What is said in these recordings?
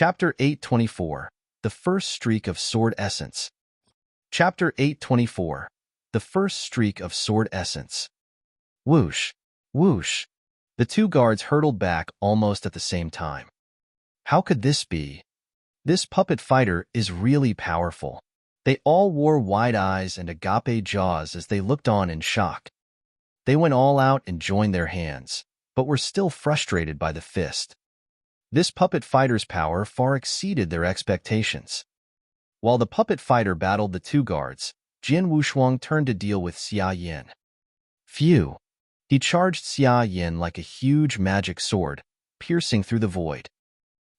Chapter 824. The First Streak of Sword Essence. Chapter 824. The First Streak of Sword Essence. Whoosh! Whoosh! The two guards hurtled back almost at the same time. How could this be? This puppet fighter is really powerful. They all wore wide eyes and agape jaws as they looked on in shock. They went all out and joined their hands, but were still frustrated by the fist. This puppet fighter's power far exceeded their expectations. While the puppet fighter battled the two guards, Jian Wushuang turned to deal with Xia Yin. Phew! He charged Xia Yin like a huge magic sword, piercing through the void.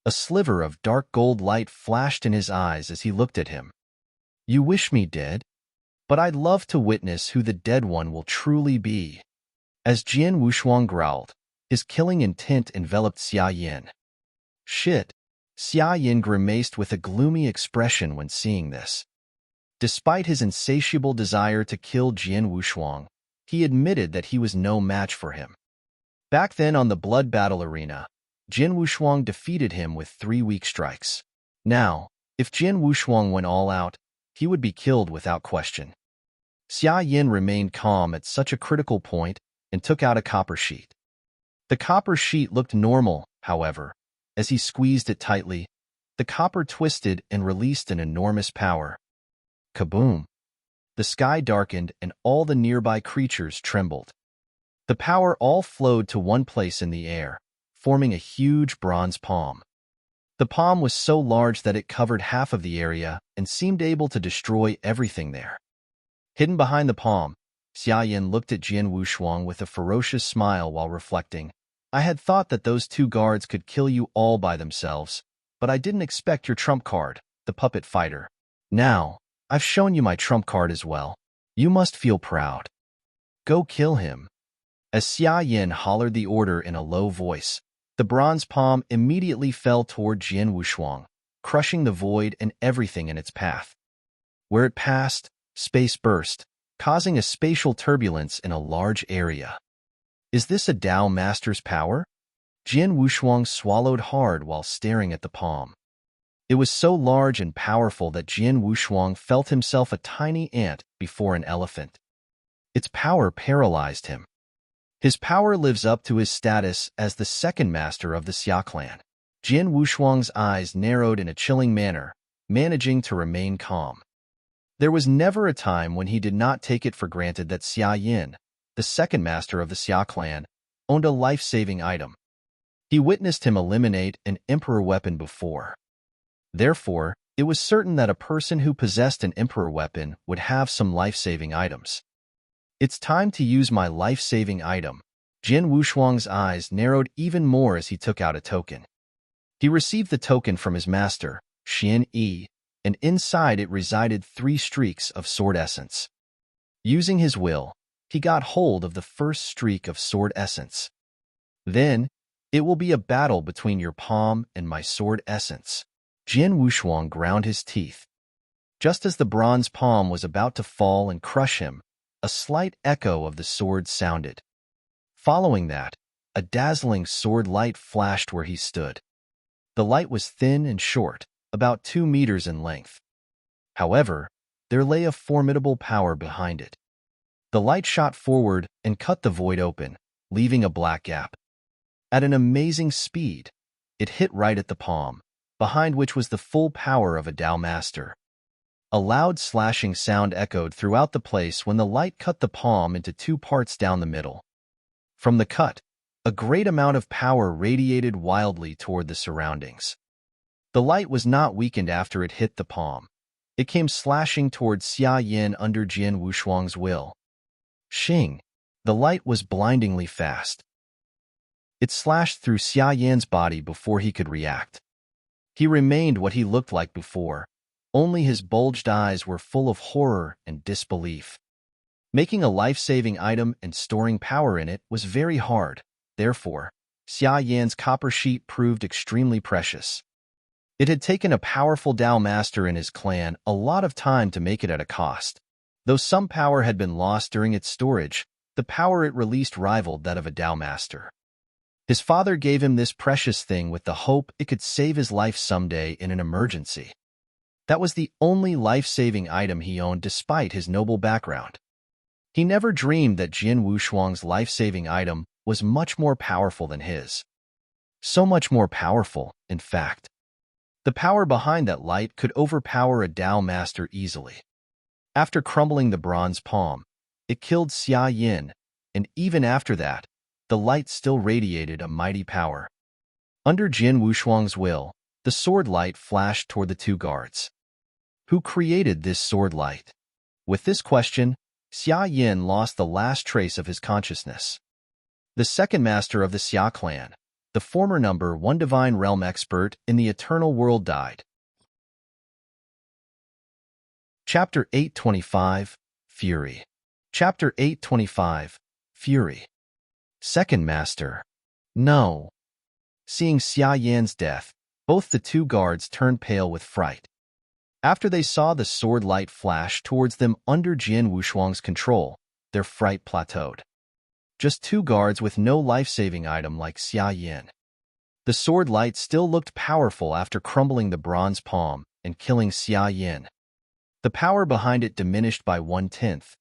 A sliver of dark gold light flashed in his eyes as he looked at him. You wish me dead? But I'd love to witness who the dead one will truly be. As Jian Wushuang growled, his killing intent enveloped Xia Yin. Shit! Xia Yin grimaced with a gloomy expression when seeing this. Despite his insatiable desire to kill Jian Wushuang, he admitted that he was no match for him. Back then on the blood battle arena, Jian Wushuang defeated him with 3 weak strikes. Now, if Jian Wushuang went all out, he would be killed without question. Xia Yin remained calm at such a critical point and took out a copper sheet. The copper sheet looked normal, however. As he squeezed it tightly, the copper twisted and released an enormous power. Kaboom! The sky darkened and all the nearby creatures trembled. The power all flowed to one place in the air, forming a huge bronze palm. The palm was so large that it covered half of the area and seemed able to destroy everything there. Hidden behind the palm, Xia Yin looked at Jian Wushuang with a ferocious smile while reflecting. I had thought that those two guards could kill you all by themselves, but I didn't expect your trump card, the puppet fighter. Now, I've shown you my trump card as well. You must feel proud. Go kill him. As Xia Yin hollered the order in a low voice, the bronze palm immediately fell toward Jian Wushuang, crushing the void and everything in its path. Where it passed, space burst, causing a spatial turbulence in a large area. Is this a Dao Master's power? Jian Wushuang swallowed hard while staring at the palm. It was so large and powerful that Jian Wushuang felt himself a tiny ant before an elephant. Its power paralyzed him. His power lives up to his status as the second master of the Xia clan. Jian Wushuang's eyes narrowed in a chilling manner, managing to remain calm. There was never a time when he did not take it for granted that Xia Yin, the second master of the Xia clan, owned a life-saving item. He witnessed him eliminate an emperor weapon before. Therefore, it was certain that a person who possessed an emperor weapon would have some life-saving items. It's time to use my life-saving item. Jian Wushuang's eyes narrowed even more as he took out a token. He received the token from his master, Xian Yi, and inside it resided 3 streaks of sword essence. Using his will, he got hold of the first streak of sword essence. Then, it will be a battle between your palm and my sword essence. Jian Wushuang ground his teeth. Just as the bronze palm was about to fall and crush him, a slight echo of the sword sounded. Following that, a dazzling sword light flashed where he stood. The light was thin and short, about 2 meters in length. However, there lay a formidable power behind it. The light shot forward and cut the void open, leaving a black gap. At an amazing speed, it hit right at the palm, behind which was the full power of a Dao Master. A loud slashing sound echoed throughout the place when the light cut the palm into 2 parts down the middle. From the cut, a great amount of power radiated wildly toward the surroundings. The light was not weakened after it hit the palm. It came slashing toward Xia Yin under Jian Wushuang's will. Shing! The light was blindingly fast. It slashed through Xia Yin's body before he could react. He remained what he looked like before, only his bulged eyes were full of horror and disbelief. Making a life-saving item and storing power in it was very hard, therefore, Xia Yin's copper sheet proved extremely precious. It had taken a powerful Dao Master in his clan a lot of time to make it at a cost. Though some power had been lost during its storage, the power it released rivaled that of a Dao Master. His father gave him this precious thing with the hope it could save his life someday in an emergency. That was the only life-saving item he owned despite his noble background. He never dreamed that Jian Wushuang's life-saving item was much more powerful than his. So much more powerful, in fact. The power behind that light could overpower a Dao master easily. After crumbling the bronze palm, it killed Xia Yin, and even after that, the light still radiated a mighty power. Under Jian Wushuang's will, the sword light flashed toward the two guards. Who created this sword light? With this question, Xia Yin lost the last trace of his consciousness. The second master of the Xia clan, the former number 1 divine realm expert in the eternal world, died. Chapter 825, Fury. Chapter 825, Fury. Second master. No. Seeing Xia Yan's death, both the two guards turned pale with fright. After they saw the sword light flash towards them under Jian Wushuang's control, their fright plateaued. Just two guards with no life-saving item like Xia Yin. The sword light still looked powerful after crumbling the bronze palm and killing Xia Yin. The power behind it diminished by 1/10,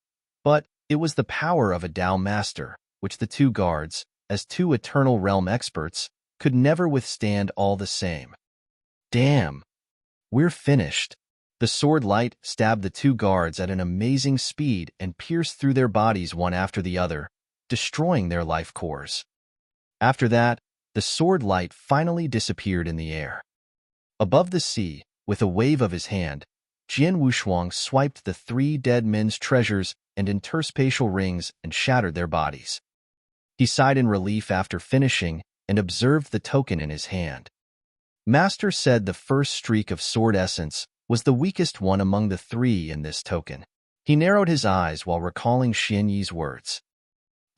but it was the power of a Dao master, which the two guards, as two eternal realm experts, could never withstand all the same. Damn! We're finished. The sword light stabbed the two guards at an amazing speed and pierced through their bodies one after the other, destroying their life cores. After that, the sword light finally disappeared in the air. Above the sea, with a wave of his hand, Jian Wushuang swiped the three dead men's treasures and interspatial rings and shattered their bodies. He sighed in relief after finishing and observed the token in his hand. Master said the first streak of sword essence was the weakest one among the three in this token. He narrowed his eyes while recalling Xian Yi's words.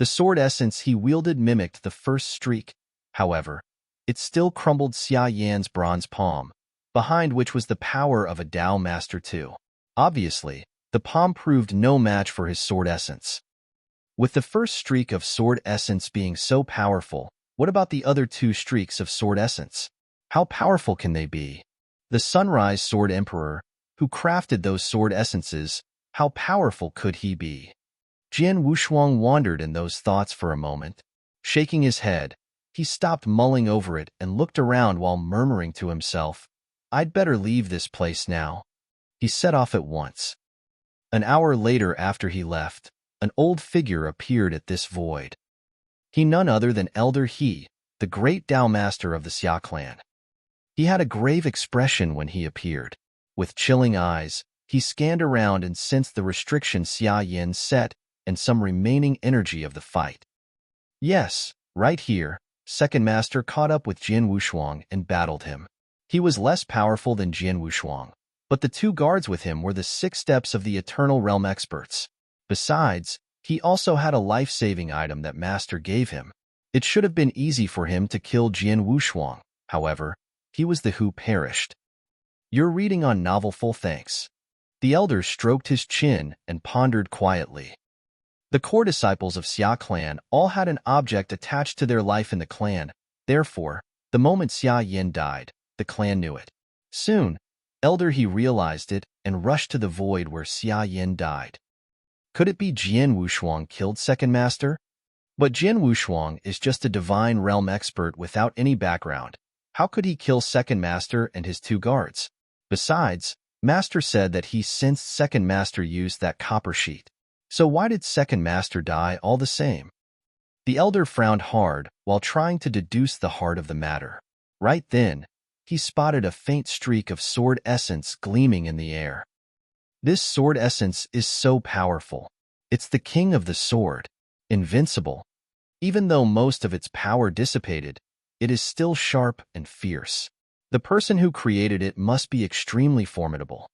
The sword essence he wielded mimicked the first streak. However, it still crumbled Xia Yan's bronze palm, behind which was the power of a Dao master too. Obviously, the palm proved no match for his sword essence. With the first streak of sword essence being so powerful, what about the other two streaks of sword essence? How powerful can they be? The Sunrise Sword Emperor, who crafted those sword essences, how powerful could he be? Jian Wushuang wandered in those thoughts for a moment. Shaking his head, he stopped mulling over it and looked around while murmuring to himself, "I'd better leave this place now." He set off at once. An hour later after he left, an old figure appeared at this void. He none other than Elder He, the great Dao master of the Xia clan. He had a grave expression when he appeared. With chilling eyes, he scanned around and sensed the restriction Xia Yin set and some remaining energy of the fight. Yes, right here, second master caught up with Jian Wushuang and battled him. He was less powerful than Jian Wushuang, but the two guards with him were the 6 steps of the Eternal Realm experts. Besides, he also had a life-saving item that master gave him. It should have been easy for him to kill Jian Wushuang. However, he was the who perished. You're reading on Novel Full Thanks. The elder stroked his chin and pondered quietly. The core disciples of Xia clan all had an object attached to their life in the clan. Therefore, the moment Xia Yin died, the clan knew it. Soon, Elder He realized it and rushed to the void where Xia Yin died. Could it be Jian Wushuang killed Second Master? But Jian Wushuang is just a divine realm expert without any background. How could he kill Second Master and his 2 guards? Besides, Master said that he sensed Second Master used that copper sheet. So why did Second Master die all the same? The elder frowned hard while trying to deduce the heart of the matter. Right then, he spotted a faint streak of sword essence gleaming in the air. This sword essence is so powerful. It's the king of the sword, invincible. Even though most of its power dissipated, it is still sharp and fierce. The person who created it must be extremely formidable.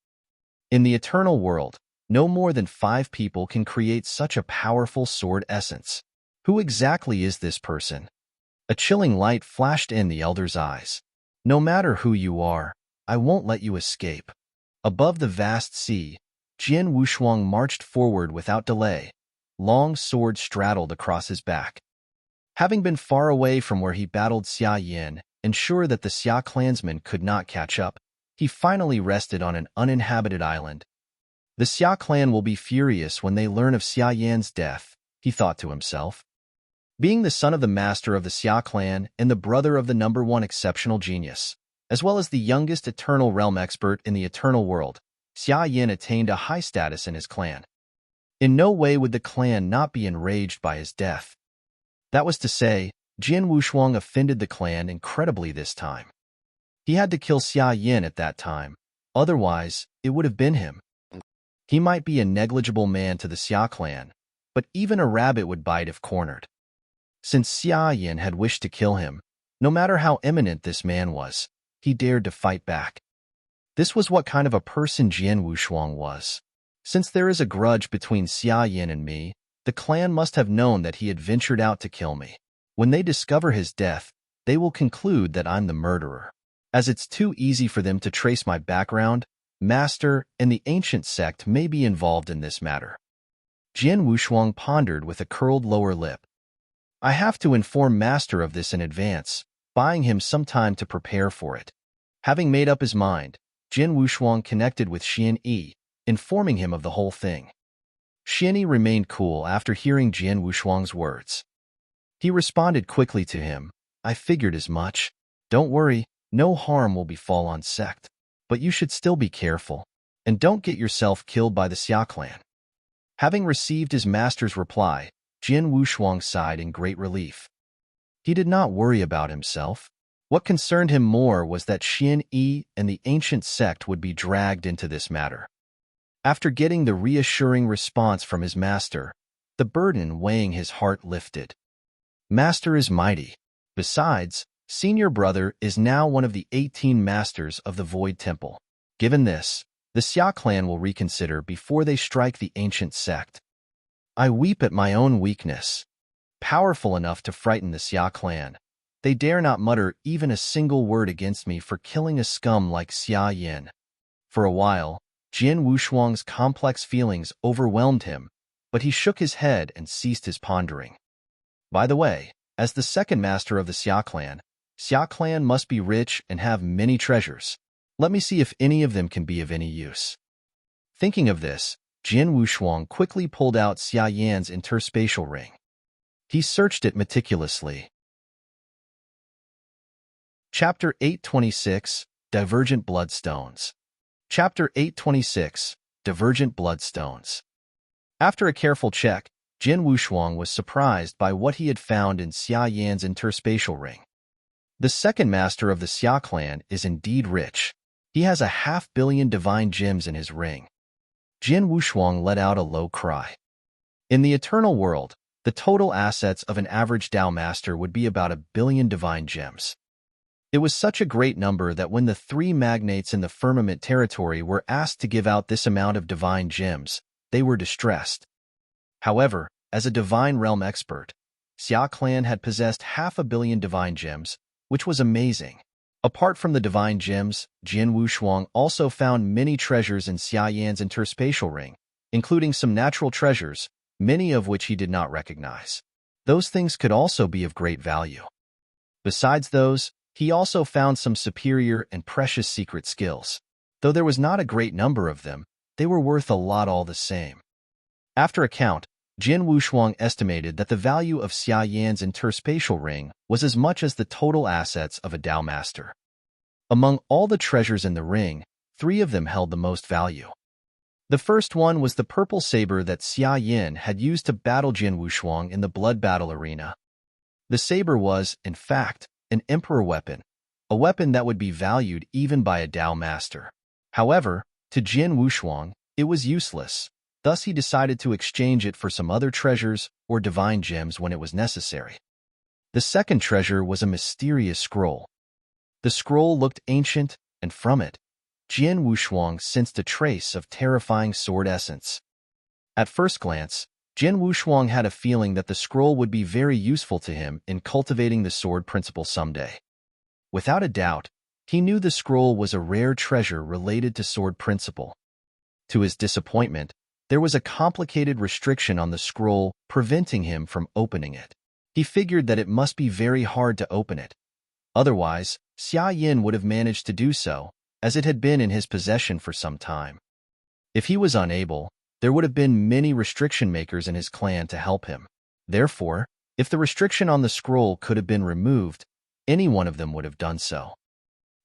In the eternal world, no more than 5 people can create such a powerful sword essence. Who exactly is this person? A chilling light flashed in the elder's eyes. No matter who you are, I won't let you escape. Above the vast sea, Jian Wushuang marched forward without delay. Long sword straddled across his back. Having been far away from where he battled Xia Yin and sure that the Xia clansmen could not catch up, he finally rested on an uninhabited island. The Xia clan will be furious when they learn of Xia Yan's death, he thought to himself. Being the son of the master of the Xia clan and the brother of the #1 exceptional genius, as well as the youngest eternal realm expert in the eternal world, Xia Yin attained a high status in his clan. In no way would the clan not be enraged by his death. That was to say, Jian Wushuang offended the clan incredibly this time. He had to kill Xia Yin at that time, otherwise it would have been him. He might be a negligible man to the Xia clan, but even a rabbit would bite if cornered. Since Xia Yin had wished to kill him, no matter how eminent this man was, he dared to fight back. This was what kind of a person Jian Wushuang was. Since there is a grudge between Xia Yin and me, the clan must have known that he had ventured out to kill me. When they discover his death, they will conclude that I'm the murderer. As it's too easy for them to trace my background, Master and the ancient sect may be involved in this matter. Jian Wushuang pondered with a curled lower lip. I have to inform Master of this in advance, buying him some time to prepare for it. Having made up his mind, Jian Wushuang connected with Xian Yi, informing him of the whole thing. Xian Yi remained cool after hearing Jian Wushuang's words. He responded quickly to him, I figured as much. Don't worry, no harm will befall on sect. But you should still be careful, and don't get yourself killed by the Xia clan. Having received his master's reply, Jian Wushuang sighed in great relief. He did not worry about himself. What concerned him more was that Xian Yi and the ancient sect would be dragged into this matter. After getting the reassuring response from his master, the burden weighing his heart lifted. Master is mighty. Besides, Senior Brother is now one of the 18 masters of the Void Temple. Given this, the Xia clan will reconsider before they strike the ancient sect. I weep at my own weakness. Powerful enough to frighten the Xia clan, they dare not mutter even a single word against me for killing a scum like Xia Yin. For a while, Jian Wushuang's complex feelings overwhelmed him, but he shook his head and ceased his pondering. By the way, as the second master of the Xia clan must be rich and have many treasures. Let me see if any of them can be of any use. Thinking of this, Jian Wushuang quickly pulled out Xia Yan's interspatial ring. He searched it meticulously. Chapter 826, Divergent Bloodstones. Chapter 826, Divergent Bloodstones. After a careful check, Jian Wushuang was surprised by what he had found in Xia Yan's interspatial ring. The second master of the Xia clan is indeed rich. He has 500 million divine gems in his ring. Jian Wushuang let out a low cry. In the eternal world, the total assets of an average Dao master would be about 1 billion divine gems. It was such a great number that when the 3 magnates in the firmament territory were asked to give out this amount of divine gems, they were distressed. However, as a divine realm expert, Xia clan had possessed 500 million divine gems, which was amazing. Apart from the divine gems, Jian Wushuang also found many treasures in Xia Yan's interspatial ring, including some natural treasures, many of which he did not recognize. Those things could also be of great value. Besides those, he also found some superior and precious secret skills. Though there was not a great number of them, they were worth a lot all the same. After a count, Jian Wushuang estimated that the value of Xia Yan's interspatial ring was as much as the total assets of a Dao master. Among all the treasures in the ring, 3 of them held the most value. The first one was the purple saber that Xia Yin had used to battle Jian Wushuang in the blood battle arena. The saber was, in fact, an emperor weapon, a weapon that would be valued even by a Dao master. However, to Jian Wushuang, it was useless. Thus he decided to exchange it for some other treasures or divine gems when it was necessary. The second treasure was a mysterious scroll. The scroll looked ancient, and from it, Jian Wushuang sensed a trace of terrifying sword essence. At first glance, Jian Wushuang had a feeling that the scroll would be very useful to him in cultivating the sword principle someday. Without a doubt, he knew the scroll was a rare treasure related to sword principle. To his disappointment, there was a complicated restriction on the scroll preventing him from opening it. He figured that it must be very hard to open it. Otherwise, Xia Yin would have managed to do so, as it had been in his possession for some time. If he was unable, there would have been many restriction makers in his clan to help him. Therefore, if the restriction on the scroll could have been removed, any one of them would have done so.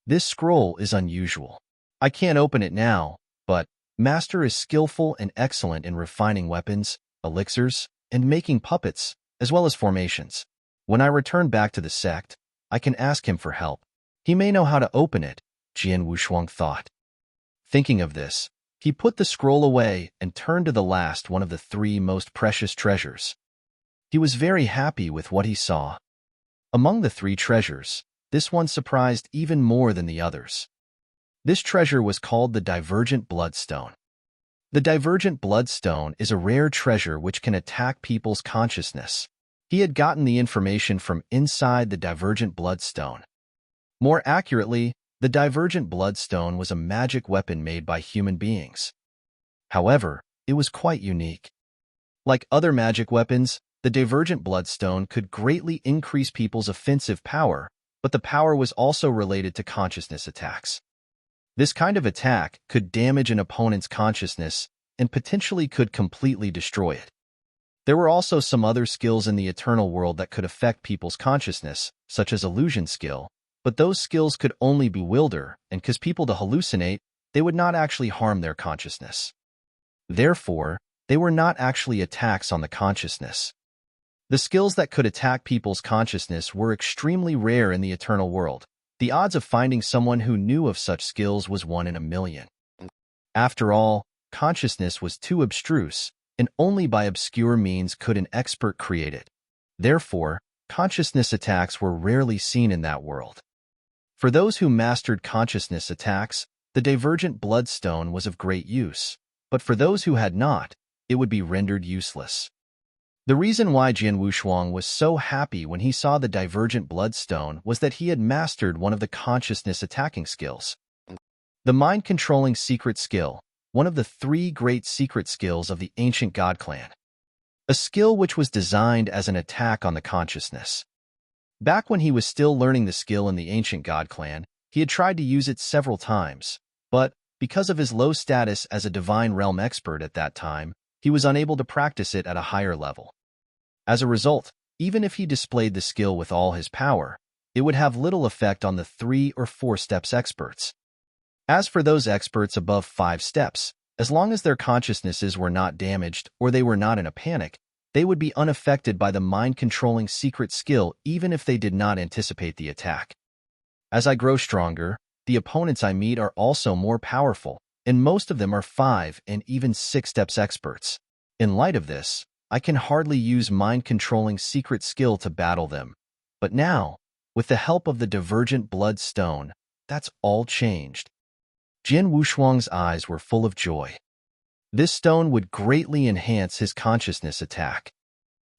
This scroll is unusual. I can't open it now, but Master is skillful and excellent in refining weapons, elixirs, and making puppets, as well as formations. When I return back to the sect, I can ask him for help. He may know how to open it, Jian Wushuang thought. Thinking of this, he put the scroll away and turned to the last one of the 3 most precious treasures. He was very happy with what he saw. Among the 3 treasures, this one surprised even more than the others. This treasure was called the Divergent Bloodstone. The Divergent Bloodstone is a rare treasure which can attack people's consciousness. He had gotten the information from inside the Divergent Bloodstone. More accurately, the Divergent Bloodstone was a magic weapon made by human beings. However, it was quite unique. Like other magic weapons, the Divergent Bloodstone could greatly increase people's offensive power, but the power was also related to consciousness attacks. This kind of attack could damage an opponent's consciousness and potentially could completely destroy it. There were also some other skills in the eternal world that could affect people's consciousness, such as illusion skill, but those skills could only bewilder and cause people to hallucinate. They would not actually harm their consciousness. Therefore, they were not actually attacks on the consciousness. The skills that could attack people's consciousness were extremely rare in the eternal world. The odds of finding someone who knew of such skills was 1 in a million. After all, consciousness was too abstruse, and only by obscure means could an expert create it. Therefore, consciousness attacks were rarely seen in that world. For those who mastered consciousness attacks, the Divergent Bloodstone was of great use, but for those who had not, it would be rendered useless. The reason why Jian Wushuang was so happy when he saw the Divergent Bloodstone was that he had mastered one of the consciousness attacking skills. The mind-controlling secret skill, one of the 3 great secret skills of the ancient God clan. A skill which was designed as an attack on the consciousness. Back when he was still learning the skill in the ancient God clan, he had tried to use it several times, but because of his low status as a divine realm expert at that time, he was unable to practice it at a higher level. As a result, even if he displayed the skill with all his power, it would have little effect on the 3 or 4 steps experts. As for those experts above 5 steps, as long as their consciousnesses were not damaged or they were not in a panic, they would be unaffected by the mind-controlling secret skill even if they did not anticipate the attack. As I grow stronger, the opponents I meet are also more powerful, and most of them are 5 and even 6 steps experts. In light of this, I can hardly use mind-controlling secret skill to battle them. But now, with the help of the Divergent Bloodstone, that's all changed. Jian Wushuang's eyes were full of joy. This stone would greatly enhance his consciousness attack.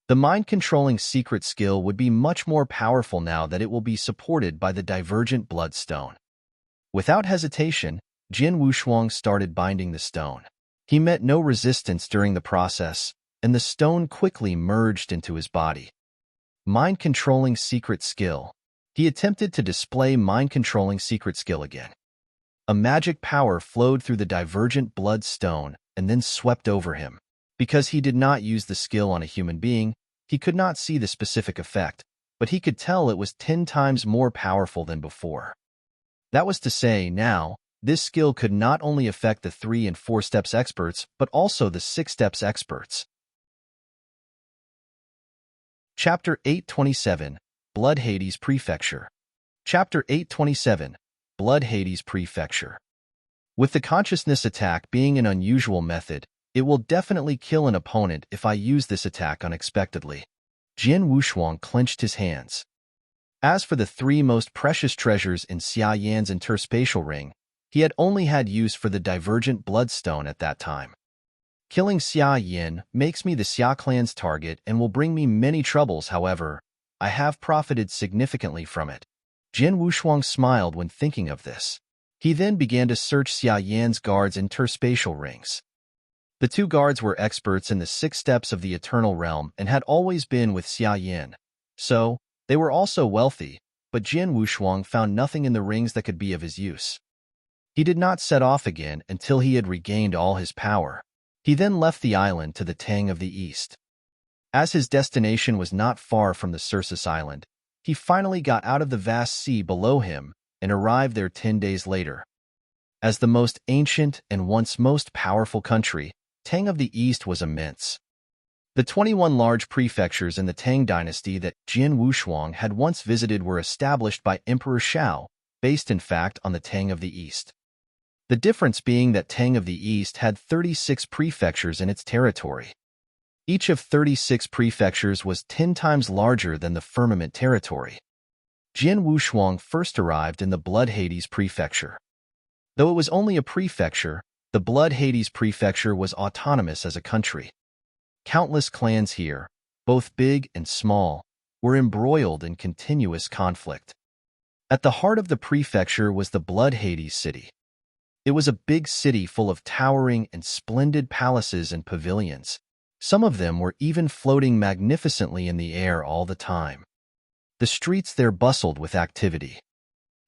The mind-controlling secret skill would be much more powerful now that it will be supported by the Divergent Bloodstone. Without hesitation, Jian Wushuang started binding the stone. He met no resistance during the process, and the stone quickly merged into his body. Mind-controlling secret skill. He attempted to display mind-controlling secret skill again. A magic power flowed through the Divergent Bloodstone and then swept over him. Because he did not use the skill on a human being, he could not see the specific effect, but he could tell it was 10 times more powerful than before. That was to say, now, this skill could not only affect the 3 and 4 steps experts, but also the 6 steps experts. Chapter 827, Blood Hades Prefecture. Chapter 827, Blood Hades Prefecture. With the consciousness attack being an unusual method, it will definitely kill an opponent if I use this attack unexpectedly. Jian Wushuang clenched his hands. As for the 3 most precious treasures in Xia Yan's interspatial ring, he had only had use for the Divergent Bloodstone at that time. Killing Xia Yan makes me the Xia clan's target and will bring me many troubles. However, I have profited significantly from it. Jian Wushuang smiled when thinking of this. He then began to search Xia Yan's guards' interspatial rings. The 2 guards were experts in the 6 steps of the Eternal Realm and had always been with Xia Yan, So, they were also wealthy, but Jian Wushuang found nothing in the rings that could be of his use. He did not set off again until he had regained all his power. He then left the island to the Tang of the East. As his destination was not far from the Cirrus Island, he finally got out of the vast sea below him and arrived there 10 days later. As the most ancient and once most powerful country, Tang of the East was immense. The 21 large prefectures in the Tang dynasty that Jian Wushuang had once visited were established by Emperor Shao, based in fact on the Tang of the East. The difference being that Tang of the East had 36 prefectures in its territory. Each of 36 prefectures was 10 times larger than the firmament territory. Jian Wushuang first arrived in the Blood Hades prefecture. Though it was only a prefecture, the Blood Hades prefecture was autonomous as a country. Countless clans here, both big and small, were embroiled in continuous conflict. At the heart of the prefecture was the Blood Hades city. It was a big city full of towering and splendid palaces and pavilions. Some of them were even floating magnificently in the air all the time. The streets there bustled with activity.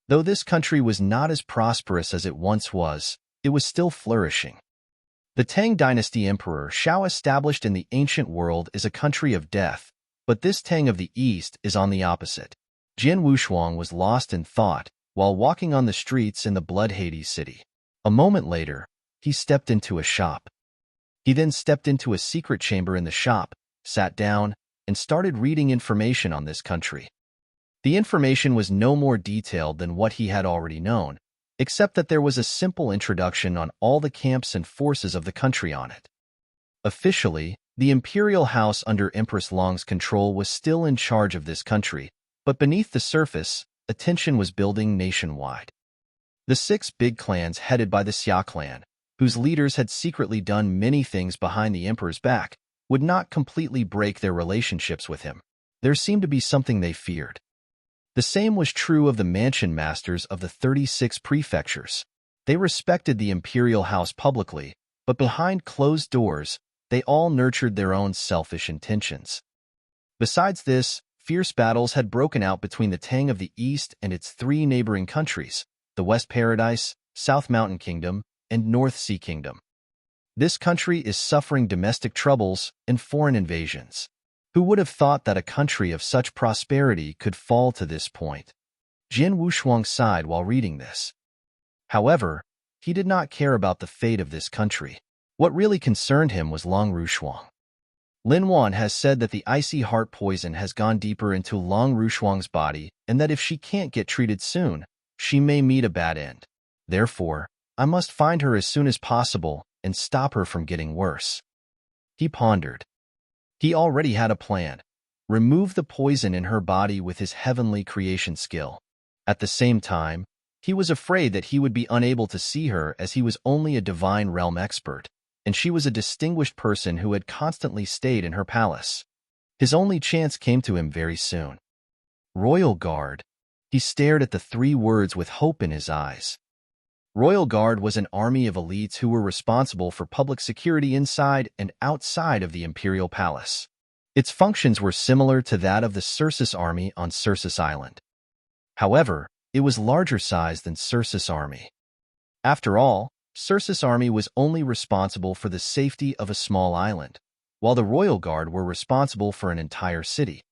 Though this country was not as prosperous as it once was, it was still flourishing. The Tang dynasty emperor Shao established in the ancient world is a country of death, but this Tang of the East is on the opposite. Jian Wushuang was lost in thought while walking on the streets in the Blood Hades city. A moment later, he stepped into a shop. He then stepped into a secret chamber in the shop, sat down, and started reading information on this country. The information was no more detailed than what he had already known, except that there was a simple introduction on all the camps and forces of the country on it. Officially, the imperial house under Empress Long's control was still in charge of this country, but beneath the surface, a tension was building nationwide. The 6 big clans headed by the Xia clan, whose leaders had secretly done many things behind the emperor's back, would not completely break their relationships with him. There seemed to be something they feared. The same was true of the mansion masters of the 36 prefectures. They respected the imperial house publicly, but behind closed doors, they all nurtured their own selfish intentions. Besides this, fierce battles had broken out between the Tang of the East and its 3 neighboring countries, the West Paradise, South Mountain Kingdom, and North Sea Kingdom. This country is suffering domestic troubles and foreign invasions. Who would have thought that a country of such prosperity could fall to this point? Jian Wushuang sighed while reading this. However, he did not care about the fate of this country. What really concerned him was Long Rushuang. Lin Wan has said that the icy heart poison has gone deeper into Long Rushuang's body and that if she can't get treated soon, she may meet a bad end. Therefore, I must find her as soon as possible and stop her from getting worse. He pondered. He already had a plan. Remove the poison in her body with his heavenly creation skill. At the same time, he was afraid that he would be unable to see her as he was only a divine realm expert, and she was a distinguished person who had constantly stayed in her palace. His only chance came to him very soon. Royal Guard. He stared at the 3 words with hope in his eyes. Royal Guard was an army of elites who were responsible for public security inside and outside of the imperial palace. Its functions were similar to that of the Cirrus army on Cirrus Island. However, it was larger size than Cirrus army. After all, Cirrus army was only responsible for the safety of a small island, while the Royal Guard were responsible for an entire city.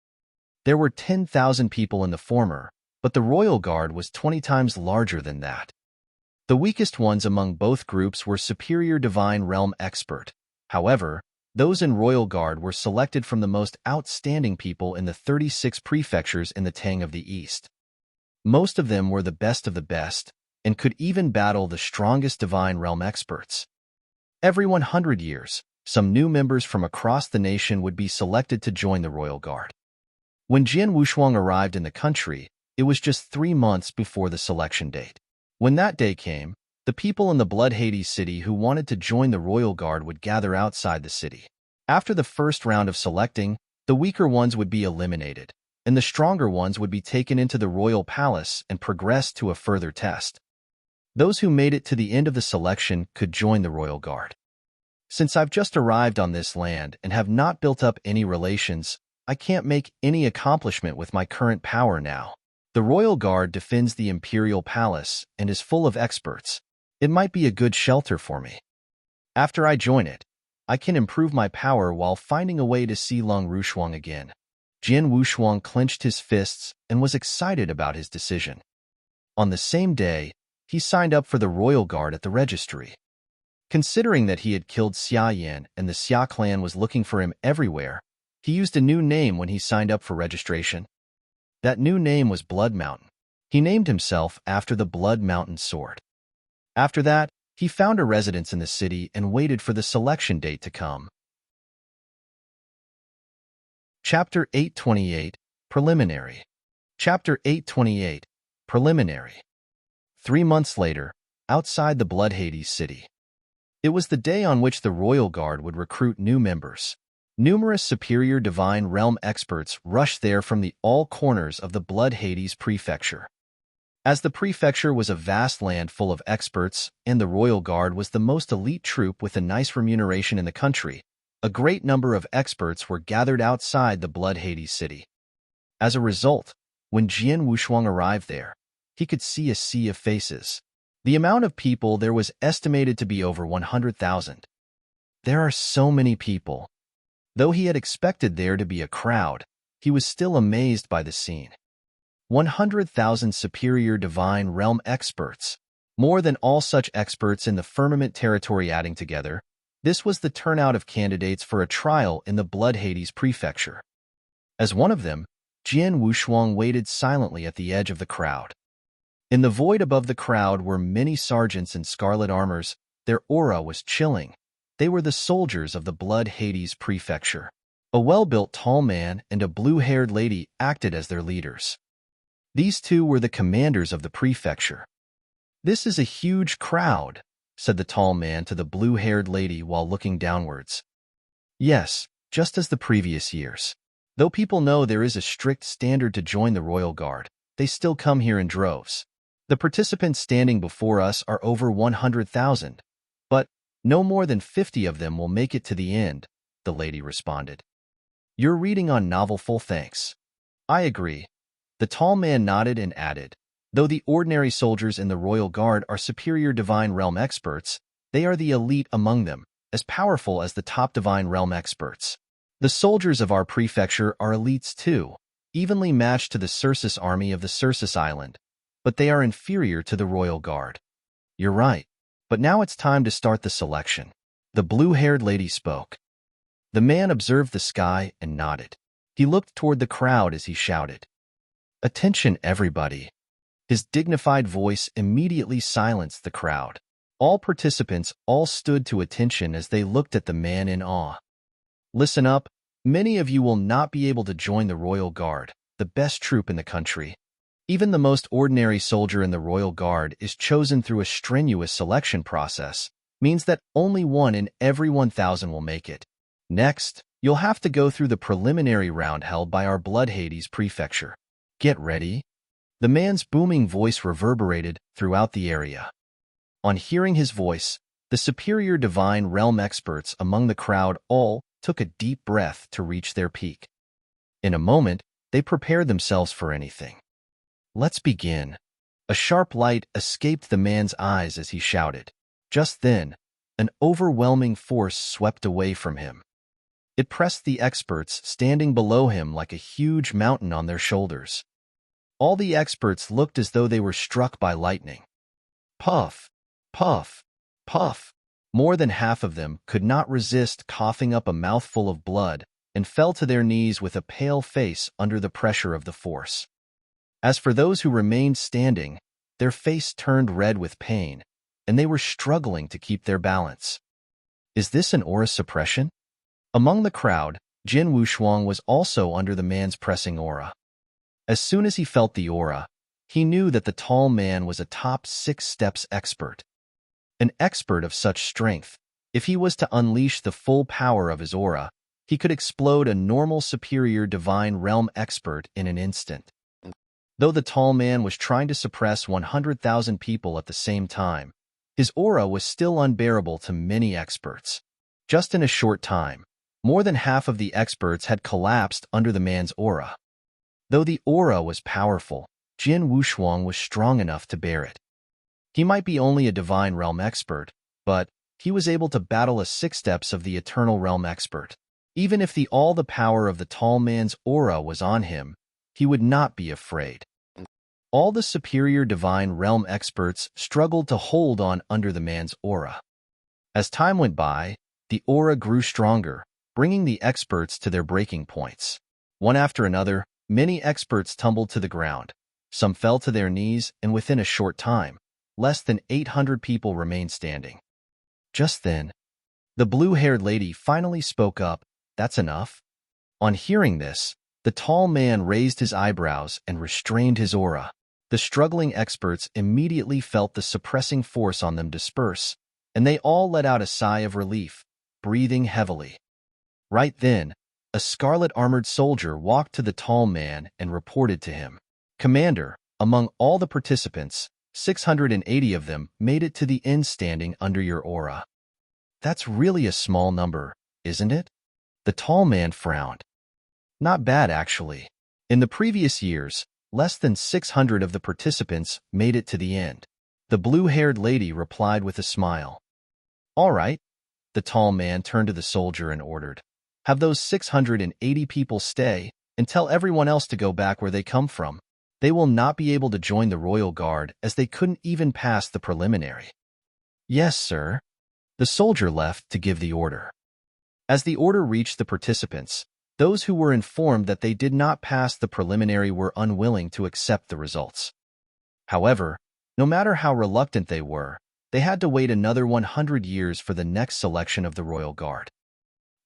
There were 10,000 people in the former, but the Royal Guard was 20 times larger than that. The weakest ones among both groups were Superior Divine Realm Expert. However, those in Royal Guard were selected from the most outstanding people in the 36 prefectures in the Tang of the East. Most of them were the best of the best, and could even battle the strongest Divine Realm Experts. Every 100 years, some new members from across the nation would be selected to join the Royal Guard. When Jian Wushuang arrived in the country, it was just 3 months before the selection date. When that day came, the people in the Blood Hades city who wanted to join the Royal Guard would gather outside the city. After the first round of selecting, the weaker ones would be eliminated, and the stronger ones would be taken into the royal palace and progress to a further test. Those who made it to the end of the selection could join the Royal Guard. Since I've just arrived on this land and have not built up any relations, I can't make any accomplishment with my current power now. The royal guard defends the imperial palace and is full of experts. It might be a good shelter for me. After I join it, I can improve my power while finding a way to see Long Rushuang again. Jian Wushuang clenched his fists and was excited about his decision. On the same day, he signed up for the royal guard at the registry. Considering that he had killed Xia Yan and the Xia clan was looking for him everywhere, he used a new name when he signed up for registration. That new name was Blood Mountain. He named himself after the Blood Mountain sword. After that, he found a residence in the city and waited for the selection date to come. Chapter 828, Preliminary. Chapter 828, Preliminary. 3 months later, outside the Blood Hades city. It was the day on which the Royal Guard would recruit new members. Numerous superior divine realm experts rushed there from all corners of the Blood Hades prefecture. As the prefecture was a vast land full of experts, and the Royal Guard was the most elite troop with a nice remuneration in the country, a great number of experts were gathered outside the Blood Hades city. As a result, when Jian Wushuang arrived there, he could see a sea of faces. The amount of people there was estimated to be over 100,000. There are so many people. Though he had expected there to be a crowd, he was still amazed by the scene. 100,000 superior divine realm experts, more than all such experts in the firmament territory adding together. This was the turnout of candidates for a trial in the Blood Hades prefecture. As one of them, Jian Wushuang waited silently at the edge of the crowd. In the void above the crowd were many sergeants in scarlet armors. Their aura was chilling. They were the soldiers of the Blood Hades prefecture. A well-built tall man and a blue-haired lady acted as their leaders. These two were the commanders of the prefecture. "This is a huge crowd," said the tall man to the blue-haired lady while looking downwards. "Yes, just as the previous years. Though people know there is a strict standard to join the Royal Guard, they still come here in droves. The participants standing before us are over 100,000, but no more than 50 of them will make it to the end," the lady responded. "You're reading on novel full thanks." "I agree." The tall man nodded and added, "Though the ordinary soldiers in the Royal Guard are superior divine realm experts, they are the elite among them, as powerful as the top divine realm experts. The soldiers of our prefecture are elites too, evenly matched to the Circes army of the Circes Island, but they are inferior to the Royal Guard." "You're right, but now it's time to start the selection." The blue-haired lady spoke. The man observed the sky and nodded. He looked toward the crowd as he shouted, "Attention, everybody." His dignified voice immediately silenced the crowd. All participants all stood to attention as they looked at the man in awe. "Listen up, many of you will not be able to join the Royal Guard, the best troop in the country. Even the most ordinary soldier in the Royal Guard is chosen through a strenuous selection process, means that only 1 in every 1,000 will make it. Next, you'll have to go through the preliminary round held by our Blood Hades prefecture. Get ready." The man's booming voice reverberated throughout the area. On hearing his voice, the superior divine realm experts among the crowd all took a deep breath to reach their peak. In a moment, they prepared themselves for anything. "Let's begin." A sharp light escaped the man's eyes as he shouted. Just then, an overwhelming force swept away from him. It pressed the experts standing below him like a huge mountain on their shoulders. All the experts looked as though they were struck by lightning. Puff, puff, puff. More than half of them could not resist coughing up a mouthful of blood and fell to their knees with a pale face under the pressure of the force. As for those who remained standing, their face turned red with pain, and they were struggling to keep their balance. "Is this an aura suppression?" Among the crowd, Jian Wushuang was also under the man's pressing aura. As soon as he felt the aura, he knew that the tall man was a top 6 steps expert. An expert of such strength, if he was to unleash the full power of his aura, he could explode a normal superior divine realm expert in an instant. Though the tall man was trying to suppress 100,000 people at the same time, his aura was still unbearable to many experts. Just in a short time, More than half of the experts had collapsed under the man's aura. Though the aura was powerful, Jin Wushuang was strong enough to bear it. He might be only a divine realm expert, but he was able to battle a 6 steps of the eternal realm expert. Even if all the power of the tall man's aura was on him, he would not be afraid. All the superior divine realm experts struggled to hold on under the man's aura. As time went by, the aura grew stronger, bringing the experts to their breaking points. One after another, many experts tumbled to the ground. Some fell to their knees, and within a short time, less than 800 people remained standing. Just then, the blue-haired lady finally spoke up. "That's enough." On hearing this, the tall man raised his eyebrows and restrained his aura. The struggling experts immediately felt the suppressing force on them disperse, and they all let out a sigh of relief, breathing heavily. Right then, a scarlet-armored soldier walked to the tall man and reported to him, "Commander, among all the participants, 680 of them made it to the end standing under your aura." "That's really a small number, isn't it?" The tall man frowned. "Not bad, actually. In the previous years, less than 600 of the participants made it to the end." The blue-haired lady replied with a smile. "All right." The tall man turned to the soldier and ordered, "Have those 680 people stay and tell everyone else to go back where they come from. They will not be able to join the royal guard as they couldn't even pass the preliminary." "Yes, sir." The soldier left to give the order. As the order reached the participants, those who were informed that they did not pass the preliminary were unwilling to accept the results. However, no matter how reluctant they were, they had to wait another 100 years for the next selection of the royal guard.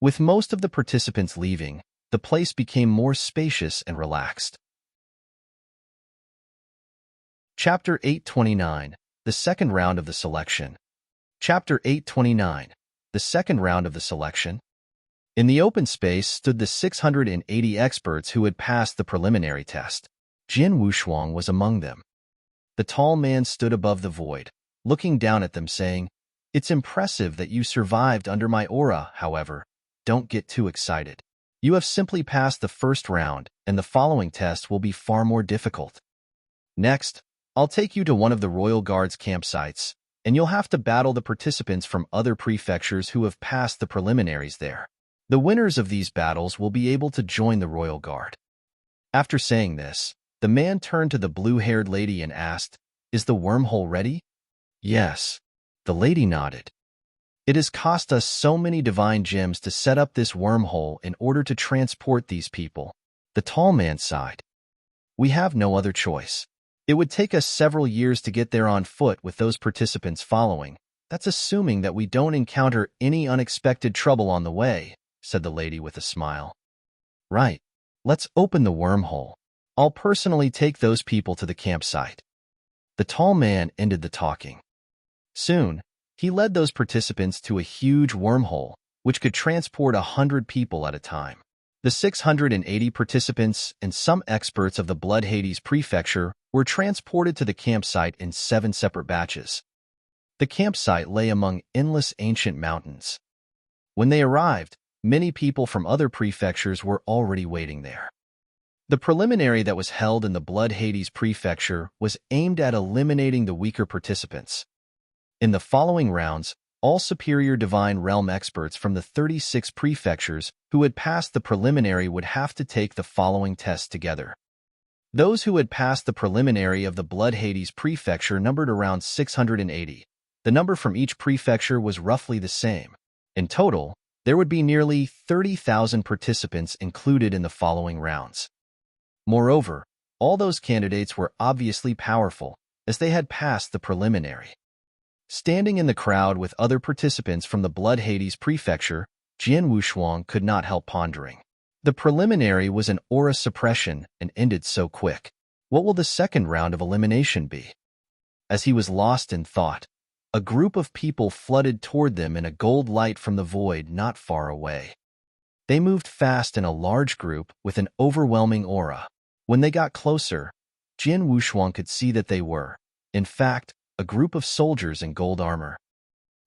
With most of the participants leaving, the place became more spacious and relaxed. Chapter 829, the second round of the selection. Chapter 829, the second round of the selection. In the open space stood the 680 experts who had passed the preliminary test. Jin Wushuang was among them. The tall man stood above the void, looking down at them saying, "It's impressive that you survived under my aura, however, don't get too excited. You have simply passed the first round, and the following test will be far more difficult. Next, I'll take you to one of the Royal Guard's campsites, and you'll have to battle the participants from other prefectures who have passed the preliminaries there. The winners of these battles will be able to join the Royal Guard." After saying this, the man turned to the blue-haired lady and asked, "Is the wormhole ready?" "Yes." The lady nodded. "It has cost us so many divine gems to set up this wormhole in order to transport these people." The tall man sighed. "We have no other choice. It would take us several years to get there on foot with those participants following. That's assuming that we don't encounter any unexpected trouble on the way," said the lady with a smile. "Right. Let's open the wormhole. I'll personally take those people to the campsite." The tall man ended the talking. Soon, he led those participants to a huge wormhole, which could transport 100 people at a time. The 680 participants and some experts of the Blood Hades prefecture were transported to the campsite in 7 separate batches. The campsite lay among endless ancient mountains. When they arrived, many people from other prefectures were already waiting there. The preliminary that was held in the Blood Hades prefecture was aimed at eliminating the weaker participants. In the following rounds, all superior divine realm experts from the 36 prefectures who had passed the preliminary would have to take the following tests together. Those who had passed the preliminary of the Blood Hades prefecture numbered around 680. The number from each prefecture was roughly the same. In total, there would be nearly 30,000 participants included in the following rounds. Moreover, all those candidates were obviously powerful, as they had passed the preliminary. Standing in the crowd with other participants from the Blood Hades prefecture, Jin Wushuang could not help pondering. The preliminary was an aura suppression and ended so quick. What will the second round of elimination be? As he was lost in thought, a group of people flooded toward them in a gold light from the void not far away. They moved fast in a large group with an overwhelming aura. When they got closer, Jin Wushuang could see that they were, in fact, a group of soldiers in gold armor.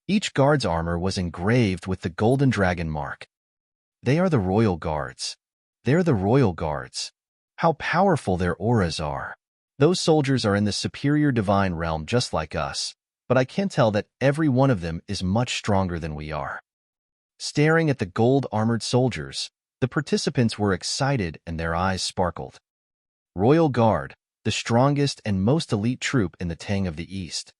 Each guard's armor was engraved with the golden dragon mark. They are the royal guards. They're the royal guards. How powerful their auras are. Those soldiers are in the superior divine realm just like us, but I can tell that every one of them is much stronger than we are. Staring at the gold-armored soldiers, the participants were excited and their eyes sparkled. Royal Guard, the strongest and most elite troop in the Tang of the East.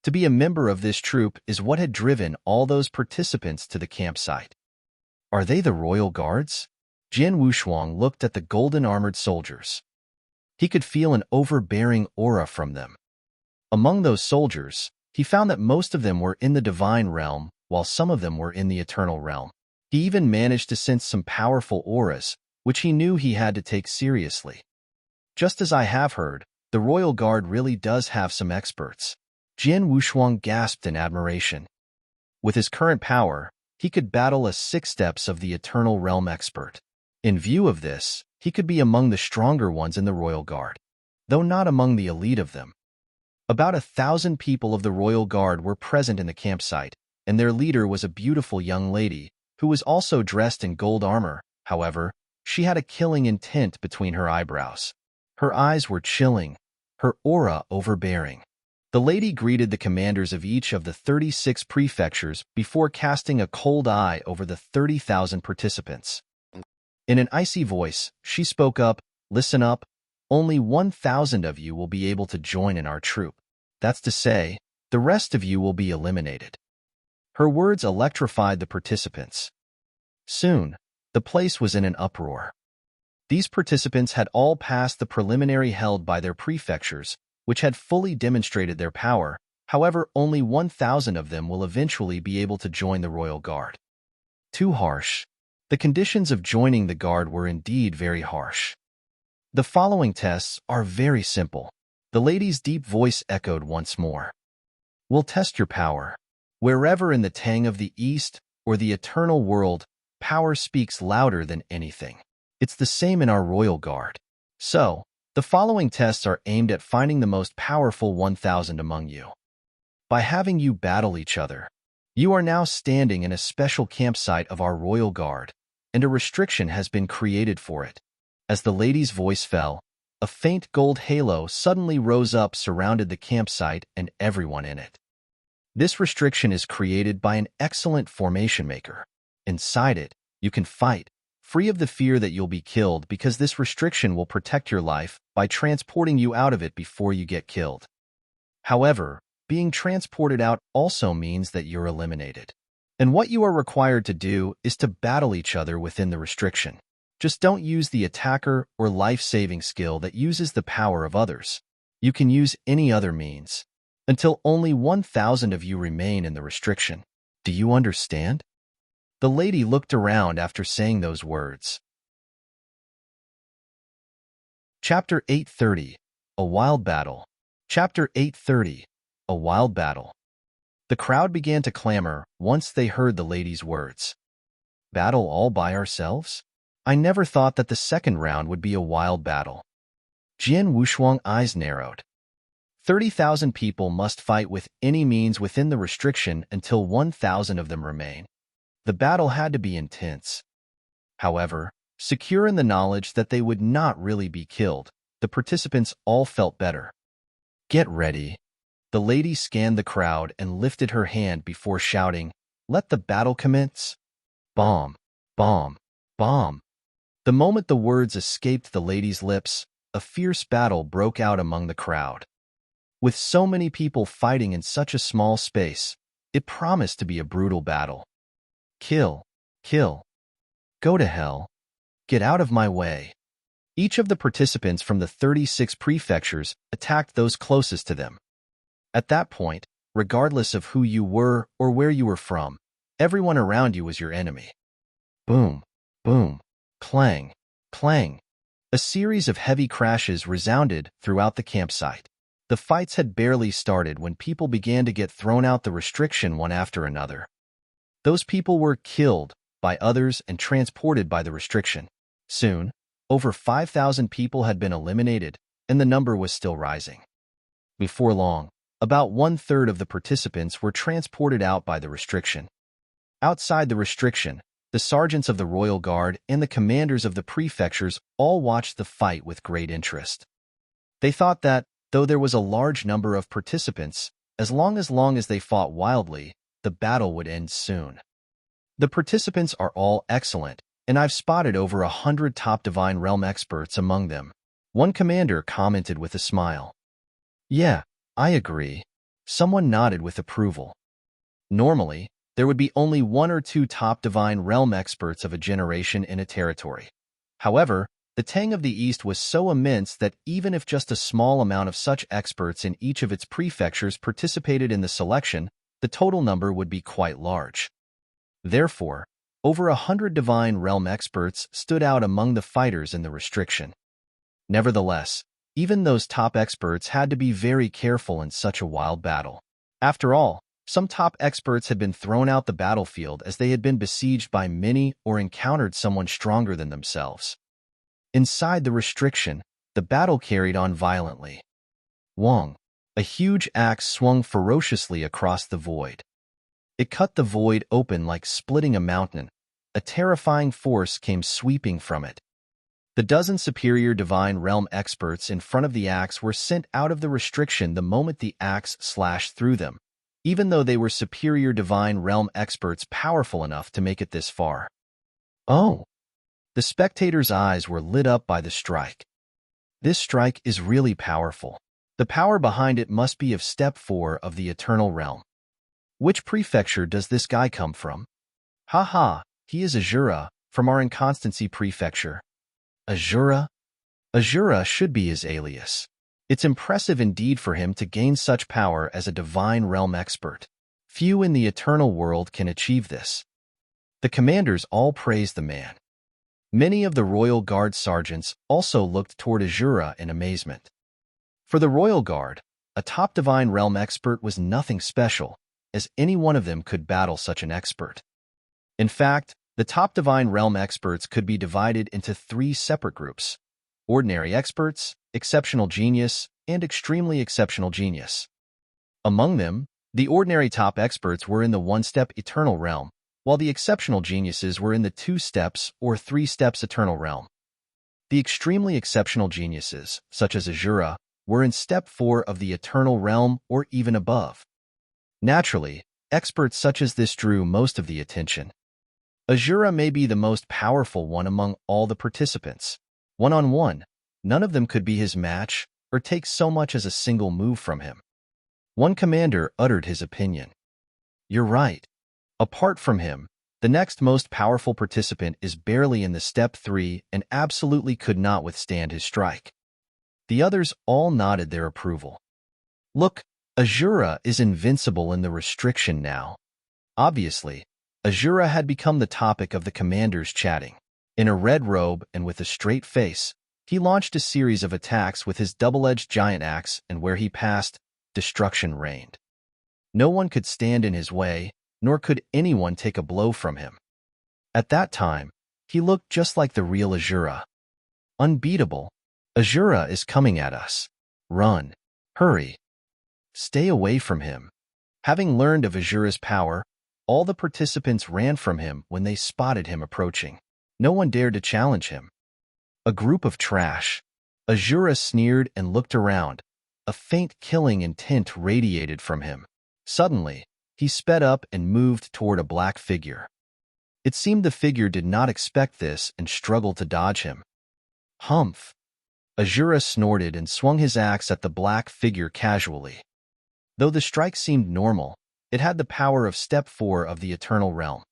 To be a member of this troop is what had driven all those participants to the campsite. Are they the Royal Guards? Jian Wushuang looked at the golden-armored soldiers. He could feel an overbearing aura from them. Among those soldiers, he found that most of them were in the divine realm, while some of them were in the eternal realm. He even managed to sense some powerful auras, which he knew he had to take seriously. Just as I have heard, the Royal Guard really does have some experts. Jian Wushuang gasped in admiration. With his current power, he could battle a 6 steps of the Eternal Realm expert. In view of this, he could be among the stronger ones in the Royal Guard, though not among the elite of them. About 1,000 people of the Royal Guard were present in the campsite, and their leader was a beautiful young lady, who was also dressed in gold armor. However, she had a killing intent between her eyebrows. Her eyes were chilling, her aura overbearing. The lady greeted the commanders of each of the 36 prefectures before casting a cold eye over the 30,000 participants. In an icy voice, she spoke up, "Listen up, only 1,000 of you will be able to join in our troop. That's to say, the rest of you will be eliminated." Her words electrified the participants. Soon, the place was in an uproar. These participants had all passed the preliminary held by their prefectures, which had fully demonstrated their power. However, only 1,000 of them will eventually be able to join the Royal Guard. Too harsh. The conditions of joining the Guard were indeed very harsh. The following tests are very simple. The lady's deep voice echoed once more. We'll test your power. Wherever in the Tang of the East or the Eternal World, power speaks louder than anything. It's the same in our Royal Guard. So, the following tests are aimed at finding the most powerful 1,000 among you. By having you battle each other, you are now standing in a special campsite of our Royal Guard, and a restriction has been created for it. As the lady's voice fell, a faint gold halo suddenly rose up, surrounded the campsite and everyone in it. This restriction is created by an excellent formation maker. Inside it, you can fight, free of the fear that you'll be killed, because this restriction will protect your life by transporting you out of it before you get killed. However, being transported out also means that you're eliminated. And what you are required to do is to battle each other within the restriction. Just don't use the attacker or life-saving skill that uses the power of others. You can use any other means, until only 1,000 of you remain in the restriction. Do you understand? The lady looked around after saying those words. Chapter 830, A Wild Battle. Chapter 830, A Wild Battle. The crowd began to clamor once they heard the lady's words. Battle all by ourselves? I never thought that the second round would be a wild battle. Jian Wushuang's eyes narrowed. 30,000 people must fight with any means within the restriction until 1,000 of them remain. The battle had to be intense. However, secure in the knowledge that they would not really be killed, the participants all felt better. Get ready. The lady scanned the crowd and lifted her hand before shouting, "Let the battle commence." Bomb, bomb, bomb. The moment the words escaped the lady's lips, a fierce battle broke out among the crowd. With so many people fighting in such a small space, it promised to be a brutal battle. Kill, kill. Go to hell. Get out of my way. Each of the participants from the 36 prefectures attacked those closest to them. At that point, regardless of who you were or where you were from, everyone around you was your enemy. Boom, boom, clang, clang. A series of heavy crashes resounded throughout the campsite. The fights had barely started when people began to get thrown out the restriction one after another. Those people were killed by others and transported by the restriction. Soon, over 5,000 people had been eliminated, and the number was still rising. Before long, about 1/3 of the participants were transported out by the restriction. Outside the restriction, The sergeants of the royal guard and the commanders of the prefectures all watched the fight with great interest. They thought that, though there was a large number of participants, as long as they fought wildly, the battle would end soon. The participants are all excellent, and I've spotted over 100 top Divine Realm experts among them. One commander commented with a smile. Yeah, I agree. Someone nodded with approval. Normally, there would be only 1 or 2 top Divine Realm experts of a generation in a territory. However, the Tang of the East was so immense that even if just a small amount of such experts in each of its prefectures participated in the selection, the total number would be quite large. Therefore, over 100 Divine Realm experts stood out among the fighters in the restriction. Nevertheless, even those top experts had to be very careful in such a wild battle. After all, some top experts had been thrown out the battlefield as they had been besieged by many or encountered someone stronger than themselves. Inside the restriction, the battle carried on violently. Wong, a huge axe swung ferociously across the void. It cut the void open like splitting a mountain. A terrifying force came sweeping from it. The dozen superior Divine Realm experts in front of the axe were sent out of the restriction the moment the axe slashed through them, even though they were superior Divine Realm experts powerful enough to make it this far. Oh! The spectators' eyes were lit up by the strike. This strike is really powerful. The power behind it must be of Step 4 of the Eternal Realm. Which prefecture does this guy come from? Ha, he is Azura, from our Inconstancy prefecture. Azura? Azura should be his alias. It's impressive indeed for him to gain such power as a Divine Realm expert. Few in the Eternal World can achieve this. The commanders all praised the man. Many of the Royal Guard sergeants also looked toward Azura in amazement. For the Royal Guard, a top Divine Realm expert was nothing special, as any one of them could battle such an expert. In fact, the top Divine Realm experts could be divided into 3 separate groups: Ordinary Experts, Exceptional Genius, and Extremely Exceptional Genius. Among them, the Ordinary top experts were in the 1-step Eternal Realm, while the Exceptional Geniuses were in the 2 steps or 3 steps Eternal Realm. The Extremely Exceptional Geniuses, such as Azura, were in Step 4 of the Eternal Realm or even above. Naturally, experts such as this drew most of the attention. Azura may be the most powerful one among all the participants. One-on-one, none of them could be his match or take so much as a single move from him. One commander uttered his opinion. You're right. Apart from him, the next most powerful participant is barely in the Step 3 and absolutely could not withstand his strike. The others all nodded their approval. Look, Azura is invincible in the restriction now. Obviously, Azura had become the topic of the commanders chatting. In a red robe and with a straight face, he launched a series of attacks with his double-edged giant axe, and where he passed, destruction reigned. No one could stand in his way, nor could anyone take a blow from him. At that time, he looked just like the real Azura. Unbeatable. Azura is coming at us. Run. Hurry. Stay away from him. Having learned of Azura's power, all the participants ran from him when they spotted him approaching. No one dared to challenge him. A group of trash. Azura sneered and looked around. A faint killing intent radiated from him. Suddenly, he sped up and moved toward a black figure. It seemed the figure did not expect this and struggled to dodge him. Humph! Azura snorted and swung his axe at the black figure casually. Though the strike seemed normal, it had the power of Step 4 of the Eternal Realm.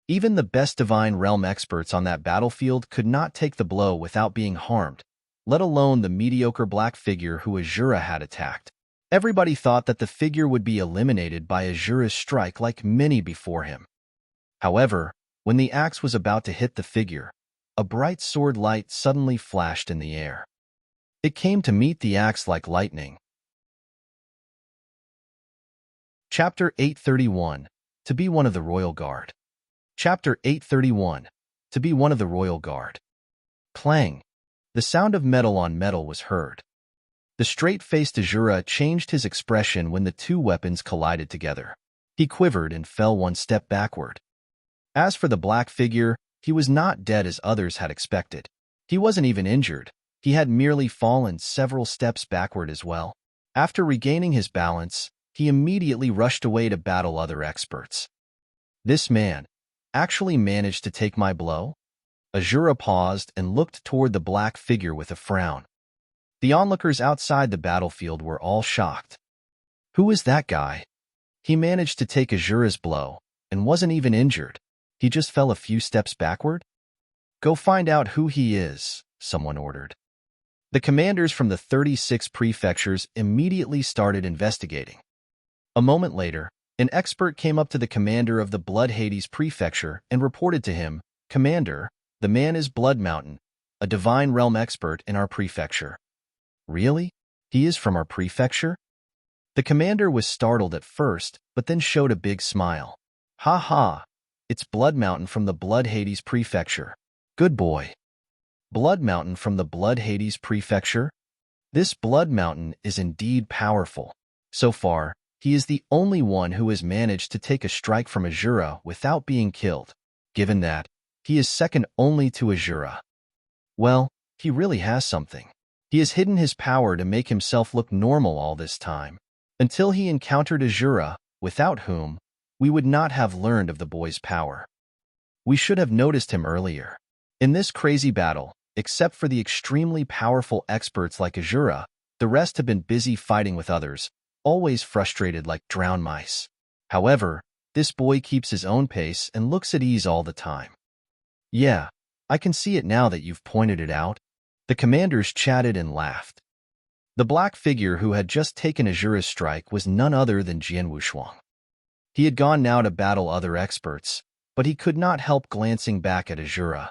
Even the best Divine Realm experts on that battlefield could not take the blow without being harmed, let alone the mediocre black figure who Azura had attacked. Everybody thought that the figure would be eliminated by Azura's strike like many before him. However, when the axe was about to hit the figure, a bright sword light suddenly flashed in the air. It came to meet the axe like lightning. Chapter 831. To be one of the Royal Guard. Chapter 831. To be one of the Royal Guard. Clang! The sound of metal on metal was heard. The straight-faced Azura changed his expression when the 2 weapons collided together. He quivered and fell 1 step backward. As for the black figure, he was not dead as others had expected. He wasn't even injured. He had merely fallen several steps backward as well. After regaining his balance, he immediately rushed away to battle other experts. This man actually managed to take my blow? Azura paused and looked toward the black figure with a frown. The onlookers outside the battlefield were all shocked. Who is that guy? He managed to take Azura's blow and wasn't even injured. He just fell a few steps backward? Go find out who he is, someone ordered. The commanders from the 36 prefectures immediately started investigating. A moment later, an expert came up to the commander of the Blood Hades prefecture and reported to him, "Commander, the man is Blood Mountain, a divine realm expert in our prefecture." Really? He is from our prefecture? The commander was startled at first, but then showed a big smile. "Ha ha! It's Blood Mountain from the Blood Hades prefecture. Good boy." Blood Mountain from the Blood Hades prefecture? This Blood Mountain is indeed powerful. So far, he is the only one who has managed to take a strike from Azura without being killed. Given that, he is second only to Azura. Well, he really has something. He has hidden his power to make himself look normal all this time, until he encountered Azura, without whom we would not have learned of the boy's power. We should have noticed him earlier. In this crazy battle, except for the extremely powerful experts like Azura, the rest have been busy fighting with others, always frustrated like drowned mice. However, this boy keeps his own pace and looks at ease all the time. Yeah, I can see it now that you've pointed it out. The commanders chatted and laughed. The black figure who had just taken Azura's strike was none other than Jian Wushuang. He had gone now to battle other experts, but he could not help glancing back at Azura.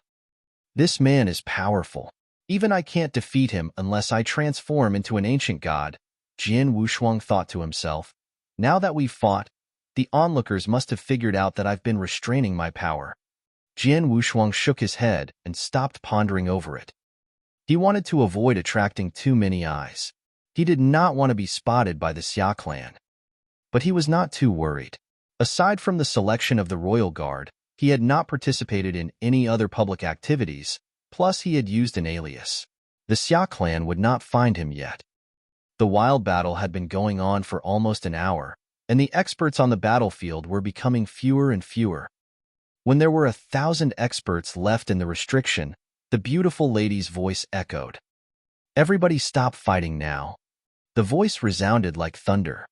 This man is powerful. Even I can't defeat him unless I transform into an ancient god, Jian Wushuang thought to himself. Now that we've fought, the onlookers must have figured out that I've been restraining my power. Jian Wushuang shook his head and stopped pondering over it. He wanted to avoid attracting too many eyes. He did not want to be spotted by the Xia clan. But he was not too worried. Aside from the selection of the royal guard, he had not participated in any other public activities, plus he had used an alias. The Xia clan would not find him yet. The wild battle had been going on for almost an hour, and the experts on the battlefield were becoming fewer and fewer. When there were 1,000 experts left in the restriction, the beautiful lady's voice echoed. Everybody stop fighting now. The voice resounded like thunder.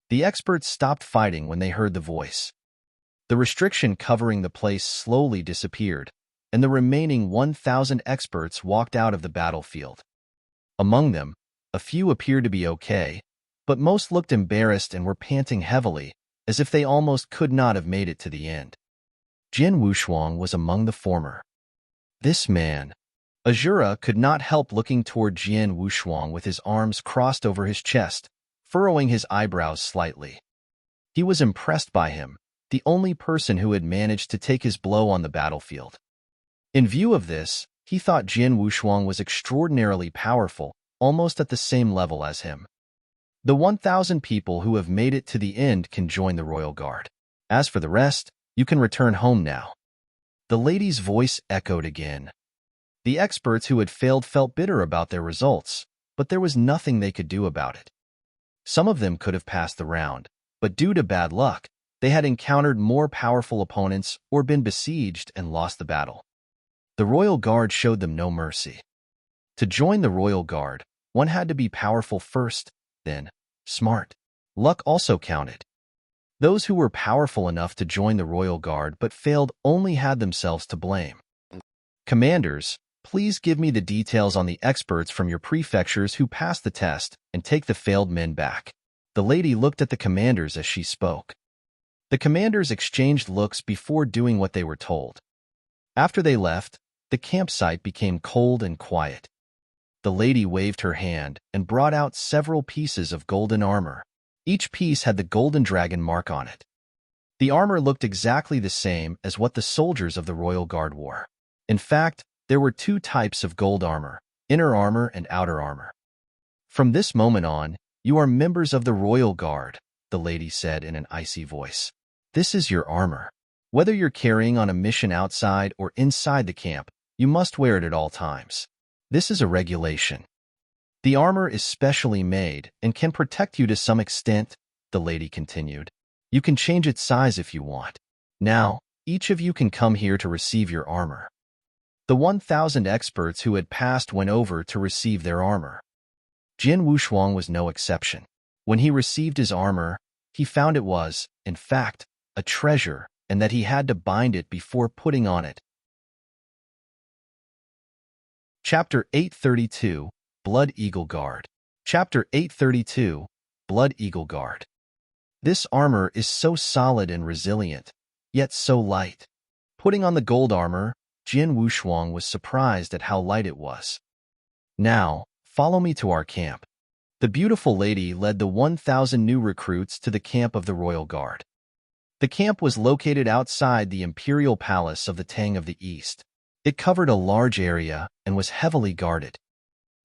The experts stopped fighting when they heard the voice. The restriction covering the place slowly disappeared, and the remaining 1,000 experts walked out of the battlefield. Among them, a few appeared to be okay, but most looked embarrassed and were panting heavily, as if they almost could not have made it to the end. Jian Wushuang was among the former. This man. Azura could not help looking toward Jian Wushuang with his arms crossed over his chest, furrowing his eyebrows slightly. He was impressed by him, the only person who had managed to take his blow on the battlefield. In view of this, he thought Jian Wushuang was extraordinarily powerful, almost at the same level as him. The 1,000 people who have made it to the end can join the Royal Guard. As for the rest, you can return home now. The lady's voice echoed again. The experts who had failed felt bitter about their results, but there was nothing they could do about it. Some of them could have passed the round, but due to bad luck, they had encountered more powerful opponents or been besieged and lost the battle. The Royal Guard showed them no mercy. To join the Royal Guard, one had to be powerful first, then smart. Luck also counted. Those who were powerful enough to join the Royal Guard but failed only had themselves to blame. Commanders, please give me the details on the experts from your prefectures who passed the test and take the failed men back. The lady looked at the commanders as she spoke. The commanders exchanged looks before doing what they were told. After they left, the campsite became cold and quiet. The lady waved her hand and brought out several pieces of golden armor. Each piece had the golden dragon mark on it. The armor looked exactly the same as what the soldiers of the Royal Guard wore. In fact, there were two types of gold armor, inner armor and outer armor. From this moment on, you are members of the Royal Guard, the lady said in an icy voice. This is your armor. Whether you're carrying on a mission outside or inside the camp, you must wear it at all times. This is a regulation. The armor is specially made and can protect you to some extent, the lady continued. You can change its size if you want. Now, each of you can come here to receive your armor. The 1,000 experts who had passed went over to receive their armor. Jin Wushuang was no exception. When he received his armor, he found it was, in fact, a treasure, and that he had to bind it before putting on it. Chapter 832, Blood Eagle Guard. Chapter 832, Blood Eagle Guard. This armor is so solid and resilient, yet so light. Putting on the gold armor, Jin Wushuang was surprised at how light it was. Now, follow me to our camp. The beautiful lady led the 1,000 new recruits to the camp of the Royal Guard. The camp was located outside the imperial palace of the Tang of the East. It covered a large area and was heavily guarded.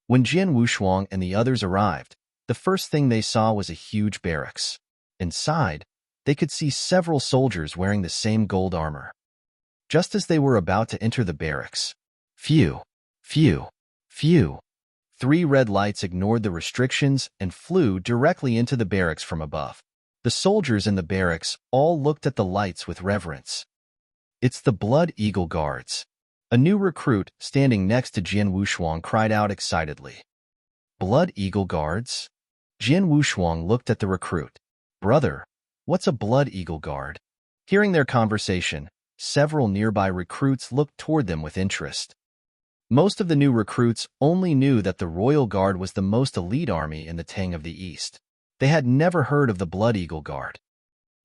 When Jin Wushuang and the others arrived, the first thing they saw was a huge barracks. Inside, they could see several soldiers wearing the same gold armor. Just as they were about to enter the barracks, phew, 3 red lights ignored the restrictions and flew directly into the barracks from above. The soldiers in the barracks all looked at the lights with reverence. It's the Blood Eagle Guards. A new recruit standing next to Jin Wushuang cried out excitedly. Blood Eagle Guards? Jin Wushuang looked at the recruit. Brother, what's a Blood Eagle Guard? Hearing their conversation, several nearby recruits looked toward them with interest. Most of the new recruits only knew that the Royal Guard was the most elite army in the Tang of the East. They had never heard of the Blood Eagle Guard.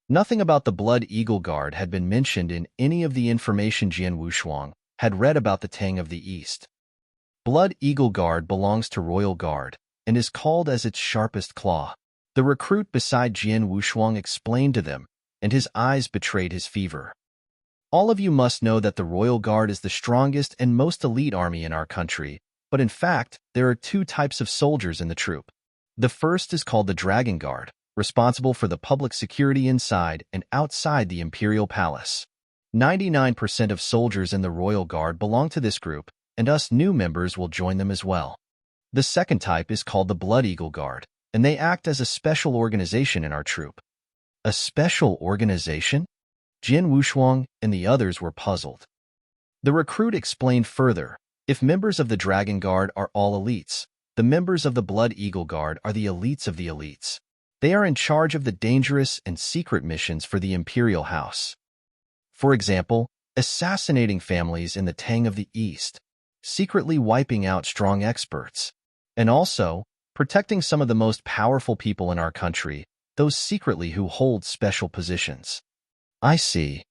Nothing about the Blood Eagle Guard had been mentioned in any of the information Jin Wushuang had read about the Tang of the East. Blood Eagle Guard belongs to Royal Guard and is called as its sharpest claw. The recruit beside Jin Wushuang explained to them, and his eyes betrayed his fever. All of you must know that the Royal Guard is the strongest and most elite army in our country, but in fact, there are 2 types of soldiers in the troop. The first is called the Dragon Guard, responsible for the public security inside and outside the Imperial Palace. 99% of soldiers in the Royal Guard belong to this group, and us new members will join them as well. The second type is called the Blood Eagle Guard, and they act as a special organization in our troop. A special organization? Jin Wushuang and the others were puzzled. The recruit explained further, if members of the Dragon Guard are all elites, the members of the Blood Eagle Guard are the elites of the elites. They are in charge of the dangerous and secret missions for the Imperial House. For example, assassinating families in the Tang of the East, secretly wiping out strong experts, and also protecting some of the most powerful people in our country, those secretly who hold special positions. I see.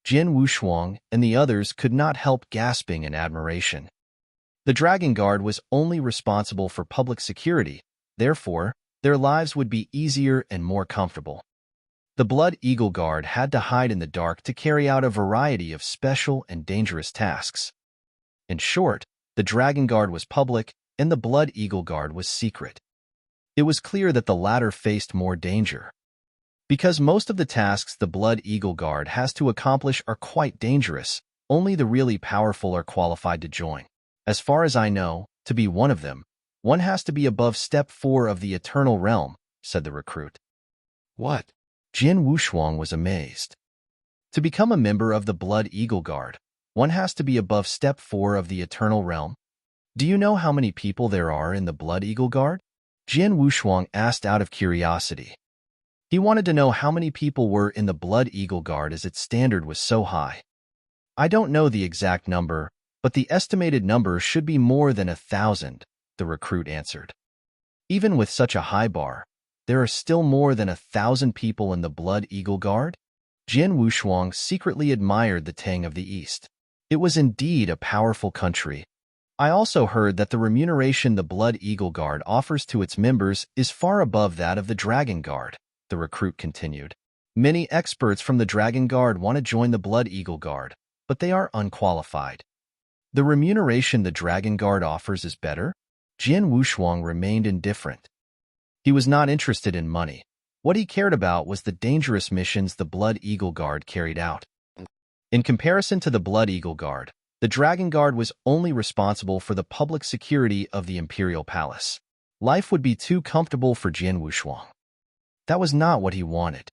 Jin Wushuang and the others could not help gasping in admiration. The Dragon Guard was only responsible for public security, therefore, their lives would be easier and more comfortable. The Blood Eagle Guard had to hide in the dark to carry out a variety of special and dangerous tasks. In short, the Dragon Guard was public and the Blood Eagle Guard was secret. It was clear that the latter faced more danger. Because most of the tasks the Blood Eagle Guard has to accomplish are quite dangerous, only the really powerful are qualified to join. As far as I know, to be one of them, one has to be above step 4 of the Eternal Realm, said the recruit. What? Jin Wushuang was amazed. To become a member of the Blood Eagle Guard, one has to be above step 4 of the Eternal Realm. Do you know how many people there are in the Blood Eagle Guard? Jin Wushuang asked out of curiosity. He wanted to know how many people were in the Blood Eagle Guard as its standard was so high. I don't know the exact number, but the estimated number should be more than 1,000, the recruit answered. Even with such a high bar, there are still more than 1,000 people in the Blood Eagle Guard? Jin Wushuang secretly admired the Tang of the East. It was indeed a powerful country. I also heard that the remuneration the Blood Eagle Guard offers to its members is far above that of the Dragon Guard, the recruit continued. Many experts from the Dragon Guard want to join the Blood Eagle Guard, but they are unqualified. The remuneration the Dragon Guard offers is better? Jin Wushuang remained indifferent. He was not interested in money. What he cared about was the dangerous missions the Blood Eagle Guard carried out. In comparison to the Blood Eagle Guard, the Dragon Guard was only responsible for the public security of the Imperial Palace. Life would be too comfortable for Jian Wushuang. That was not what he wanted.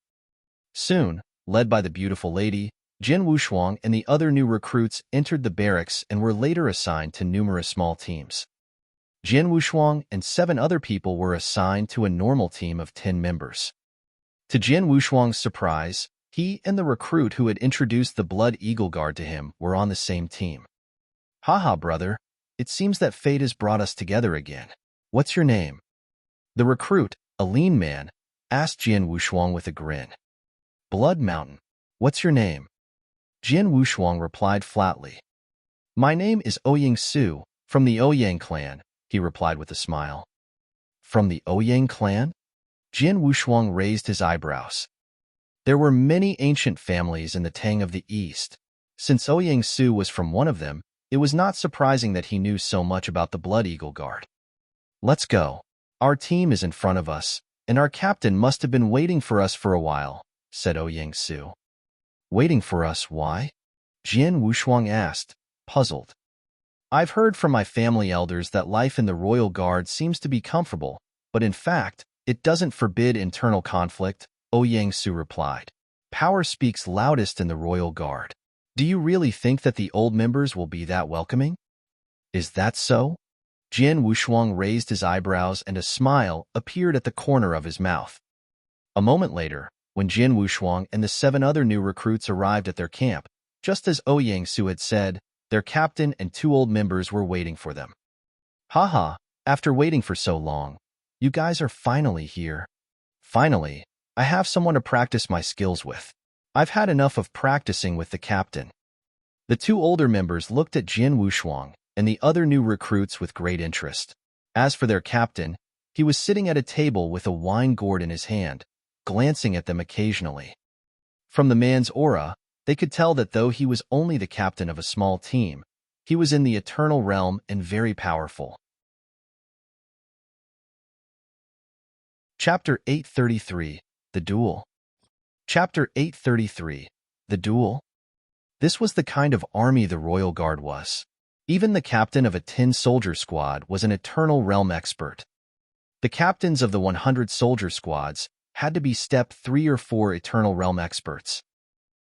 Soon, led by the beautiful lady, Jian Wushuang and the other new recruits entered the barracks and were later assigned to numerous small teams. Jian Wushuang and 7 other people were assigned to a normal team of 10 members. To Jian Wushuang's surprise, he and the recruit who had introduced the Blood Eagle Guard to him were on the same team. "Haha, brother, it seems that fate has brought us together again. What's your name?" The recruit, a lean man, asked Jian Wushuang with a grin. "Blood Mountain. What's your name?" Jian Wushuang replied flatly. "My name is Ouyang Su, from the Ouyang clan," he replied with a smile. "From the Ouyang clan?" Jian Wushuang raised his eyebrows. There were many ancient families in the Tang of the East. Since Ouyang Su was from one of them, it was not surprising that he knew so much about the Blood Eagle Guard. "Let's go. Our team is in front of us, and our captain must have been waiting for us for a while," said Ouyang Su. "Waiting for us, why?" Jian Wushuang asked, puzzled. "I've heard from my family elders that life in the Royal Guard seems to be comfortable, but in fact, it doesn't forbid internal conflict," Ouyang Su replied. "Power speaks loudest in the Royal Guard. Do you really think that the old members will be that welcoming?" "Is that so?" Jian Wushuang raised his eyebrows and a smile appeared at the corner of his mouth. A moment later, when Jian Wushuang and the 7 other new recruits arrived at their camp, just as Ouyang Su had said, their captain and 2 old members were waiting for them. "Haha, after waiting for so long, you guys are finally here. Finally, I have someone to practice my skills with. I've had enough of practicing with the captain." The 2 older members looked at Jian Wushuang and the other new recruits with great interest. As for their captain, he was sitting at a table with a wine gourd in his hand, glancing at them occasionally. From the man's aura, they could tell that though he was only the captain of a small team, he was in the eternal realm and very powerful. Chapter 833, The Duel. Chapter 833, The Duel. This was the kind of army the Royal Guard was. Even the captain of a 10-soldier squad was an eternal realm expert. The captains of the 100-soldier squads had to be step 3 or 4 eternal realm experts.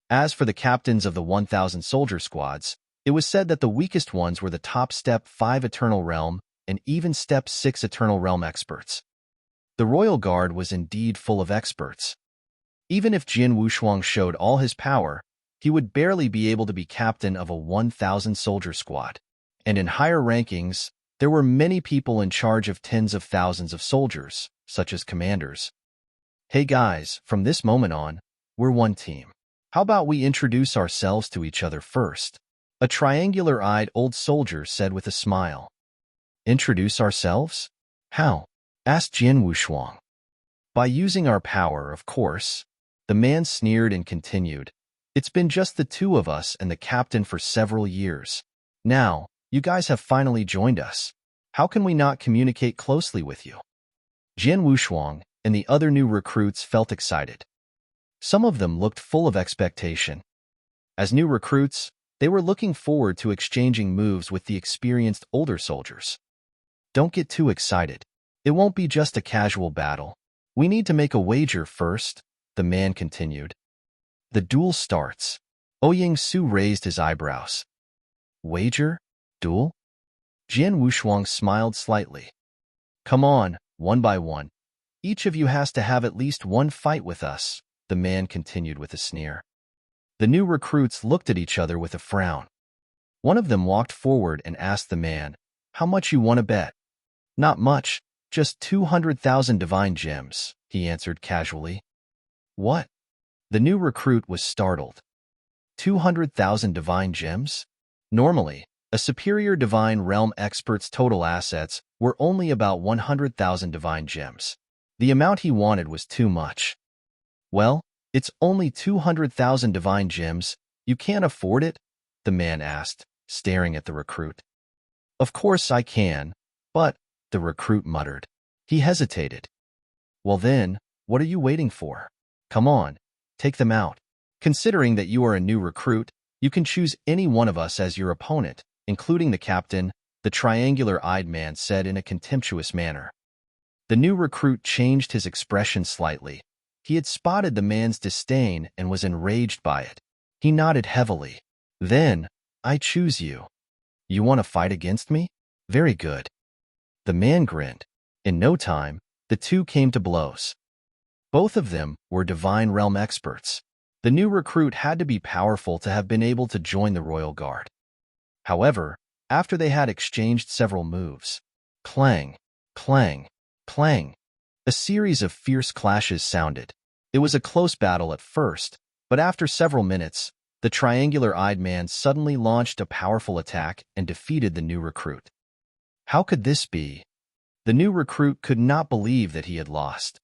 As for the captains of the 1,000-soldier squads, it was said that the weakest ones were the top step 5 eternal realm and even step 6 eternal realm experts. The Royal Guard was indeed full of experts. Even if Jian Wushuang showed all his power, he would barely be able to be captain of a 1,000-soldier squad. And in higher rankings, there were many people in charge of tens of thousands of soldiers, such as commanders. "Hey guys, from this moment on, we're one team. How about we introduce ourselves to each other first?" A triangular-eyed old soldier said with a smile. "Introduce ourselves? How?" asked Jian Wushuang. "By using our power, of course." The man sneered and continued, "It's been just the 2 of us and the captain for several years. Now, you guys have finally joined us. How can we not communicate closely with you?" Jian Wushuang and the other new recruits felt excited. Some of them looked full of expectation. As new recruits, they were looking forward to exchanging moves with the experienced older soldiers. "Don't get too excited. It won't be just a casual battle. We need to make a wager first," the man continued. "The duel starts." Ouyang Su raised his eyebrows. "Wager? Duel?" Jian Wushuang smiled slightly. "Come on, one by one. Each of you has to have at least one fight with us," the man continued with a sneer. The new recruits looked at each other with a frown. One of them walked forward and asked the man, "How much you want to bet?" "Not much, just 200,000 divine gems," he answered casually. "What?" The new recruit was startled. 200,000 divine gems? Normally, a superior divine realm expert's total assets were only about 100,000 divine gems. The amount he wanted was too much. "Well, it's only 200,000 divine gems. You can't afford it?" the man asked, staring at the recruit. "Of course I can, but," the recruit muttered. He hesitated. "Well then, what are you waiting for? Come on, take them out. Considering that you are a new recruit, You can choose any one of us as your opponent, including the captain, the triangular-eyed man said in a contemptuous manner. The new recruit changed his expression slightly. He had spotted the man's disdain and was enraged by it. He nodded heavily. Then, I choose you. You want to fight against me? Very good. The man grinned. In no time, the two came to blows. Both of them were divine realm experts. The new recruit had to be powerful to have been able to join the royal guard. However, after they had exchanged several moves, clang, clang, clang, a series of fierce clashes sounded. It was a close battle at first, but after several minutes, the triangular-eyed man suddenly launched a powerful attack and defeated the new recruit. How could this be? The new recruit could not believe that he had lost.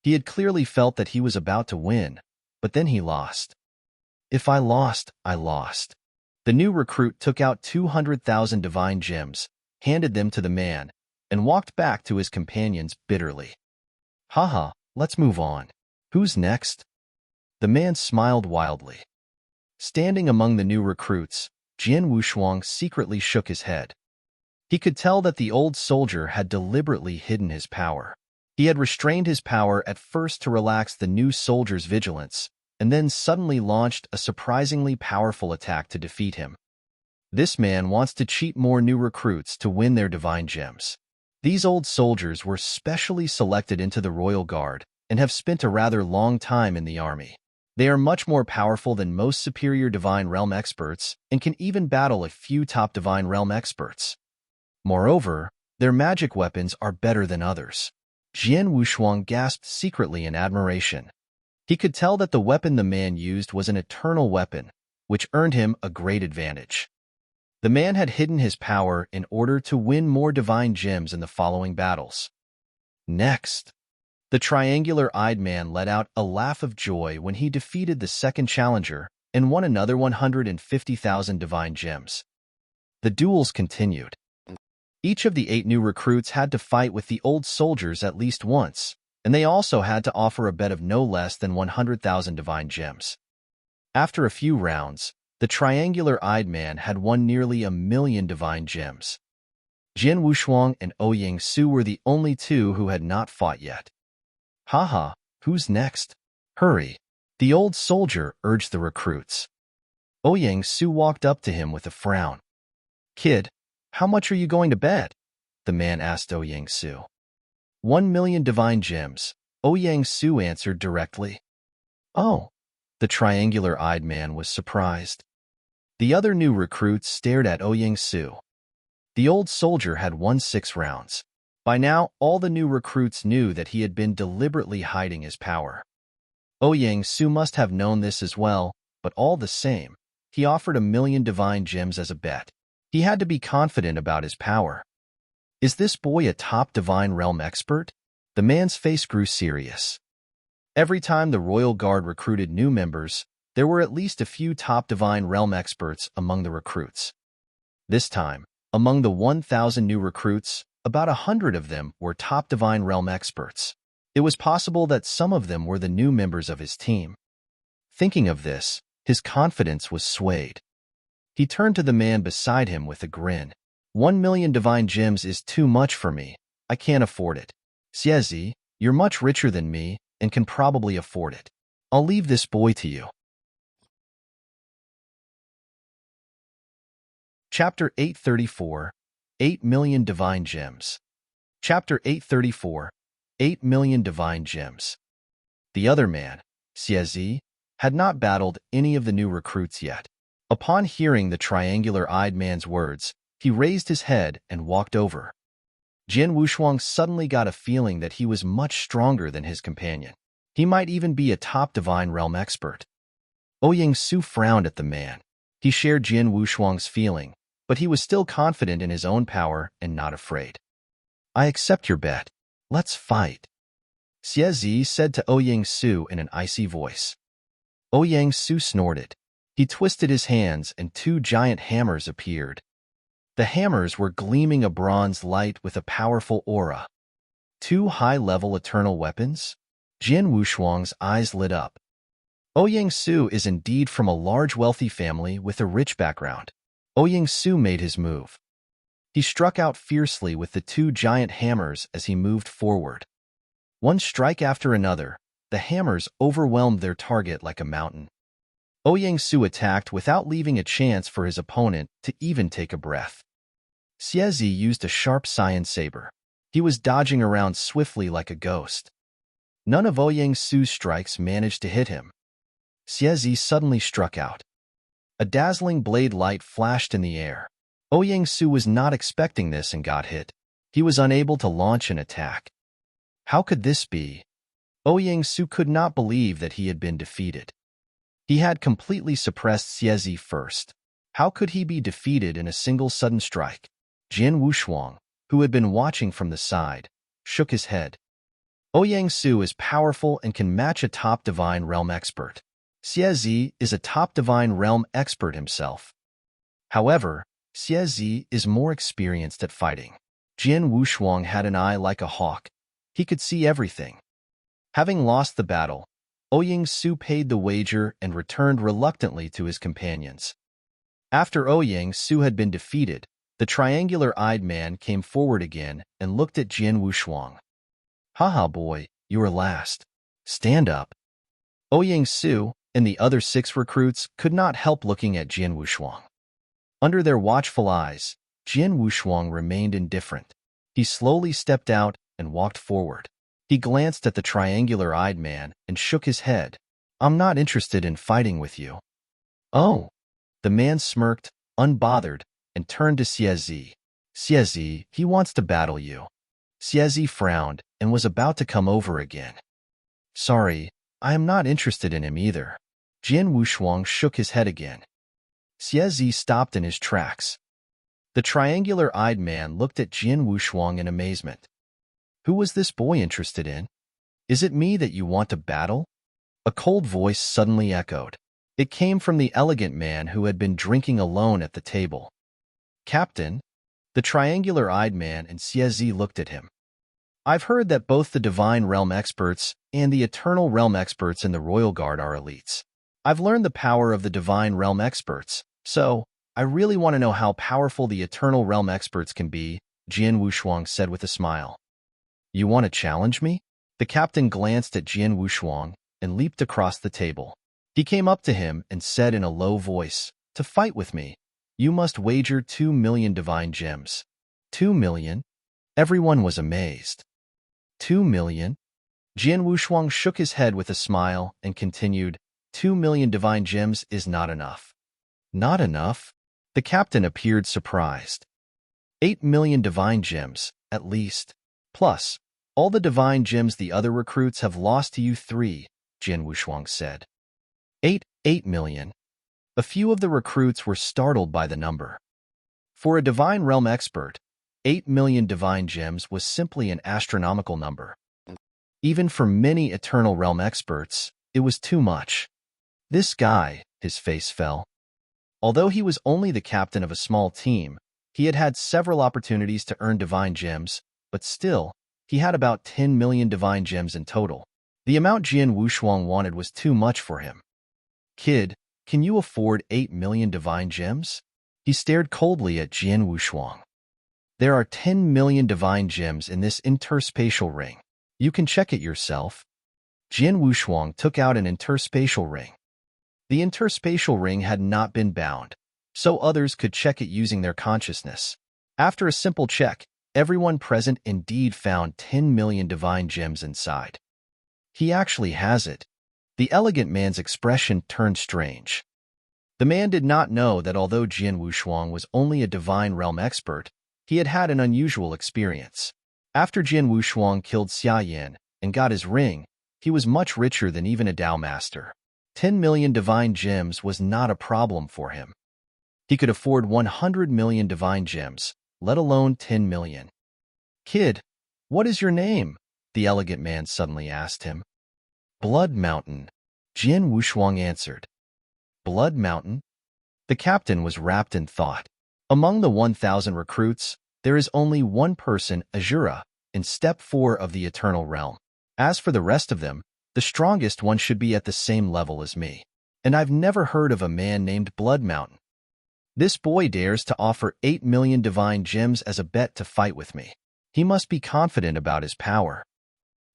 He had clearly felt that he was about to win, but then he lost. If I lost, I lost. The new recruit took out 200,000 divine gems, handed them to the man, and walked back to his companions bitterly. Haha, let's move on. Who's next? The man smiled wildly. Standing among the new recruits, Jian Wushuang secretly shook his head. He could tell that the old soldier had deliberately hidden his power. He had restrained his power at first to relax the new soldier's vigilance, and then suddenly launched a surprisingly powerful attack to defeat him. This man wants to cheat more new recruits to win their divine gems. These old soldiers were specially selected into the royal guard and have spent a rather long time in the army. They are much more powerful than most superior divine realm experts and can even battle a few top divine realm experts. Moreover, their magic weapons are better than others. Jian Wushuang gasped secretly in admiration. He could tell that the weapon the man used was an eternal weapon, which earned him a great advantage. The man had hidden his power in order to win more divine gems in the following battles. Next, the triangular-eyed man let out a laugh of joy when he defeated the second challenger and won another 150,000 divine gems. The duels continued. Each of the 8 new recruits had to fight with the old soldiers at least once, and they also had to offer a bet of no less than 100,000 divine gems. After a few rounds, the triangular-eyed man had won nearly 1,000,000 divine gems. Jian Wushuang and Ouyang Su were the only two who had not fought yet. Haha, who's next? Hurry. The old soldier urged the recruits. Ouyang Su walked up to him with a frown. Kid, how much are you going to bet? The man asked Ouyang Su. 1,000,000 divine gems, Ouyang Su answered directly. Oh, the triangular-eyed man was surprised. The other new recruits stared at Ouyang Su. The old soldier had won 6 rounds. By now, all the new recruits knew that he had been deliberately hiding his power. Ouyang Su must have known this as well, but all the same, he offered 1,000,000 divine gems as a bet. He had to be confident about his power. Is this boy a top divine realm expert? The man's face grew serious. Every time the royal guard recruited new members, there were at least a few top divine realm experts among the recruits. This time, among the 1,000 new recruits, about 100 of them were top divine realm experts. It was possible that some of them were the new members of his team. Thinking of this, his confidence was swayed. He turned to the man beside him with a grin. 1,000,000 divine gems is too much for me. I can't afford it. Xiezi, you're much richer than me and can probably afford it. I'll leave this boy to you. Chapter 834, 8,000,000 Divine Gems. Chapter 834, 8,000,000 Divine Gems. The other man, Xiezi, had not battled any of the new recruits yet. Upon hearing the triangular-eyed man's words, he raised his head and walked over. Jian Wushuang suddenly got a feeling that he was much stronger than his companion. He might even be a top divine realm expert. Ouyang Su frowned at the man. He shared Jian Wushuang's feeling, but he was still confident in his own power and not afraid. I accept your bet. Let's fight. Xiezi said to Ouyang Su in an icy voice. Ouyang Su snorted. He twisted his hands and 2 giant hammers appeared. The hammers were gleaming a bronze light with a powerful aura. 2 high-level eternal weapons? Jian Wushuang's eyes lit up. Ouyang Su is indeed from a large wealthy family with a rich background. Ouyang Su made his move. He struck out fiercely with the two giant hammers as he moved forward. One strike after another, the hammers overwhelmed their target like a mountain. Ouyang Su attacked without leaving a chance for his opponent to even take a breath. Xiezi used a sharp cyan saber. He was dodging around swiftly like a ghost. None of Ouyang Su's strikes managed to hit him. Xiezi suddenly struck out. A dazzling blade light flashed in the air. Ouyang Su was not expecting this and got hit. He was unable to launch an attack. How could this be? Ouyang Su could not believe that he had been defeated. He had completely suppressed Xiezi first. How could he be defeated in a single sudden strike? Jian Wushuang, who had been watching from the side, shook his head. Ouyang Su is powerful and can match a top Divine Realm expert. Xiezi is a top Divine Realm expert himself. However, Xiezi is more experienced at fighting. Jian Wushuang had an eye like a hawk. He could see everything. Having lost the battle, Ouyang Su paid the wager and returned reluctantly to his companions. After Ouyang Su had been defeated, the triangular-eyed man came forward again and looked at Jian Wushuang. Haha boy, you are last. Stand up. Ouyang Su and the other 6 recruits could not help looking at Jian Wushuang. Under their watchful eyes, Jian Wushuang remained indifferent. He slowly stepped out and walked forward. He glanced at the triangular-eyed man and shook his head. I'm not interested in fighting with you. Oh. The man smirked, unbothered, and turned to Xiezi. Xiezi, he wants to battle you. Xiezi frowned and was about to come over again. Sorry, I am not interested in him either. Jian Wushuang shook his head again. Xiezi stopped in his tracks. The triangular-eyed man looked at Jian Wushuang in amazement. Who was this boy interested in? Is it me that you want to battle? A cold voice suddenly echoed. It came from the elegant man who had been drinking alone at the table. Captain? The triangular-eyed man and Xiezi looked at him. I've heard that both the Divine Realm experts and the Eternal Realm experts in the Royal Guard are elites. I've learned the power of the Divine Realm experts, so I really want to know how powerful the Eternal Realm experts can be, Jian Wushuang said with a smile. You want to challenge me? The captain glanced at Jian Wushuang and leaped across the table. He came up to him and said in a low voice, to fight with me, you must wager 2 million divine gems. 2 million? Everyone was amazed. 2 million? Jian Wushuang shook his head with a smile and continued, 2 million divine gems is not enough. Not enough? The captain appeared surprised. 8 million divine gems, at least. Plus, all the divine gems the other recruits have lost to you 3, Jian Wushuang said. 8 million. A few of the recruits were startled by the number. For a Divine Realm expert, 8 million divine gems was simply an astronomical number. Even for many Eternal Realm experts, it was too much. This guy, his face fell. Although he was only the captain of a small team, he had had several opportunities to earn divine gems, but still, he had about 10 million divine gems in total. The amount Jian Wushuang wanted was too much for him. Kid, can you afford 8 million divine gems? He stared coldly at Jian Wushuang. There are 10 million divine gems in this interspatial ring. You can check it yourself. Jian Wushuang took out an interspatial ring. The interspatial ring had not been bound, so others could check it using their consciousness. After a simple check, everyone present indeed found 10 million divine gems inside. He actually has it. The elegant man's expression turned strange. The man did not know that although Jian Wushuang was only a Divine Realm expert, he had had an unusual experience. After Jian Wushuang killed Xia Yan and got his ring, he was much richer than even a Dao Master. 10 million divine gems was not a problem for him. He could afford 100 million divine gems, let alone 10 million. Kid, what is your name? The elegant man suddenly asked him. Blood Mountain, Jian Wushuang answered. Blood Mountain? The captain was wrapped in thought. Among the 1,000 recruits, there is only one person, Azura, in Step 4 of the Eternal Realm. As for the rest of them, The strongest one should be at the same level as me. And I've never heard of a man named Blood Mountain. This boy dares to offer 8 million divine gems as a bet to fight with me. He must be confident about his power.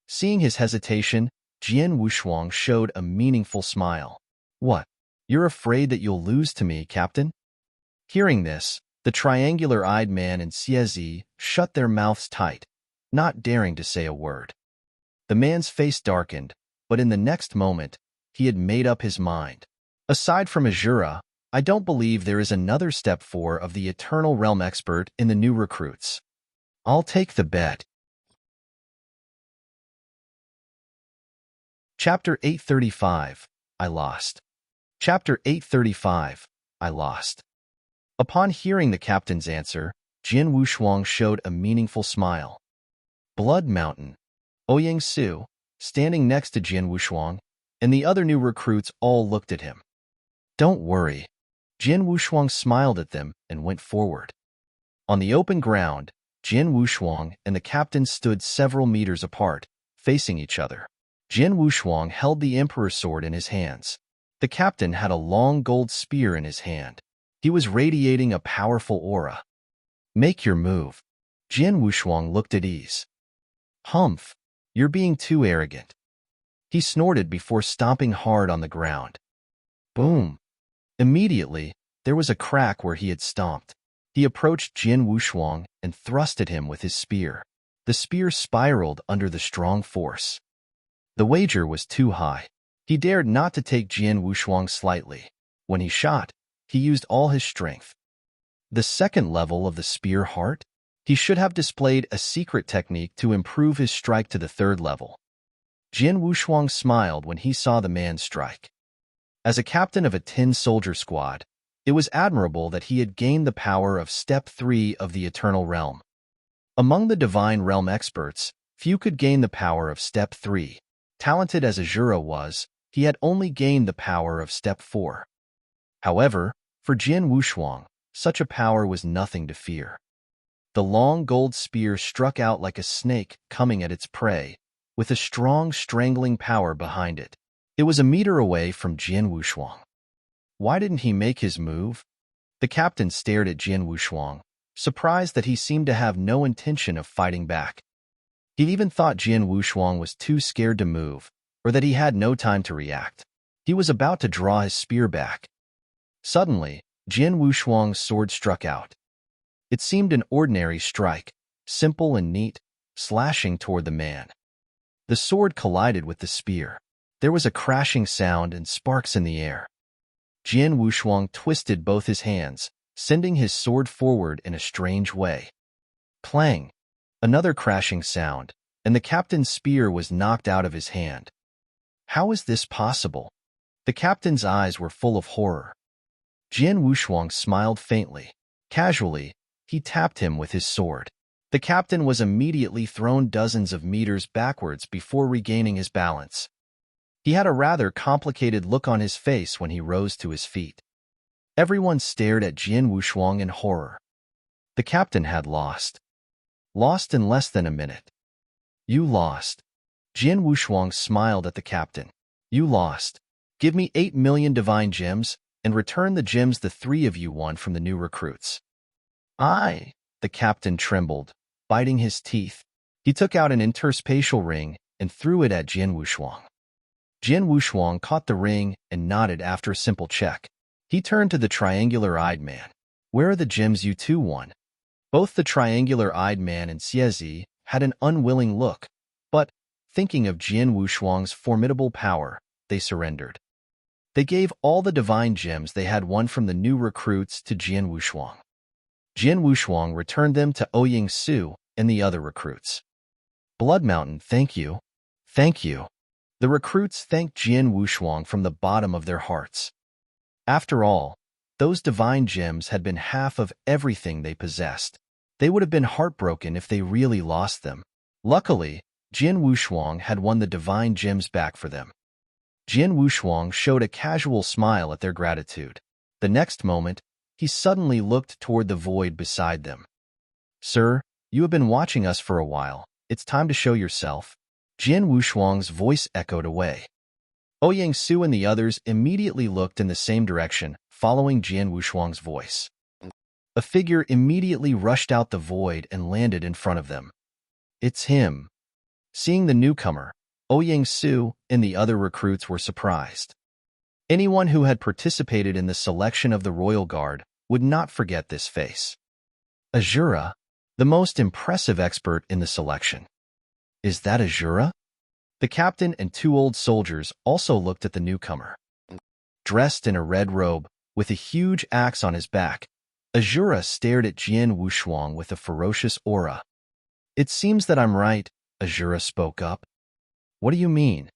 Seeing his hesitation, Jian Wushuang showed a meaningful smile. What? You're afraid that you'll lose to me, Captain? Hearing this, the triangular-eyed man and Xie shut their mouths tight, not daring to say a word. The man's face darkened, but in the next moment, he had made up his mind. Aside from Azura, I don't believe there is another step 4 of the Eternal Realm expert in the new recruits. I'll take the bet. Chapter 835, I Lost. Chapter 835, I Lost. Upon hearing the captain's answer, Jian Wushuang showed a meaningful smile. Blood Mountain, Ouyang Su, standing next to Jian Wushuang, and the other new recruits all looked at him. Don't worry. Jian Wushuang smiled at them and went forward. On the open ground, Jian Wushuang and the captain stood several meters apart, facing each other. Jian Wushuang held the Emperor's sword in his hands. The captain had a long gold spear in his hand. He was radiating a powerful aura. Make your move. Jian Wushuang looked at ease. Humph, you're being too arrogant. He snorted before stomping hard on the ground. Boom. Immediately, there was a crack where he had stomped. He approached Jian Wushuang and thrust at him with his spear. The spear spiraled under the strong force. The wager was too high. He dared not to take Jian Wushuang slightly. When he shot, he used all his strength. The second level of the spear heart? He should have displayed a secret technique to improve his strike to the third level. Jian Wushuang smiled when he saw the man strike. As a captain of a 10-soldier squad, it was admirable that he had gained the power of Step 3 of the Eternal Realm. Among the Divine Realm experts, few could gain the power of Step 3. Talented as Azura was, he had only gained the power of Step 4. However, for Jian Wushuang, such a power was nothing to fear. The long gold spear struck out like a snake coming at its prey, with a strong strangling power behind it. It was a meter away from Jian Wushuang. Why didn't he make his move? The captain stared at Jian Wushuang, surprised that he seemed to have no intention of fighting back. He even thought Jian Wushuang was too scared to move, or that he had no time to react. He was about to draw his spear back. Suddenly, Jian Wushuang's sword struck out. It seemed an ordinary strike, simple and neat, slashing toward the man. The sword collided with the spear. There was a crashing sound and sparks in the air. Jian Wushuang twisted both his hands, sending his sword forward in a strange way. Clang! Another crashing sound, and the captain's spear was knocked out of his hand. How is this possible? The captain's eyes were full of horror. Jian Wushuang smiled faintly. Casually, he tapped him with his sword. The captain was immediately thrown dozens of meters backwards before regaining his balance. He had a rather complicated look on his face when he rose to his feet. Everyone stared at Jian Wushuang in horror. The captain had lost. Lost in less than a minute. You lost. Jian Wushuang smiled at the captain. You lost. Give me 8 million divine gems, and return the gems the 3 of you won from the new recruits. The captain trembled, biting his teeth. He took out an interspatial ring and threw it at Jian Wushuang. Jian Wushuang caught the ring and nodded after a simple check. He turned to the triangular-eyed man. Where are the gems you two won? Both the triangular-eyed man and Xie had an unwilling look, but, thinking of Jian Wushuang's formidable power, they surrendered. They gave all the divine gems they had won from the new recruits to Jian Wushuang. Jian Wushuang returned them to Ouyang Su and the other recruits. Blood Mountain, thank you. Thank you. The recruits thanked Jian Wushuang from the bottom of their hearts. After all, those divine gems had been half of everything they possessed. They would have been heartbroken if they really lost them. Luckily, Jian Wushuang had won the divine gems back for them. Jian Wushuang showed a casual smile at their gratitude. The next moment, he suddenly looked toward the void beside them. Sir, you have been watching us for a while. It's time to show yourself. Jian Wushuang's voice echoed away. Ouyang Su and the others immediately looked in the same direction, following Jian Wushuang's voice. A figure immediately rushed out the void and landed in front of them. It's him. Seeing the newcomer, Ouyang Su and the other recruits were surprised. Anyone who had participated in the selection of the Royal Guard would not forget this face. Azura, the most impressive expert in the selection. Is that Azura? The captain and two old soldiers also looked at the newcomer. Dressed in a red robe, with a huge axe on his back, Azura stared at Jian Wushuang with a ferocious aura. It seems that I'm right, Azura spoke up. What do you mean?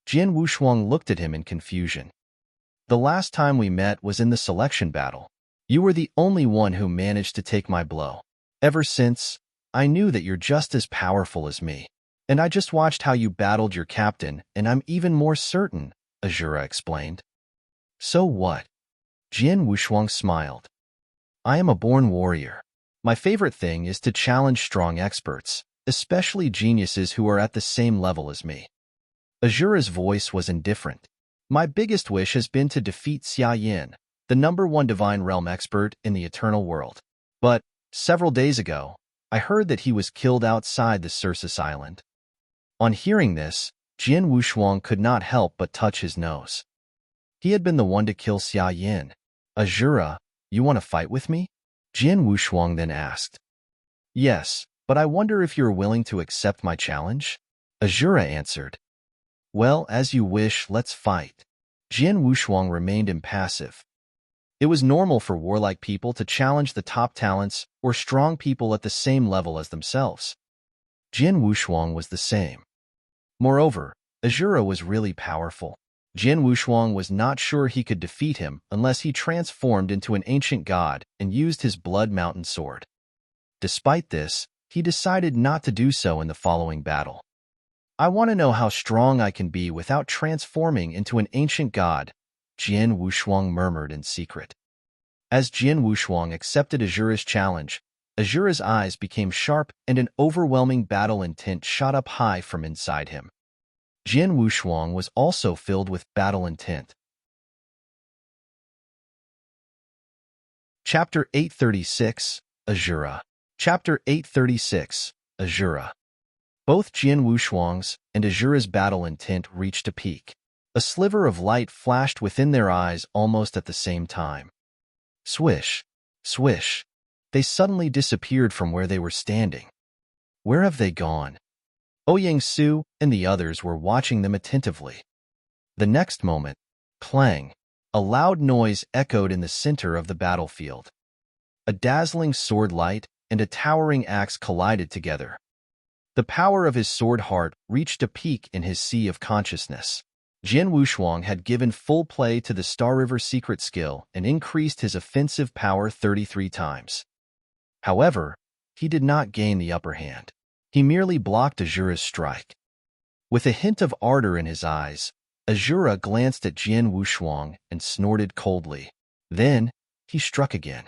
Jian Wushuang looked at him in confusion. The last time we met was in the selection battle. You were the only one who managed to take my blow. Ever since, I knew that you're just as powerful as me. And I just watched how you battled your captain, and I'm even more certain, Azura explained. So what? Jian Wushuang smiled. I am a born warrior. My favorite thing is to challenge strong experts, especially geniuses who are at the same level as me. Azura's voice was indifferent. My biggest wish has been to defeat Xia Yin, the #1 divine realm expert in the eternal world. But, several days ago, I heard that he was killed outside the Circus Island. On hearing this, Jian Wushuang could not help but touch his nose. He had been the one to kill Xia Yin. Azura, you want to fight with me? Jian Wushuang then asked. Yes, but I wonder if you're willing to accept my challenge? Azura answered. Well, as you wish, let's fight. Jian Wushuang remained impassive. It was normal for warlike people to challenge the top talents or strong people at the same level as themselves. Jian Wushuang was the same. Moreover, Azura was really powerful. Jian Wushuang was not sure he could defeat him unless he transformed into an ancient god and used his Blood Mountain sword. Despite this, he decided not to do so in the following battle. I want to know how strong I can be without transforming into an ancient god, Jian Wushuang murmured in secret. As Jian Wushuang accepted Azura's challenge, Azura's eyes became sharp and an overwhelming battle intent shot up high from inside him. Jian Wushuang was also filled with battle intent. Chapter 836, Azura. Chapter 836, Azura. Both Jian Wushuang's and Azura's battle intent reached a peak. A sliver of light flashed within their eyes almost at the same time. Swish, swish. They suddenly disappeared from where they were standing. Where have they gone? Ouyang Su and the others were watching them attentively. The next moment, clang, a loud noise echoed in the center of the battlefield. A dazzling sword light and a towering axe collided together. The power of his sword heart reached a peak in his sea of consciousness. Jian Wushuang had given full play to the Star River secret skill and increased his offensive power 33 times. However, he did not gain the upper hand. He merely blocked Azura's strike. With a hint of ardor in his eyes, Azura glanced at Jian Wushuang and snorted coldly. Then, he struck again.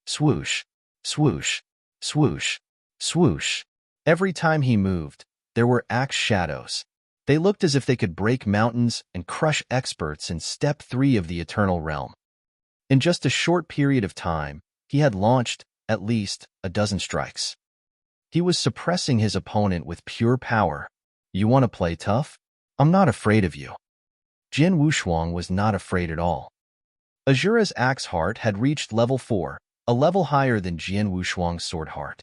Swoosh, swoosh, swoosh, swoosh. Every time he moved, there were axe shadows. They looked as if they could break mountains and crush experts in Step 3 of the Eternal Realm. In just a short period of time, he had launched at least a dozen strikes. He was suppressing his opponent with pure power. You want to play tough? I'm not afraid of you. Jian Wushuang was not afraid at all. Azura's axe heart had reached level 4, a level higher than Jian Wushuang's sword heart.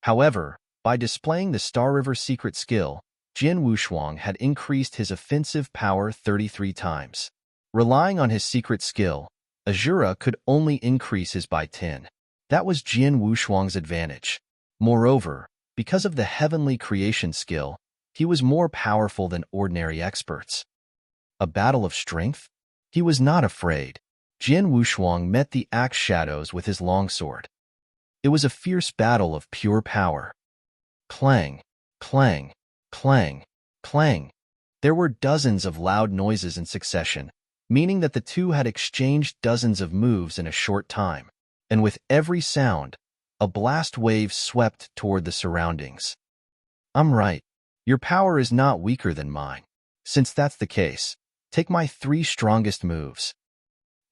However, by displaying the Star River secret skill, Jian Wushuang had increased his offensive power 33 times. Relying on his secret skill, Azura could only increase his by 10. That was Jian Wushuang's advantage. Moreover, because of the heavenly creation skill, he was more powerful than ordinary experts. A battle of strength? He was not afraid. Jian Wushuang met the axe shadows with his longsword. It was a fierce battle of pure power. Clang, clang, clang, clang. There were dozens of loud noises in succession, meaning that the two had exchanged dozens of moves in a short time. And with every sound, a blast wave swept toward the surroundings. I'm right. Your power is not weaker than mine. Since that's the case, take my 3 strongest moves."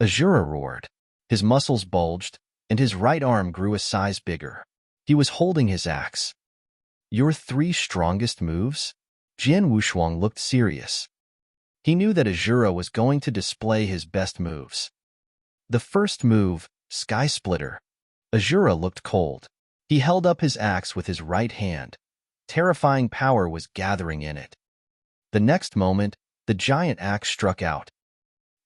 Azura roared. His muscles bulged, and his right arm grew a size bigger. He was holding his axe. "Your 3 strongest moves?" Jian Wushuang looked serious. He knew that Azura was going to display his best moves. The first move, Sky Splitter. Azura looked cold. He held up his axe with his right hand. Terrifying power was gathering in it. The next moment, the giant axe struck out.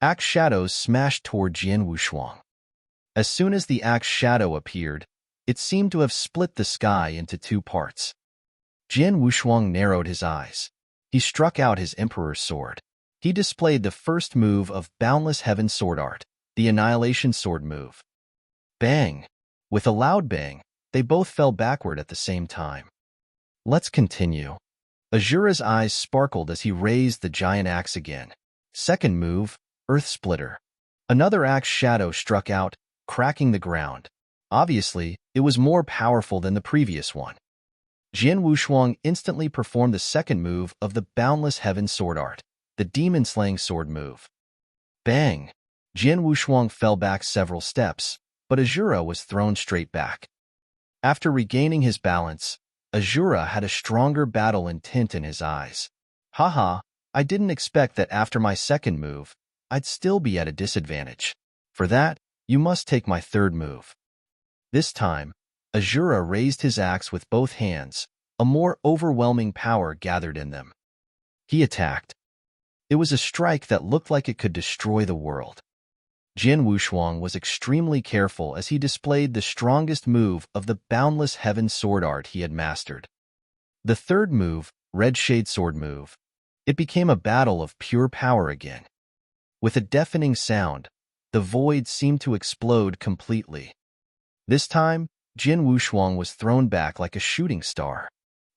Axe shadows smashed toward Jian Wushuang. As soon as the axe shadow appeared, it seemed to have split the sky into 2 parts. Jian Wushuang narrowed his eyes. He struck out his Emperor's sword. He displayed the first move of Boundless Heaven Sword Art, the Annihilation Sword move. Bang! With a loud bang, they both fell backward at the same time. Let's continue. Azura's eyes sparkled as he raised the giant axe again. Second move, Earth Splitter. Another axe shadow struck out, cracking the ground. Obviously, it was more powerful than the previous one. Jian Wushuang instantly performed the second move of the Boundless Heaven Sword Art, the Demon Slaying Sword move. Bang! Jian Wushuang fell back several steps, but Azura was thrown straight back. After regaining his balance, Azura had a stronger battle intent in his eyes. Haha, I didn't expect that after my second move, I'd still be at a disadvantage. For that, you must take my third move. This time, Azura raised his axe with both hands. A more overwhelming power gathered in them. He attacked. It was a strike that looked like it could destroy the world. Jian Wushuang was extremely careful as he displayed the strongest move of the Boundless Heaven Sword Art he had mastered. The third move, Red Shade Sword move. It became a battle of pure power again. With a deafening sound, the void seemed to explode completely. This time, Jian Wushuang was thrown back like a shooting star.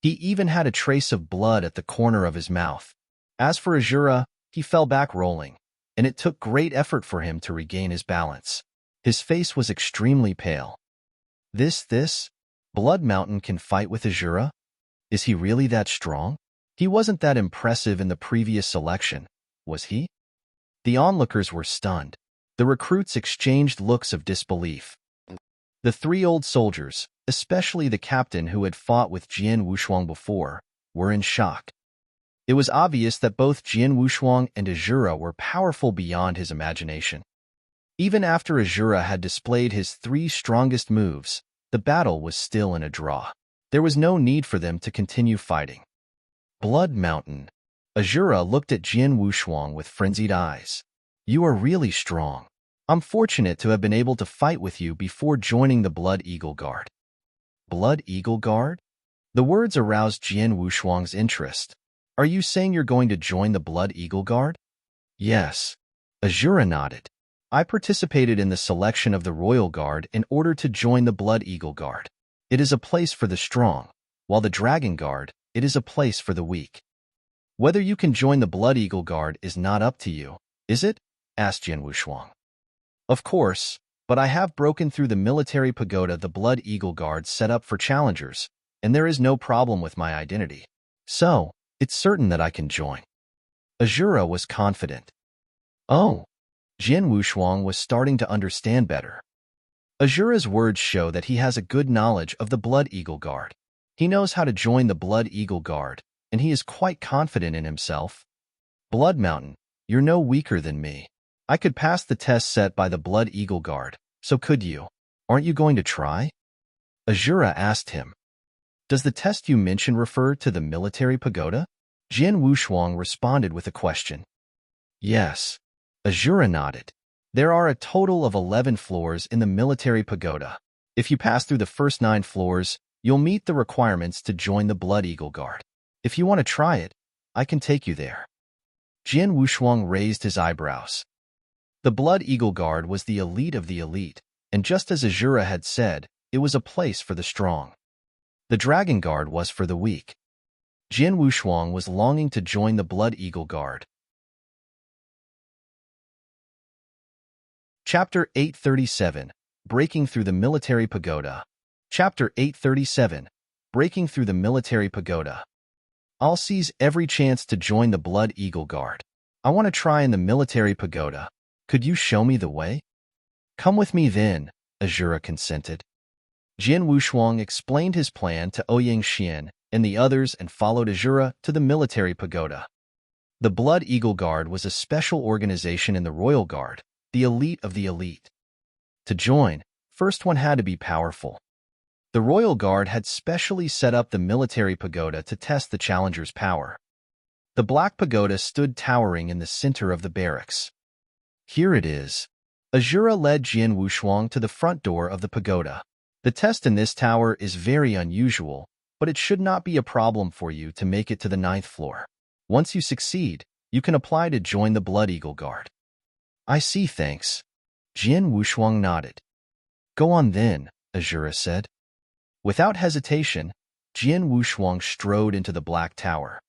He even had a trace of blood at the corner of his mouth. As for Azura, he fell back rolling, and it took great effort for him to regain his balance. His face was extremely pale. This? Blood Mountain can fight with Azura? Is he really that strong? He wasn't that impressive in the previous selection, was he? The onlookers were stunned. The recruits exchanged looks of disbelief. The 3 old soldiers, especially the captain who had fought with Jian Wushuang before, were in shock. It was obvious that both Jian Wushuang and Azura were powerful beyond his imagination. Even after Azura had displayed his 3 strongest moves, the battle was still in a draw. There was no need for them to continue fighting. Blood Mountain. Azura looked at Jian Wushuang with frenzied eyes. You are really strong. I'm fortunate to have been able to fight with you before joining the Blood Eagle Guard. Blood Eagle Guard? The words aroused Jian Wushuang's interest. Are you saying you're going to join the Blood Eagle Guard? Yes. Azura nodded. I participated in the selection of the Royal Guard in order to join the Blood Eagle Guard. It is a place for the strong, while the Dragon Guard, it is a place for the weak. Whether you can join the Blood Eagle Guard is not up to you, is it? Asked Jian Wushuang. Of course, but I have broken through the military pagoda the Blood Eagle Guard set up for challengers, and there is no problem with my identity. So, it's certain that I can join. Azura was confident. Oh. Jian Wushuang was starting to understand better. Azura's words show that he has a good knowledge of the Blood Eagle Guard. He knows how to join the Blood Eagle Guard, and he is quite confident in himself. Blood Mountain, you're no weaker than me. I could pass the test set by the Blood Eagle Guard, so could you? Aren't you going to try? Azura asked him. Does the test you mention refer to the military pagoda? Jian Wushuang responded with a question. Yes. Azura nodded. There are a total of 11 floors in the military pagoda. If you pass through the first 9 floors, you'll meet the requirements to join the Blood Eagle Guard. If you want to try it, I can take you there. Jian Wushuang raised his eyebrows. The Blood Eagle Guard was the elite of the elite, and just as Azura had said, it was a place for the strong. The Dragon Guard was for the weak. Jian Wushuang was longing to join the Blood Eagle Guard. Chapter 837, Breaking Through the Military Pagoda. Chapter 837, Breaking Through the Military Pagoda. I'll seize every chance to join the Blood Eagle Guard. I want to try in the military pagoda. Could you show me the way? Come with me then, Azura consented. Jian Wushuang explained his plan to Ouyang Xian and the others and followed Azura to the military pagoda. The Blood Eagle Guard was a special organization in the Royal Guard, the elite of the elite. To join, first one had to be powerful. The Royal Guard had specially set up the military pagoda to test the challenger's power. The Black Pagoda stood towering in the center of the barracks. Here it is. Azura led Jian Wushuang to the front door of the pagoda. The test in this tower is very unusual, but it should not be a problem for you to make it to the 9th floor. Once you succeed, you can apply to join the Blood Eagle Guard. I see, thanks. Jian Wushuang nodded. Go on then, Azura said. Without hesitation, Jian Wushuang strode into the Black Tower.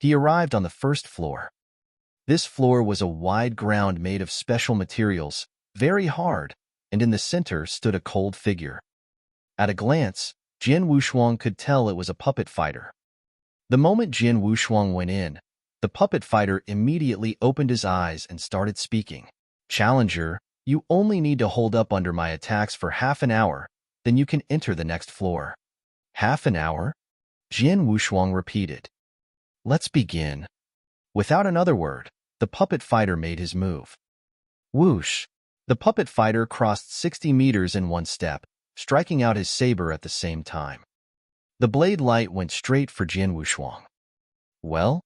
He arrived on the 1st floor. This floor was a wide ground made of special materials, very hard, and in the center stood a cold figure. At a glance, Jian Wushuang could tell it was a puppet fighter. The moment Jian Wushuang went in, the puppet fighter immediately opened his eyes and started speaking. Challenger, you only need to hold up under my attacks for half an hour, then you can enter the next floor. Half an hour? Jian Wushuang repeated. Let's begin. Without another word, the puppet fighter made his move. Whoosh! The puppet fighter crossed 60 meters in one step, striking out his saber at the same time. The blade light went straight for Jian Wushuang. Well?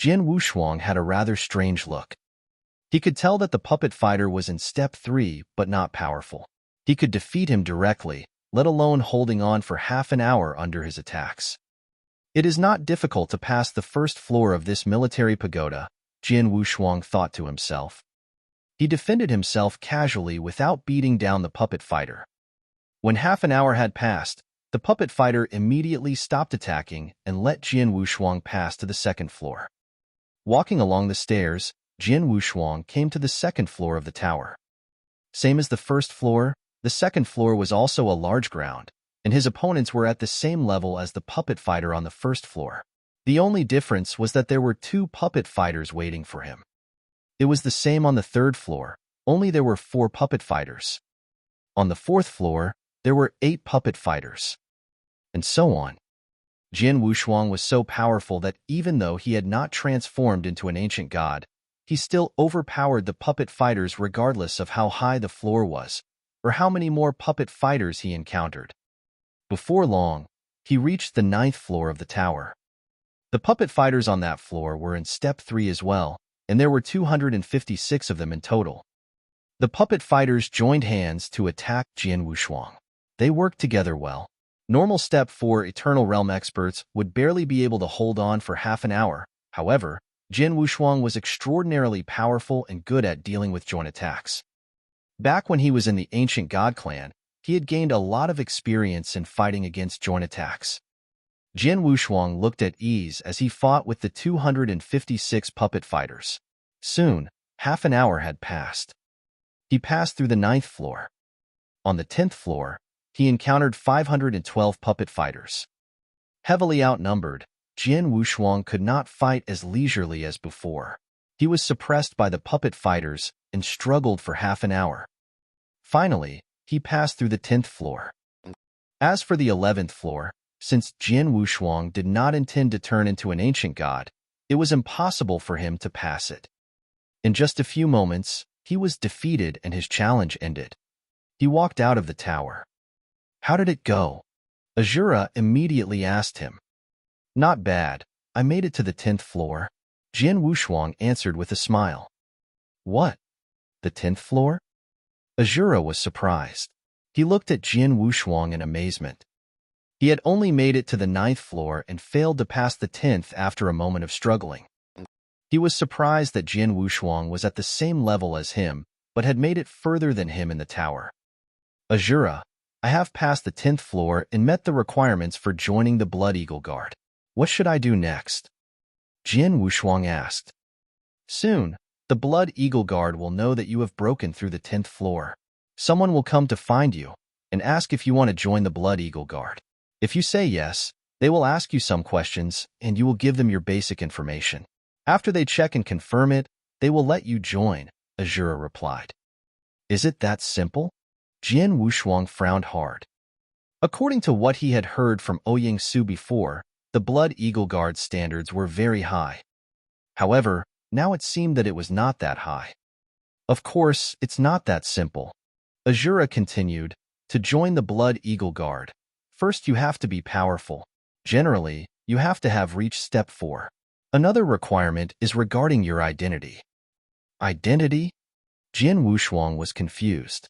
Jian Wushuang had a rather strange look. He could tell that the puppet fighter was in step 3 but not powerful. He could defeat him directly, let alone holding on for half an hour under his attacks. It is not difficult to pass the 1st floor of this military pagoda, Jian Wushuang thought to himself. He defended himself casually without beating down the puppet fighter. When half an hour had passed, the puppet fighter immediately stopped attacking and let Jian Wushuang pass to the 2nd floor. Walking along the stairs, Jian Wushuang came to the 2nd floor of the tower. Same as the 1st floor, the 2nd floor was also a large ground, and his opponents were at the same level as the puppet fighter on the 1st floor. The only difference was that there were 2 puppet fighters waiting for him. It was the same on the 3rd floor, only there were 4 puppet fighters. On the 4th floor, there were 8 puppet fighters. And so on. Jian Wushuang was so powerful that even though he had not transformed into an ancient god, he still overpowered the puppet fighters regardless of how high the floor was, or how many more puppet fighters he encountered. Before long, he reached the 9th floor of the tower. The puppet fighters on that floor were in step 3 as well, and there were 256 of them in total. The puppet fighters joined hands to attack Jian Wushuang. They worked together well. Normal step 4 Eternal Realm experts would barely be able to hold on for half an hour. However, Jian Wushuang was extraordinarily powerful and good at dealing with joint attacks. Back when he was in the Ancient God Clan, he had gained a lot of experience in fighting against joint attacks. Jian Wushuang looked at ease as he fought with the 256 puppet fighters. Soon, half an hour had passed. He passed through the 9th floor. On the 10th floor, he encountered 512 puppet fighters. Heavily outnumbered, Jian Wushuang could not fight as leisurely as before. He was suppressed by the puppet fighters and struggled for half an hour. Finally, he passed through the 10th floor. As for the 11th floor, since Jian Wushuang did not intend to turn into an ancient god, it was impossible for him to pass it. In just a few moments, he was defeated and his challenge ended. He walked out of the tower. How did it go? Azura immediately asked him. Not bad. I made it to the 10th floor. Jian Wushuang answered with a smile. What? The 10th floor? Azura was surprised. He looked at Jian Wushuang in amazement. He had only made it to the 9th floor and failed to pass the 10th after a moment of struggling. He was surprised that Jian Wushuang was at the same level as him, but had made it further than him in the tower. Azura, I have passed the 10th floor and met the requirements for joining the Blood Eagle Guard. What should I do next? Jian Wushuang asked. Soon, the Blood Eagle Guard will know that you have broken through the 10th floor. Someone will come to find you and ask if you want to join the Blood Eagle Guard. If you say yes, They will ask you some questions, and you will give them your basic information. After they check and confirm it, they will let you join, Azura replied. Is it that simple? Jian Wushuang frowned hard. According to what he had heard from Ouyang Su before, the Blood Eagle Guard standards were very high. However, now it seemed that it was not that high. Of course, it's not that simple. Azura continued, to join the Blood Eagle Guard, first you have to be powerful. Generally, you have to have reached step 4. Another requirement is regarding your identity. Identity? Jian Wushuang was confused.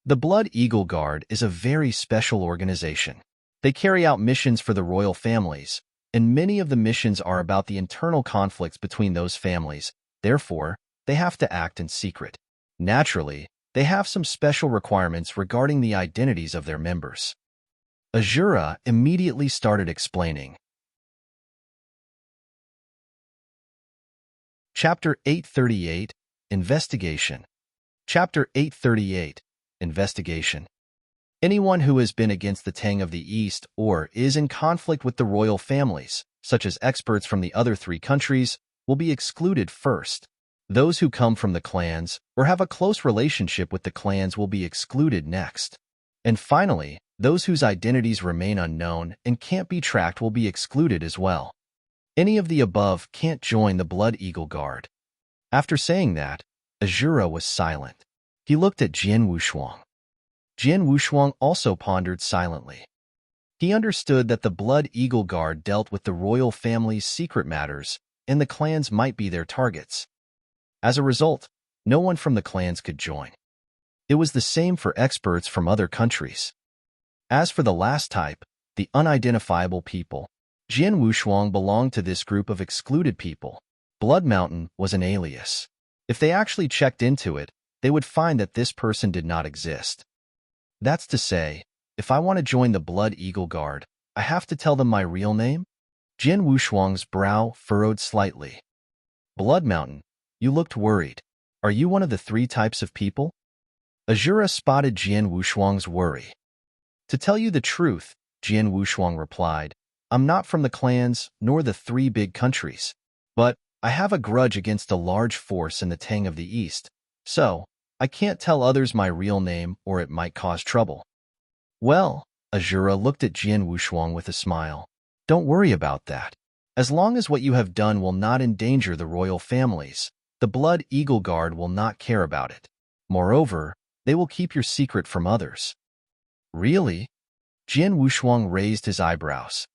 The Blood Eagle Guard is a very special organization. They carry out missions for the royal families, and many of the missions are about the internal conflicts between those families. Therefore, they have to act in secret. Naturally, they have some special requirements regarding the identities of their members. Azura immediately started explaining. Chapter 838, Investigation. Chapter 838, Investigation. Anyone who has been against the Tang of the East or is in conflict with the royal families, such as experts from the other 3 countries, will be excluded first. Those who come from the clans or have a close relationship with the clans will be excluded next. And finally, those whose identities remain unknown and can't be tracked will be excluded as well. Any of the above can't join the Blood Eagle Guard. After saying that, Azura was silent. He looked at Jian Wushuang. Jian Wushuang also pondered silently. He understood that the Blood Eagle Guard dealt with the royal family's secret matters, and the clans might be their targets. As a result, no one from the clans could join. It was the same for experts from other countries. As for the last type, the unidentifiable people, Jian Wushuang belonged to this group of excluded people. Blood Mountain was an alias. If they actually checked into it, they would find that this person did not exist. That's to say, if I want to join the Blood Eagle Guard, I have to tell them my real name? Jian Wushuang's brow furrowed slightly. Blood Mountain, you looked worried. Are you one of the 3 types of people? Azura spotted Jian Wushuang's worry. To tell you the truth, Jian Wushuang replied, I'm not from the clans nor the 3 big countries, but I have a grudge against a large force in the Tang of the East, so I can't tell others my real name or it might cause trouble. Well, Azura looked at Jian Wushuang with a smile. Don't worry about that. As long as what you have done will not endanger the royal families, the Blood Eagle Guard will not care about it. Moreover, they will keep your secret from others. Really? Jian Wushuang raised his eyebrows.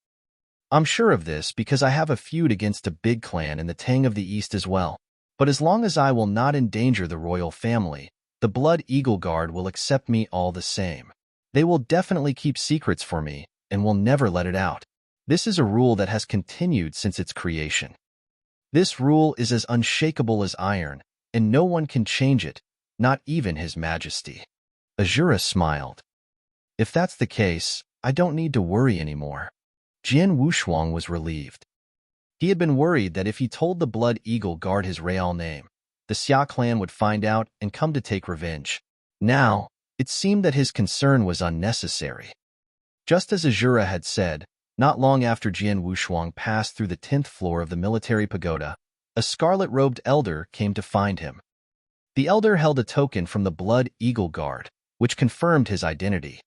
I'm sure of this because I have a feud against a big clan in the Tang of the East as well. But as long as I will not endanger the royal family, the Blood Eagle Guard will accept me all the same. They will definitely keep secrets for me and will never let it out. This is a rule that has continued since its creation. This rule is as unshakable as iron, and no one can change it, not even His Majesty. Azura smiled. If that's the case, I don't need to worry anymore. Jian Wushuang was relieved. He had been worried that if he told the Blood Eagle Guard his real name, the Xia clan would find out and come to take revenge. Now, it seemed that his concern was unnecessary. Just as Azura had said, not long after Jian Wushuang passed through the 10th floor of the military pagoda, a scarlet-robed elder came to find him. The elder held a token from the Blood Eagle Guard, which confirmed his identity.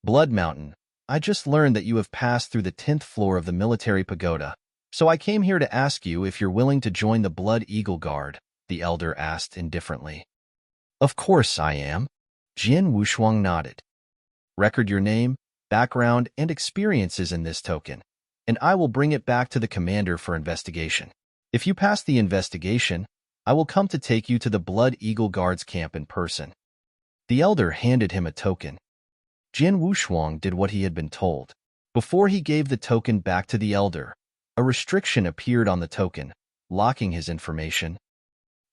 Blood Mountain, I just learned that you have passed through the 10th floor of the military pagoda, so I came here to ask you if you're willing to join the Blood Eagle Guard, the elder asked indifferently. Of course I am. Jian Wushuang nodded. Record your name, background, and experiences in this token, and I will bring it back to the commander for investigation. If you pass the investigation, I will come to take you to the Blood Eagle Guard's camp in person. The elder handed him a token. Jian Wushuang did what he had been told. Before he gave the token back to the elder, a restriction appeared on the token, locking his information.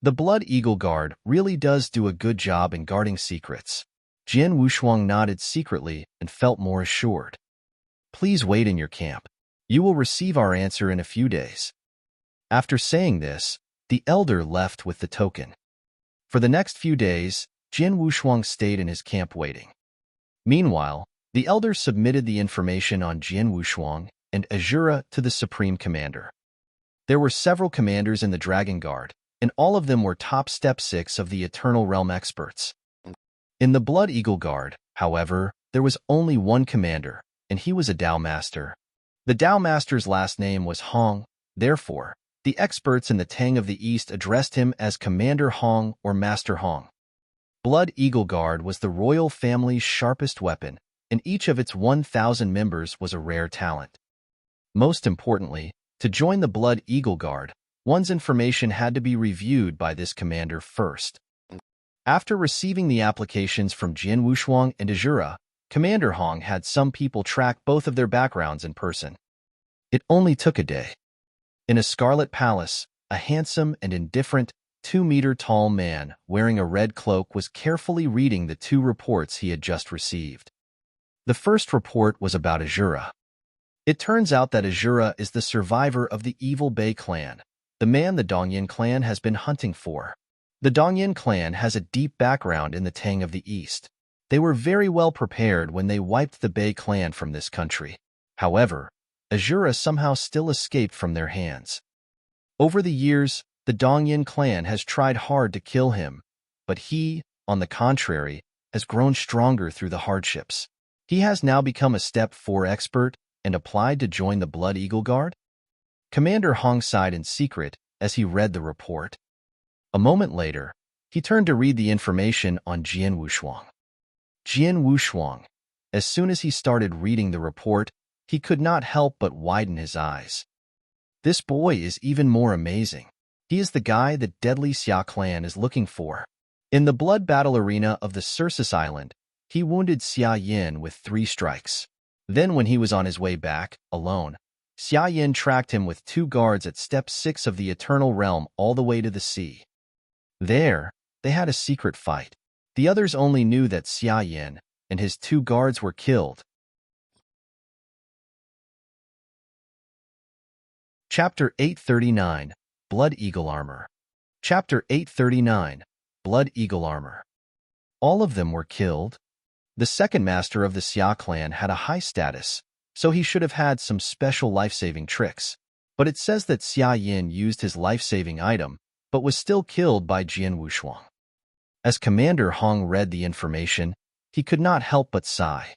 The Blood Eagle Guard really does do a good job in guarding secrets. Jian Wushuang nodded secretly and felt more assured. Please wait in your camp. You will receive our answer in a few days. After saying this, the elder left with the token. For the next few days, Jian Wushuang stayed in his camp waiting. Meanwhile, the elder submitted the information on Jian Wushuang and Azura to the Supreme Commander. There were several commanders in the Dragon Guard, and all of them were top Step 6 of the Eternal Realm experts. In the Blood Eagle Guard, however, there was only one commander, and he was a Dao Master. The Dao Master's last name was Hong, therefore, the experts in the Tang of the East addressed him as Commander Hong or Master Hong. Blood Eagle Guard was the royal family's sharpest weapon, and each of its 1,000 members was a rare talent. Most importantly, to join the Blood Eagle Guard, one's information had to be reviewed by this commander first. After receiving the applications from Jian Wushuang and Azura, Commander Hong had some people track both of their backgrounds in person. It only took a day. In a scarlet palace, a handsome and indifferent 2-meter-tall man wearing a red cloak was carefully reading the 2 reports he had just received. The first report was about Azura. It turns out that Azura is the survivor of the Evil Bay clan, the man the Dongyin clan has been hunting for. The Dongyin clan has a deep background in the Tang of the East. They were very well prepared when they wiped the Bay clan from this country. However, Azura somehow still escaped from their hands. Over the years, the Dongyin clan has tried hard to kill him, but he, on the contrary, has grown stronger through the hardships. He has now become a Step 4 expert and applied to join the Blood Eagle Guard. Commander Hong sighed in secret as he read the report. A moment later, he turned to read the information on Jian Wushuang. Jian Wushuang, as soon as he started reading the report, he could not help but widen his eyes. This boy is even more amazing. He is the guy the deadly Xia clan is looking for. In the blood battle arena of the Circus Island, he wounded Xia Yin with 3 strikes. Then when he was on his way back, alone, Xia Yin tracked him with 2 guards at Step 6 of the Eternal Realm all the way to the sea. There, they had a secret fight. The others only knew that Xia Yin and his 2 guards were killed. Chapter 839, Blood Eagle Armor. Chapter 839, Blood Eagle Armor. All of them were killed. The second master of the Xia clan had a high status, so he should have had some special life-saving tricks. But it says that Xia Yin used his life-saving item, but was still killed by Jian Wushuang. As Commander Hong read the information, he could not help but sigh.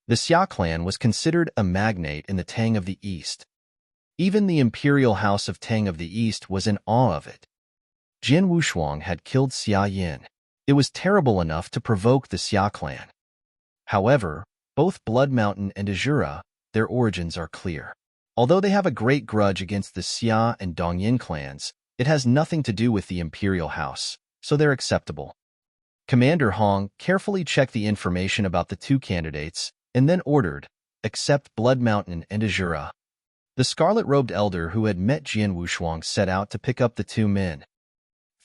The Xia clan was considered a magnate in the Tang of the East. Even the imperial house of Tang of the East was in awe of it. Jian Wushuang had killed Xia Yin. It was terrible enough to provoke the Xia clan. However, both Blood Mountain and Azura, their origins are clear. Although they have a great grudge against the Xia and Dongyin clans, it has nothing to do with the imperial house, so they're acceptable. Commander Hong carefully checked the information about the 2 candidates and then ordered, "Accept Blood Mountain and Azura." The scarlet-robed elder who had met Jian Wushuang set out to pick up the 2 men.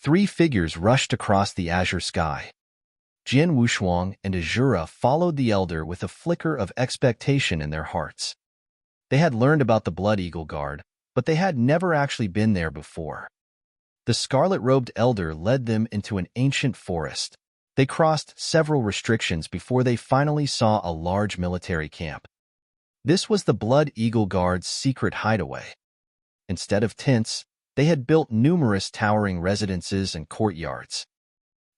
3 figures rushed across the azure sky. Jian Wushuang and Azura followed the elder with a flicker of expectation in their hearts. They had learned about the Blood Eagle Guard, but they had never actually been there before. The scarlet-robed elder led them into an ancient forest. They crossed several restrictions before they finally saw a large military camp. This was the Blood Eagle Guard's secret hideaway. Instead of tents, they had built numerous towering residences and courtyards.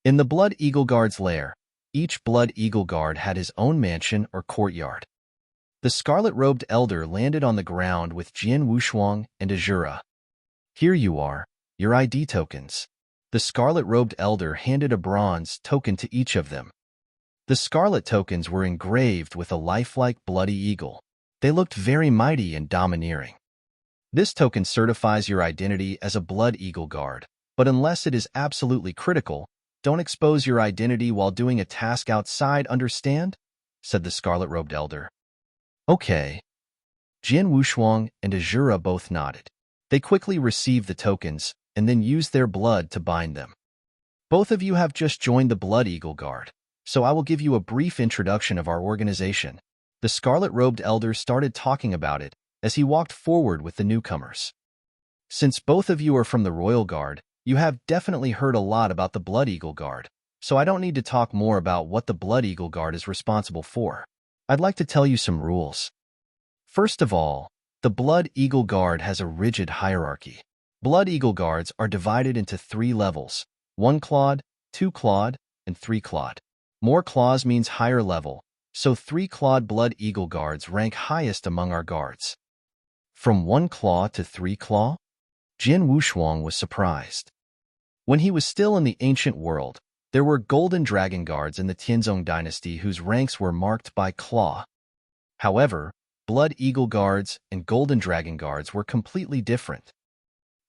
In the Blood Eagle Guard's lair, each Blood Eagle Guard had his own mansion or courtyard. The scarlet-robed elder landed on the ground with Jian Wushuang and Azura. "Here you are, your ID tokens." The scarlet-robed elder handed a bronze token to each of them. The scarlet tokens were engraved with a lifelike bloody eagle. They looked very mighty and domineering. This token certifies your identity as a Blood Eagle Guard, but unless it is absolutely critical, don't expose your identity while doing a task outside, understand? Said the scarlet-robed elder. Okay. Jian Wushuang and Azura both nodded. They quickly received the tokens and then used their blood to bind them. Both of you have just joined the Blood Eagle Guard, so I will give you a brief introduction of our organization. The scarlet-robed elder started talking about it as he walked forward with the newcomers. Since both of you are from the Royal Guard, you have definitely heard a lot about the Blood Eagle Guard, so I don't need to talk more about what the Blood Eagle Guard is responsible for. I'd like to tell you some rules. First of all, The Blood Eagle Guard has a rigid hierarchy. Blood Eagle Guards are divided into 3 levels: 1-clawed, 2-clawed, and 3-clawed. More claws means higher level, so 3-clawed Blood Eagle Guards rank highest among our guards. From 1-claw to 3-claw? Jin Wushuang was surprised. When he was still in the ancient world, there were Golden Dragon Guards in the Tianzong dynasty whose ranks were marked by claw. However, Blood Eagle Guards and Golden Dragon Guards were completely different.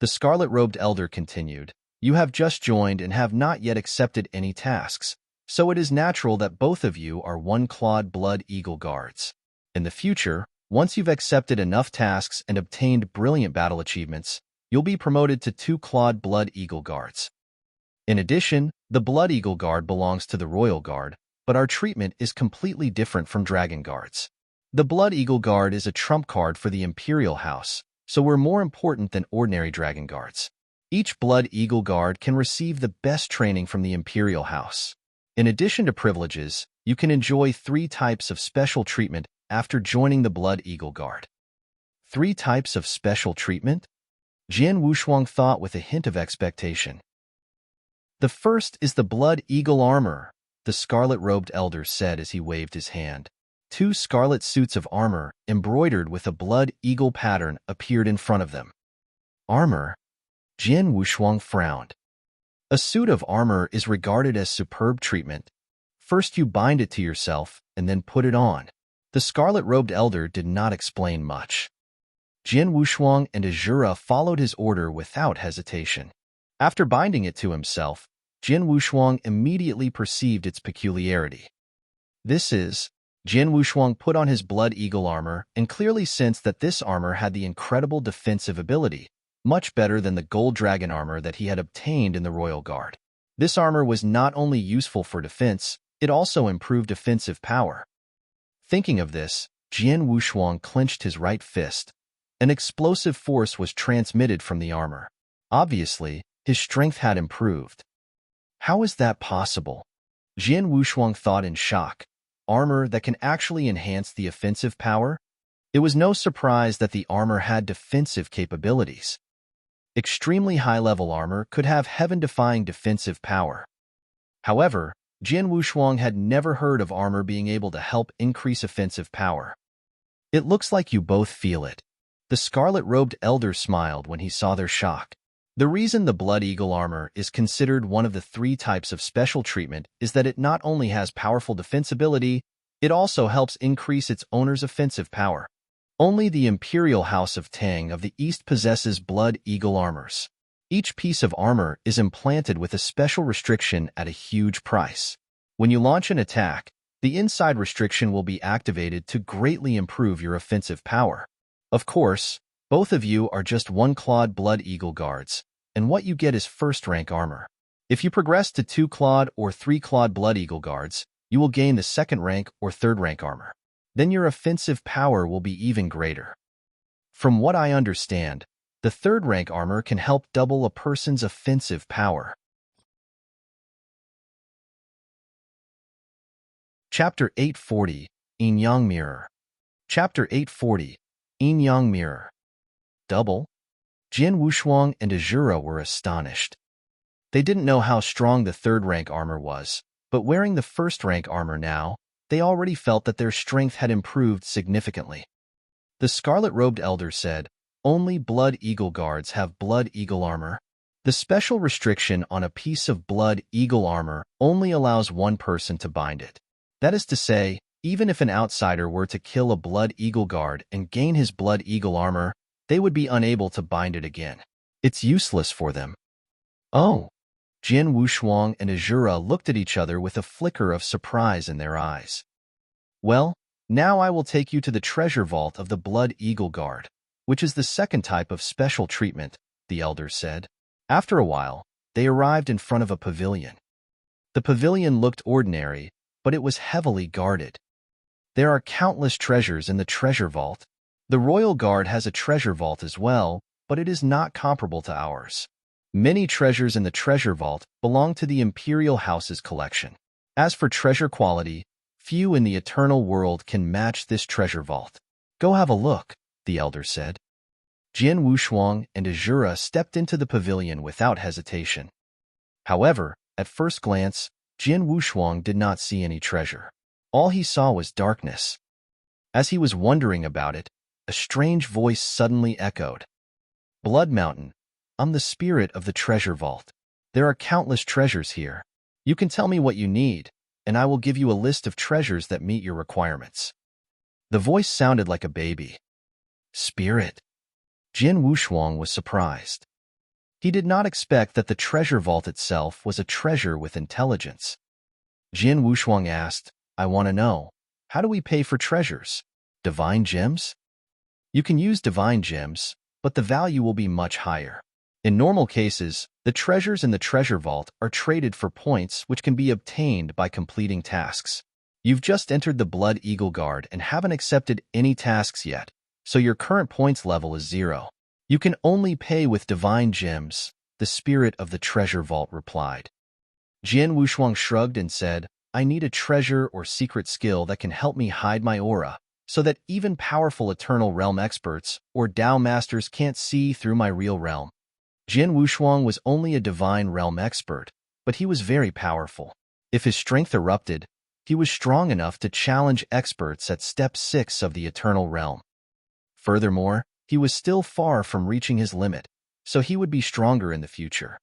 The Scarlet-Robed Elder continued, "You have just joined and have not yet accepted any tasks, so it is natural that both of you are 1-clawed Blood Eagle Guards. In the future, once you've accepted enough tasks and obtained brilliant battle achievements, you'll be promoted to 2-clawed Blood Eagle Guards. In addition, the Blood Eagle Guard belongs to the Royal Guard, but our treatment is completely different from Dragon Guards. The Blood Eagle Guard is a trump card for the Imperial House, so we're more important than ordinary Dragon Guards. Each Blood Eagle Guard can receive the best training from the Imperial House. In addition to privileges, you can enjoy 3 types of special treatment after joining the Blood Eagle Guard." 3 types of special treatment? Jin Wushuang thought with a hint of expectation. "The first is the Blood Eagle Armor," the Scarlet-Robed Elder said as he waved his hand. 2 scarlet suits of armor, embroidered with a Blood Eagle pattern, appeared in front of them. "Armor?" Jin Wushuang frowned. "A suit of armor is regarded as superb treatment. First you bind it to yourself, and then put it on." The Scarlet-Robed Elder did not explain much. Jin Wushuang and Azura followed his order without hesitation. After binding it to himself, Jin Wushuang immediately perceived its peculiarity. Jin Wushuang put on his Blood Eagle armor and clearly sensed that this armor had the incredible defensive ability, much better than the Gold Dragon armor that he had obtained in the Royal Guard. This armor was not only useful for defense, it also improved offensive power. Thinking of this, Jin Wushuang clenched his right fist. An explosive force was transmitted from the armor. Obviously, his strength had improved. How is that possible? Jin Wushuang thought in shock. Armor that can actually enhance the offensive power? It was no surprise that the armor had defensive capabilities. Extremely high-level armor could have heaven-defying defensive power. However, Jin Wushuang had never heard of armor being able to help increase offensive power. "It looks like you both feel it." The Scarlet-Robed Elder smiled when he saw their shock. The reason the Blood Eagle armor is considered one of the 3 types of special treatment is that it not only has powerful defensibility, it also helps increase its owner's offensive power. Only the Imperial House of Tang of the East possesses Blood Eagle armors. Each piece of armor is implanted with a special restriction at a huge price. When you launch an attack, the inside restriction will be activated to greatly improve your offensive power. Of course, both of you are just 1-clawed Blood Eagle Guards, and what you get is first-rank armor. If you progress to 2-clawed or 3-clawed Blood Eagle Guards, you will gain the 2nd-rank or 3rd-rank armor. Then your offensive power will be even greater. From what I understand, the 3rd-rank armor can help double a person's offensive power. Chapter 840, Yin Yang Mirror. Chapter 840, Yin Yang Mirror. Double? Jin Wushuang and Azura were astonished. They didn't know how strong the 3rd-rank armor was, but wearing the 1st-rank armor now, they already felt that their strength had improved significantly. The Scarlet-Robed Elder said, "Only Blood Eagle Guards have Blood Eagle armor. The special restriction on a piece of Blood Eagle armor only allows one person to bind it. That is to say, even if an outsider were to kill a Blood Eagle Guard and gain his Blood Eagle armor, they would be unable to bind it again. It's useless for them." "Oh." Jin Wushuang and Azura looked at each other with a flicker of surprise in their eyes. "Well, now I will take you to the treasure vault of the Blood Eagle Guard, which is the 2nd type of special treatment," the Elder said. After a while, they arrived in front of a pavilion. The pavilion looked ordinary, but it was heavily guarded. There are countless treasures in the treasure vault. The Royal Guard has a treasure vault as well, but it is not comparable to ours. Many treasures in the treasure vault belong to the Imperial House's collection. As for treasure quality, few in the eternal world can match this treasure vault. Go have a look," the elder said. Jian Wushuang and Azura stepped into the pavilion without hesitation. However, at first glance, Jian Wushuang did not see any treasure. All he saw was darkness. As he was wondering about it, a strange voice suddenly echoed. Blood Mountain, I'm the spirit of the treasure vault. There are countless treasures here. You can tell me what you need, and I will give you a list of treasures that meet your requirements. The voice sounded like a baby. Spirit? Jian Wushuang was surprised. He did not expect that the treasure vault itself was a treasure with intelligence. Jian Wushuang asked, I want to know, how do we pay for treasures? Divine gems? You can use divine gems, but the value will be much higher. In normal cases, the treasures in the treasure vault are traded for points which can be obtained by completing tasks. You've just entered the Blood Eagle Guard and haven't accepted any tasks yet, so your current points level is 0. You can only pay with divine gems, the spirit of the treasure vault replied. Jian Wushuang shrugged and said, I need a treasure or secret skill that can help me hide my aura, so that even powerful Eternal Realm experts or Dao Masters can't see through my real realm. Jian Wushuang was only a Divine Realm expert, but he was very powerful. If his strength erupted, he was strong enough to challenge experts at Step 6 of the Eternal Realm. Furthermore, he was still far from reaching his limit, so he would be stronger in the future.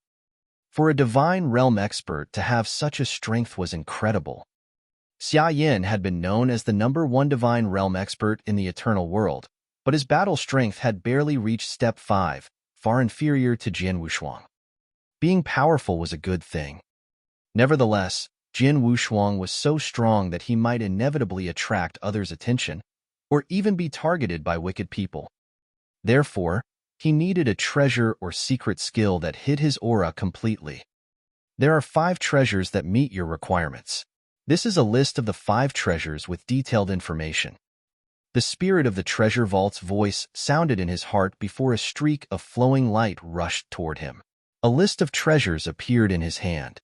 For a Divine Realm expert to have such a strength was incredible. Xia Yin had been known as the #1 Divine Realm expert in the Eternal World, but his battle strength had barely reached Step 5, far inferior to Jian Wushuang. Being powerful was a good thing. Nevertheless, Jian Wushuang was so strong that he might inevitably attract others' attention, or even be targeted by wicked people. Therefore, he needed a treasure or secret skill that hid his aura completely. There are 5 treasures that meet your requirements. This is a list of the 5 treasures with detailed information. The spirit of the treasure vault's voice sounded in his heart before a streak of flowing light rushed toward him. A list of treasures appeared in his hand.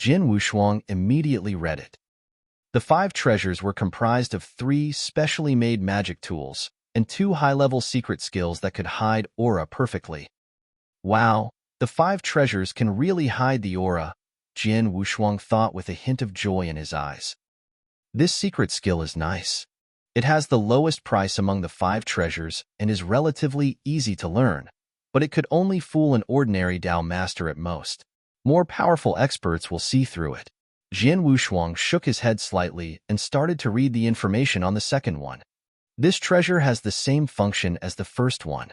Jian Wushuang immediately read it. The 5 treasures were comprised of 3 specially made magic tools and 2 high-level secret skills that could hide aura perfectly. Wow, the 5 treasures can really hide the aura, Jian Wushuang thought with a hint of joy in his eyes. This secret skill is nice. It has the lowest price among the 5 treasures and is relatively easy to learn, but it could only fool an ordinary Dao master at most. More powerful experts will see through it. Jian Wushuang shook his head slightly and started to read the information on the second one. This treasure has the same function as the first one.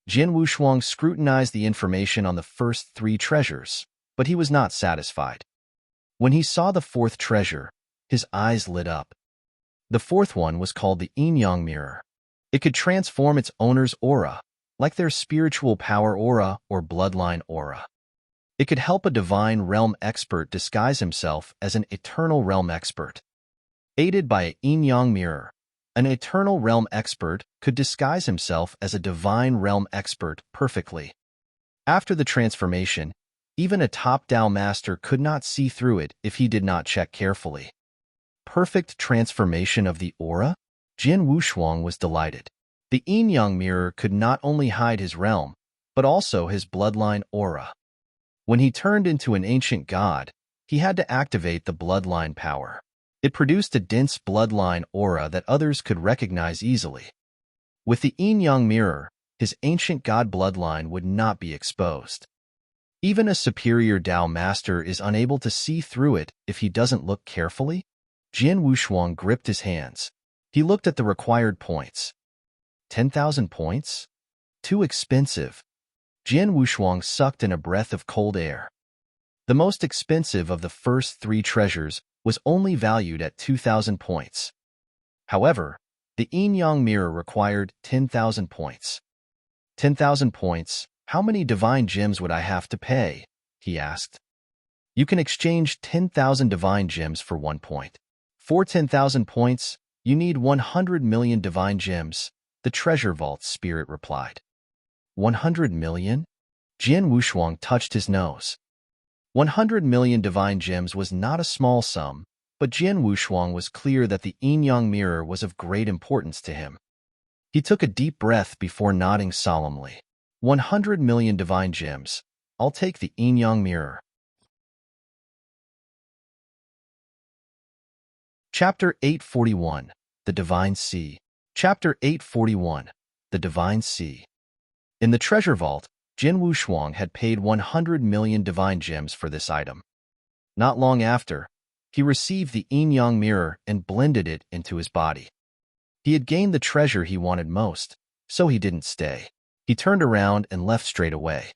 Jian Wushuang scrutinized the information on the first 3 treasures, but he was not satisfied. When he saw the 4th treasure, his eyes lit up. The 4th one was called the Yin-Yang Mirror. It could transform its owner's aura, like their spiritual power aura or bloodline aura. It could help a Divine Realm expert disguise himself as an Eternal Realm expert. Aided by a Yin-Yang Mirror, an Eternal Realm expert could disguise himself as a Divine Realm expert perfectly. After the transformation, even a top Dao master could not see through it if he did not check carefully. Perfect transformation of the aura? Jian Wushuang was delighted. The Yin-Yang Mirror could not only hide his realm, but also his bloodline aura. When he turned into an ancient god, he had to activate the bloodline power. It produced a dense bloodline aura that others could recognize easily. With the Yin-Yang Mirror, his ancient god bloodline would not be exposed. Even a superior Dao master is unable to see through it if he doesn't look carefully. Jian Wushuang gripped his hands. He looked at the required points. 10,000 points? Too expensive. Jian Wushuang sucked in a breath of cold air. The most expensive of the first 3 treasures was only valued at 2,000 points. However, the Yin-Yang Mirror required 10,000 points. 10,000 points? How many divine gems would I have to pay? He asked. You can exchange 10,000 divine gems for 1 point. For 10,000 points, you need 100 million divine gems, the treasure vault spirit replied. 100 million? Jian Wushuang touched his nose. 100 million divine gems was not a small sum, but Jian Wushuang was clear that the Yin-Yang Mirror was of great importance to him. He took a deep breath before nodding solemnly. 100 million divine gems. I'll take the yin-yang mirror. Chapter 841. The Divine Sea. Chapter 841. The Divine Sea. In the treasure vault, Jin Wushuang had paid 100 million divine gems for this item. Not long after, he received the yin-yang mirror and blended it into his body. He had gained the treasure he wanted most, so he didn't stay. He turned around and left straight away.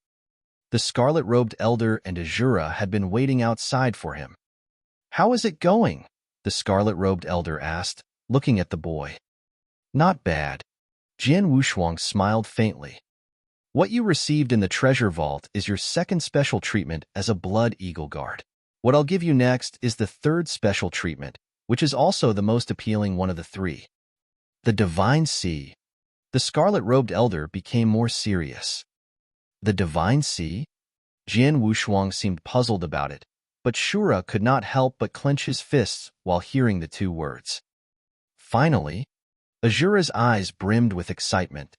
The scarlet-robed elder and Azura had been waiting outside for him. "How is it going?" the scarlet-robed elder asked, looking at the boy. "Not bad." Jin Wushuang smiled faintly. "What you received in the treasure vault is your second special treatment as a blood eagle guard. What I'll give you next is the third special treatment, which is also the most appealing one of the three. The Divine Sea." The scarlet-robed elder became more serious. The Divine Sea? Jin Wushuang seemed puzzled about it, but Shura could not help but clench his fists while hearing the two words. Finally, Azura's eyes brimmed with excitement.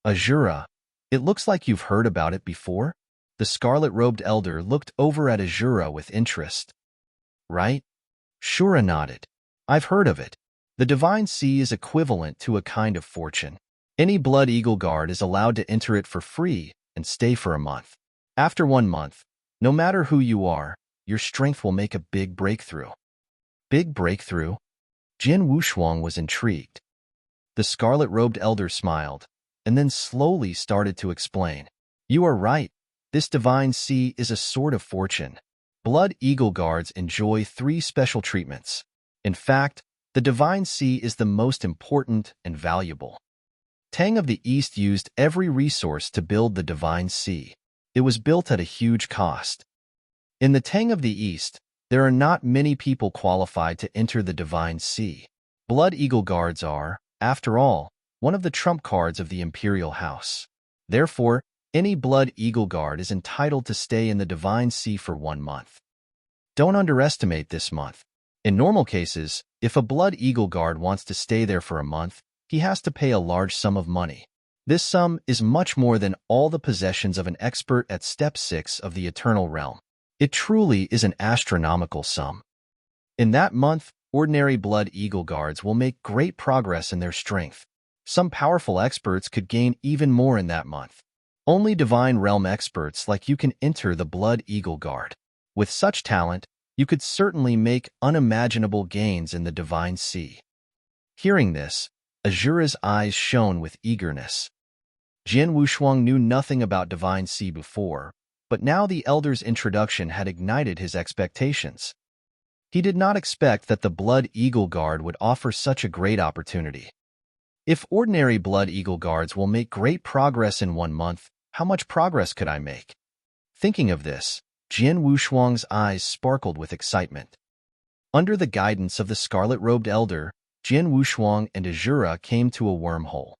"Azura, it looks like you've heard about it before?" The scarlet-robed elder looked over at Azura with interest. "Right?" Shura nodded. "I've heard of it. The Divine Sea is equivalent to a kind of fortune. Any Blood Eagle Guard is allowed to enter it for free and stay for a month. After 1 month, no matter who you are, your strength will make a big breakthrough." Big breakthrough? Jin Wushuang was intrigued. The scarlet-robed elder smiled, and then slowly started to explain. "You are right. This Divine Sea is a sort of fortune. Blood Eagle Guards enjoy 3 special treatments. In fact, the Divine Sea is the most important and valuable. Tang of the East used every resource to build the Divine Sea. It was built at a huge cost. In the Tang of the East, there are not many people qualified to enter the Divine Sea. Blood Eagle Guards are, after all, one of the trump cards of the Imperial House. Therefore, any Blood Eagle Guard is entitled to stay in the Divine Sea for 1 month. Don't underestimate this month. In normal cases, if a Blood Eagle Guard wants to stay there for a month, he has to pay a large sum of money. This sum is much more than all the possessions of an expert at Step 6 of the Eternal Realm. It truly is an astronomical sum. In that month, ordinary Blood Eagle Guards will make great progress in their strength. Some powerful experts could gain even more in that month. Only Divine Realm experts like you can enter the Blood Eagle Guard. With such talent, you could certainly make unimaginable gains in the Divine Sea." Hearing this, Azura's eyes shone with eagerness. Jin Wushuang knew nothing about Divine Sea before, but now the elder's introduction had ignited his expectations. He did not expect that the Blood Eagle Guard would offer such a great opportunity. If ordinary Blood Eagle Guards will make great progress in 1 month, how much progress could I make? Thinking of this, Jin Wushuang's eyes sparkled with excitement. Under the guidance of the scarlet-robed elder, Jin Wushuang and Azura came to a wormhole.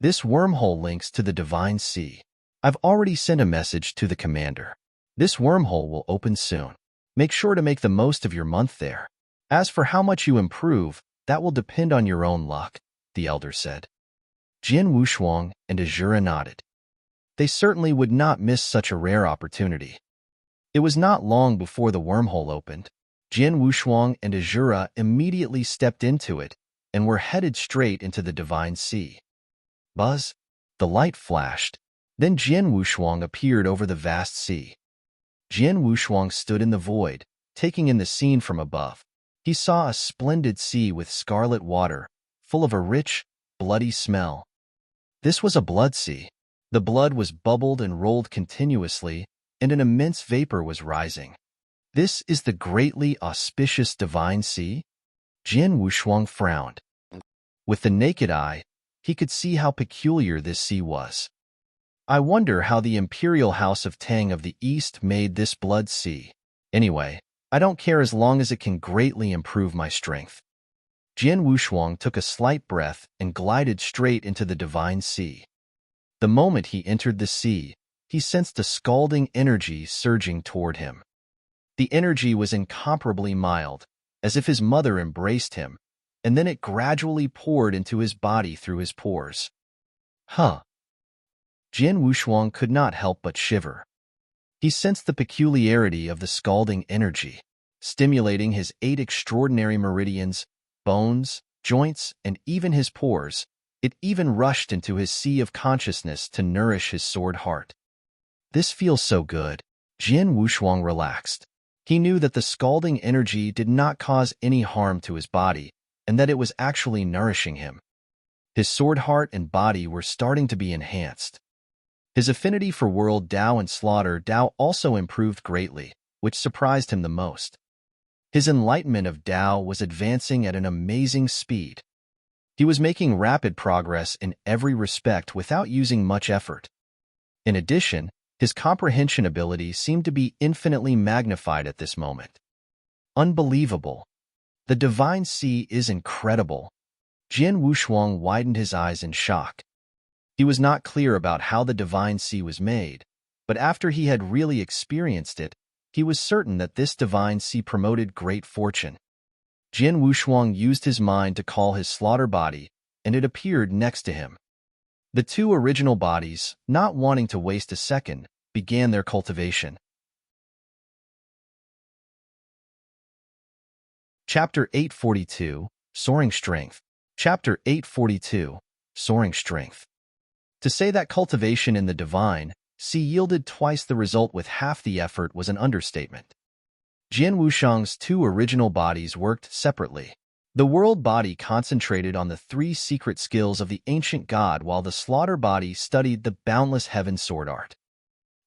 This wormhole links to the Divine Sea. I've already sent a message to the commander. This wormhole will open soon. Make sure to make the most of your month there. As for how much you improve, that will depend on your own luck, the elder said. Jin Wushuang and Azura nodded. They certainly would not miss such a rare opportunity. It was not long before the wormhole opened. Jin Wushuang and Azura immediately stepped into it and were headed straight into the Divine Sea. Buzz! The light flashed. Then Jin Wushuang appeared over the vast sea. Jin Wushuang stood in the void, taking in the scene from above. He saw a splendid sea with scarlet water, full of a rich, bloody smell. This was a blood sea. The blood was bubbled and rolled continuously, and an immense vapor was rising. This is the greatly auspicious Divine Sea? Jin Wushuang frowned. With the naked eye, he could see how peculiar this sea was. I wonder how the Imperial House of Tang of the East made this blood sea. Anyway, I don't care as long as it can greatly improve my strength. Jin Wushuang took a slight breath and glided straight into the Divine Sea. The moment he entered the sea, he sensed a scalding energy surging toward him. The energy was incomparably mild, as if his mother embraced him, and then it gradually poured into his body through his pores. Huh. Jian Wushuang could not help but shiver. He sensed the peculiarity of the scalding energy, stimulating his 8 extraordinary meridians, bones, joints, and even his pores. It even rushed into his sea of consciousness to nourish his sword heart. This feels so good. Jian Wushuang relaxed. He knew that the scalding energy did not cause any harm to his body, and that it was actually nourishing him. His sword heart and body were starting to be enhanced. His affinity for World Dao and Slaughter Dao also improved greatly, which surprised him the most. His enlightenment of Dao was advancing at an amazing speed. He was making rapid progress in every respect without using much effort. In addition, his comprehension ability seemed to be infinitely magnified at this moment. Unbelievable. The Divine Sea is incredible. Jian Wushuang widened his eyes in shock. He was not clear about how the Divine Sea was made, but after he had really experienced it, he was certain that this Divine Sea promoted great fortune. Jian Wushuang used his mind to call his slaughter body, and it appeared next to him. The 2 original bodies, not wanting to waste a second, began their cultivation. Chapter 842, Soaring Strength. Chapter 842, Soaring Strength. To say that cultivation in the Divine Sea yielded twice the result with half the effort was an understatement. Jian Wushuang's 2 original bodies worked separately. The world body concentrated on the 3 secret skills of the ancient god, while the slaughter body studied the boundless heaven sword art.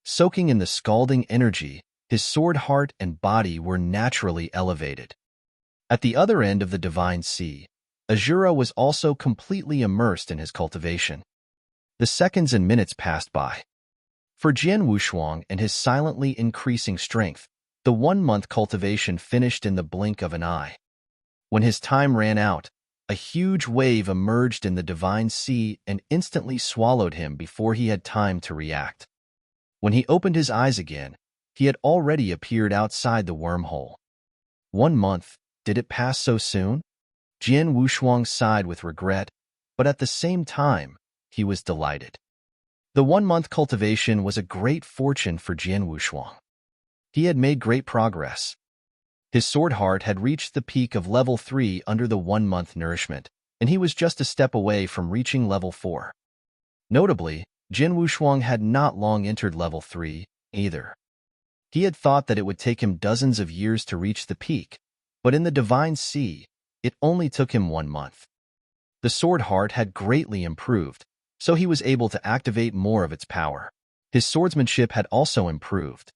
Soaking in the scalding energy, his sword heart and body were naturally elevated. At the other end of the Divine Sea, Azura was also completely immersed in his cultivation. The seconds and minutes passed by. For Jian Wushuang and his silently increasing strength, the 1-month cultivation finished in the blink of an eye. When his time ran out, a huge wave emerged in the Divine Sea and instantly swallowed him before he had time to react. When he opened his eyes again, he had already appeared outside the wormhole. 1 month, did it pass so soon? Jian Wushuang sighed with regret, but at the same time, he was delighted. The 1-month cultivation was a great fortune for Jian Wushuang. He had made great progress. His sword heart had reached the peak of level 3 under the 1-month nourishment, and he was just a step away from reaching level 4. Notably, Jian Wushuang had not long entered level 3, either. He had thought that it would take him dozens of years to reach the peak, but in the Divine Sea, it only took him 1 month. The sword heart had greatly improved, so he was able to activate more of its power. His swordsmanship had also improved.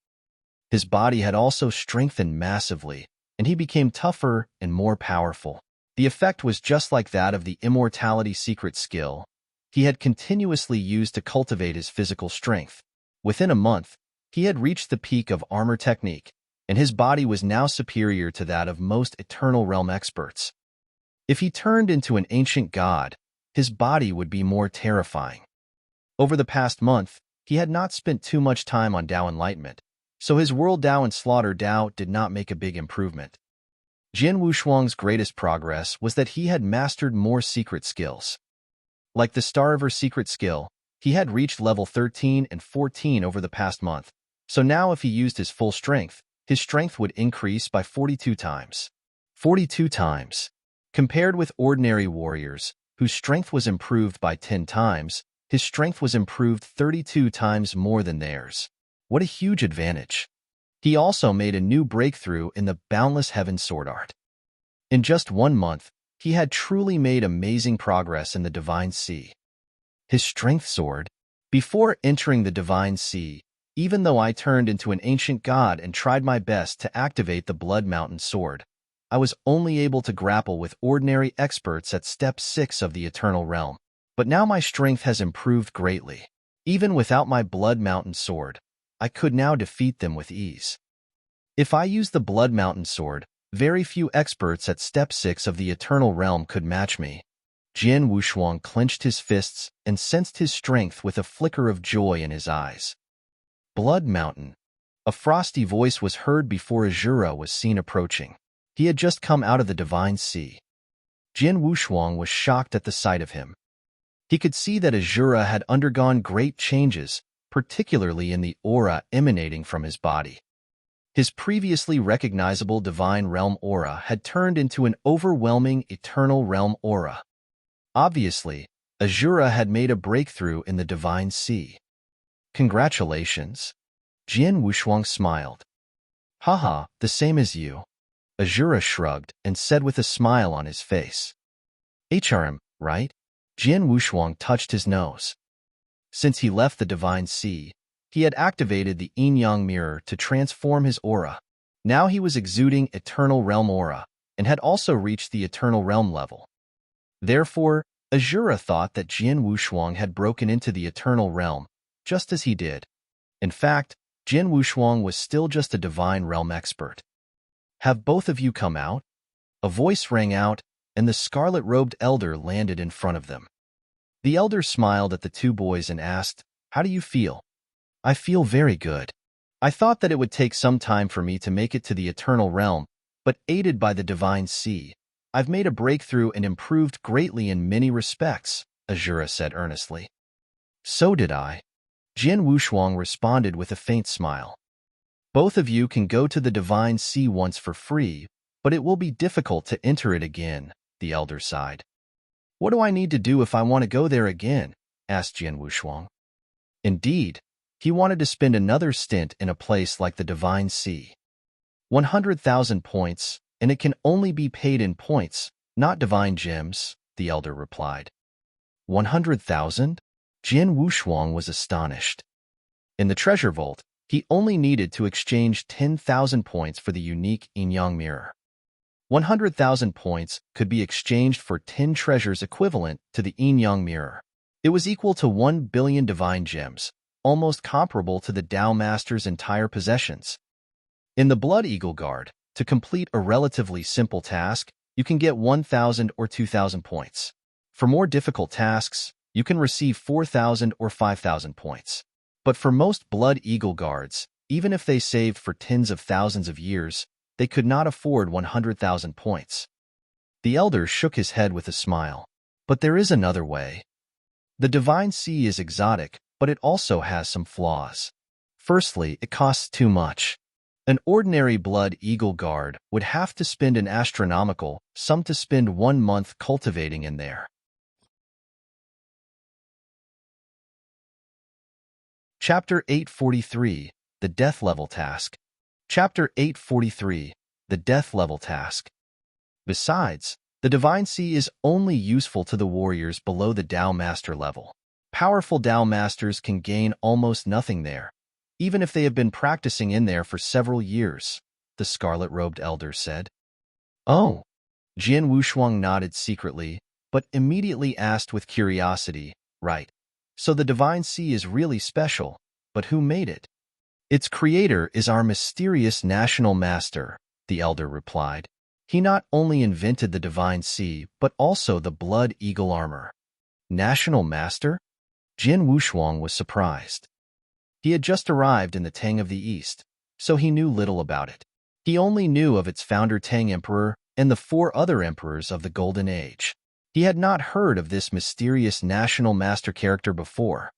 His body had also strengthened massively, and he became tougher and more powerful. The effect was just like that of the immortality secret skill he had continuously used to cultivate his physical strength. Within a month, he had reached the peak of armor technique, and his body was now superior to that of most Eternal Realm experts. If he turned into an ancient god, his body would be more terrifying. Over the past month, he had not spent too much time on Dao Enlightenment, so his World Dao and Slaughter Dao did not make a big improvement. Jian Wushuang's greatest progress was that he had mastered more secret skills. Like the Stariver secret skill, he had reached level 13 and 14 over the past month, so now if he used his full strength, his strength would increase by 42 times. 42 times. Compared with ordinary warriors, whose strength was improved by 10 times, his strength was improved 32 times more than theirs. What a huge advantage. He also made a new breakthrough in the boundless heaven sword art. In just 1 month, he had truly made amazing progress in the Divine Sea. His strength sword. Before entering the Divine Sea, even though I turned into an ancient god and tried my best to activate the Blood Mountain sword, I was only able to grapple with ordinary experts at step 6 of the Eternal Realm. But now my strength has improved greatly. Even without my Blood Mountain sword, I could now defeat them with ease. If I used the Blood Mountain sword, very few experts at step 6 of the Eternal Realm could match me. Jian Wushuang clenched his fists and sensed his strength with a flicker of joy in his eyes. Blood Mountain. A frosty voice was heard before Azura was seen approaching. He had just come out of the Divine Sea. Jian Wushuang was shocked at the sight of him. He could see that Azura had undergone great changes, particularly in the aura emanating from his body. His previously recognizable divine realm aura had turned into an overwhelming eternal realm aura. Obviously, Azura had made a breakthrough in the divine sea. Congratulations. Jian Wushuang smiled. Haha, the same as you. Azura shrugged and said with a smile on his face. HRM, right? Jian Wushuang touched his nose. Since he left the divine sea, he had activated the yin-yang mirror to transform his aura. Now he was exuding eternal realm aura and had also reached the eternal realm level. Therefore, Azura thought that Jian Wushuang had broken into the eternal realm, just as he did. In fact, Jian Wushuang was still just a divine realm expert. Have both of you come out? A voice rang out, and the scarlet-robed elder landed in front of them. The elder smiled at the two boys and asked, "How do you feel?" "I feel very good. I thought that it would take some time for me to make it to the eternal realm, but aided by the divine sea, I've made a breakthrough and improved greatly in many respects," Azura said earnestly. "So did I." Jian Wushuang responded with a faint smile. "Both of you can go to the divine sea once for free, but it will be difficult to enter it again," the elder sighed. "What do I need to do if I want to go there again?" asked Jian Wushuang. Indeed, he wanted to spend another stint in a place like the divine sea. 100,000 points, and it can only be paid in points, not divine gems, the elder replied. 100,000? Jian Wushuang was astonished. In the treasure vault, he only needed to exchange 10,000 points for the unique yin-yang mirror. 100,000 points could be exchanged for 10 treasures equivalent to the yin-yang mirror. It was equal to 1 billion divine gems, almost comparable to the Tao Master's entire possessions. In the Blood Eagle Guard, to complete a relatively simple task, you can get 1,000 or 2,000 points. For more difficult tasks, you can receive 4,000 or 5,000 points. But for most Blood Eagle Guards, even if they saved for tens of thousands of years, they could not afford 100,000 points. The elder shook his head with a smile. But there is another way. The divine sea is exotic, but it also has some flaws. Firstly, it costs too much. An ordinary Blood Eagle Guard would have to spend an astronomical sum to spend 1 month cultivating in there. Chapter 843, The Death Level Task. Chapter 843, The Death Level Task. Besides, the Divine Sea is only useful to the warriors below the Tao Master level. Powerful Tao Masters can gain almost nothing there, even if they have been practicing in there for several years, the scarlet-robed elder said. Oh. Jian Wushuang nodded secretly, but immediately asked with curiosity, right, so the Divine Sea is really special, but who made it? Its creator is our mysterious national master, the elder replied. He not only invented the Divine Sea, but also the Blood Eagle armor. National master? Jian Wushuang was surprised. He had just arrived in the Tang of the East, so he knew little about it. He only knew of its founder Tang Emperor and the 4 other emperors of the Golden Age. He had not heard of this mysterious national master character before.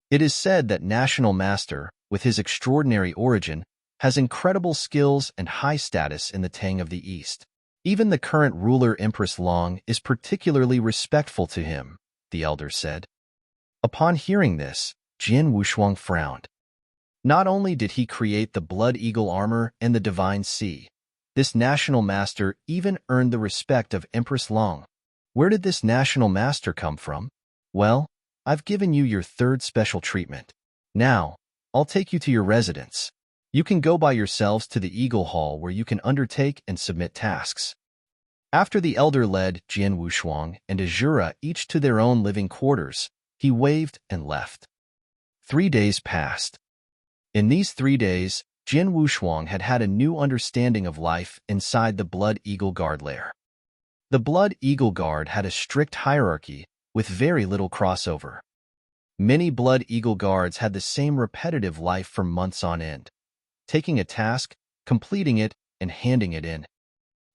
It is said that National Master, with his extraordinary origin, has incredible skills and high status in the Tang of the East. Even the current ruler Empress Long is particularly respectful to him, the elder said. Upon hearing this, Jian Wushuang frowned. Not only did he create the Blood Eagle armor and the Divine Sea, this National Master even earned the respect of Empress Long. Where did this National Master come from? Well, I've given you your 3rd special treatment. Now, I'll take you to your residence. You can go by yourselves to the Eagle Hall where you can undertake and submit tasks. After the elder led Jian Wushuang and Azura each to their own living quarters, he waved and left. 3 days passed. In these 3 days, Jian Wushuang had had a new understanding of life inside the Blood Eagle Guard lair. The Blood Eagle Guard had a strict hierarchy with very little crossover. Many Blood Eagle Guards had the same repetitive life for months on end, taking a task, completing it, and handing it in.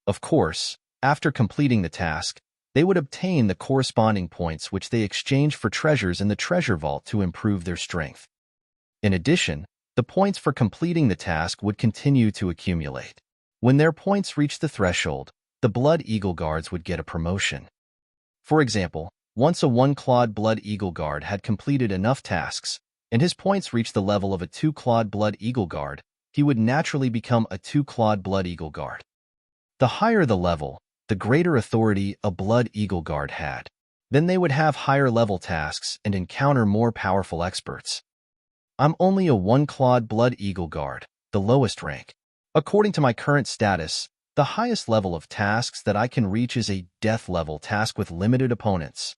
Of course, after completing the task, They would obtain the corresponding points which they exchanged for treasures in the treasure vault to improve their strength. In addition, the points for completing the task would continue to accumulate. When their points reached the threshold, the Blood Eagle Guards would get a promotion. For example, once a 1-clawed Blood Eagle Guard had completed enough tasks, and his points reached the level of a 2-clawed Blood Eagle Guard, he would naturally become a 2-clawed Blood Eagle Guard. The higher the level, the greater authority a Blood Eagle Guard had. Then they would have higher level tasks and encounter more powerful experts. I'm only a 1-clawed Blood Eagle Guard, the lowest rank. According to my current status, the highest level of tasks that I can reach is a death level task with limited opponents.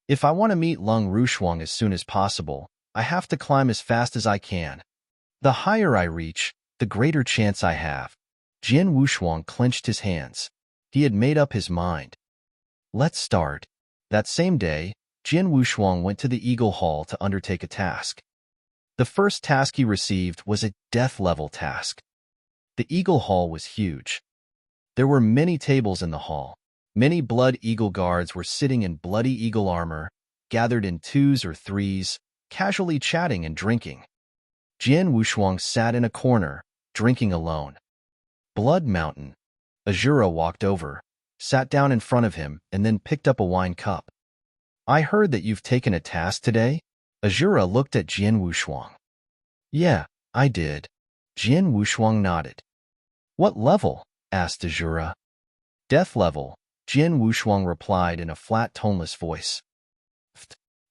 If I want to meet Lung Rushuang as soon as possible, I have to climb as fast as I can. The higher I reach, the greater chance I have. Jian Wushuang clenched his hands. He had made up his mind. Let's start. That same day, Jian Wushuang went to the Eagle Hall to undertake a task. The first task he received was a death-level task. The Eagle Hall was huge. There were many tables in the hall. Many Blood Eagle Guards were sitting in Bloody Eagle armor, gathered in 2s or 3s, casually chatting and drinking. Jian Wushuang sat in a corner, drinking alone. Blood Mountain. Azura walked over, sat down in front of him, and then picked up a wine cup. I heard that you've taken a task today? Azura looked at Jian Wushuang. Yeah, I did. Jian Wushuang nodded. What level? Asked Azura. Death level, Jian Wushuang replied in a flat, toneless voice.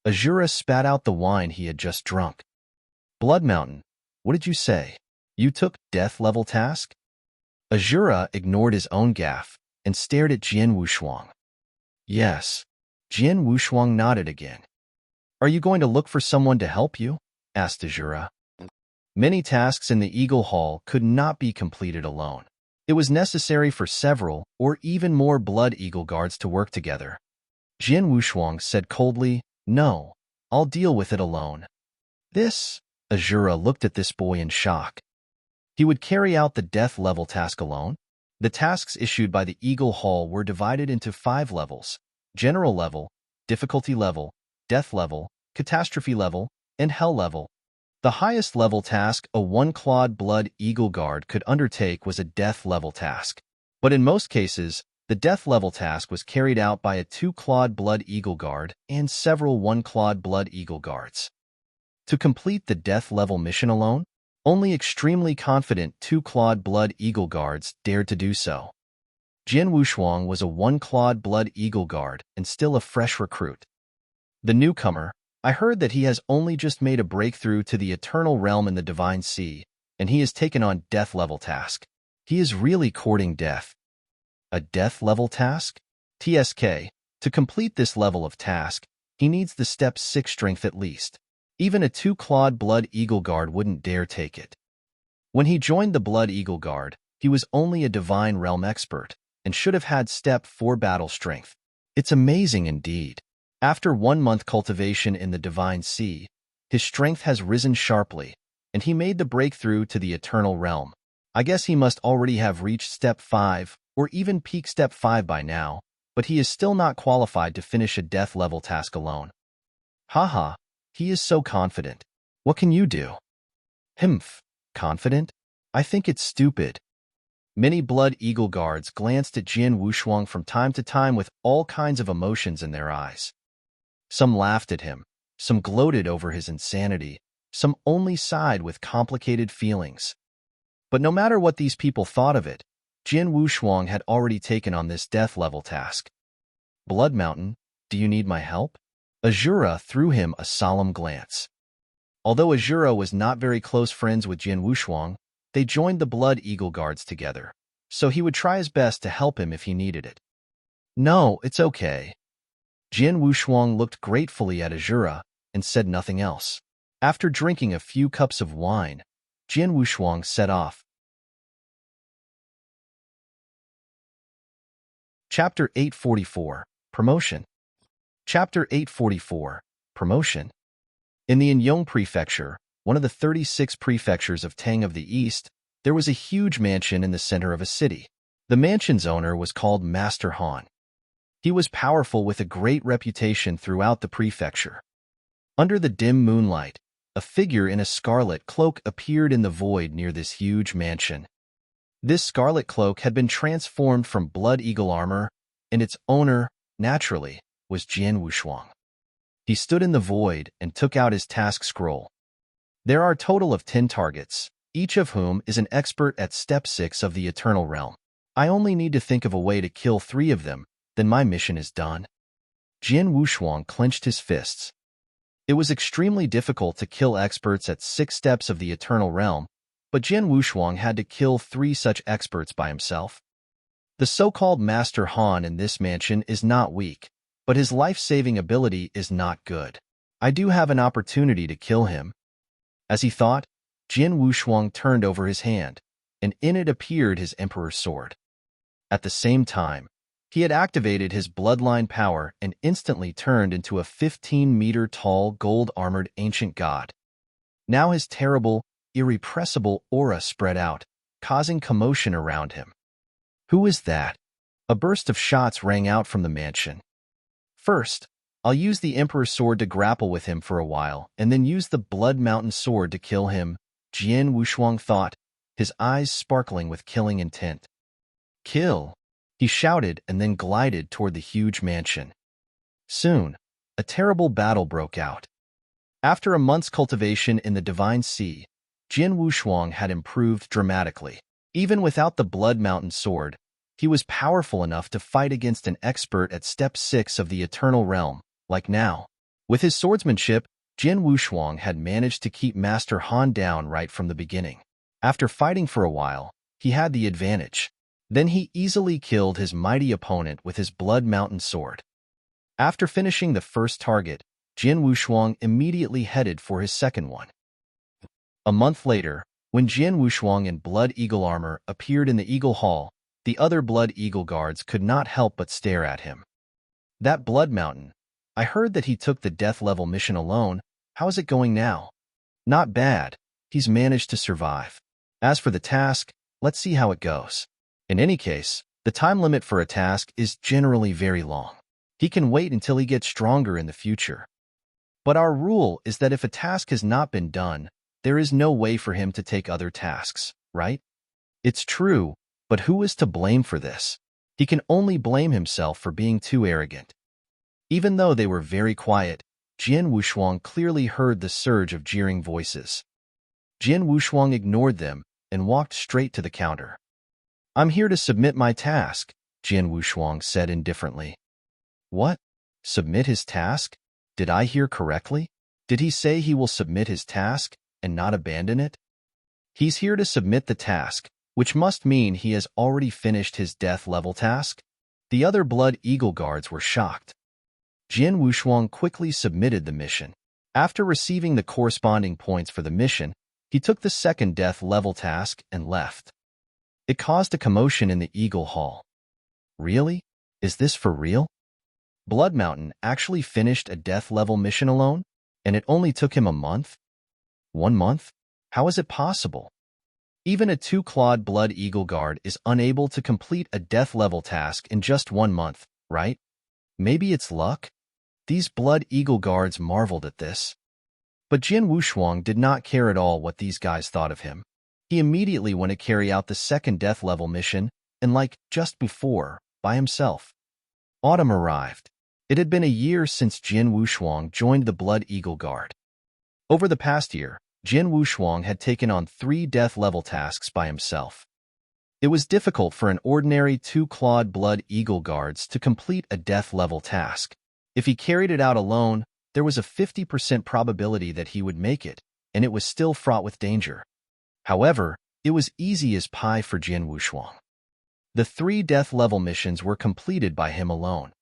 Azura spat out the wine he had just drunk. Blood Mountain, what did you say? You took death level task? Azura ignored his own gaffe and stared at Jian Wushuang. Yes. Jian Wushuang nodded again. Are you going to look for someone to help you? Asked Azura. Many tasks in the Eagle Hall could not be completed alone. It was necessary for several or even more Blood Eagle Guards to work together. Jian Wushuang said coldly, No, I'll deal with it alone. This? Azura looked at this boy in shock. He would carry out the death level task alone? The tasks issued by the Eagle Hall were divided into 5 levels: General level, Difficulty level, Death level, Catastrophe level, and Hell level. The highest level task a 1-clawed Blood Eagle Guard could undertake was a death level task. But in most cases, the death level task was carried out by a 2-clawed Blood Eagle Guard and several 1-clawed Blood Eagle Guards. To complete the death level mission alone, only extremely confident 2-clawed Blood Eagle Guards dared to do so. Jian Wushuang was a 1-clawed Blood Eagle Guard and still a fresh recruit. The newcomer, I heard that he has only just made a breakthrough to the Eternal Realm in the Divine Sea, and he has taken on death level task. He is really courting death. A death level task? TSK. To complete this level of task, he needs the step 6 strength at least. Even a 2-clawed Blood Eagle Guard wouldn't dare take it. When he joined the Blood Eagle Guard, he was only a Divine Realm expert and should have had step 4 battle strength. It's amazing indeed. After 1 month cultivation in the Divine Sea, his strength has risen sharply, and he made the breakthrough to the Eternal Realm. I guess he must already have reached step 5, or even peak step 5 by now, but he is still not qualified to finish a death level task alone. Haha, he is so confident. What can you do? Confident? I think it's stupid. Many Blood Eagle Guards glanced at Jian Wushuang from time to time with all kinds of emotions in their eyes. Some laughed at him, some gloated over his insanity, some only sighed with complicated feelings. But no matter what these people thought of it, Jian Wushuang had already taken on this death level task. Blood Mountain, do you need my help? Azura threw him a solemn glance. Although Azura was not very close friends with Jian Wushuang, they joined the Blood Eagle Guards together, so he would try his best to help him if he needed it. No, it's okay. Jian Wushuang looked gratefully at Azura and said nothing else. After drinking a few cups of wine, Jian Wushuang set off. Chapter 844, Promotion. Chapter 844, Promotion. In the Anyong Prefecture, one of the 36 prefectures of Tang of the East, there was a huge mansion in the center of a city. The mansion's owner was called Master Han. He was powerful with a great reputation throughout the prefecture. Under the dim moonlight, a figure in a scarlet cloak appeared in the void near this huge mansion. This scarlet cloak had been transformed from blood eagle armor, and its owner, naturally, was Jian Wushuang. He stood in the void and took out his task scroll. There are a total of 10 targets, each of whom is an expert at Step 6 of the Eternal Realm. I only need to think of a way to kill 3 of them, then my mission is done. Jian Wushuang clenched his fists. It was extremely difficult to kill experts at 6 steps of the Eternal Realm, but Jian Wushuang had to kill 3 such experts by himself. The so-called Master Han in this mansion is not weak, but his life-saving ability is not good. I do have an opportunity to kill him. As he thought, Jian Wushuang turned over his hand, and in it appeared his Emperor's sword. At the same time, he had activated his bloodline power and instantly turned into a 15-meter-tall gold-armored ancient god. Now his terrible, irrepressible aura spread out, causing commotion around him. Who is that? A burst of shots rang out from the mansion. First, I'll use the Emperor's sword to grapple with him for a while, and then use the Blood Mountain sword to kill him, Jian Wushuang thought, his eyes sparkling with killing intent. Kill! He shouted and then glided toward the huge mansion. Soon, a terrible battle broke out. After a month's cultivation in the Divine Sea, Jian Wushuang had improved dramatically. Even without the Blood Mountain sword, he was powerful enough to fight against an expert at Step 6 of the Eternal Realm, like now. With his swordsmanship, Jian Wushuang had managed to keep Master Han down right from the beginning. After fighting for a while, he had the advantage. Then he easily killed his mighty opponent with his Blood Mountain sword. After finishing the first target, Jian Wushuang immediately headed for his second one. A month later, when Jian Wushuang in Blood Eagle armor appeared in the Eagle Hall, the other Blood Eagle guards could not help but stare at him. That Blood Mountain, I heard that he took the death level mission alone. How is it going now? Not bad. He's managed to survive. As for the task, let's see how it goes. In any case, the time limit for a task is generally very long. He can wait until he gets stronger in the future. But our rule is that if a task has not been done, there is no way for him to take other tasks, right? It's true, but who is to blame for this? He can only blame himself for being too arrogant. Even though they were very quiet, Jian Wushuang clearly heard the surge of jeering voices. Jian Wushuang ignored them and walked straight to the counter. I'm here to submit my task, Jian Wushuang said indifferently. What? Submit his task? Did I hear correctly? Did he say he will submit his task and not abandon it? He's here to submit the task, which must mean he has already finished his death level task? The other Blood Eagle guards were shocked. Jian Wushuang quickly submitted the mission. After receiving the corresponding points for the mission, he took the second death level task and left. It caused a commotion in the Eagle Hall. Really? Is this for real? Blood Mountain actually finished a death level mission alone, and it only took him a month? 1 month? How is it possible? Even a 2-clawed Blood Eagle guard is unable to complete a death level task in just 1 month, right? Maybe it's luck? These Blood Eagle guards marveled at this. But Jian Wushuang did not care at all what these guys thought of him. He immediately went to carry out the second death level mission, and like just before, by himself. Autumn arrived. It had been a year since Jian Wushuang joined the Blood Eagle Guard. Over the past year, Jian Wushuang had taken on 3 death level tasks by himself. It was difficult for an ordinary 2-clawed Blood Eagle guards to complete a death level task. If he carried it out alone, there was a 50% probability that he would make it, and it was still fraught with danger. However, it was easy as pie for Jian Wushuang. The 3 death level missions were completed by him alone.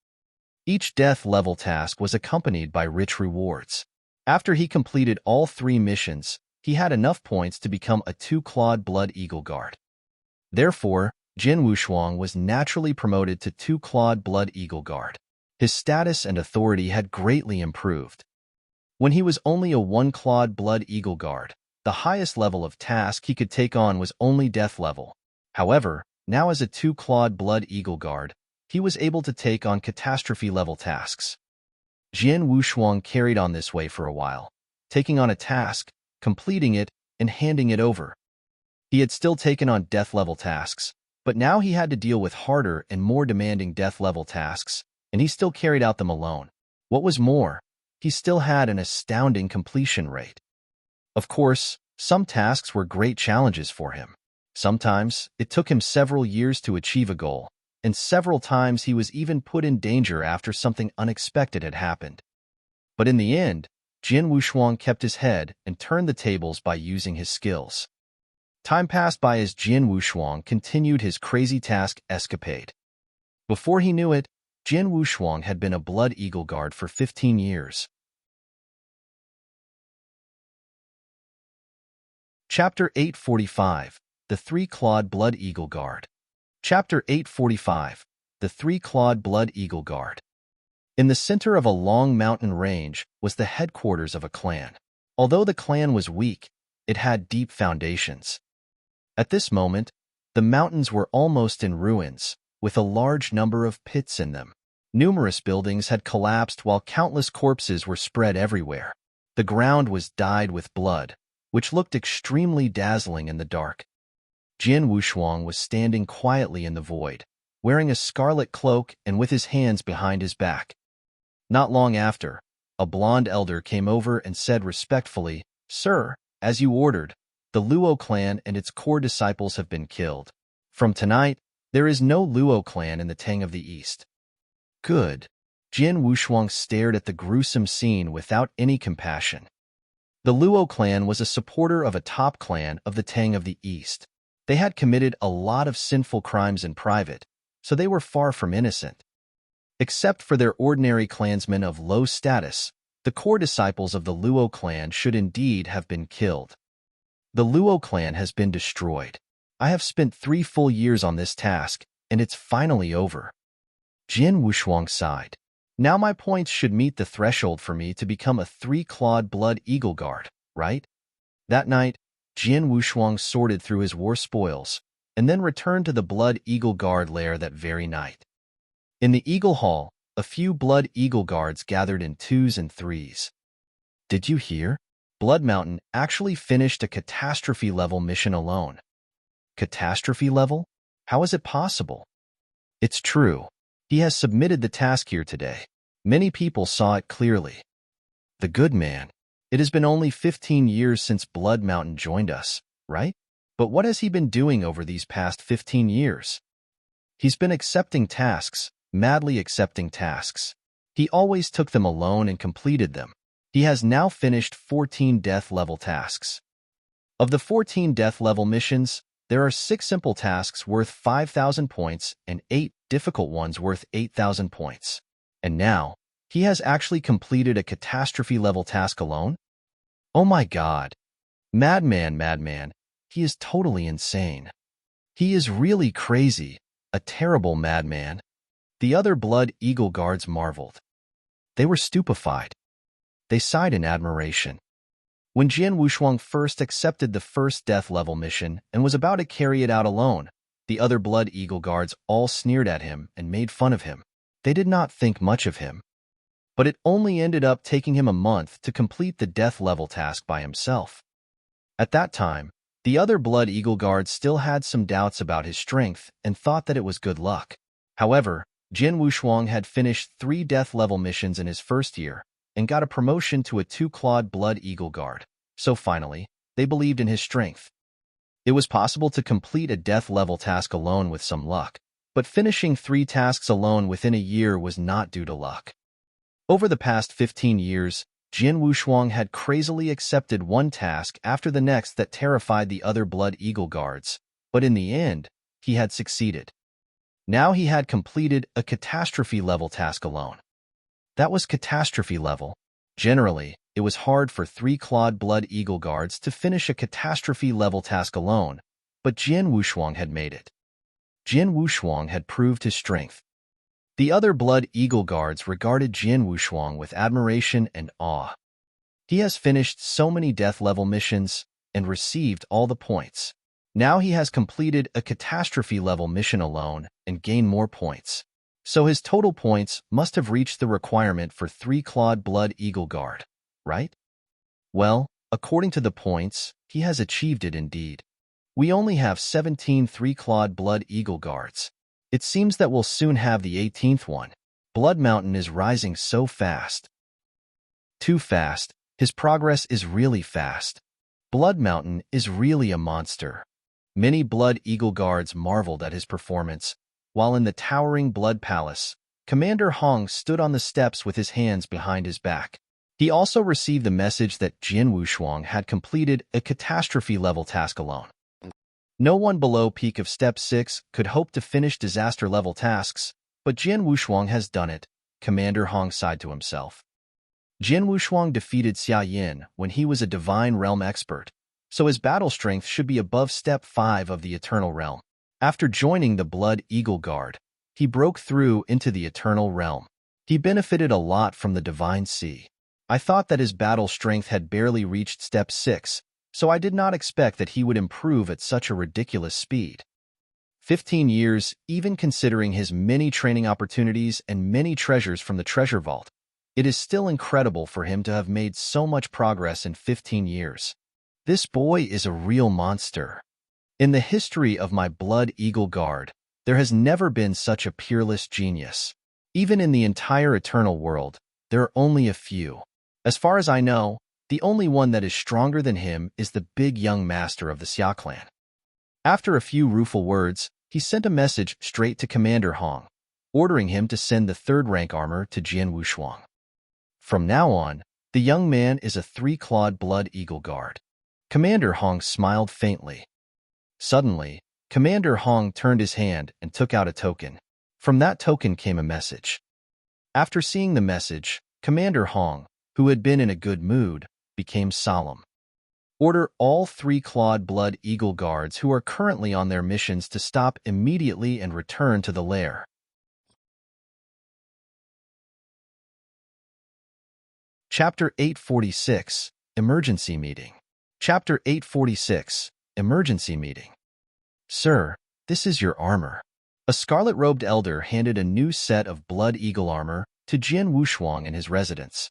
Each death level task was accompanied by rich rewards. After he completed all 3 missions, he had enough points to become a 2-clawed Blood Eagle guard. Therefore, Jian Wushuang was naturally promoted to 2-clawed Blood Eagle guard. His status and authority had greatly improved. When he was only a 1-clawed Blood Eagle guard, the highest level of task he could take on was only death level. However, now as a 2-clawed Blood Eagle guard, he was able to take on catastrophe-level tasks. Jian Wushuang carried on this way for a while, taking on a task, completing it, and handing it over. He had still taken on death-level tasks, but now he had to deal with harder and more demanding death-level tasks, and he still carried out them alone. What was more, he still had an astounding completion rate. Of course, some tasks were great challenges for him. Sometimes, it took him several years to achieve a goal, and several times he was even put in danger after something unexpected had happened. But in the end, Jian Wushuang kept his head and turned the tables by using his skills. Time passed by as Jian Wushuang continued his crazy task escapade. Before he knew it, Jian Wushuang had been a Blood Eagle Guard for 15 years. Chapter 845, The Three-Clawed Blood Eagle Guard. Chapter 845, The Three-Clawed Blood Eagle Guard. In the center of a long mountain range was the headquarters of a clan. Although the clan was weak, it had deep foundations. At this moment, the mountains were almost in ruins, with a large number of pits in them. Numerous buildings had collapsed while countless corpses were spread everywhere. The ground was dyed with blood, which looked extremely dazzling in the dark. Jian Wushuang was standing quietly in the void, wearing a scarlet cloak and with his hands behind his back. Not long after, a blonde elder came over and said respectfully, "Sir, as you ordered, the Luo clan and its core disciples have been killed. From tonight, there is no Luo clan in the Tang of the East." Good. Jian Wushuang stared at the gruesome scene without any compassion. The Luo clan was a supporter of a top clan of the Tang of the East. They had committed a lot of sinful crimes in private, so they were far from innocent. Except for their ordinary clansmen of low status, the core disciples of the Luo clan should indeed have been killed. The Luo clan has been destroyed. I have spent 3 full years on this task, and it's finally over. Jian Wushuang sighed. Now my points should meet the threshold for me to become a three-clawed Blood Eagle Guard, right? That night, Jian Wushuang sorted through his war spoils, and then returned to the Blood Eagle Guard lair that very night. In the Eagle Hall, a few Blood Eagle Guards gathered in 2s and 3s. Did you hear? Blood Mountain actually finished a catastrophe-level mission alone. Catastrophe level? How is it possible? It's true. He has submitted the task here today. Many people saw it clearly. The good man. It has been only 15 years since Blood Mountain joined us, right? But what has he been doing over these past 15 years? He's been accepting tasks, madly accepting tasks. He always took them alone and completed them. He has now finished 14 death-level tasks. Of the 14 death-level missions, there are 6 simple tasks worth 5,000 points and 8 difficult ones worth 8,000 points. And now, he has actually completed a catastrophe-level task alone? Oh my god. Madman, he is totally insane. He is really crazy, a terrible madman. The other Blood Eagle Guards marveled. They were stupefied. They sighed in admiration. When Jian Wushuang first accepted the first death-level mission and was about to carry it out alone, the other Blood Eagle Guards all sneered at him and made fun of him. They did not think much of him. But it only ended up taking him a month to complete the death-level task by himself. At that time, the other Blood Eagle Guards still had some doubts about his strength and thought that it was good luck. However, Jian Wushuang had finished 3 death-level missions in his first year and got a promotion to a 2-clawed Blood Eagle Guard. So finally, they believed in his strength. It was possible to complete a death-level task alone with some luck, but finishing 3 tasks alone within a year was not due to luck. Over the past 15 years, Jian Wushuang had crazily accepted one task after the next that terrified the other Blood Eagle Guards, but in the end, he had succeeded. Now he had completed a catastrophe-level task alone. That was catastrophe level. Generally, it was hard for 3-clawed Blood Eagle Guards to finish a catastrophe-level task alone, but Jian Wushuang had made it. Jian Wushuang had proved his strength. The other Blood Eagle Guards regarded Jian Wushuang with admiration and awe. He has finished so many death-level missions and received all the points. Now he has completed a catastrophe-level mission alone and gained more points. So his total points must have reached the requirement for 3-clawed Blood Eagle Guard, right? Well, according to the points, he has achieved it indeed. We only have 17 3-clawed Blood Eagle Guards. It seems that we'll soon have the 18th one. Blood Mountain is rising so fast. Too fast. His progress is really fast. Blood Mountain is really a monster. Many Blood Eagle Guards marveled at his performance, while in the towering Blood Palace, Commander Hong stood on the steps with his hands behind his back. He also received the message that Jin Wushuang had completed a catastrophe-level task alone. No one below peak of Step 6 could hope to finish disaster-level tasks, but Jin Wushuang has done it, Commander Hong sighed to himself. Jin Wushuang defeated Xia Yin when he was a Divine Realm expert, so his battle strength should be above Step 5 of the Eternal Realm. After joining the Blood Eagle Guard, he broke through into the Eternal Realm. He benefited a lot from the Divine Sea. I thought that his battle strength had barely reached Step 6, so I did not expect that he would improve at such a ridiculous speed. 15 years, even considering his many training opportunities and many treasures from the treasure vault. It is still incredible for him to have made so much progress in 15 years. This boy is a real monster. In the history of my Blood Eagle Guard, there has never been such a peerless genius. Even in the entire Eternal World, there are only a few. As far as I know, the only one that is stronger than him is the big young master of the Xia clan. After a few rueful words, he sent a message straight to Commander Hong, ordering him to send the 3rd rank armor to Jin Wushuang. From now on, the young man is a 3-clawed Blood Eagle Guard. Commander Hong smiled faintly. Suddenly, Commander Hong turned his hand and took out a token. From that token came a message. After seeing the message, Commander Hong, who had been in a good mood, became solemn. Order all 3-clawed Blood Eagle Guards who are currently on their missions to stop immediately and return to the lair. Chapter 846, Emergency Meeting. Chapter 846, Emergency Meeting. Sir, this is your armor. A scarlet-robed elder handed a new set of Blood Eagle armor to Jin Wushuang in his residence.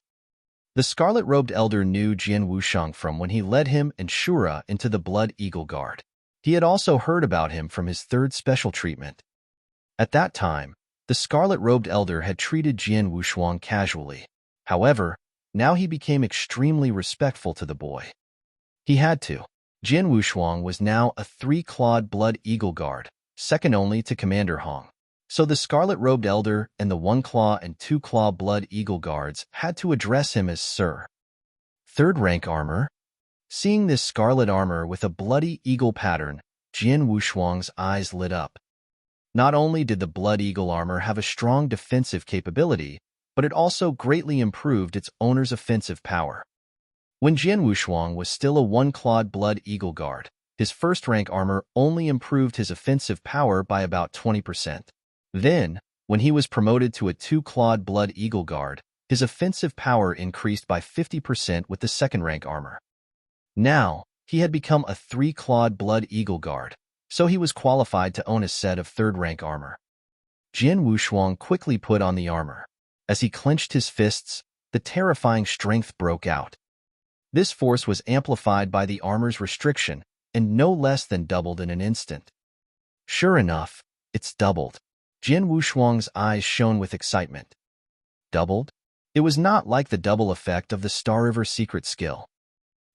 The scarlet-robed elder knew Jin Wushuang from when he led him and Shura into the Blood Eagle Guard. He had also heard about him from his 3rd special treatment. At that time, the scarlet-robed elder had treated Jin Wushuang casually. However, now he became extremely respectful to the boy. He had to. Jin Wushuang was now a 3-clawed Blood Eagle Guard, second only to Commander Hong. So the scarlet-robed elder and the 1-claw and 2-claw Blood Eagle Guards had to address him as Sir. 3rd rank armor? Seeing this scarlet armor with a bloody eagle pattern, Jin Wushuang's eyes lit up. Not only did the Blood Eagle armor have a strong defensive capability, but it also greatly improved its owner's offensive power. When Jin Wushuang was still a 1-clawed Blood Eagle Guard, his 1st rank armor only improved his offensive power by about 20%. Then, when he was promoted to a 2-clawed Blood Eagle Guard, his offensive power increased by 50% with the 2nd rank armor. Now, he had become a 3-clawed Blood Eagle Guard, so he was qualified to own a set of 3rd rank armor. Jin Wushuang quickly put on the armor. As he clenched his fists, the terrifying strength broke out. This force was amplified by the armor's restriction, and no less than doubled in an instant. Sure enough, it's doubled. Jin Wushuang's eyes shone with excitement. Doubled? It was not like the double effect of the Star River secret skill.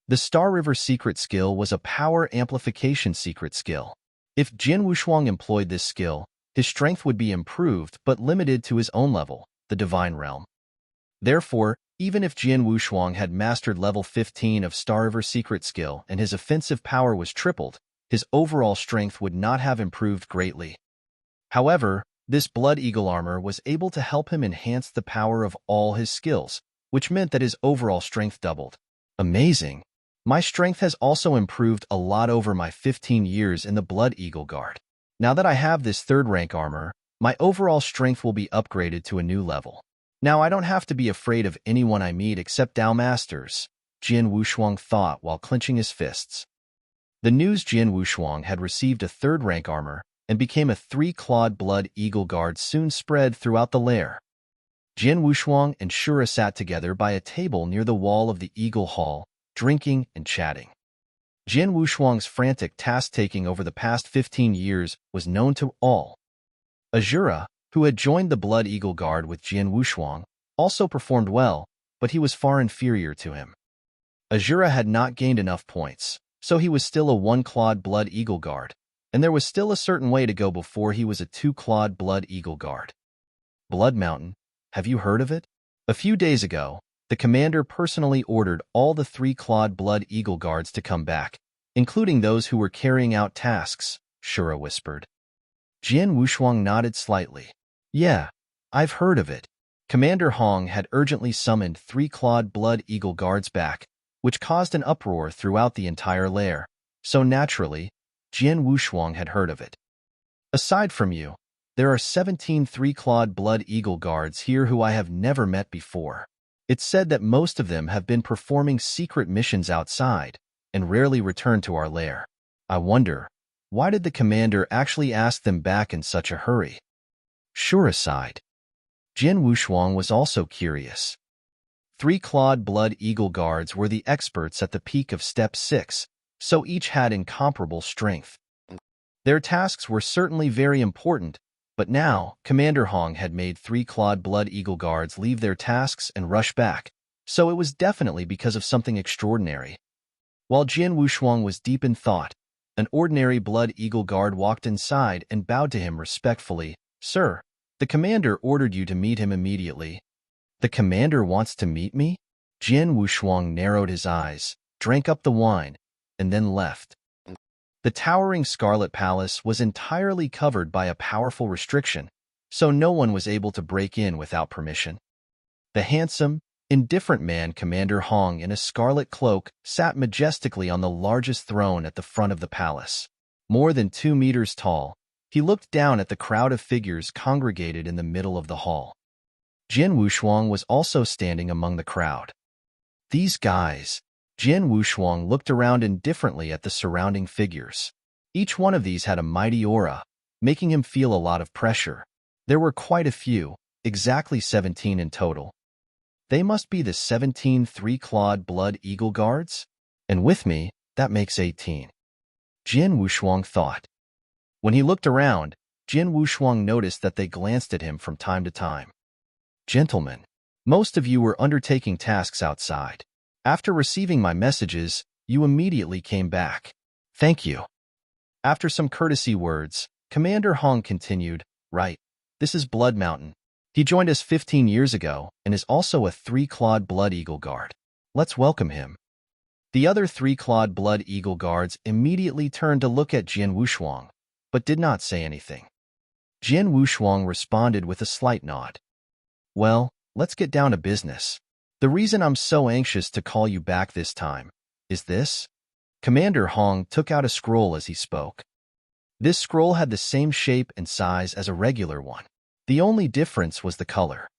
The Star River secret skill was a power amplification secret skill. If Jin Wushuang employed this skill, his strength would be improved but limited to his own level, the Divine Realm. Therefore, even if Jin Wushuang had mastered level 15 of Star River secret skill and his offensive power was tripled, his overall strength would not have improved greatly. However, this Blood Eagle armor was able to help him enhance the power of all his skills, which meant that his overall strength doubled. Amazing! My strength has also improved a lot over my 15 years in the Blood Eagle Guard. Now that I have this 3rd rank armor, my overall strength will be upgraded to a new level. Now I don't have to be afraid of anyone I meet except Dao Masters, Jin Wushuang thought while clenching his fists. The news Jin Wushuang had received a 3rd rank armor and became a three-clawed blood eagle guard soon spread throughout the lair. Jian Wushuang and Shura sat together by a table near the wall of the Eagle Hall, drinking and chatting. Jian Wushuang's frantic task-taking over the past 15 years was known to all. Azura, who had joined the Blood Eagle Guard with Jian Wushuang, also performed well, but he was far inferior to him. Azura had not gained enough points, so he was still a one-clawed Blood Eagle Guard, and there was still a certain way to go before he was a two-clawed Blood Eagle Guard. Blood Mountain, have you heard of it? A few days ago, the commander personally ordered all the three-clawed Blood Eagle Guards to come back, including those who were carrying out tasks, Shura whispered. Jian Wushuang nodded slightly. Yeah, I've heard of it. Commander Hong had urgently summoned three-clawed Blood Eagle Guards back, which caused an uproar throughout the entire lair, so naturally, Jian Wushuang had heard of it. Aside from you, there are 17 three-clawed Blood Eagle Guards here who I have never met before. It's said that most of them have been performing secret missions outside and rarely return to our lair. I wonder, why did the commander actually ask them back in such a hurry? Shura sighed. Jian Wushuang was also curious. Three-clawed Blood Eagle Guards were the experts at the peak of Step 6, so each had incomparable strength. Their tasks were certainly very important, but now, Commander Hong had made three-clawed Blood Eagle Guards leave their tasks and rush back, so it was definitely because of something extraordinary. While Jian Wushuang was deep in thought, an ordinary Blood Eagle Guard walked inside and bowed to him respectfully. Sir, the commander ordered you to meet him immediately. The commander wants to meet me? Jian Wushuang narrowed his eyes, drank up the wine, and then left. The towering Scarlet Palace was entirely covered by a powerful restriction, so no one was able to break in without permission. The handsome, indifferent man, Commander Hong, in a scarlet cloak, sat majestically on the largest throne at the front of the palace. More than 2 meters tall, he looked down at the crowd of figures congregated in the middle of the hall. Jian Wushuang was also standing among the crowd. These guys. Jian Wushuang looked around indifferently at the surrounding figures. Each one of these had a mighty aura, making him feel a lot of pressure. There were quite a few, exactly 17 in total. They must be the 17 three-clawed Blood Eagle Guards? And with me, that makes 18. Jian Wushuang thought. When he looked around, Jian Wushuang noticed that they glanced at him from time to time. Gentlemen, most of you were undertaking tasks outside. After receiving my messages, you immediately came back. Thank you. After some courtesy words, Commander Hong continued, Right, this is Blood Mountain. He joined us 15 years ago and is also a three-clawed Blood Eagle Guard. Let's welcome him. The other three-clawed Blood Eagle Guards immediately turned to look at Jian Wushuang, but did not say anything. Jian Wushuang responded with a slight nod. Well, let's get down to business. The reason I'm so anxious to call you back this time is this. Commander Hong took out a scroll as he spoke. This scroll had the same shape and size as a regular one. The only difference was the color.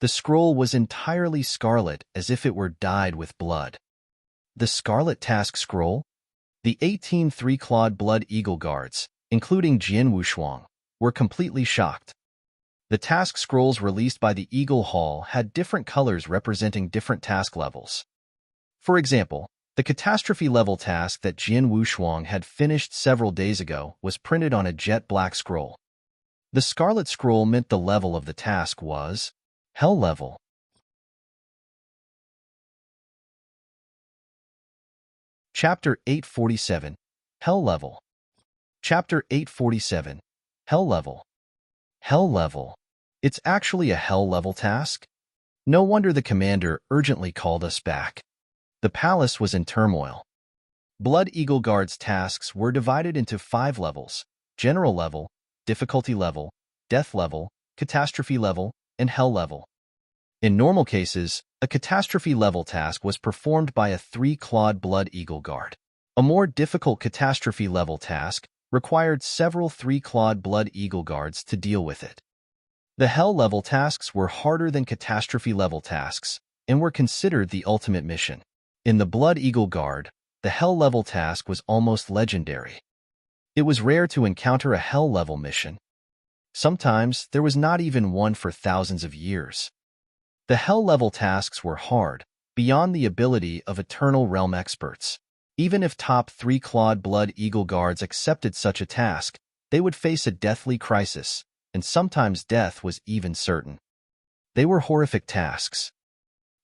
The scroll was entirely scarlet, as if it were dyed with blood. The Scarlet Task Scroll? The 18 three-clawed Blood Eagle Guards, including Jian Wushuang, were completely shocked. The task scrolls released by the Eagle Hall had different colors representing different task levels. For example, the catastrophe level task that Jian Wushuang had finished several days ago was printed on a jet black scroll. The scarlet scroll meant the level of the task was Hell level. Chapter 847, Hell level. Chapter 847, Hell level. Hell level. It's actually a hell level task? No wonder the commander urgently called us back. The palace was in turmoil. Blood Eagle Guard's tasks were divided into 5 levels: general level, difficulty level, death level, catastrophe level, and hell level. In normal cases, a catastrophe level task was performed by a three-clawed Blood Eagle Guard. A more difficult catastrophe level task required several three-clawed Blood Eagle Guards to deal with it. The hell-level tasks were harder than catastrophe-level tasks and were considered the ultimate mission. In the Blood Eagle Guard, the hell-level task was almost legendary. It was rare to encounter a hell-level mission. Sometimes there was not even one for thousands of years. The hell-level tasks were hard, beyond the ability of Eternal Realm experts. Even if top 3 Clawed Blood Eagle Guards accepted such a task, they would face a deathly crisis, and sometimes death was even certain. They were horrific tasks.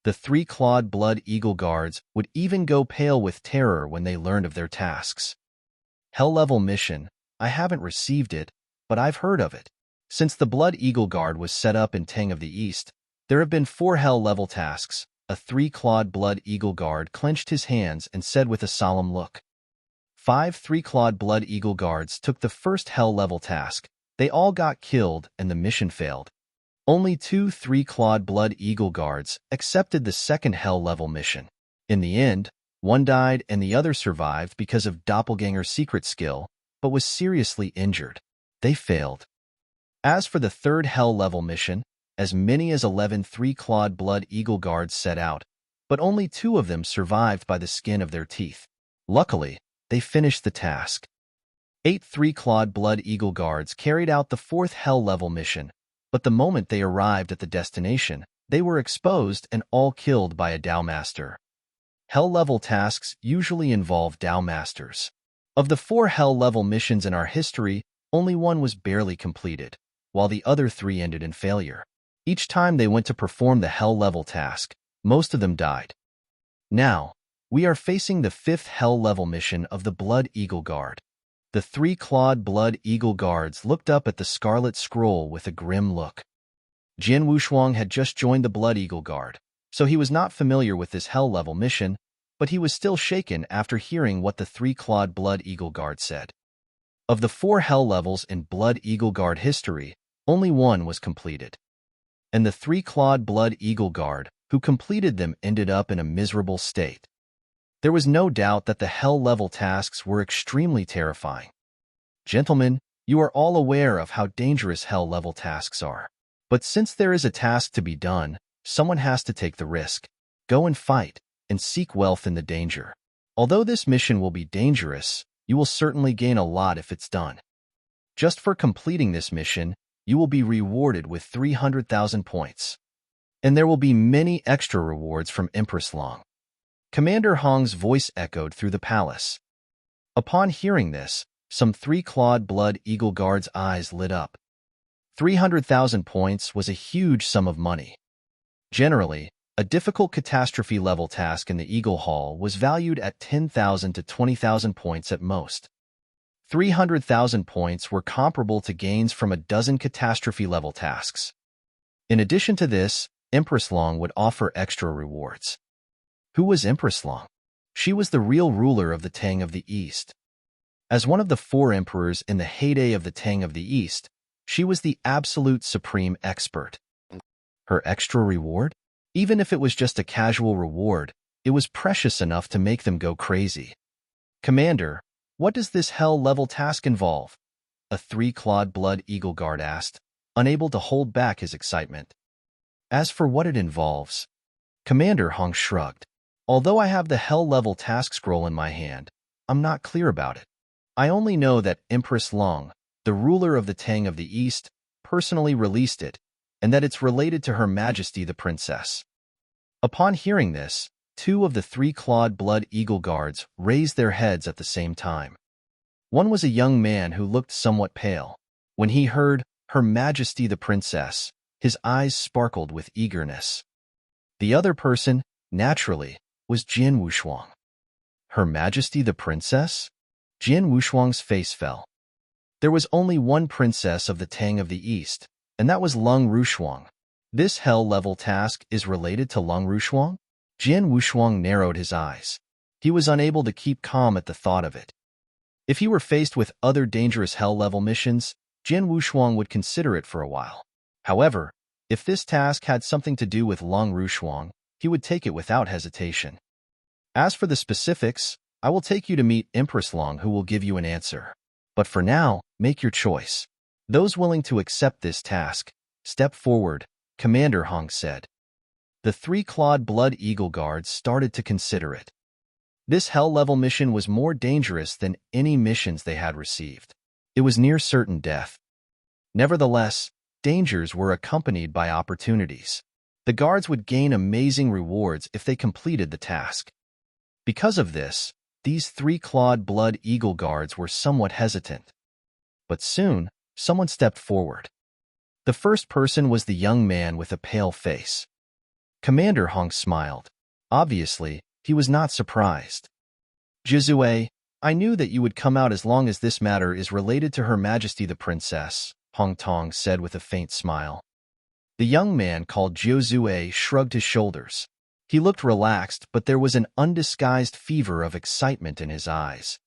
The 3 Clawed Blood Eagle Guards would even go pale with terror when they learned of their tasks. Hell-level mission, I haven't received it, but I've heard of it. Since the Blood Eagle Guard was set up in Tang of the East, there have been 4 hell-level tasks. A 3-clawed Blood Eagle Guard clenched his hands and said with a solemn look. 5 3-clawed Blood Eagle Guards took the first hell-level task. They all got killed and the mission failed. Only 2 3-clawed Blood Eagle Guards accepted the second hell-level mission. In the end, one died and the other survived because of Doppelganger's secret skill, but was seriously injured. They failed. As for the third hell-level mission, as many as 11 3-clawed Blood Eagle Guards set out, but only 2 of them survived by the skin of their teeth. Luckily, they finished the task. 8 3-clawed Blood Eagle Guards carried out the fourth hell-level mission, but the moment they arrived at the destination, they were exposed and all killed by a Dao Master. Hell-level tasks usually involve Dao Masters. Of the 4 hell-level missions in our history, only one was barely completed, while the other 3 ended in failure. Each time they went to perform the hell-level task, most of them died. Now, we are facing the 5th hell-level mission of the Blood Eagle Guard. The 3-clawed Blood Eagle Guards looked up at the Scarlet Scroll with a grim look. Jian Wushuang had just joined the Blood Eagle Guard, so he was not familiar with this hell-level mission, but he was still shaken after hearing what the 3-clawed Blood Eagle Guard said. Of the 4 hell levels in Blood Eagle Guard history, only one was completed. And the 3-clawed Blood Eagle Guard, who completed them, ended up in a miserable state. There was no doubt that the hell-level tasks were extremely terrifying. Gentlemen, you are all aware of how dangerous hell-level tasks are. But since there is a task to be done, someone has to take the risk. Go and fight, and seek wealth in the danger. Although this mission will be dangerous, you will certainly gain a lot if it's done. Just for completing this mission, you will be rewarded with 300,000 points. And there will be many extra rewards from Empress Long. Commander Hong's voice echoed through the palace. Upon hearing this, some 3-clawed Blood Eagle Guards' eyes lit up. 300,000 points was a huge sum of money. Generally, a difficult catastrophe-level task in the Eagle Hall was valued at 10,000 to 20,000 points at most. 300,000 points were comparable to gains from a dozen catastrophe-level tasks. In addition to this, Empress Long would offer extra rewards. Who was Empress Long? She was the real ruler of the Tang of the East. As one of the 4 emperors in the heyday of the Tang of the East, she was the absolute supreme expert. Her extra reward? Even if it was just a casual reward, it was precious enough to make them go crazy. Commander, what does this hell-level task involve? A 3-clawed Blood Eagle Guard asked, unable to hold back his excitement. As for what it involves, Commander Hong shrugged. Although I have the hell-level task scroll in my hand, I'm not clear about it. I only know that Empress Long, the ruler of the Tang of the East, personally released it, and that it's related to Her Majesty the Princess. Upon hearing this, 2 of the 3-clawed Blood Eagle Guards raised their heads at the same time. One was a young man who looked somewhat pale. When he heard Her Majesty the Princess, his eyes sparkled with eagerness. The other person, naturally, was Jian Wushuang. Her Majesty the Princess? Jian Wushuang's face fell. There was only one princess of the Tang of the East, and that was Lung Rushuang. This hell-level task is related to Lung Rushuang? Jian Wushuang narrowed his eyes. He was unable to keep calm at the thought of it. If he were faced with other dangerous hell-level missions, Jian Wushuang would consider it for a while. However, if this task had something to do with Lung Rushuang, he would take it without hesitation. As for the specifics, I will take you to meet Empress Long, who will give you an answer. But for now, make your choice. Those willing to accept this task, step forward, Commander Hong said. The 3-clawed Blood Eagle Guards started to consider it. This hell-level mission was more dangerous than any missions they had received. It was near certain death. Nevertheless, dangers were accompanied by opportunities. The guards would gain amazing rewards if they completed the task. Because of this, these three-clawed blood eagle guards were somewhat hesitant. But soon, someone stepped forward. The first person was the young man with a pale face. Commander Hong smiled. Obviously, he was not surprised. Jizue, I knew that you would come out as long as this matter is related to Her Majesty the Princess, Hong Tong said with a faint smile. The young man called Jizue shrugged his shoulders. He looked relaxed, but there was an undisguised fever of excitement in his eyes.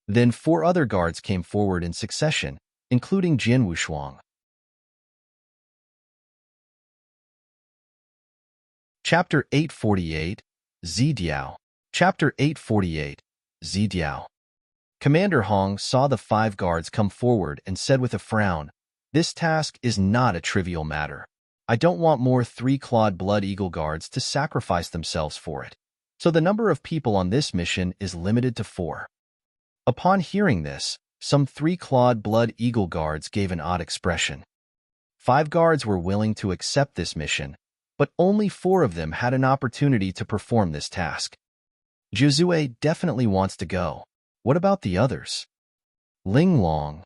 Then 4 other guards came forward in succession, including Jian Wushuang. Chapter 848, Zidiao. Chapter 848, Zidiao. Commander Hong saw the 5 guards come forward and said with a frown, "This task is not a trivial matter. I don't want more 3-clawed blood eagle guards to sacrifice themselves for it. So the number of people on this mission is limited to 4. Upon hearing this, some 3-clawed blood eagle guards gave an odd expression. 5 guards were willing to accept this mission, but only 4 of them had an opportunity to perform this task. Jizue definitely wants to go. What about the others? Ling Long.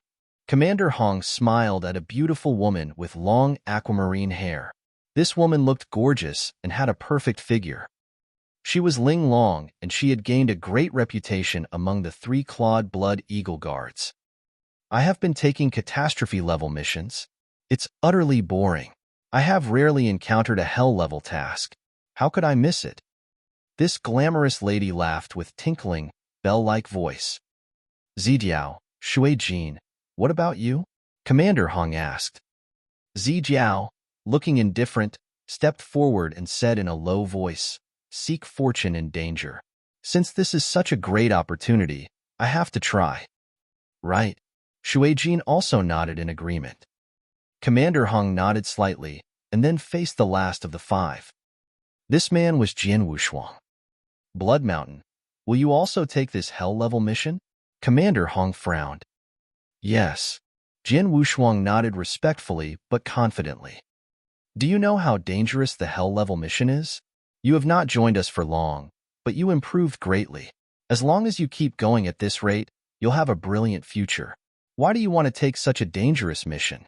Commander Hong smiled at a beautiful woman with long aquamarine hair. This woman looked gorgeous and had a perfect figure. She was Ling Long, and she had gained a great reputation among the 3-clawed blood eagle guards. I have been taking catastrophe-level missions. It's utterly boring. I have rarely encountered a hell-level task. How could I miss it? This glamorous lady laughed with tinkling, bell-like voice. Zidiao, Shuijin, what about you? Commander Hong asked. Zidiao, looking indifferent, stepped forward and said in a low voice, "Seek fortune in danger. Since this is such a great opportunity, I have to try." Right. Shuijin also nodded in agreement. Commander Hong nodded slightly and then faced the last of the 5. This man was Jian Wushuang. Blood Mountain, will you also take this hell-level mission? Commander Hong frowned. Yes. Jian Wushuang nodded respectfully but confidently. Do you know how dangerous the hell-level mission is? You have not joined us for long, but you improved greatly. As long as you keep going at this rate, you'll have a brilliant future. Why do you want to take such a dangerous mission?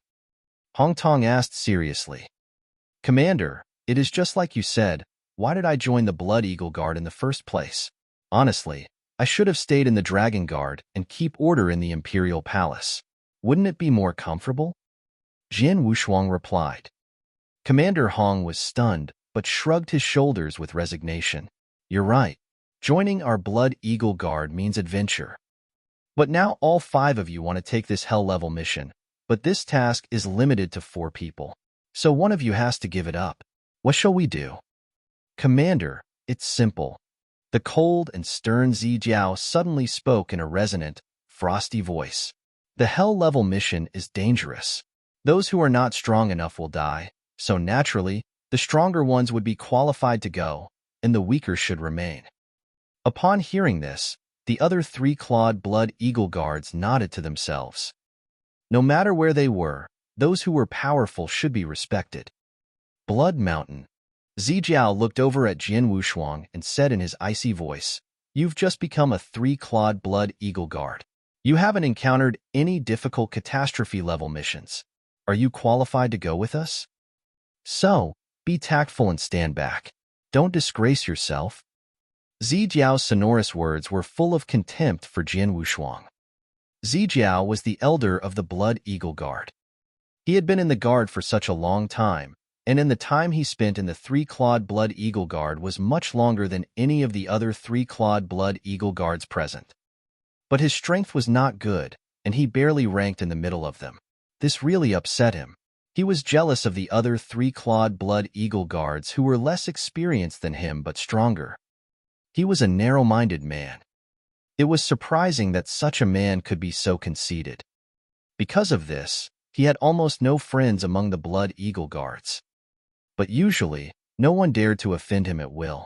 Hong Tong asked seriously. Commander, it is just like you said. Why did I join the Blood Eagle Guard in the first place? Honestly, I should have stayed in the Dragon Guard and keep order in the Imperial Palace. Wouldn't it be more comfortable? Jian Wushuang replied. Commander Hong was stunned, but shrugged his shoulders with resignation. You're right. Joining our Blood Eagle Guard means adventure. But now all 5 of you want to take this hell-level mission, but this task is limited to 4 people. So one of you has to give it up. What shall we do? Commander, it's simple. The cold and stern Zidiao suddenly spoke in a resonant, frosty voice. The hell-level mission is dangerous. Those who are not strong enough will die, so naturally, the stronger ones would be qualified to go, and the weaker should remain. Upon hearing this, the other 3-clawed blood eagle guards nodded to themselves. No matter where they were, those who were powerful should be respected. Blood Mountain. Zijiao looked over at Jian Wushuang and said in his icy voice, "You've just become a 3-clawed blood eagle guard. You haven't encountered any difficult catastrophe-level missions. Are you qualified to go with us? So, be tactful and stand back. Don't disgrace yourself." Zijiao's sonorous words were full of contempt for Jian Wushuang. Zijiao was the elder of the Blood Eagle Guard. He had been in the guard for such a long time, and in the time he spent in the 3-clawed Blood Eagle Guard was much longer than any of the other 3-clawed Blood Eagle Guards present. But his strength was not good, and he barely ranked in the middle of them. This really upset him. He was jealous of the other 3-clawed Blood Eagle Guards who were less experienced than him but stronger. He was a narrow-minded man. It was surprising that such a man could be so conceited. Because of this, he had almost no friends among the Blood Eagle Guards. But usually, no one dared to offend him at will.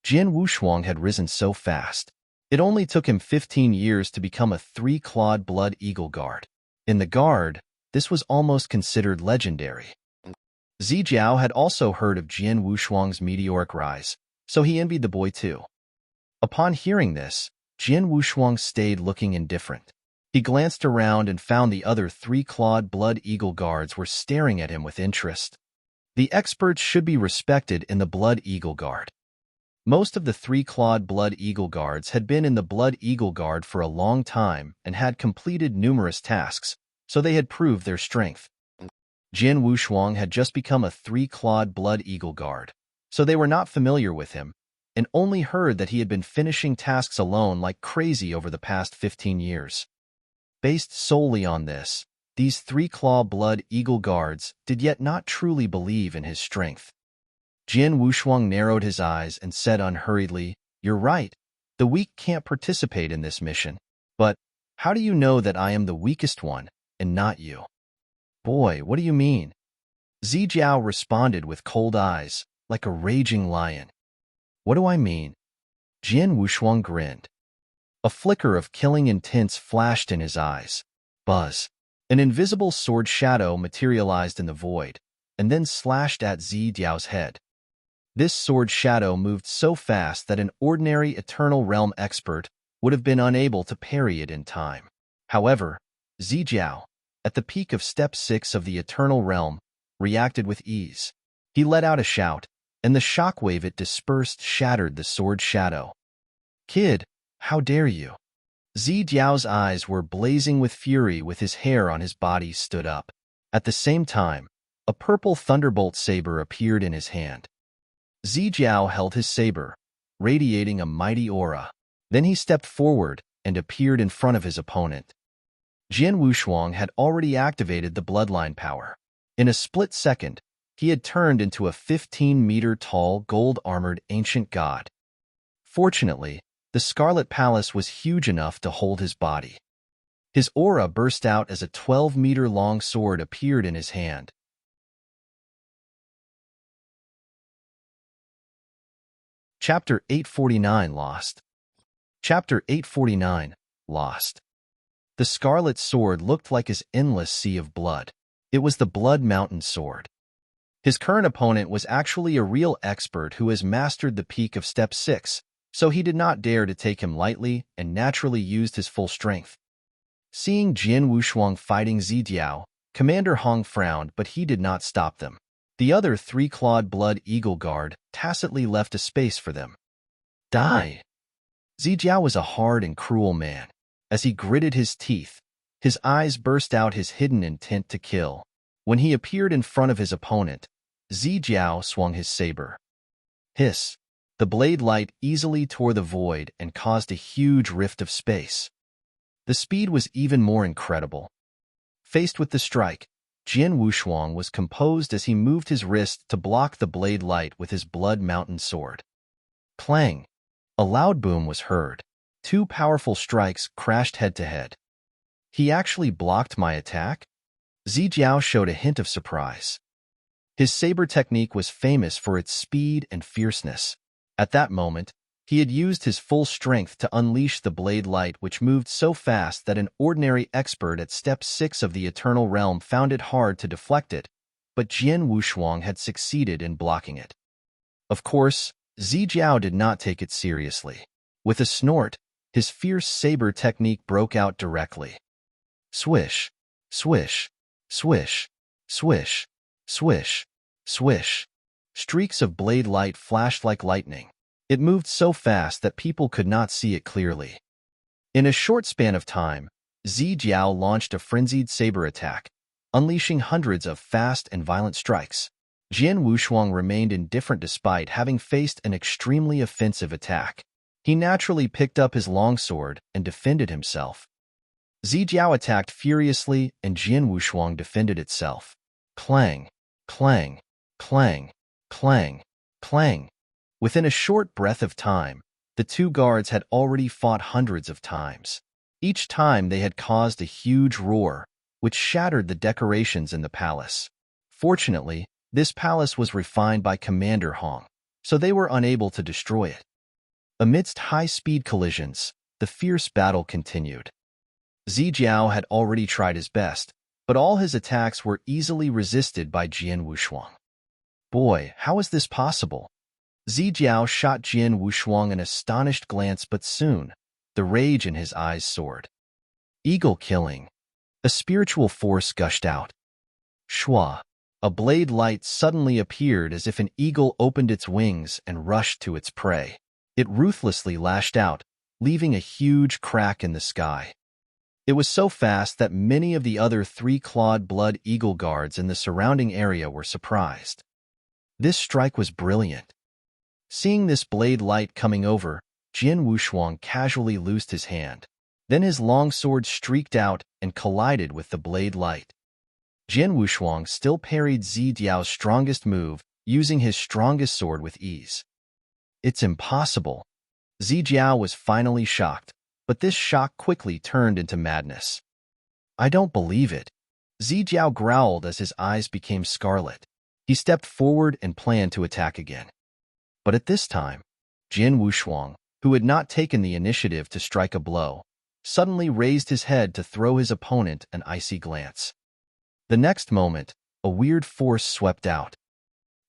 Jian Wushuang had risen so fast. It only took him 15 years to become a three-clawed blood eagle guard. In the guard, this was almost considered legendary. Zijiao had also heard of Jian Wushuang's meteoric rise, so he envied the boy too. Upon hearing this, Jian Wushuang stayed looking indifferent. He glanced around and found the other three-clawed blood eagle guards were staring at him with interest. The experts should be respected in the blood eagle guard. Most of the three-clawed blood eagle guards had been in the blood eagle guard for a long time and had completed numerous tasks, so they had proved their strength. Jian Wushuang had just become a three-clawed blood eagle guard, so they were not familiar with him, and only heard that he had been finishing tasks alone like crazy over the past 15 years. Based solely on this, these three-claw blood eagle guards did yet not truly believe in his strength. Jian Wushuang narrowed his eyes and said unhurriedly, "You're right, the weak can't participate in this mission. But how do you know that I am the weakest one, and not you?" "Boy, what do you mean?" Zijiao responded with cold eyes, like a raging lion. "What do I mean?" Jian Wushuang grinned. A flicker of killing intents flashed in his eyes. Buzz. An invisible sword shadow materialized in the void, and then slashed at Zijiao's head. This sword shadow moved so fast that an ordinary Eternal Realm expert would have been unable to parry it in time. However, Zijiao, at the peak of Step 6 of the Eternal Realm, reacted with ease. He let out a shout, and the shockwave it dispersed shattered the sword shadow. "Kid, how dare you?" Zijiao's eyes were blazing with fury with his hair on his body stood up. At the same time, a purple thunderbolt saber appeared in his hand. Zijiao held his saber, radiating a mighty aura. Then he stepped forward and appeared in front of his opponent. Jian Wushuang had already activated the bloodline power. In a split second, he had turned into a 15-meter-tall, gold-armored ancient god. Fortunately, the Scarlet Palace was huge enough to hold his body. His aura burst out as a 12-meter-long sword appeared in his hand. Chapter 849 Lost. Chapter 849 Lost. The Scarlet Sword looked like his endless sea of blood. It was the Blood Mountain Sword. His current opponent was actually a real expert who has mastered the peak of Step 6, so he did not dare to take him lightly and naturally used his full strength. Seeing Jian Wushuang fighting Zijiao, Commander Hong frowned, but he did not stop them. The other three-clawed blood eagle guard tacitly left a space for them. "Die!" Zijiao was a hard and cruel man. As he gritted his teeth, his eyes burst out his hidden intent to kill. When he appeared in front of his opponent, Zijiao swung his saber. Hiss! The blade light easily tore the void and caused a huge rift of space. The speed was even more incredible. Faced with the strike, Jian Wushuang was composed as he moved his wrist to block the blade light with his Blood Mountain Sword. Clang! A loud boom was heard. Two powerful strikes crashed head-to-head. "He actually blocked my attack?" Zijiao showed a hint of surprise. His saber technique was famous for its speed and fierceness. At that moment, he had used his full strength to unleash the blade light, which moved so fast that an ordinary expert at Step 6 of the Eternal Realm found it hard to deflect it, but Jian Wushuang had succeeded in blocking it. Of course, Zijiao did not take it seriously. With a snort, his fierce saber technique broke out directly. Swish, swish, swish, swish, swish, swish. Streaks of blade light flashed like lightning. It moved so fast that people could not see it clearly. In a short span of time, Zijiao launched a frenzied saber attack, unleashing hundreds of fast and violent strikes. Jian Wushuang remained indifferent despite having faced an extremely offensive attack. He naturally picked up his longsword and defended himself. Zijiao attacked furiously and Jian Wushuang defended itself. Clang, clang, clang, clang, clang. Within a short breath of time, the two guards had already fought hundreds of times. Each time they had caused a huge roar, which shattered the decorations in the palace. Fortunately, this palace was refined by Commander Hong, so they were unable to destroy it. Amidst high-speed collisions, the fierce battle continued. Zijiao had already tried his best, but all his attacks were easily resisted by Jian Wushuang. Boy, how is this possible? Zijiao shot Jian Wushuang an astonished glance, but soon, the rage in his eyes soared. Eagle killing. A spiritual force gushed out. Shua. A blade light suddenly appeared as if an eagle opened its wings and rushed to its prey. It ruthlessly lashed out, leaving a huge crack in the sky. It was so fast that many of the other three-clawed blood eagle guards in the surrounding area were surprised. This strike was brilliant. Seeing this blade light coming over, Jian Wushuang casually loosed his hand. Then his long sword streaked out and collided with the blade light. Jian Wushuang still parried Zijiao's strongest move, using his strongest sword with ease. It's impossible. Zijiao was finally shocked, but this shock quickly turned into madness. I don't believe it. Zijiao growled as his eyes became scarlet. He stepped forward and planned to attack again. But at this time, Jian Wushuang, who had not taken the initiative to strike a blow, suddenly raised his head to throw his opponent an icy glance. The next moment, a weird force swept out.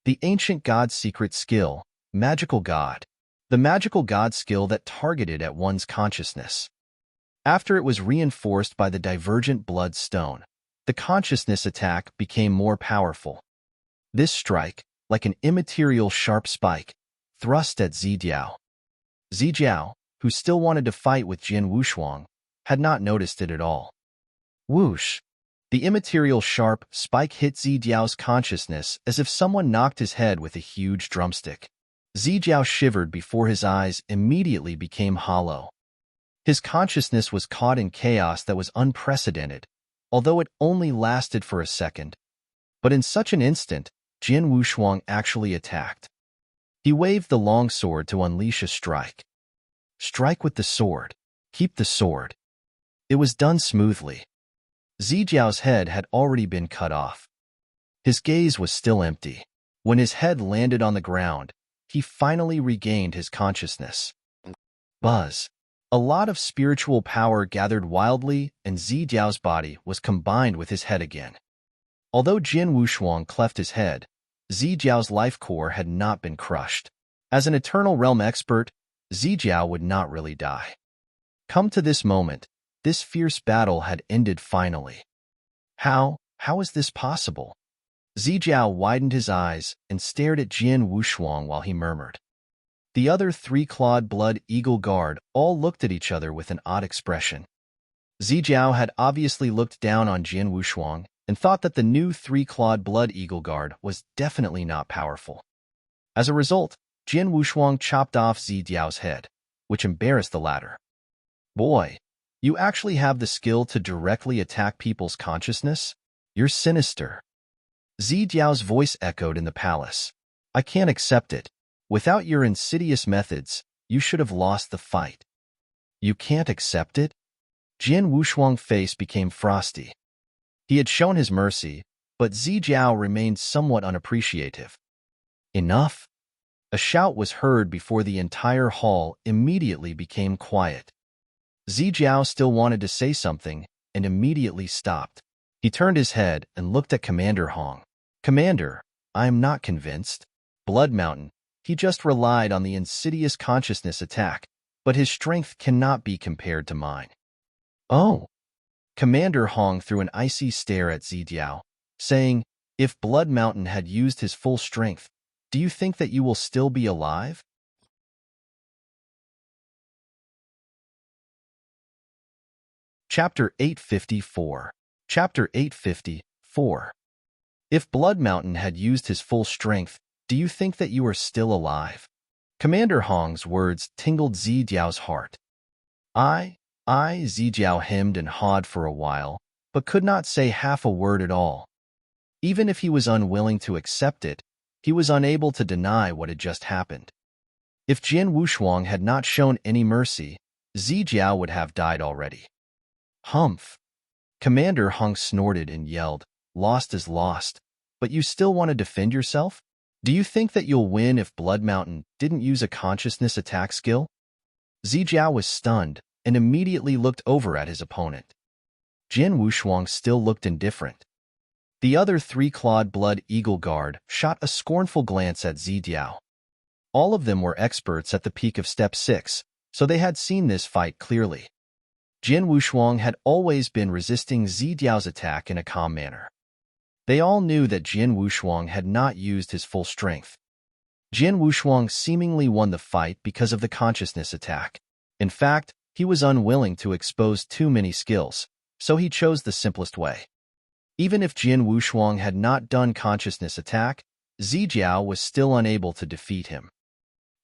The ancient god's secret skill, Magical God. The magical god skill that targeted at one's consciousness. After it was reinforced by the divergent blood stone, the consciousness attack became more powerful. This strike, like an immaterial sharp spike, thrust at Zijiao. Zijiao, who still wanted to fight with Jian Wushuang, had not noticed it at all. Whoosh! The immaterial sharp spike hit Zijiao's consciousness as if someone knocked his head with a huge drumstick. Zijiao shivered before his eyes immediately became hollow. His consciousness was caught in chaos that was unprecedented, although it only lasted for a second. But in such an instant, Jian Wushuang actually attacked. He waved the long sword to unleash a strike. Strike with the sword. Keep the sword. It was done smoothly. Zijiao's head had already been cut off. His gaze was still empty. When his head landed on the ground, he finally regained his consciousness. Buzz. A lot of spiritual power gathered wildly, and Zijiao's body was combined with his head again. Although Jian Wushuang cleft his head, Zijiao's life core had not been crushed. As an Eternal Realm expert, Zijiao would not really die. Come to this moment, this fierce battle had ended finally. How is this possible? Zijiao widened his eyes and stared at Jian Wushuang while he murmured. The other three-clawed blood eagle guard all looked at each other with an odd expression. Zijiao had obviously looked down on Jian Wushuang and thought that the new three-clawed blood eagle guard was definitely not powerful. As a result, Jian Wushuang chopped off Zijiao's head, which embarrassed the latter. Boy, you actually have the skill to directly attack people's consciousness? You're sinister. Zijiao's voice echoed in the palace. I can't accept it. Without your insidious methods, you should have lost the fight. You can't accept it? Jian Wushuang's face became frosty. He had shown his mercy, but Zijiao remained somewhat unappreciative. Enough! A shout was heard before the entire hall immediately became quiet. Zijiao still wanted to say something and immediately stopped. He turned his head and looked at Commander Hong. Commander, I am not convinced. Blood Mountain, he just relied on the insidious consciousness attack, but his strength cannot be compared to mine. Oh! Commander Hong threw an icy stare at Zijiao, saying, if Blood Mountain had used his full strength, do you think that you will still be alive? Chapter 854. Chapter 854. If Blood Mountain had used his full strength, do you think that you are still alive? Commander Hong's words tingled Zijiao's heart. Zijiao hemmed and hawed for a while, but could not say half a word at all. Even if he was unwilling to accept it, he was unable to deny what had just happened. If Jian Wushuang had not shown any mercy, Zijiao would have died already. Humph! Commander Hong snorted and yelled, lost is lost, but you still want to defend yourself? Do you think that you'll win if Blood Mountain didn't use a consciousness attack skill? Zijiao was stunned and immediately looked over at his opponent. Jin Wushuang still looked indifferent. The other three-clawed blood eagle guard shot a scornful glance at Zijiao. All of them were experts at the peak of Step 6, so they had seen this fight clearly. Jin Wushuang had always been resisting Zijiao's attack in a calm manner. They all knew that Jin Wushuang had not used his full strength. Jin Wushuang seemingly won the fight because of the consciousness attack. In fact, he was unwilling to expose too many skills, so he chose the simplest way. Even if Jin Wushuang had not done consciousness attack, Zijiao was still unable to defeat him.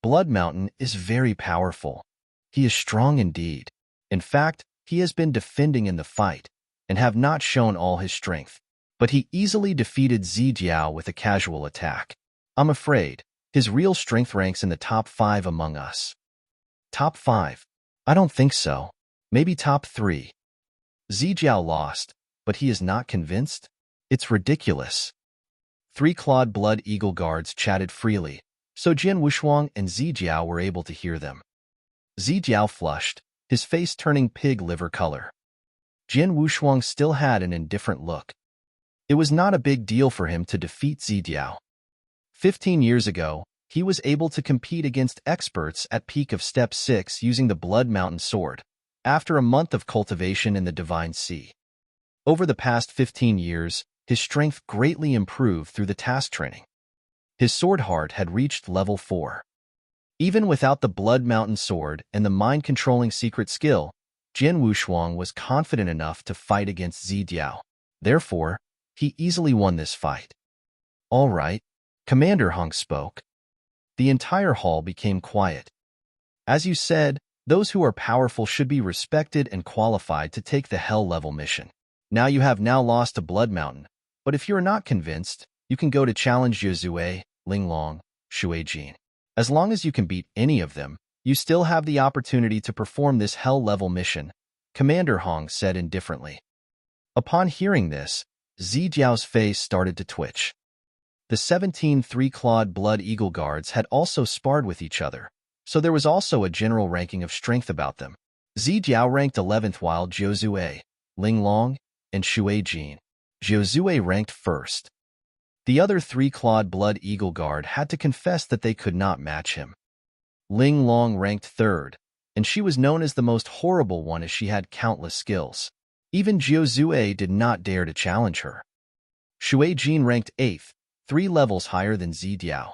Blood Mountain is very powerful. He is strong indeed. In fact, he has been defending in the fight and have not shown all his strength. But he easily defeated Zijiao with a casual attack. I'm afraid his real strength ranks in the top 5 among us. Top 5? I don't think so. Maybe top 3. Zijiao lost, but he is not convinced? It's ridiculous. Three-clawed blood eagle guards chatted freely, so Jin Wushuang and Zijiao were able to hear them. Zijiao flushed, his face turning pig liver color. Jin Wushuang still had an indifferent look. It was not a big deal for him to defeat Zijiao. 15 years ago, he was able to compete against experts at peak of Step 6 using the Blood Mountain sword, after a month of cultivation in the Divine Sea. Over the past 15 years, his strength greatly improved through the task training. His sword heart had reached level 4. Even without the Blood Mountain sword and the mind-controlling secret skill, Jin Wushuang was confident enough to fight against Zijiao. Therefore, he easily won this fight. All right, Commander Hong spoke. The entire hall became quiet. As you said, those who are powerful should be respected and qualified to take the Hell-level mission. Now you have lost to Blood Mountain, but if you are not convinced, you can go to challenge Yozue, Linglong, Shueijin. As long as you can beat any of them, you still have the opportunity to perform this Hell-level mission, Commander Hong said indifferently. Upon hearing this, Zijiao's face started to twitch. The 17 three-clawed blood eagle guards had also sparred with each other, so there was also a general ranking of strength about them. Zijiao ranked 11th while Jiuzue, Linglong, and Shueijin. Jiuzue ranked 1st. The other three-clawed blood eagle guard had to confess that they could not match him. Linglong ranked 3rd, and she was known as the most horrible one as she had countless skills. Even Jiuzue did not dare to challenge her. Shueijin ranked 8th, 3 levels higher than Zijiao.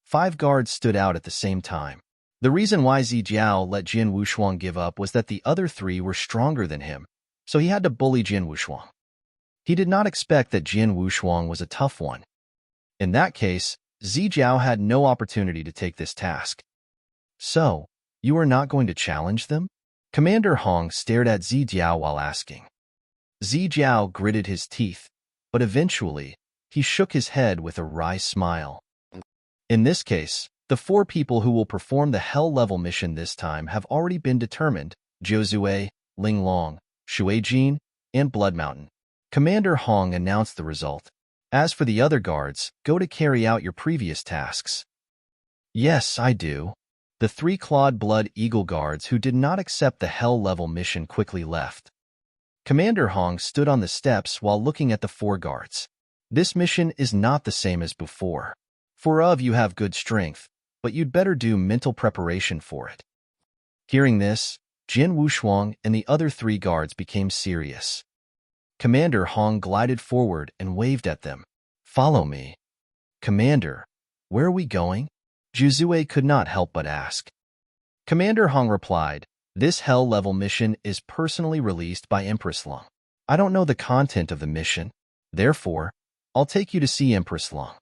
5 guards stood out at the same time. The reason why Zijiao let Jin Wushuang give up was that the other 3 were stronger than him, so he had to bully Jin Wushuang. He did not expect that Jin Wushuang was a tough one. In that case, Zijiao had no opportunity to take this task. So, you are not going to challenge them? Commander Hong stared at Zijiao while asking. Zijiao gritted his teeth, but eventually, he shook his head with a wry smile. In this case, the 4 people who will perform the Hell-level mission this time have already been determined: Jiuzue, Linglong, Shueijin, and Blood Mountain. Commander Hong announced the result. As for the other guards, go to carry out your previous tasks. Yes, I do. The 3-clawed blood eagle guards who did not accept the Hell-level mission quickly left. Commander Hong stood on the steps while looking at the 4 guards. This mission is not the same as before. 4 of you have good strength, but you'd better do mental preparation for it. Hearing this, Jin Wushuang and the other 3 guards became serious. Commander Hong glided forward and waved at them. Follow me. Commander, where are we going? Jiuzue could not help but ask. Commander Hong replied, this Hell-level mission is personally released by Empress Long. I don't know the content of the mission, therefore, I'll take you to see Empress Long.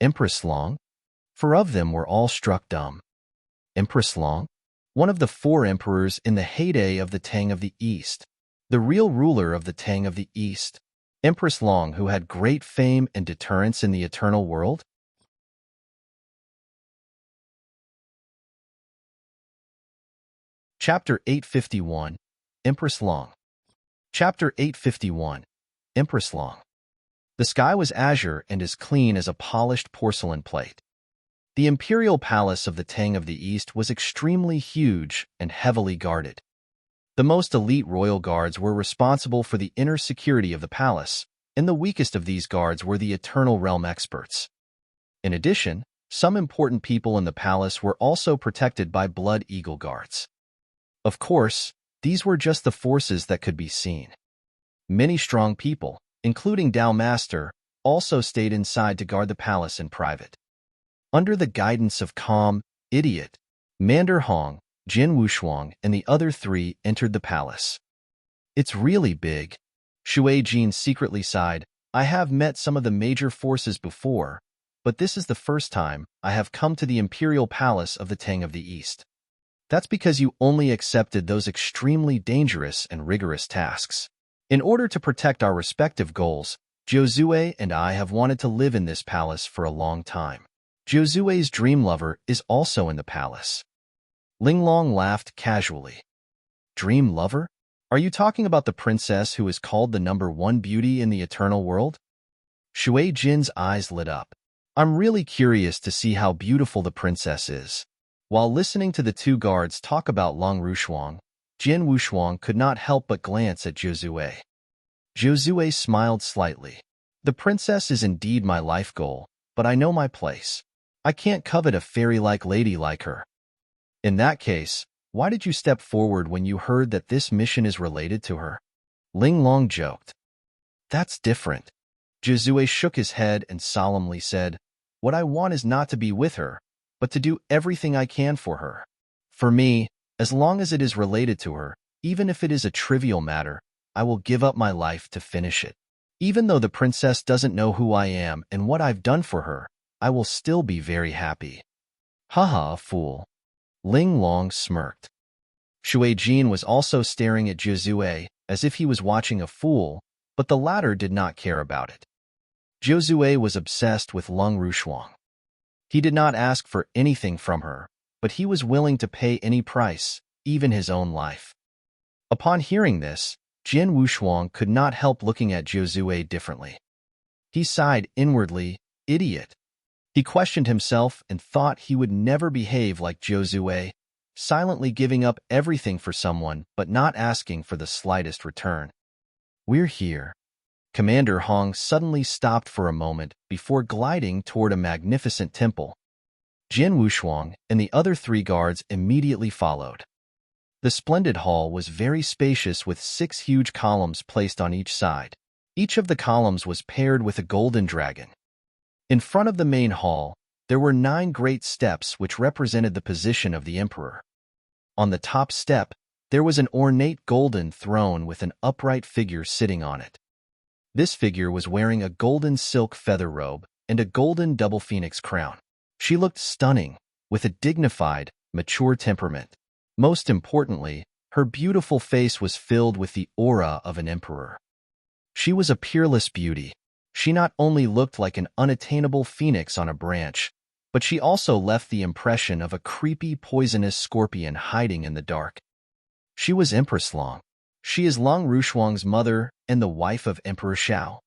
Empress Long? 4 of them were all struck dumb. Empress Long? One of the 4 emperors in the heyday of the Tang of the East. The real ruler of the Tang of the East. Empress Long, who had great fame and deterrence in the eternal world? Chapter 851, Empress Long. Chapter 851, Empress Long. The sky was azure and as clean as a polished porcelain plate. The imperial palace of the Tang of the East was extremely huge and heavily guarded. The most elite royal guards were responsible for the inner security of the palace, and the weakest of these guards were the Eternal Realm experts. In addition, some important people in the palace were also protected by Blood Eagle guards. Of course, these were just the forces that could be seen. Many strong people, including Dao Master, also stayed inside to guard the palace in private. Under the guidance of Calm, Idiot, Mander Hong, Jin Wushuang, and the other three entered the palace. It's really big. Shui Jin secretly sighed. I have met some of the major forces before, but this is the first time I have come to the imperial palace of the Tang of the East. That's because you only accepted those extremely dangerous and rigorous tasks. In order to protect our respective goals, Jiuzue and I have wanted to live in this palace for a long time. Jiuzue's dream lover is also in the palace. Linglong laughed casually. Dream lover? Are you talking about the princess who is called the #1 beauty in the eternal world? Shui Jin's eyes lit up. I'm really curious to see how beautiful the princess is. While listening to the two guards talk about Long Rushuang, Jin Wushuang could not help but glance at Jiuzue. Jiuzue smiled slightly. The princess is indeed my life goal, but I know my place. I can't covet a fairy-like lady like her. In that case, why did you step forward when you heard that this mission is related to her? Linglong joked. That's different. Jiuzue shook his head and solemnly said, What I want is not to be with her, but to do everything I can for her. For me, as long as it is related to her, even if it is a trivial matter, I will give up my life to finish it. Even though the princess doesn't know who I am and what I've done for her, I will still be very happy. Haha, fool. Linglong smirked. Shui Jin was also staring at Jiuzue as if he was watching a fool, but the latter did not care about it. Jiuzue was obsessed with Long Rushuang. He did not ask for anything from her, but he was willing to pay any price, even his own life. Upon hearing this, Jin Wushuang could not help looking at Jiuzue differently. He sighed inwardly, idiot. He questioned himself and thought he would never behave like Jiuzue, silently giving up everything for someone but not asking for the slightest return. We're here. Commander Hong suddenly stopped for a moment before gliding toward a magnificent temple. Jin Wushuang and the other three guards immediately followed. The splendid hall was very spacious with 6 huge columns placed on each side. Each of the columns was paired with a golden dragon. In front of the main hall, there were 9 great steps which represented the position of the emperor. On the top step, there was an ornate golden throne with an upright figure sitting on it. This figure was wearing a golden silk feather robe and a golden double phoenix crown. She looked stunning, with a dignified, mature temperament. Most importantly, her beautiful face was filled with the aura of an emperor. She was a peerless beauty. She not only looked like an unattainable phoenix on a branch, but she also left the impression of a creepy, poisonous scorpion hiding in the dark. She was Empress Long. She is Long Rushuang's mother and the wife of Emperor Xiao.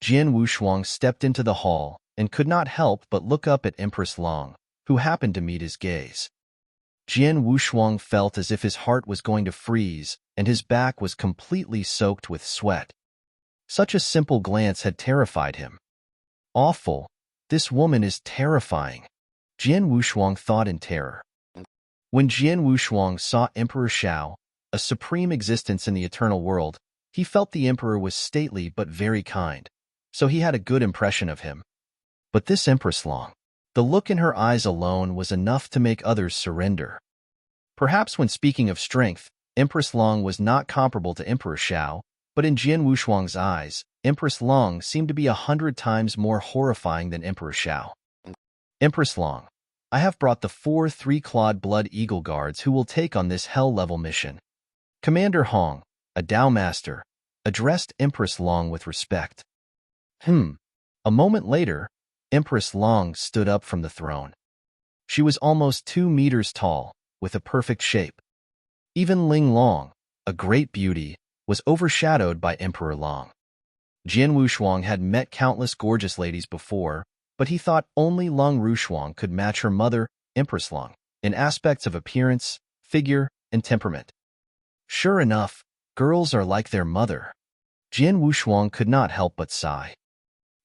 Jin Wushuang stepped into the hall and could not help but look up at Empress Long, who happened to meet his gaze. Jin Wushuang felt as if his heart was going to freeze and his back was completely soaked with sweat. Such a simple glance had terrified him. Awful. This woman is terrifying. Jin Wushuang thought in terror. When Jin Wushuang saw Emperor Xiao, a supreme existence in the eternal world, he felt the emperor was stately but very kind, so he had a good impression of him. But this Empress Long, the look in her eyes alone was enough to make others surrender. Perhaps when speaking of strength, Empress Long was not comparable to Emperor Xiao, but in Jin Wushuang's eyes, Empress Long seemed to be 100 times more horrifying than Emperor Xiao. Empress Long, I have brought the 4 3-clawed Blood Eagle guards who will take on this hell-level mission. Commander Hong, a Dao Master, addressed Empress Long with respect. A moment later, Empress Long stood up from the throne. She was almost 2 meters tall, with a perfect shape. Even Ling Long, a great beauty, was overshadowed by Emperor Long. Jin Wushuang had met countless gorgeous ladies before, but he thought only Lung Rushuang could match her mother, Empress Lung, in aspects of appearance, figure, and temperament. Sure enough, girls are like their mother. Jian Wushuang could not help but sigh.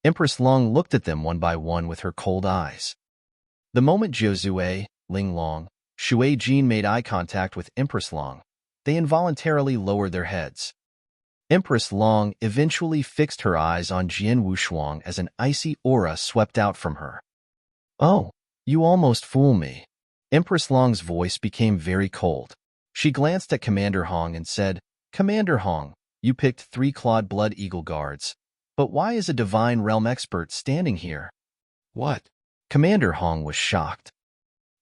Empress Lung looked at them one by one with her cold eyes. The moment Zhou Zue, Ling Long, Shui Jin made eye contact with Empress Long, they involuntarily lowered their heads. Empress Long eventually fixed her eyes on Jian Wushuang as an icy aura swept out from her. "Oh, you almost fool me." Empress Long's voice became very cold. She glanced at Commander Hong and said, "Commander Hong, you picked 3-clawed blood eagle guards. But why is a divine realm expert standing here?" "What?" Commander Hong was shocked.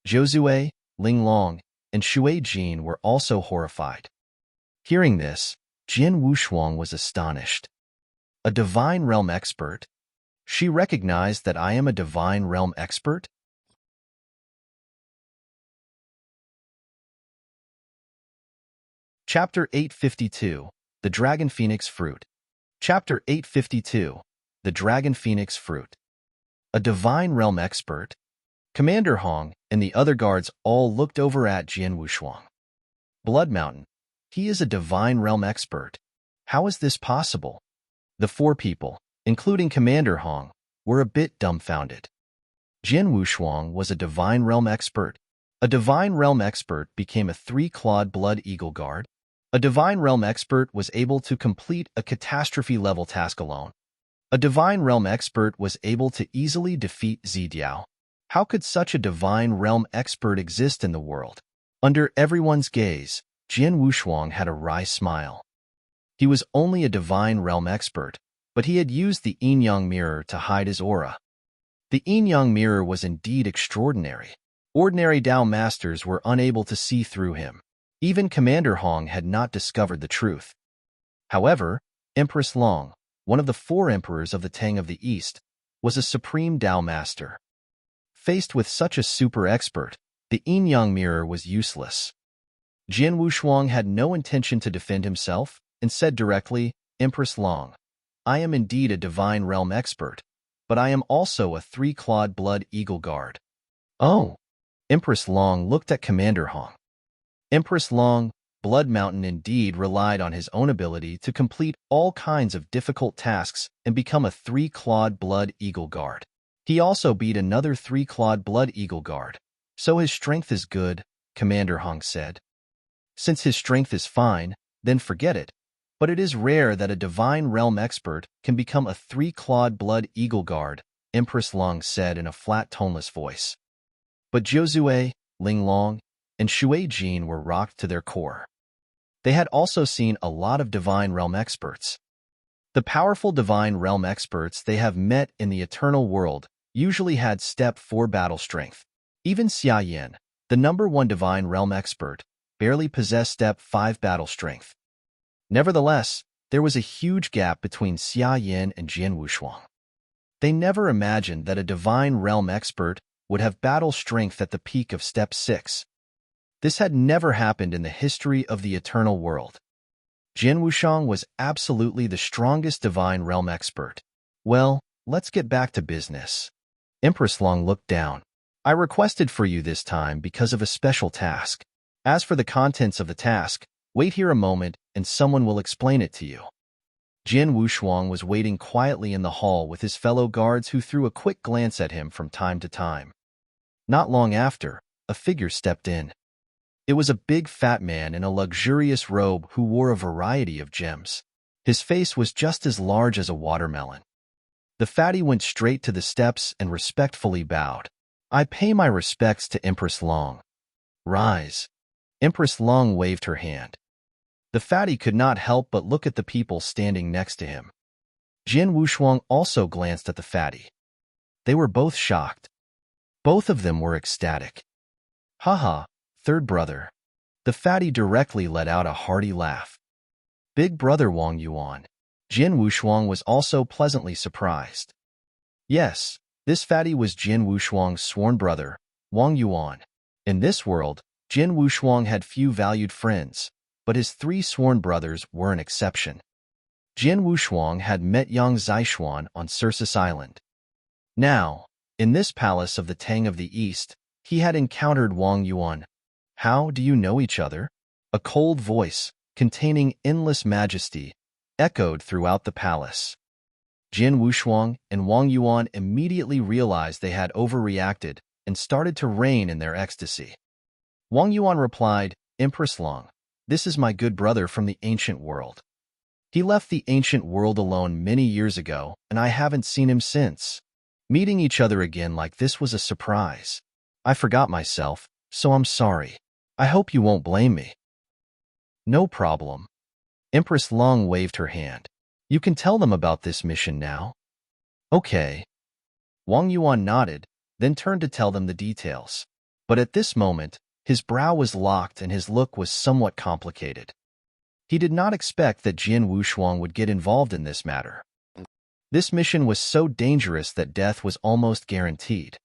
Zhou Zue, Ling Long, and Shui Jin were also horrified. Hearing this, Jian Wushuang was astonished. A divine realm expert? She recognized that I am a divine realm expert? Chapter 852, The Dragon Phoenix Fruit. Chapter 852, The Dragon Phoenix Fruit. A divine realm expert? Commander Hong and the other guards all looked over at Jian Wushuang. Blood Mountain. He is a divine realm expert. How is this possible? The 4 people, including Commander Hong, were a bit dumbfounded. Jian Wushuang was a divine realm expert. A divine realm expert became a 3-clawed blood eagle guard. A divine realm expert was able to complete a catastrophe-level task alone. A divine realm expert was able to easily defeat Zidiao. How could such a divine realm expert exist in the world? Under everyone's gaze, Jian Wushuang had a wry smile. He was only a divine realm expert, but he had used the yin-yang mirror to hide his aura. The yin-yang mirror was indeed extraordinary. Ordinary Dao masters were unable to see through him. Even Commander Hong had not discovered the truth. However, Empress Long, one of the 4 emperors of the Tang of the East, was a supreme Dao master. Faced with such a super expert, the yin-yang mirror was useless. Jian Wushuang had no intention to defend himself and said directly, "Empress Long, I am indeed a divine realm expert, but I am also a 3-clawed blood eagle guard." "Oh." Empress Long looked at Commander Hong. Empress Long, Blood Mountain indeed relied on his own ability to complete all kinds of difficult tasks and become a 3-clawed blood eagle guard. He also beat another 3-clawed blood eagle guard. "So his strength is good," Commander Hong said. "Since his strength is fine, then forget it. But it is rare that a divine realm expert can become a 3-clawed blood eagle guard," Empress Long said in a flat, toneless voice. But Zhou Zue, Ling Long, and Shui Jin were rocked to their core. They had also seen a lot of divine realm experts. The powerful divine realm experts they have met in the eternal world usually had step 4 battle strength. Even Xia Yan, the number 1 divine realm expert, barely possessed step 5 battle strength. Nevertheless, there was a huge gap between Xia Yan and Jian Wushuang. They never imagined that a divine realm expert would have battle strength at the peak of step 6. This had never happened in the history of the eternal world. Jian Wushuang was absolutely the strongest divine realm expert. "Well, let's get back to business." Empress Long looked down. "I requested for you this time because of a special task. As for the contents of the task, wait here a moment and someone will explain it to you." Jian Wushuang was waiting quietly in the hall with his fellow guards who threw a quick glance at him from time to time. Not long after, a figure stepped in. It was a big fat man in a luxurious robe who wore a variety of gems. His face was just as large as a watermelon. The fatty went straight to the steps and respectfully bowed. "I pay my respects to Empress Long." "Rise." Empress Long waved her hand. The fatty could not help but look at the people standing next to him. Jian Wushuang also glanced at the fatty. They were both shocked. Both of them were ecstatic. "Haha, third brother." The fatty directly let out a hearty laugh. "Big brother Wang Yuan." Jian Wushuang was also pleasantly surprised. Yes, this fatty was Jian Wushuang's sworn brother, Wang Yuan. In this world, Jian Wushuang had few valued friends, but his 3 sworn brothers were an exception. Jian Wushuang had met Yang Zishuan on Circus Island. Now, In this palace of the Tang of the East, he had encountered Wang Yuan. How do you know each other? A cold voice, containing endless majesty, echoed throughout the palace. Jin Wushuang and Wang Yuan immediately realized they had overreacted and started to reign in their ecstasy. Wang Yuan replied, Empress Long, this is my good brother from the ancient world. He left the ancient world alone many years ago, and I haven't seen him since. Meeting each other again like this was a surprise. I forgot myself, so I'm sorry. I hope you won't blame me. No problem. Empress Long waved her hand. You can tell them about this mission now. Okay. Wang Yuan nodded, then turned to tell them the details. But at this moment, his brow was locked and his look was somewhat complicated. He did not expect that Jin Wushuang would get involved in this matter. This mission was so dangerous that death was almost guaranteed.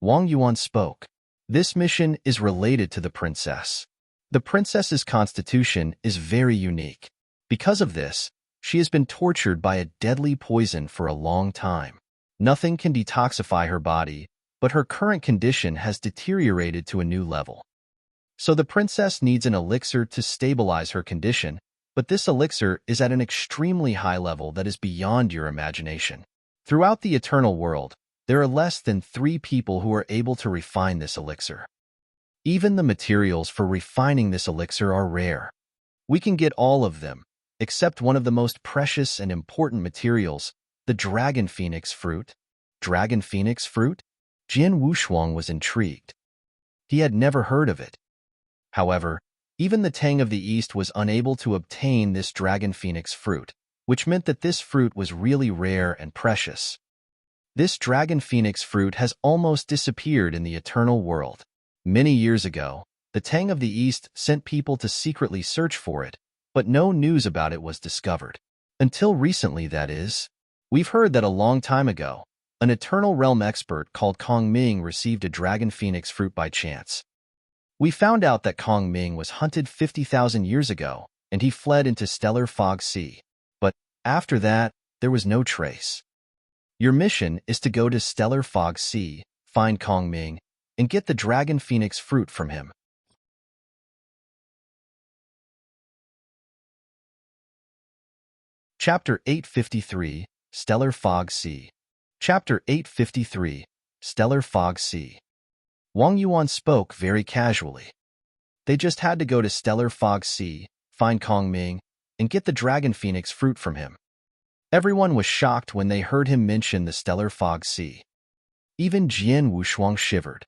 Wang Yuan spoke. This mission is related to the princess. The princess's constitution is very unique. Because of this, she has been tortured by a deadly poison for a long time. Nothing can detoxify her body, but her current condition has deteriorated to a new level. So the princess needs an elixir to stabilize her condition, but this elixir is at an extremely high level that is beyond your imagination. Throughout the eternal world, there are less than 3 people who are able to refine this elixir. Even the materials for refining this elixir are rare. We can get all of them, except one of the most precious and important materials, the dragon phoenix fruit. Dragon phoenix fruit? Jin Wushuang was intrigued. He had never heard of it. However, even the Tang of the East was unable to obtain this dragon phoenix fruit, which meant that this fruit was really rare and precious. This dragon phoenix fruit has almost disappeared in the eternal world. Many years ago, the Tang of the East sent people to secretly search for it, but no news about it was discovered. Until recently, that is. We've heard that a long time ago, an Eternal Realm expert called Kong Ming received a dragon phoenix fruit by chance. We found out that Kong Ming was hunted 50,000 years ago, and he fled into Stellar Fog Sea. But after that, there was no trace. Your mission is to go to Stellar Fog Sea, find Kong Ming, and get the dragon phoenix fruit from him. Chapter 853, Stellar Fog Sea. Chapter 853, Stellar Fog Sea. Wang Yuan spoke very casually. They just had to go to Stellar Fog Sea, find Kong Ming, and get the dragon phoenix fruit from him. Everyone was shocked when they heard him mention the Stellar Fog Sea. Even Jin Wushuang shivered.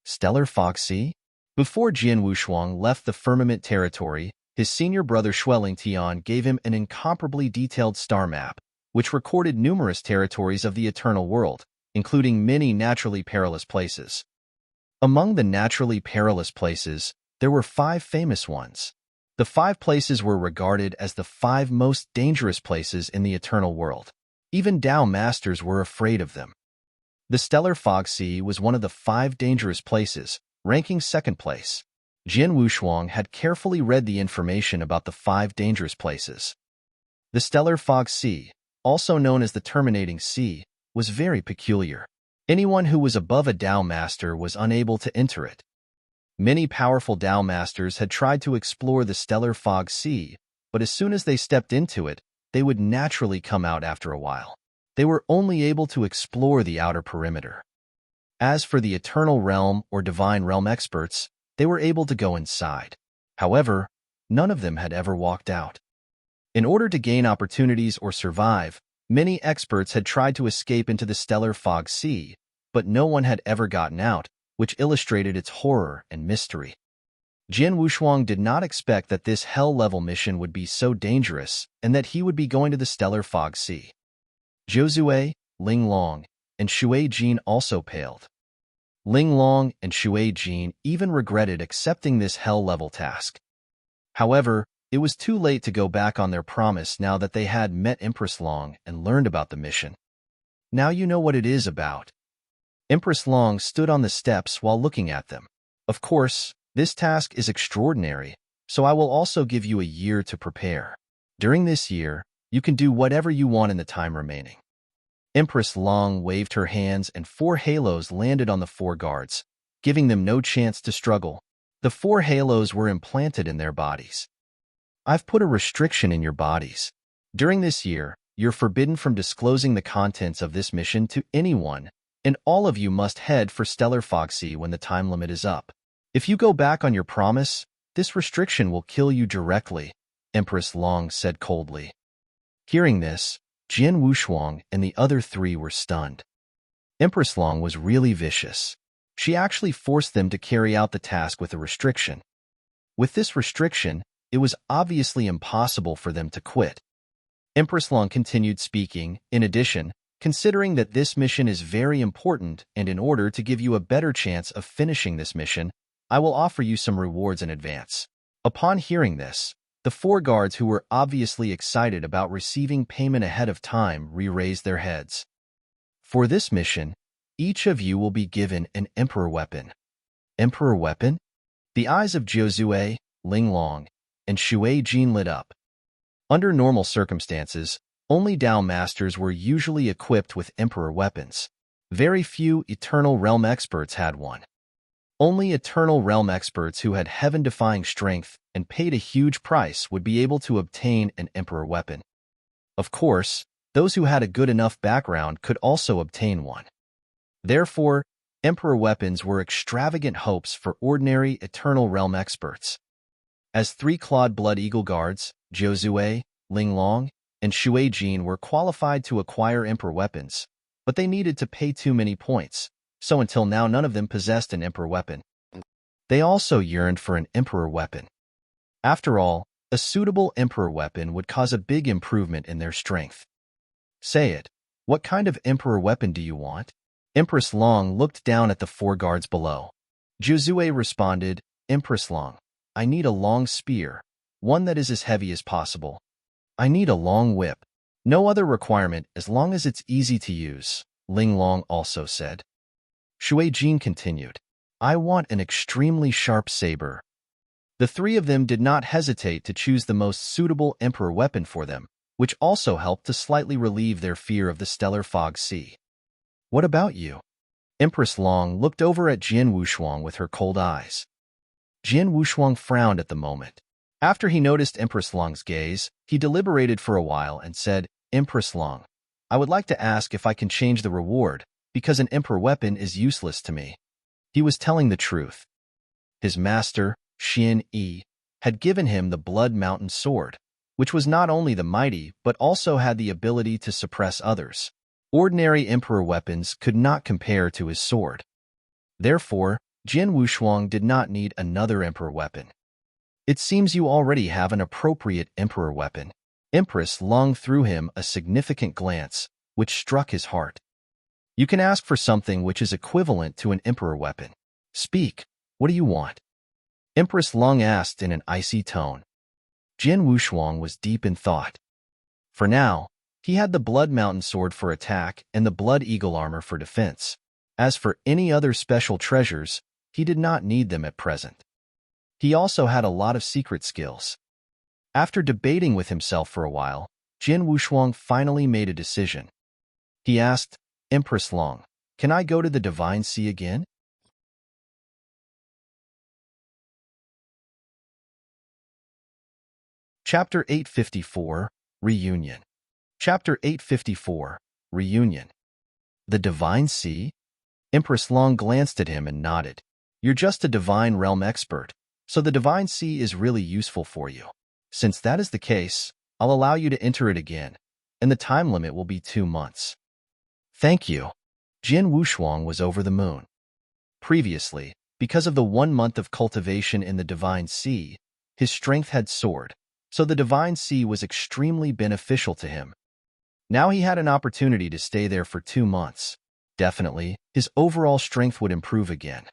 Stellar Fog Sea? Before Jin Wushuang left the firmament territory, his senior brother Xueling Tian gave him an incomparably detailed star map, which recorded numerous territories of the eternal world, including many naturally perilous places. Among the naturally perilous places, there were 5 famous ones. The 5 places were regarded as the 5 most dangerous places in the eternal world. Even Tao masters were afraid of them. The Stellar Fog Sea was one of the 5 dangerous places, ranking 2nd place. Jin Wushuang had carefully read the information about the 5 dangerous places. The Stellar Fog Sea, also known as the Terminating Sea, was very peculiar. Anyone who was above a Tao master was unable to enter it. Many powerful Tao masters had tried to explore the Stellar Fog Sea, but as soon as they stepped into it, they would naturally come out after a while. They were only able to explore the outer perimeter. As for the Eternal Realm or Divine Realm experts, they were able to go inside. However, none of them had ever walked out. In order to gain opportunities or survive, many experts had tried to escape into the Stellar Fog Sea, but no one had ever gotten out, which illustrated its horror and mystery. Jin Wushuang did not expect that this hell-level mission would be so dangerous and that he would be going to the Stellar Fog Sea. Zhou, Ling Long, and Shui Jin also paled. Ling Long and Shui Jin even regretted accepting this hell-level task. However, it was too late to go back on their promise now that they had met Empress Long and learned about the mission. Now you know what it is about. Empress Long stood on the steps while looking at them. Of course, this task is extraordinary, so I will also give you a year to prepare. During this year, you can do whatever you want in the time remaining. Empress Long waved her hands and 4 halos landed on the 4 guards, giving them no chance to struggle. The 4 halos were implanted in their bodies. I've put a restriction in your bodies. During this year, you're forbidden from disclosing the contents of this mission to anyone, and all of you must head for Stellar Fogsea when the time limit is up. If you go back on your promise, this restriction will kill you directly, Empress Long said coldly. Hearing this, Jian Wushuang and the other 3 were stunned. Empress Long was really vicious. She actually forced them to carry out the task with a restriction. With this restriction, it was obviously impossible for them to quit. Empress Long continued speaking. In addition, considering that this mission is very important and in order to give you a better chance of finishing this mission, I will offer you some rewards in advance. Upon hearing this, the 4 guards who were obviously excited about receiving payment ahead of time re-raised their heads. For this mission, each of you will be given an Emperor weapon. Emperor weapon? The eyes of Jiuzue, Ling Long, and Shui Jin lit up. Under normal circumstances, only Dao Masters were usually equipped with Emperor weapons. Very few Eternal Realm experts had one. Only Eternal Realm experts who had heaven-defying strength and paid a huge price would be able to obtain an Emperor weapon. Of course, those who had a good enough background could also obtain one. Therefore, Emperor weapons were extravagant hopes for ordinary Eternal Realm experts. As 3 Clawed Blood Eagle Guards, Jiuzue, Ling Long, and Shui Jin were qualified to acquire Emperor weapons, but they needed to pay too many points, so until now none of them possessed an Emperor weapon. They also yearned for an Emperor weapon. After all, a suitable Emperor weapon would cause a big improvement in their strength. Say it. What kind of Emperor weapon do you want? Empress Long looked down at the 4 guards below. Jiuzue responded, Empress Long, I need a long spear, one that is as heavy as possible. I need a long whip. No other requirement as long as it's easy to use, Ling Long also said. Shui Jin continued, I want an extremely sharp saber. The 3 of them did not hesitate to choose the most suitable Emperor weapon for them, which also helped to slightly relieve their fear of the Stellar Fog Sea. What about you? Empress Long looked over at Jian Wushuang with her cold eyes. Jian Wushuang frowned at the moment. After he noticed Empress Long's gaze, he deliberated for a while and said, Empress Long, I would like to ask if I can change the reward, because an Emperor weapon is useless to me. He was telling the truth. His master, Xian Yi, had given him the Blood Mountain Sword, which was not only the mighty but also had the ability to suppress others. Ordinary Emperor weapons could not compare to his sword. Therefore, Jian Wushuang did not need another Emperor weapon. It seems you already have an appropriate Emperor weapon. Empress Long threw him a significant glance, which struck his heart. You can ask for something which is equivalent to an Emperor weapon. Speak, what do you want? Empress Long asked in an icy tone. Jian Wushuang was deep in thought. For now, he had the Blood Mountain Sword for attack and the Blood Eagle armor for defense. As for any other special treasures, he did not need them at present. He also had a lot of secret skills. After debating with himself for a while, Jian Wushuang finally made a decision. He asked, Empress Long, can I go to the Divine Sea again? Chapter 854, Reunion. Chapter 854, Reunion. The Divine Sea? Empress Long glanced at him and nodded. You're just a Divine Realm expert, so the Divine Sea is really useful for you. Since that is the case, I'll allow you to enter it again, and the time limit will be 2 months. Thank you. Jian Wushuang was over the moon. Previously, because of the 1 month of cultivation in the Divine Sea, his strength had soared, so the Divine Sea was extremely beneficial to him. Now he had an opportunity to stay there for 2 months. Definitely, his overall strength would improve again.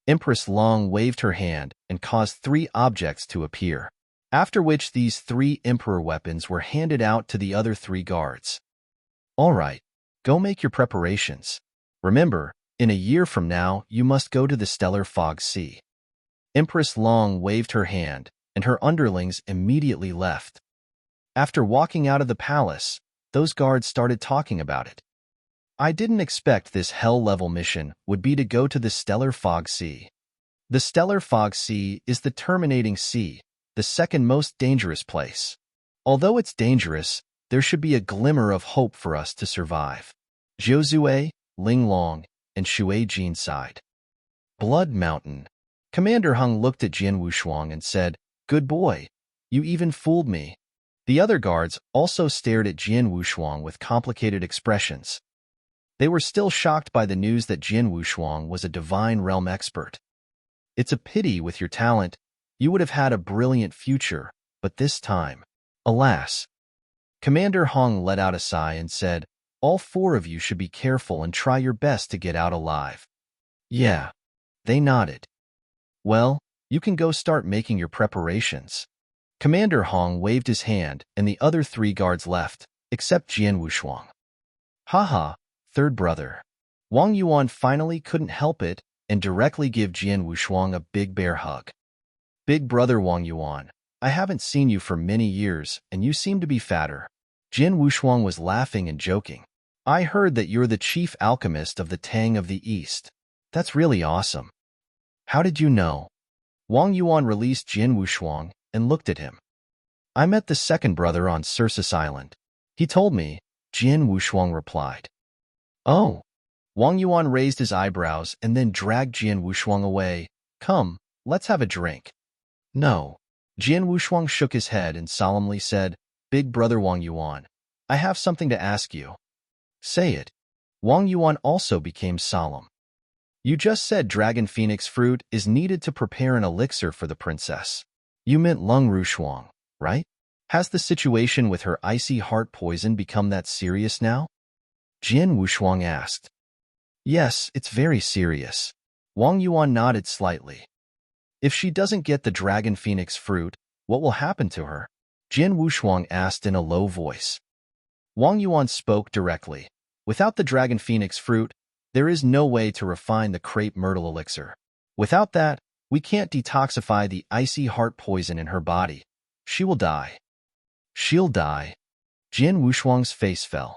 Empress Long waved her hand and caused 3 objects to appear, after which these 3 Emperor weapons were handed out to the other 3 guards. All right, go make your preparations. Remember, in a year from now, you must go to the Stellar Fog Sea. Empress Long waved her hand, and her underlings immediately left. After walking out of the palace, those guards started talking about it. I didn't expect this hell-level mission would be to go to the Stellar Fog Sea. The Stellar Fog Sea is the terminating sea, the second most dangerous place. Although it's dangerous, there should be a glimmer of hope for us to survive. Jiuzue, Ling Long, and Shui Jin sighed. Blood Mountain. Commander Hung looked at Jian Wushuang and said, "Good boy. You even fooled me." The other guards also stared at Jian Wushuang with complicated expressions. They were still shocked by the news that Jian Wushuang was a divine realm expert. It's a pity with your talent, you would have had a brilliant future, but this time, alas. Commander Hong let out a sigh and said, "All four of you should be careful and try your best to get out alive." Yeah. They nodded. Well, you can go start making your preparations. Commander Hong waved his hand and the other three guards left, except Jian Wushuang. Haha, third brother. Wang Yuan finally couldn't help it and directly give Jian Wushuang a big bear hug. Big brother Wang Yuan, I haven't seen you for many years and you seem to be fatter. Jian Wushuang was laughing and joking. I heard that you're the chief alchemist of the Tang of the East. That's really awesome. How did you know? Wang Yuan released Jian Wushuang and looked at him. I met the second brother on Circus Island. He told me, Jian Wushuang replied. Oh. Wang Yuan raised his eyebrows and then dragged Jian Wushuang away. Come, let's have a drink. No. Jian Wushuang shook his head and solemnly said, Big brother Wang Yuan, I have something to ask you. Say it. Wang Yuan also became solemn. You just said dragon phoenix fruit is needed to prepare an elixir for the princess. You meant lung rushuang, right? Has the situation with her icy heart poison become that serious now? Jian Wushuang asked. Yes, it's very serious. Wang Yuan nodded slightly. If she doesn't get the dragon phoenix fruit, what will happen to her? Jian Wushuang asked in a low voice. Wang Yuan spoke directly. Without the dragon phoenix fruit, there is no way to refine the crepe myrtle elixir. Without that, we can't detoxify the icy heart poison in her body. She will die. She'll die. Jian Wushuang's face fell.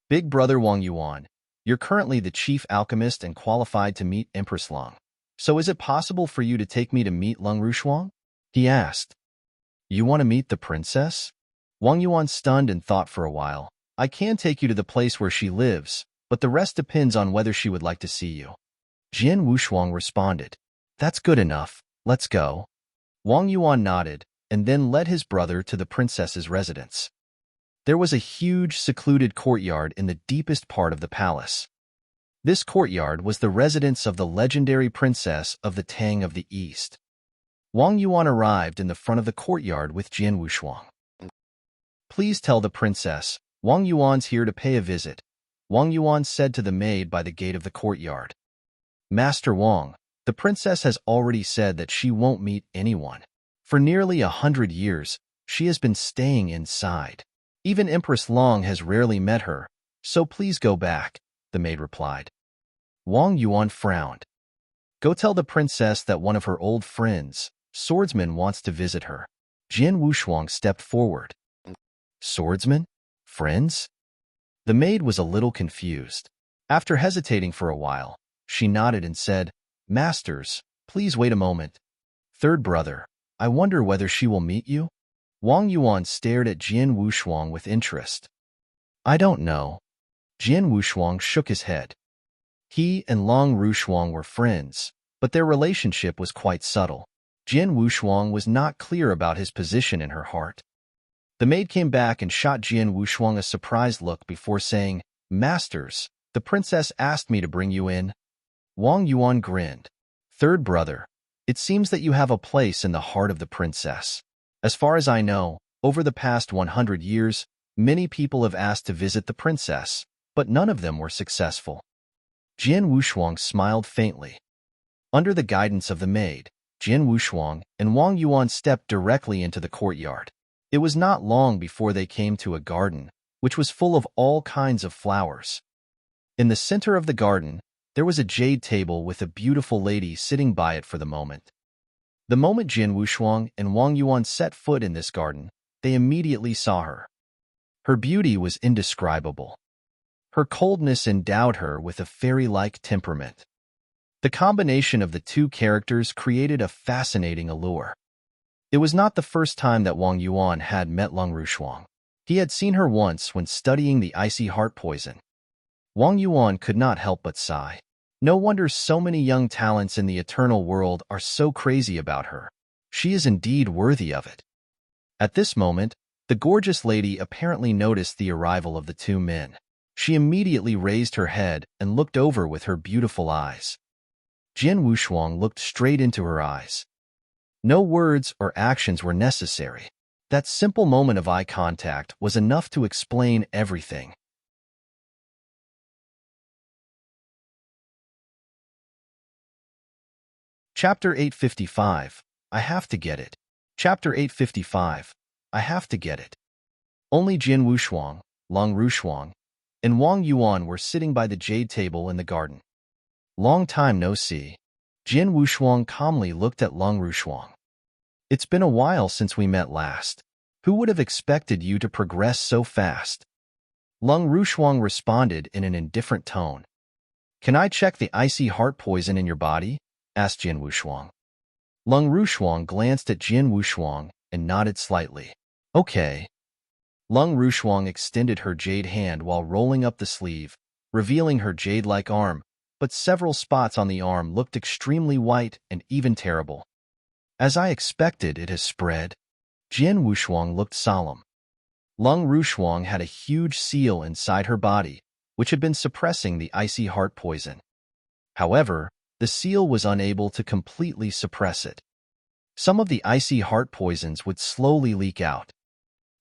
Big brother Wang Yuan, you're currently the chief alchemist and qualified to meet Empress Lung. So is it possible for you to take me to meet Lung Rushuang? He asked. You want to meet the princess? Wang Yuan stunned and thought for a while. I can take you to the place where she lives, but the rest depends on whether she would like to see you. Jian Wushuang responded. That's good enough. Let's go. Wang Yuan nodded and then led his brother to the princess's residence. There was a huge, secluded courtyard in the deepest part of the palace. This courtyard was the residence of the legendary princess of the Tang of the East. Wang Yuan arrived in the front of the courtyard with Jian Wushuang. Please tell the princess, Wang Yuan's here to pay a visit, Wang Yuan said to the maid by the gate of the courtyard. Master Wang, the princess has already said that she won't meet anyone. For nearly 100 years, she has been staying inside. Even Empress Long has rarely met her, so please go back, the maid replied. Wang Yuan frowned. Go tell the princess that one of her old friends, Swordsman, wants to visit her. Jian Wushuang stepped forward. Swordsman? Friends? The maid was a little confused. After hesitating for a while, she nodded and said, Masters, please wait a moment. Third brother, I wonder whether she will meet you? Wang Yuan stared at Jian Wushuang with interest. I don't know. Jian Wushuang shook his head. He and Long Rushuang were friends, but their relationship was quite subtle. Jian Wushuang was not clear about his position in her heart. The maid came back and shot Jian Wushuang a surprised look before saying, Masters, the princess asked me to bring you in. Wang Yuan grinned. Third brother, it seems that you have a place in the heart of the princess. As far as I know, over the past 100 years, many people have asked to visit the princess, but none of them were successful. Jian Wushuang smiled faintly. Under the guidance of the maid, Jian Wushuang and Wang Yuan stepped directly into the courtyard. It was not long before they came to a garden, which was full of all kinds of flowers. In the center of the garden, there was a jade table with a beautiful lady sitting by it for the moment. The moment Jian Wushuang and Wang Yuan set foot in this garden, they immediately saw her. Her beauty was indescribable. Her coldness endowed her with a fairy-like temperament. The combination of the two characters created a fascinating allure. It was not the first time that Wang Yuan had met Lung Rushuang. He had seen her once when studying the icy heart poison. Wang Yuan could not help but sigh. No wonder so many young talents in the eternal world are so crazy about her. She is indeed worthy of it. At this moment, the gorgeous lady apparently noticed the arrival of the two men. She immediately raised her head and looked over with her beautiful eyes. Jian Wushuang looked straight into her eyes. No words or actions were necessary. That simple moment of eye contact was enough to explain everything. Chapter 855. I have to get it. Chapter 855. I have to get it. Only Jian Wushuang, Lung Rushuang, and Wang Yuan were sitting by the jade table in the garden. Long time no see. Jian Wushuang calmly looked at Lung Rushuang. It's been a while since we met last. Who would have expected you to progress so fast? Lung Rushuang responded in an indifferent tone. Can I check the icy heart poison in your body? Asked Jian Wushuang. Lung Rushuang glanced at Jian Wushuang and nodded slightly. Okay. Lung Rushuang extended her jade hand while rolling up the sleeve, revealing her jade-like arm, but several spots on the arm looked extremely white and even terrible. As I expected, it has spread. Jian Wushuang looked solemn. Lung Rushuang had a huge seal inside her body, which had been suppressing the icy heart poison. However, the seal was unable to completely suppress it. Some of the icy heart poisons would slowly leak out.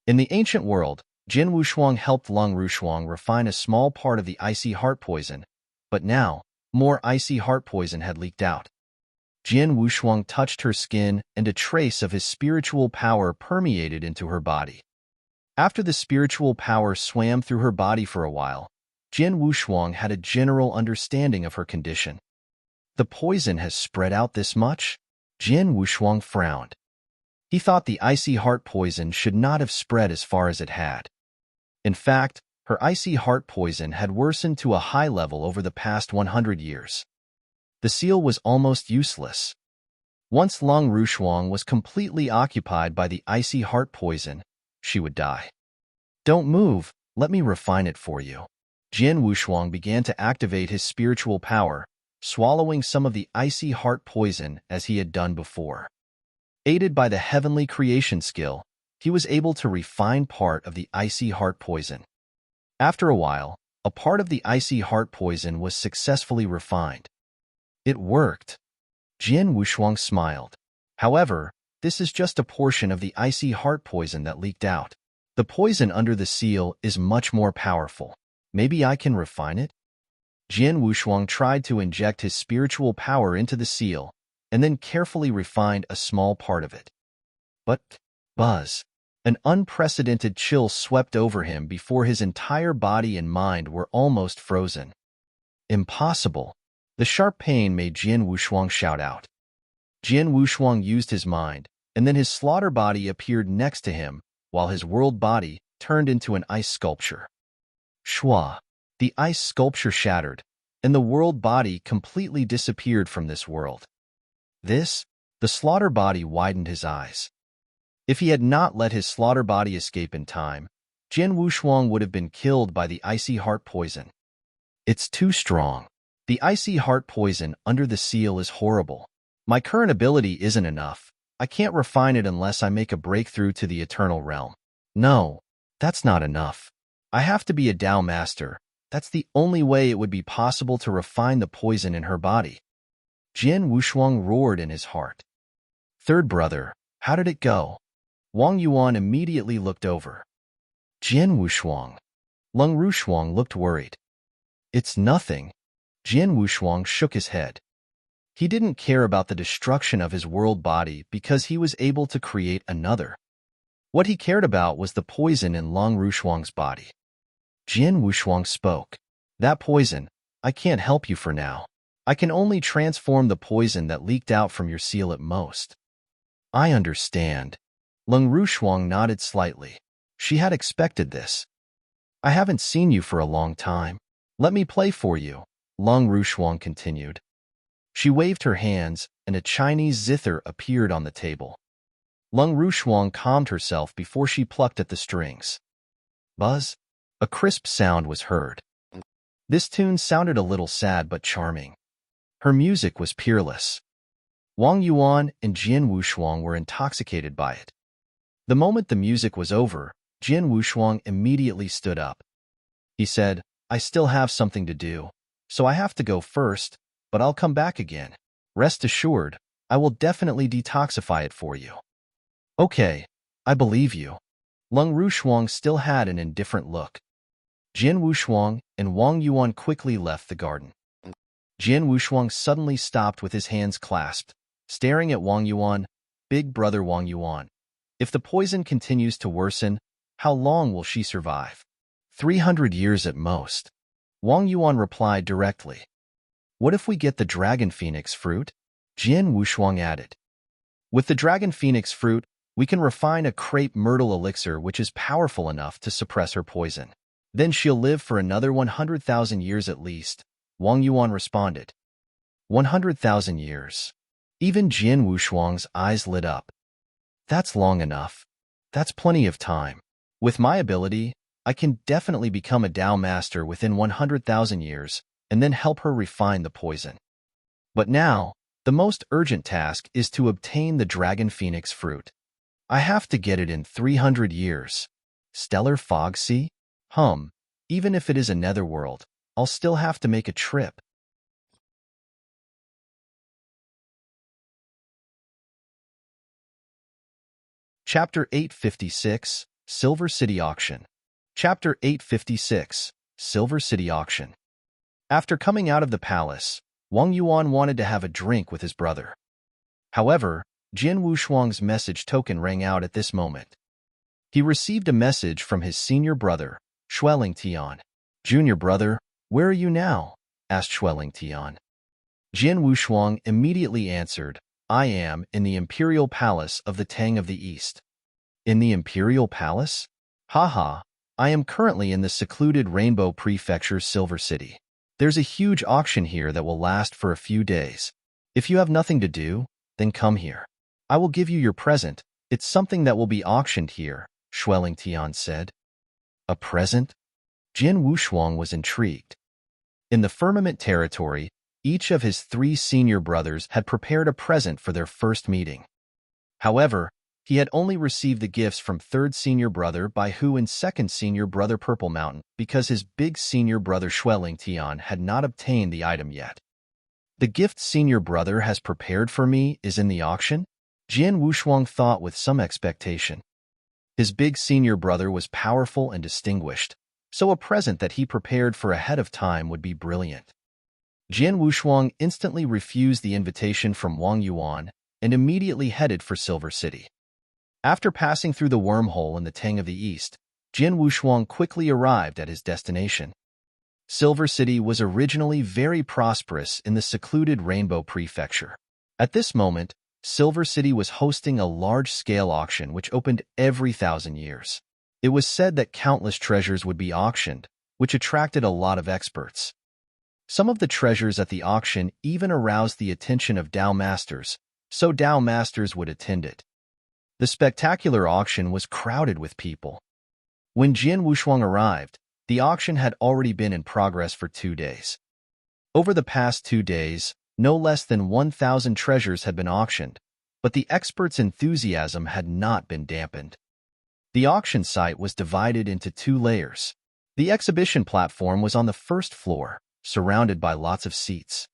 In the ancient world, Jian Wushuang helped Lung Rushuang refine a small part of the icy heart poison, but now, more icy heart poison had leaked out. Jian Wushuang touched her skin and a trace of his spiritual power permeated into her body. After the spiritual power swam through her body for a while, Jian Wushuang had a general understanding of her condition. The poison has spread out this much? Jian Wushuang frowned. He thought the icy heart poison should not have spread as far as it had. In fact, her icy heart poison had worsened to a high level over the past 100 years. The seal was almost useless. Once Lung Rushuang was completely occupied by the icy heart poison, she would die. Don't move, let me refine it for you. Jian Wushuang began to activate his spiritual power, swallowing some of the icy heart poison as he had done before. Aided by the heavenly creation skill, he was able to refine part of the icy heart poison. After a while, a part of the icy heart poison was successfully refined. It worked. Jian Wushuang smiled. However, this is just a portion of the icy heart poison that leaked out. The poison under the seal is much more powerful. Maybe I can refine it? Jian Wushuang tried to inject his spiritual power into the seal, and then carefully refined a small part of it. But, buzz! An unprecedented chill swept over him before his entire body and mind were almost frozen. Impossible! The sharp pain made Jian Wushuang shout out. Jian Wushuang used his mind, and then his slaughter body appeared next to him, while his world body turned into an ice sculpture. Shwa! The ice sculpture shattered, and the world body completely disappeared from this world. The slaughter body widened his eyes. If he had not let his slaughter body escape in time, Jian Wushuang would have been killed by the icy heart poison. It's too strong. The icy heart poison under the seal is horrible. My current ability isn't enough. I can't refine it unless I make a breakthrough to the eternal realm. No, that's not enough. I have to be a Tao master. That's the only way it would be possible to refine the poison in her body. Jian Wushuang roared in his heart. Third brother, how did it go? Wang Yuan immediately looked over. Jian Wushuang. Lung Rushuang looked worried. It's nothing. Jian Wushuang shook his head. He didn't care about the destruction of his world body because he was able to create another. What he cared about was the poison in Lung Rushuang's body. Jian Wushuang spoke. That poison, I can't help you for now. I can only transform the poison that leaked out from your seal at most. I understand. Lung Rushuang nodded slightly. She had expected this. I haven't seen you for a long time. Let me play for you, Lung Rushuang continued. She waved her hands, and a Chinese zither appeared on the table. Lung Rushuang calmed herself before she plucked at the strings. Buzz! A crisp sound was heard. This tune sounded a little sad but charming. Her music was peerless. Wang Yuan and Jian Wushuang were intoxicated by it. The moment the music was over, Jian Wushuang immediately stood up. He said, I still have something to do, so I have to go first, but I'll come back again. Rest assured, I will definitely detoxify it for you. Okay, I believe you. Lung Rushuang still had an indifferent look. Jian Wushuang and Wang Yuan quickly left the garden. Jian Wushuang suddenly stopped with his hands clasped, staring at Wang Yuan. Big brother Wang Yuan, if the poison continues to worsen, how long will she survive? 300 years at most. Wang Yuan replied directly. What if we get the dragon phoenix fruit? Jian Wushuang added. With the dragon phoenix fruit, we can refine a crepe myrtle elixir which is powerful enough to suppress her poison. Then she'll live for another 100,000 years at least, Wang Yuan responded. 100,000 years. Even Jian Wushuang's eyes lit up. That's long enough. That's plenty of time. With my ability, I can definitely become a Tao master within 100,000 years and then help her refine the poison. But now, the most urgent task is to obtain the dragon phoenix fruit. I have to get it in 300 years. Stellar fog sea? Even if it is a netherworld, I'll still have to make a trip. Chapter 856, Silver City Auction. Chapter 856, Silver City Auction. After coming out of the palace, Wang Yuan wanted to have a drink with his brother. However, Jian Wushuang's message token rang out at this moment. He received a message from his senior brother, Xueling Tian. Junior brother, where are you now? Asked Xueling Tian. Jian Wushuang immediately answered, I am in the Imperial Palace of the Tang of the East. In the Imperial Palace? Haha, I am currently in the secluded Rainbow Prefecture's Silver City. There's a huge auction here that will last for a few days. If you have nothing to do, then come here. I will give you your present. It's something that will be auctioned here, Xueling Tian said. A present? Jian Wushuang was intrigued. In the Firmament territory, each of his 3 senior brothers had prepared a present for their first meeting. However, he had only received the gifts from 3rd senior brother Bai Hu and 2nd senior brother Purple Mountain because his big senior brother Xueling Tian had not obtained the item yet. The gift senior brother has prepared for me is in the auction? Jian Wushuang thought with some expectation. His big senior brother was powerful and distinguished, so a present that he prepared for ahead of time would be brilliant. Jian Wushuang instantly refused the invitation from Wang Yuan and immediately headed for Silver City. After passing through the wormhole in the Tang of the East, Jian Wushuang quickly arrived at his destination. Silver City was originally very prosperous in the secluded Rainbow Prefecture. At this moment, Silver City was hosting a large-scale auction which opened every 1,000 years. It was said that countless treasures would be auctioned, which attracted a lot of experts. Some of the treasures at the auction even aroused the attention of Tao masters, so Tao masters would attend it. The spectacular auction was crowded with people. When Jian Wushuang arrived, the auction had already been in progress for 2 days. Over the past 2 days, no less than 1,000 treasures had been auctioned, but the experts' enthusiasm had not been dampened. The auction site was divided into 2 layers. The exhibition platform was on the 1st floor, surrounded by lots of seats.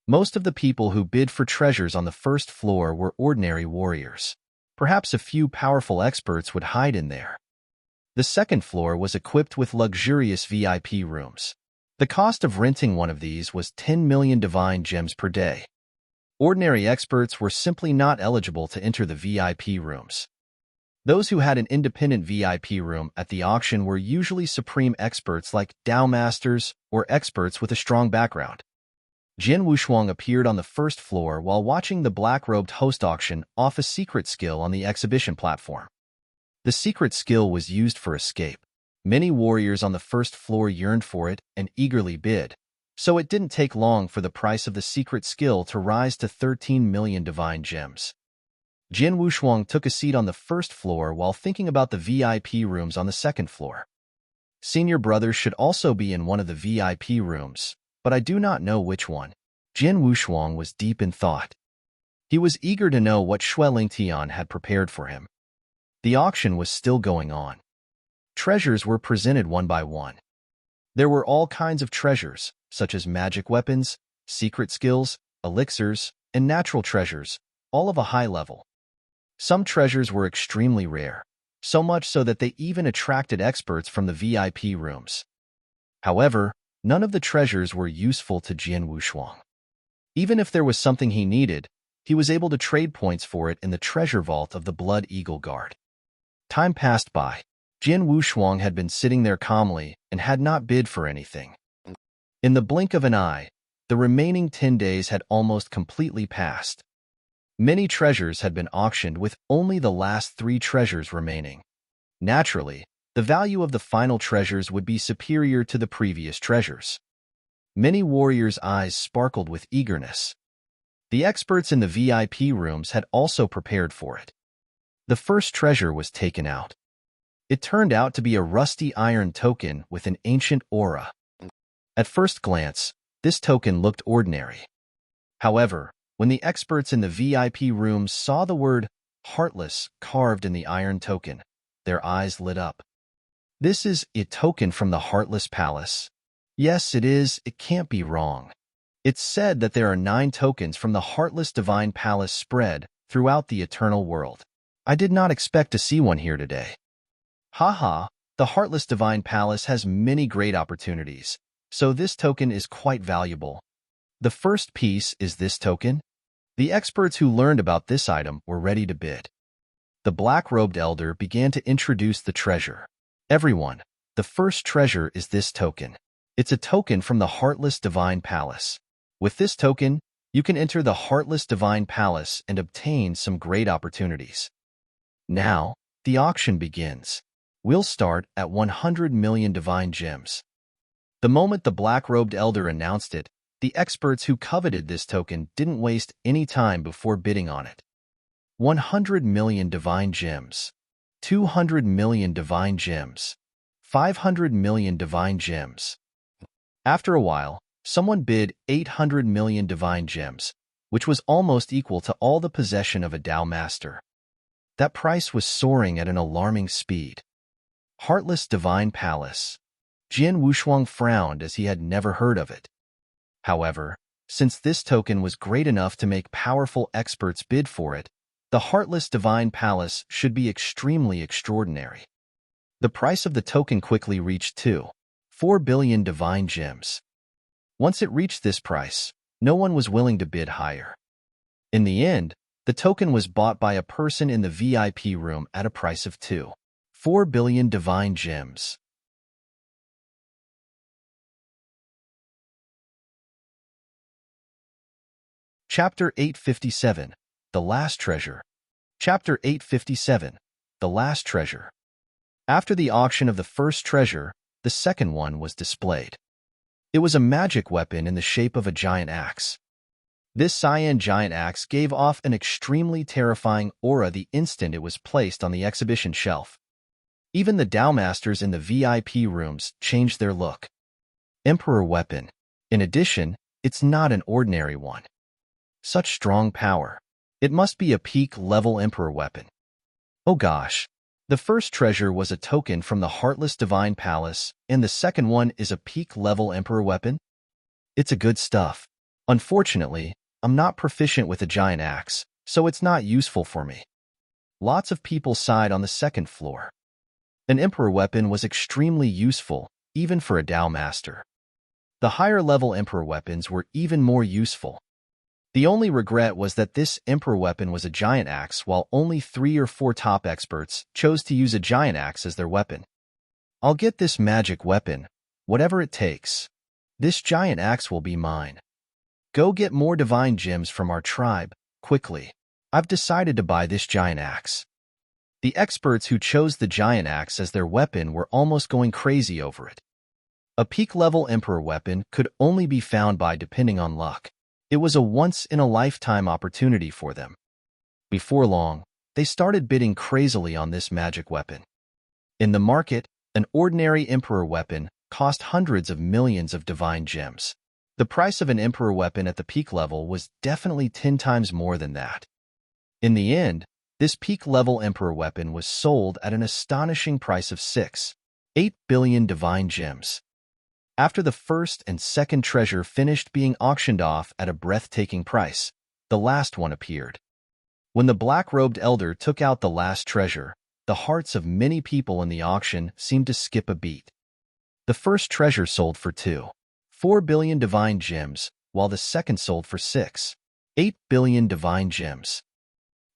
Most of the people who bid for treasures on the 1st floor were ordinary warriors. Perhaps a few powerful experts would hide in there. The 2nd floor was equipped with luxurious VIP rooms. The cost of renting one of these was 10 million divine gems per day. Ordinary experts were simply not eligible to enter the VIP rooms. Those who had an independent VIP room at the auction were usually supreme experts like Tao masters or experts with a strong background. Jian Wushuang appeared on the 1st floor while watching the black-robed host auction off a secret skill on the exhibition platform. The secret skill was used for escape. Many warriors on the first floor yearned for it and eagerly bid, so it didn't take long for the price of the secret skill to rise to 13 million divine gems. Jin Wushuang took a seat on the first floor while thinking about the VIP rooms on the second floor. Senior brothers should also be in one of the VIP rooms, but I do not know which one. Jin Wushuang was deep in thought. He was eager to know what Xue Lingtian had prepared for him. The auction was still going on. Treasures were presented one by one. There were all kinds of treasures, such as magic weapons, secret skills, elixirs, and natural treasures, all of a high level. Some treasures were extremely rare, so much so that they even attracted experts from the VIP rooms. However, none of the treasures were useful to Jin Wushuang. Even if there was something he needed, he was able to trade points for it in the treasure vault of the Blood Eagle Guard. Time passed by. Jin Wushuang had been sitting there calmly and had not bid for anything. In the blink of an eye, the remaining 10 days had almost completely passed. Many treasures had been auctioned with only the last 3 treasures remaining. Naturally, the value of the final treasures would be superior to the previous treasures. Many warriors' eyes sparkled with eagerness. The experts in the VIP rooms had also prepared for it. The first treasure was taken out. It turned out to be a rusty iron token with an ancient aura. At first glance, this token looked ordinary. However, when the experts in the VIP rooms saw the word Heartless carved in the iron token, their eyes lit up. This is a token from the Heartless Palace. Yes, it is. It can't be wrong. It's said that there are 9 tokens from the Heartless Divine Palace spread throughout the eternal world. I did not expect to see one here today. Haha, the Heartless Divine Palace has many great opportunities, so this token is quite valuable. The first piece is this token. The experts who learned about this item were ready to bid. The black-robed elder began to introduce the treasure. Everyone, the first treasure is this token. It's a token from the Heartless Divine Palace. With this token, you can enter the Heartless Divine Palace and obtain some great opportunities. Now, the auction begins. We'll start at 100 million divine gems. The moment the black-robed elder announced it, the experts who coveted this token didn't waste any time before bidding on it. 100 million divine gems, 200 million divine gems, 500 million divine gems. After a while, someone bid 800 million divine gems, which was almost equal to all the possession of a Dao Master. That price was soaring at an alarming speed. Heartless Divine Palace. Jin Wushuang frowned as he had never heard of it. However, since this token was great enough to make powerful experts bid for it, the Heartless Divine Palace should be extremely extraordinary. The price of the token quickly reached 4 billion divine gems. Once it reached this price, no one was willing to bid higher. In the end, the token was bought by a person in the VIP room at a price of 4 billion divine gems. Chapter 857, The Last Treasure. Chapter 857, The Last Treasure. After the auction of the first treasure, the second one was displayed. It was a magic weapon in the shape of a giant axe. This cyan giant axe gave off an extremely terrifying aura the instant it was placed on the exhibition shelf. Even the Dao Masters in the VIP rooms changed their look. Emperor weapon. In addition, it's not an ordinary one. Such strong power. It must be a peak-level Emperor weapon. Oh gosh. The first treasure was a token from the Heartless Divine Palace, and the second one is a peak-level Emperor weapon? It's a good stuff. Unfortunately, I'm not proficient with a giant axe, so it's not useful for me. Lots of people sighed on the second floor. An Emperor weapon was extremely useful, even for a Dao Master. The higher-level Emperor weapons were even more useful. The only regret was that this Emperor weapon was a giant axe, while only 3 or 4 top experts chose to use a giant axe as their weapon. I'll get this magic weapon, whatever it takes. This giant axe will be mine. Go get more divine gems from our tribe, quickly. I've decided to buy this giant axe. The experts who chose the giant axe as their weapon were almost going crazy over it. A peak-level emperor weapon could only be found by depending on luck. It was a once-in-a-lifetime opportunity for them. Before long, they started bidding crazily on this magic weapon. In the market, an ordinary emperor weapon cost hundreds of millions of divine gems. The price of an emperor weapon at the peak level was definitely 10 times more than that. In the end, this peak-level emperor weapon was sold at an astonishing price of 6.8 billion divine gems. After the first and second treasure finished being auctioned off at a breathtaking price, the last one appeared. When the black-robed elder took out the last treasure, the hearts of many people in the auction seemed to skip a beat. The first treasure sold for 2.4 billion divine gems, while the second sold for 6.8 billion divine gems.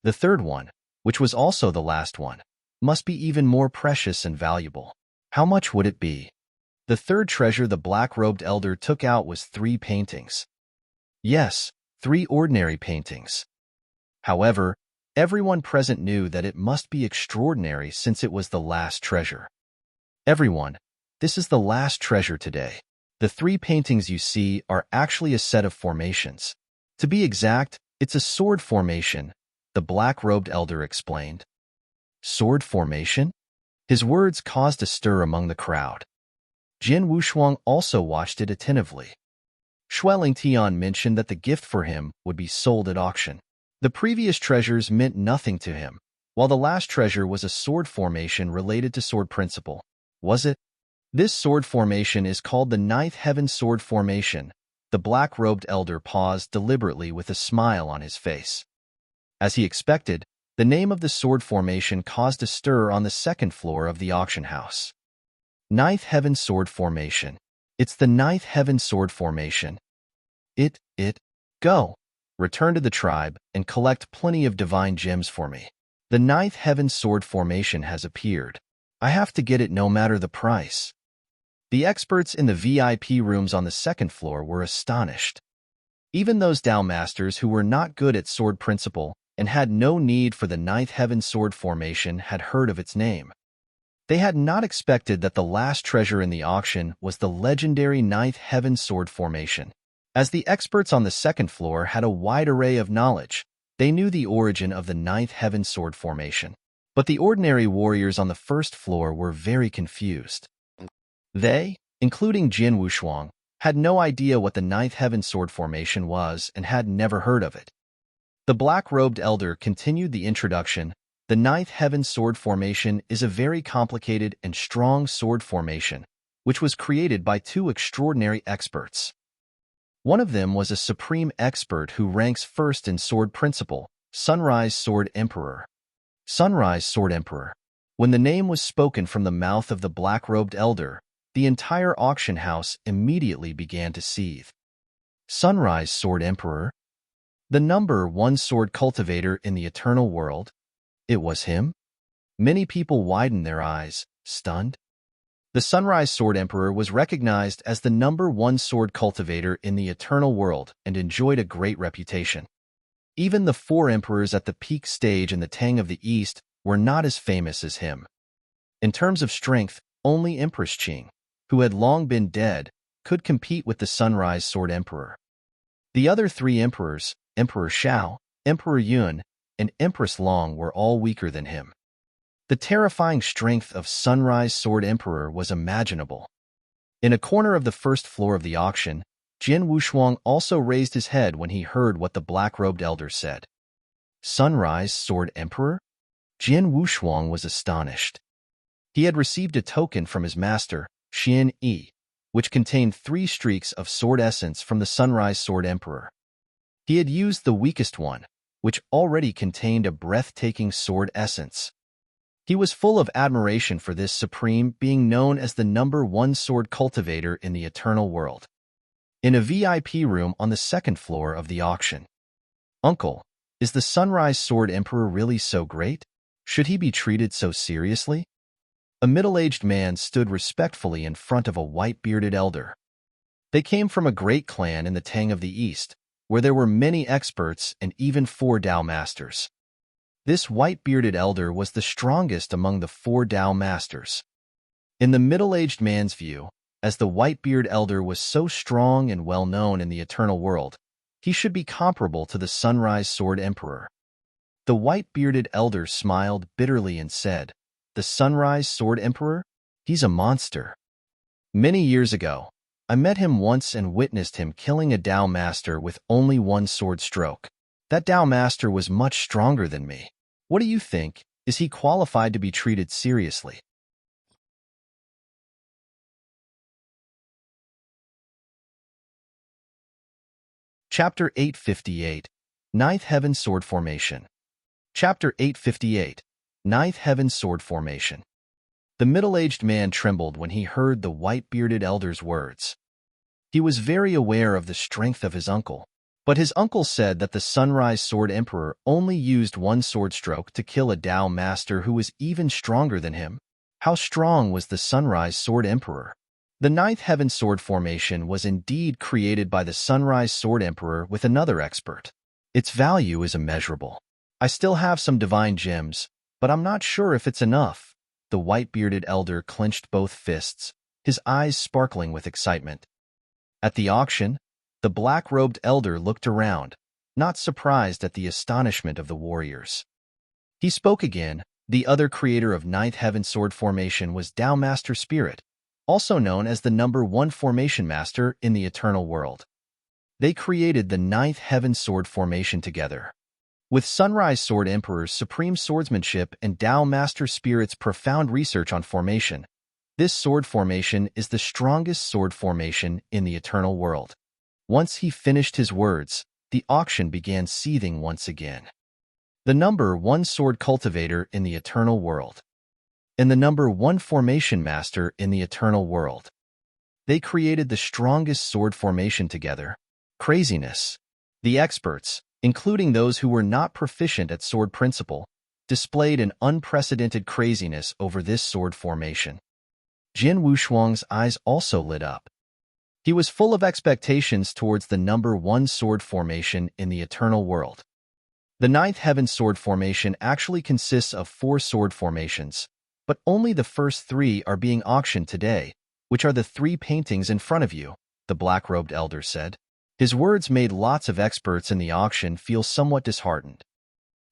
The third one, which was also the last one, must be even more precious and valuable. How much would it be? The third treasure the black-robed elder took out was 3 paintings. Yes, 3 ordinary paintings. However, everyone present knew that it must be extraordinary since it was the last treasure. Everyone, this is the last treasure today. The 3 paintings you see are actually a set of formations. To be exact, it's a sword formation, the black-robed elder explained. Sword formation? His words caused a stir among the crowd. Jin Wushuang also watched it attentively. Shueling Tian mentioned that the gift for him would be sold at auction. The previous treasures meant nothing to him, while the last treasure was a sword formation related to sword principle. Was it? This sword formation is called the Ninth Heaven Sword Formation. The black-robed elder paused deliberately with a smile on his face. As he expected, the name of the sword formation caused a stir on the second floor of the auction house. Ninth Heaven Sword Formation. It's the Ninth Heaven Sword Formation. Go. Return to the tribe and collect plenty of divine gems for me. The Ninth Heaven Sword Formation has appeared. I have to get it no matter the price. The experts in the VIP rooms on the second floor were astonished. Even those Dao Masters who were not good at sword principle and had no need for the Ninth Heaven Sword Formation had heard of its name. They had not expected that the last treasure in the auction was the legendary Ninth Heaven Sword Formation. As the experts on the second floor had a wide array of knowledge, they knew the origin of the Ninth Heaven Sword Formation. But the ordinary warriors on the first floor were very confused. They, including Jin Wushuang, had no idea what the Ninth Heaven Sword Formation was and had never heard of it. The black-robed elder continued the introduction. The Ninth Heaven Sword Formation is a very complicated and strong sword formation, which was created by 2 extraordinary experts. One of them was a supreme expert who ranks first in sword principle, Sunrise Sword Emperor. Sunrise Sword Emperor. When the name was spoken from the mouth of the black-robed elder, the entire auction house immediately began to seethe. Sunrise Sword Emperor? The number 1 sword cultivator in the eternal world? It was him? Many people widened their eyes, stunned. The Sunrise Sword Emperor was recognized as the number 1 sword cultivator in the eternal world and enjoyed a great reputation. Even the 4 emperors at the peak stage in the Tang of the East were not as famous as him. In terms of strength, only Empress Qing, who had long been dead, could compete with the Sunrise Sword Emperor. The other 3 emperors, Emperor Shao, Emperor Yun, and Empress Long, were all weaker than him. The terrifying strength of Sunrise Sword Emperor was imaginable. In a corner of the first floor of the auction, Jin Wushuang also raised his head when he heard what the black-robed elder said. Sunrise Sword Emperor? Jin Wushuang was astonished. He had received a token from his master, Xian Yi, which contained 3 streaks of sword essence from the Sunrise Sword Emperor. He had used the weakest one, which already contained a breathtaking sword essence. He was full of admiration for this supreme being known as the number 1 sword cultivator in the eternal world. In a VIP room on the second floor of the auction. Uncle, is the Sunrise Sword Emperor really so great? Should he be treated so seriously? A middle-aged man stood respectfully in front of a white-bearded elder. They came from a great clan in the Tang of the East, where there were many experts and even 4 Dao Masters. This white-bearded elder was the strongest among the 4 Tao masters. In the middle-aged man's view, as the white-bearded elder was so strong and well-known in the eternal world, he should be comparable to the Sunrise Sword Emperor. The white-bearded elder smiled bitterly and said, "The Sunrise Sword Emperor? He's a monster. Many years ago, I met him once and witnessed him killing a Tao master with only 1 sword stroke. That Tao master was much stronger than me. What do you think? Is he qualified to be treated seriously?" Chapter 858, Ninth Heaven Sword Formation. Chapter 858, Ninth Heaven Sword Formation. The middle-aged man trembled when he heard the white-bearded elder's words. He was very aware of the strength of his uncle, but his uncle said that the Sunrise Sword Emperor only used 1 sword stroke to kill a Tao master who was even stronger than him. How strong was the Sunrise Sword Emperor? The Ninth Heaven Sword Formation was indeed created by the Sunrise Sword Emperor with another expert. Its value is immeasurable. I still have some divine gems, but I'm not sure if it's enough. The white-bearded elder clenched both fists, his eyes sparkling with excitement. At the auction, the black-robed elder looked around, not surprised at the astonishment of the warriors. He spoke again. The other creator of Ninth Heaven Sword Formation was Tao Master Spirit, also known as the number 1 Formation Master in the Eternal World. They created the Ninth Heaven Sword Formation together. With Sunrise Sword Emperor's supreme swordsmanship and Tao Master Spirit's profound research on formation, this sword formation is the strongest sword formation in the Eternal World. Once he finished his words, the auction began seething once again. The number 1 Sword Cultivator in the Eternal World, and the number 1 Formation Master in the Eternal World. They created the strongest sword formation together. Craziness. The experts, including those who were not proficient at sword principle, displayed an unprecedented craziness over this sword formation. Jin Wushuang's eyes also lit up. He was full of expectations towards the number 1 sword formation in the Eternal World. The Ninth Heaven Sword Formation actually consists of 4 sword formations, but only the first 3 are being auctioned today, which are the 3 paintings in front of you, the black-robed elder said. His words made lots of experts in the auction feel somewhat disheartened.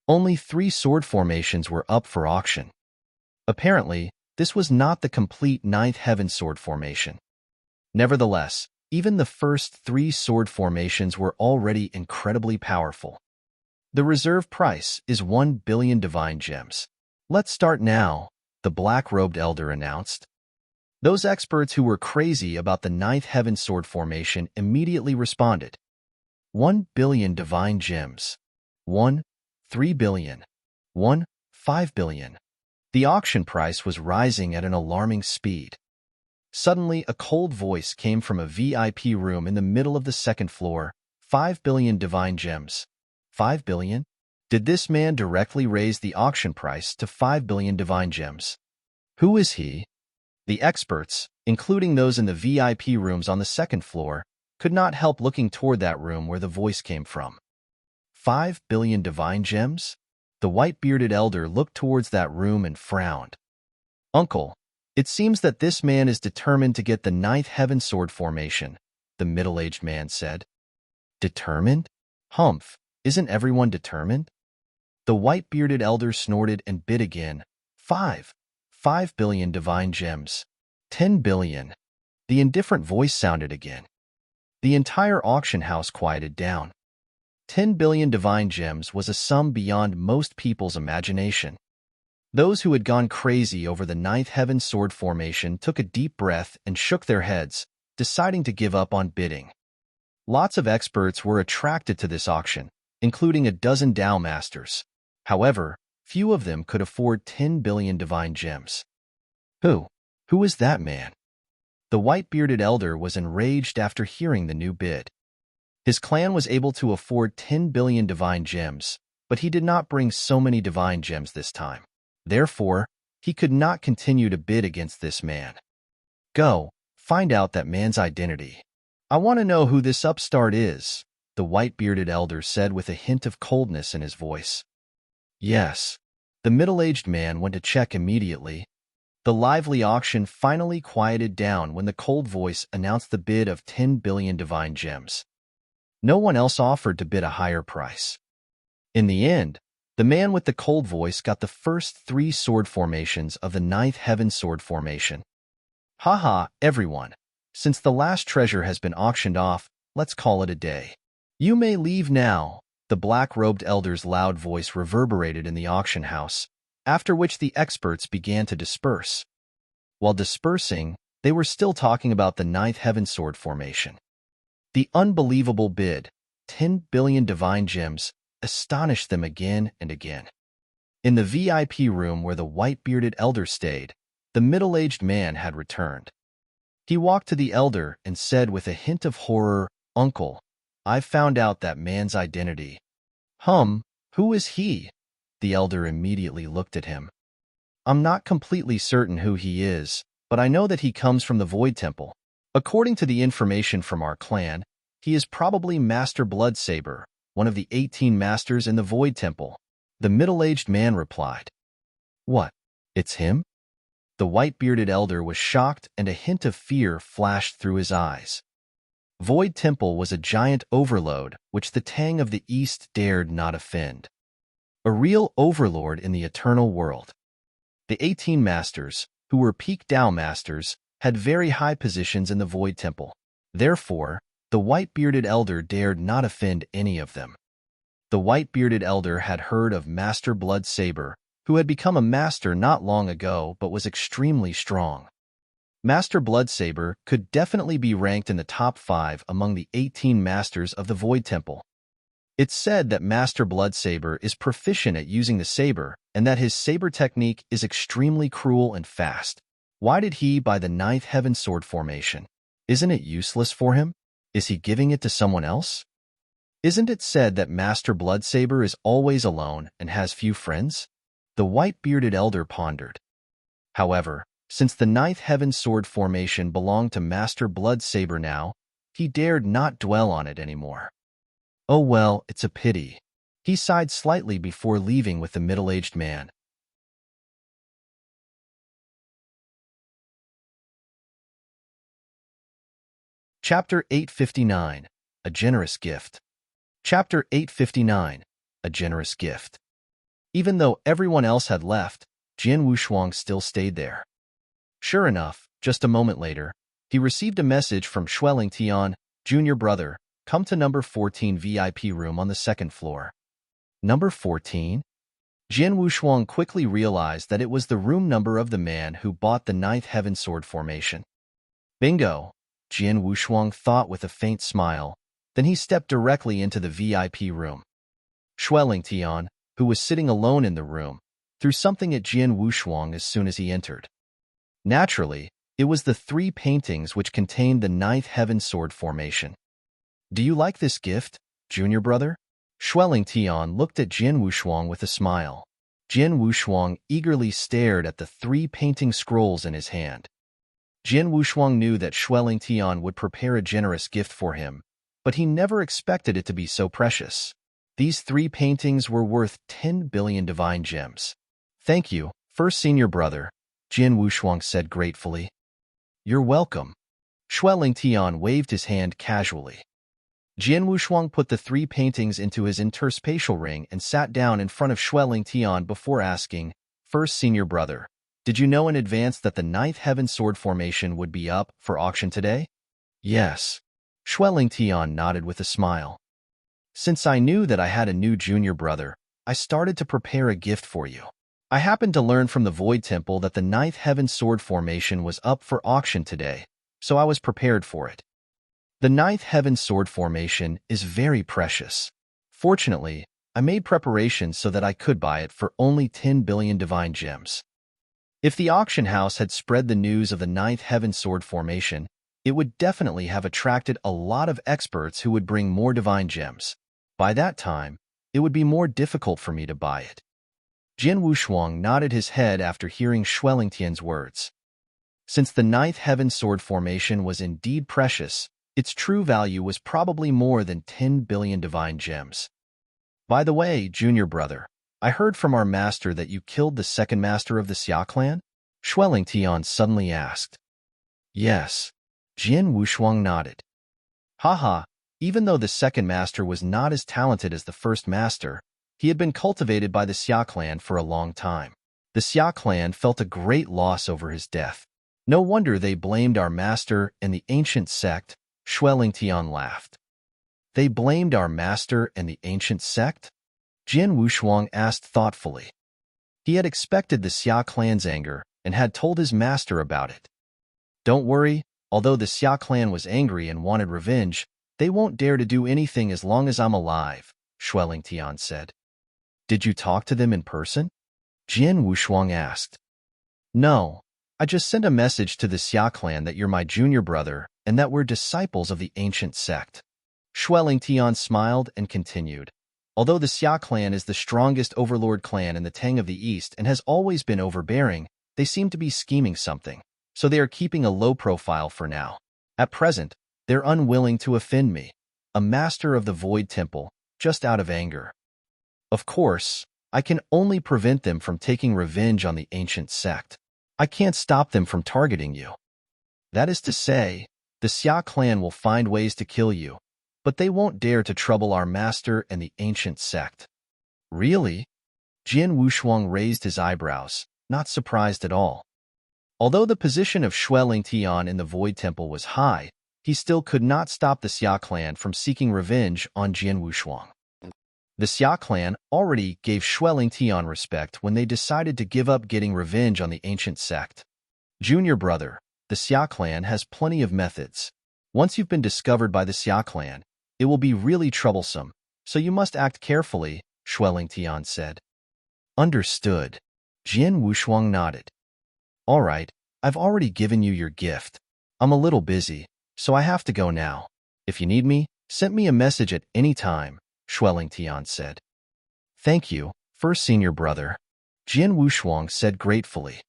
Only 3 sword formations were up for auction. Apparently, this was not the complete Ninth Heaven Sword Formation. Nevertheless, even the first 3 sword formations were already incredibly powerful. The reserve price is 1 billion divine gems. Let's start now, the black-robed elder announced. Those experts who were crazy about the Ninth Heaven Sword Formation immediately responded. 1 billion divine gems. 1, 3 billion. 1, 5 billion. The auction price was rising at an alarming speed. Suddenly, a cold voice came from a VIP room in the middle of the 2nd floor. 5 billion divine gems. 5 billion? Did this man directly raise the auction price to 5 billion divine gems? Who is he? The experts, including those in the VIP rooms on the 2nd floor, could not help looking toward that room where the voice came from. 5 billion divine gems? The white-bearded elder looked towards that room and frowned. Uncle, it seems that this man is determined to get the Ninth Heaven Sword Formation, the middle-aged man said. Determined? Humph, isn't everyone determined? The white-bearded elder snorted and bid again. 5 billion divine gems. 10 billion. The indifferent voice sounded again. The entire auction house quieted down. 10 billion divine gems was a sum beyond most people's imagination. Those who had gone crazy over the Ninth Heaven Sword Formation took a deep breath and shook their heads, deciding to give up on bidding. Lots of experts were attracted to this auction, including a dozen Tao masters. However, few of them could afford 10 billion divine gems. Who is that man? The white-bearded elder was enraged after hearing the new bid. His clan was able to afford 10 billion divine gems, but he did not bring so many divine gems this time. Therefore, he could not continue to bid against this man. Go, find out that man's identity. I want to know who this upstart is, the white-bearded elder said with a hint of coldness in his voice. Yes. The middle-aged man went to check immediately. The lively auction finally quieted down when the cold voice announced the bid of 10 billion divine gems. No one else offered to bid a higher price. In the end, the man with the cold voice got the first 3 sword formations of the 9th heaven sword formation. Haha, everyone. Since the last treasure has been auctioned off, let's call it a day. You may leave now. The black-robed elder's loud voice reverberated in the auction house, after which the experts began to disperse. While dispersing, they were still talking about the 9th heaven sword formation. The unbelievable bid, 10 billion divine gems, astonished them again and again. In the VIP room where the white-bearded elder stayed, the middle-aged man had returned. He walked to the elder and said with a hint of horror, "Uncle, I've found out that man's identity." Who is he?" The elder immediately looked at him. "I'm not completely certain who he is, but I know that he comes from the Void Temple. According to the information from our clan, he is probably Master Bloodsaber, one of the 18 masters in the Void Temple." The middle-aged man replied. "What? It's him?" The white-bearded elder was shocked and a hint of fear flashed through his eyes. Void Temple was a giant overload which the Tang of the East dared not offend. A real overlord in the eternal world. The 18 masters, who were peak Dao masters, had very high positions in the Void Temple. Therefore, the white-bearded elder dared not offend any of them. The white-bearded elder had heard of Master Bloodsaber, who had become a master not long ago but was extremely strong. Master Bloodsaber could definitely be ranked in the top 5 among the 18 masters of the Void Temple. It's said that Master Bloodsaber is proficient at using the saber and that his saber technique is extremely cruel and fast. Why did he buy the 9th heaven sword formation? Isn't it useless for him? Is he giving it to someone else? Isn't it said that Master Bloodsaber is always alone and has few friends? The white-bearded elder pondered. However, since the 9th heaven sword formation belonged to Master Bloodsaber now, he dared not dwell on it anymore. Oh well, it's a pity. He sighed slightly before leaving with the middle-aged man. Chapter 859, A Generous Gift. Chapter 859, A Generous Gift. Even though everyone else had left, Jian Wushuang still stayed there. Sure enough, just a moment later, he received a message from Xueling Tian, "Junior brother, come to number 14 VIP room on the 2nd floor." Number 14? Jian Wushuang quickly realized that it was the room number of the man who bought the 9th heaven sword formation. Bingo! Jian Wushuang thought with a faint smile. Then he stepped directly into the VIP room. Xueling Tian, who was sitting alone in the room, threw something at Jian Wushuang as soon as he entered. Naturally, it was the 3 paintings which contained the 9th heaven sword formation. "Do you like this gift, junior brother?" Xueling Tian looked at Jian Wushuang with a smile. Jian Wushuang eagerly stared at the 3 painting scrolls in his hand. Jian Wushuang knew that Xueling Tian would prepare a generous gift for him, but he never expected it to be so precious. These 3 paintings were worth 10 billion divine gems. "Thank you, first senior brother," Jian Wushuang said gratefully. "You're welcome." Xueling Tian waved his hand casually. Jian Wushuang put the 3 paintings into his interspatial ring and sat down in front of Xueling Tian before asking, "First senior brother, did you know in advance that the 9th heaven sword formation would be up for auction today?" "Yes." Xueling Tian nodded with a smile. "Since I knew that I had a new junior brother, I started to prepare a gift for you. I happened to learn from the Void Temple that the 9th heaven sword formation was up for auction today, so I was prepared for it. The 9th heaven sword formation is very precious. Fortunately, I made preparations so that I could buy it for only 10 billion divine gems. If the auction house had spread the news of the 9th heaven sword formation, it would definitely have attracted a lot of experts who would bring more divine gems. By that time, it would be more difficult for me to buy it." Jian Wushuang nodded his head after hearing Xueling Tian's words. Since the 9th heaven sword formation was indeed precious, its true value was probably more than 10 billion divine gems. "By the way, junior brother, I heard from our master that you killed the second master of the Xia clan? Shueling Tian suddenly asked. Yes. Jian Wushuang nodded. Haha, even though the second master was not as talented as the first master, he had been cultivated by the Xia clan for a long time. The Xia clan felt a great loss over his death. No wonder they blamed our master and the ancient sect. Shueling Tian laughed. They blamed our master and the ancient sect? Jian Wushuang asked thoughtfully. He had expected the Xia clan's anger and had told his master about it. Don't worry, although the Xia clan was angry and wanted revenge, they won't dare to do anything as long as I'm alive, Shueling Tian said. Did you talk to them in person? Jian Wushuang asked. No, I just sent a message to the Xia clan that you're my junior brother and that we're disciples of the ancient sect. Shueling Tian smiled and continued. Although the Xia clan is the strongest overlord clan in the Tang of the East and has always been overbearing, they seem to be scheming something, so they are keeping a low profile for now. At present, they're unwilling to offend me, a master of the Void Temple, just out of anger. Of course, I can only prevent them from taking revenge on the ancient sect. I can't stop them from targeting you. That is to say, the Xia clan will find ways to kill you, but they won't dare to trouble our master and the ancient sect. Really? Jian Wushuang raised his eyebrows, not surprised at all. Although the position of Shueling Tian in the Void Temple was high, he still could not stop the Xia clan from seeking revenge on Jian Wushuang. The Xia clan already gave Shueling Tian respect when they decided to give up getting revenge on the ancient sect. Junior brother, the Xia clan has plenty of methods. Once you've been discovered by the Xia clan, it will be really troublesome, so you must act carefully, Shueling Tian said. Understood. Jian Wushuang nodded. All right, I've already given you your gift. I'm a little busy, so I have to go now. If you need me, send me a message at any time, Shueling Tian said. Thank you, first senior brother, Jian Wushuang said gratefully.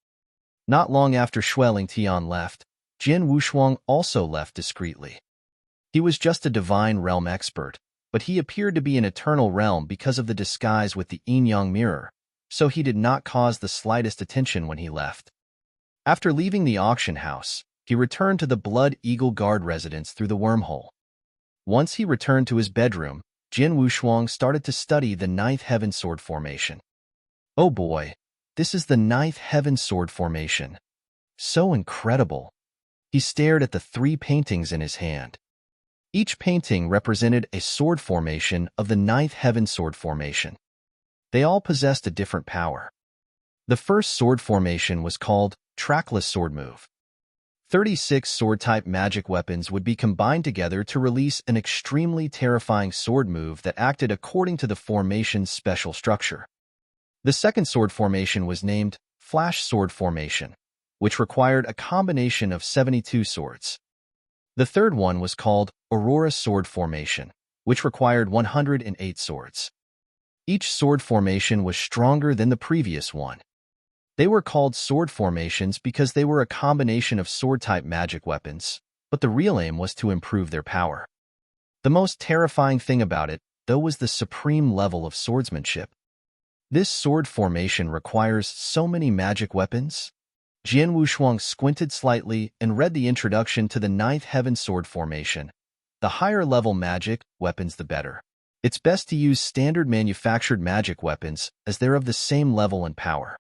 Not long after Shueling Tian left, Jian Wushuang also left discreetly. He was just a divine realm expert, but he appeared to be an eternal realm because of the disguise with the yin-yang mirror, so he did not cause the slightest attention when he left. After leaving the auction house, he returned to the Blood Eagle Guard residence through the wormhole. Once he returned to his bedroom, Jian Wushuang started to study the Ninth Heaven Sword Formation. Oh boy, this is the Ninth Heaven Sword Formation. So incredible. He stared at the 3 paintings in his hand. Each painting represented a sword formation of the Ninth Heaven Sword Formation. They all possessed a different power. The first sword formation was called Trackless Sword Move. 36 sword-type magic weapons would be combined together to release an extremely terrifying sword move that acted according to the formation's special structure. The second sword formation was named Flash Sword Formation, which required a combination of 72 swords. The third one was called Aurora Sword Formation, which required 108 swords. Each sword formation was stronger than the previous one. They were called sword formations because they were a combination of sword-type magic weapons, but the real aim was to improve their power. The most terrifying thing about it, though, was the supreme level of swordsmanship. This sword formation requires so many magic weapons. Jian Wushuang squinted slightly and read the introduction to the Ninth Heaven Sword Formation. The higher level magic weapons, the better. It's best to use standard manufactured magic weapons as they're of the same level and power.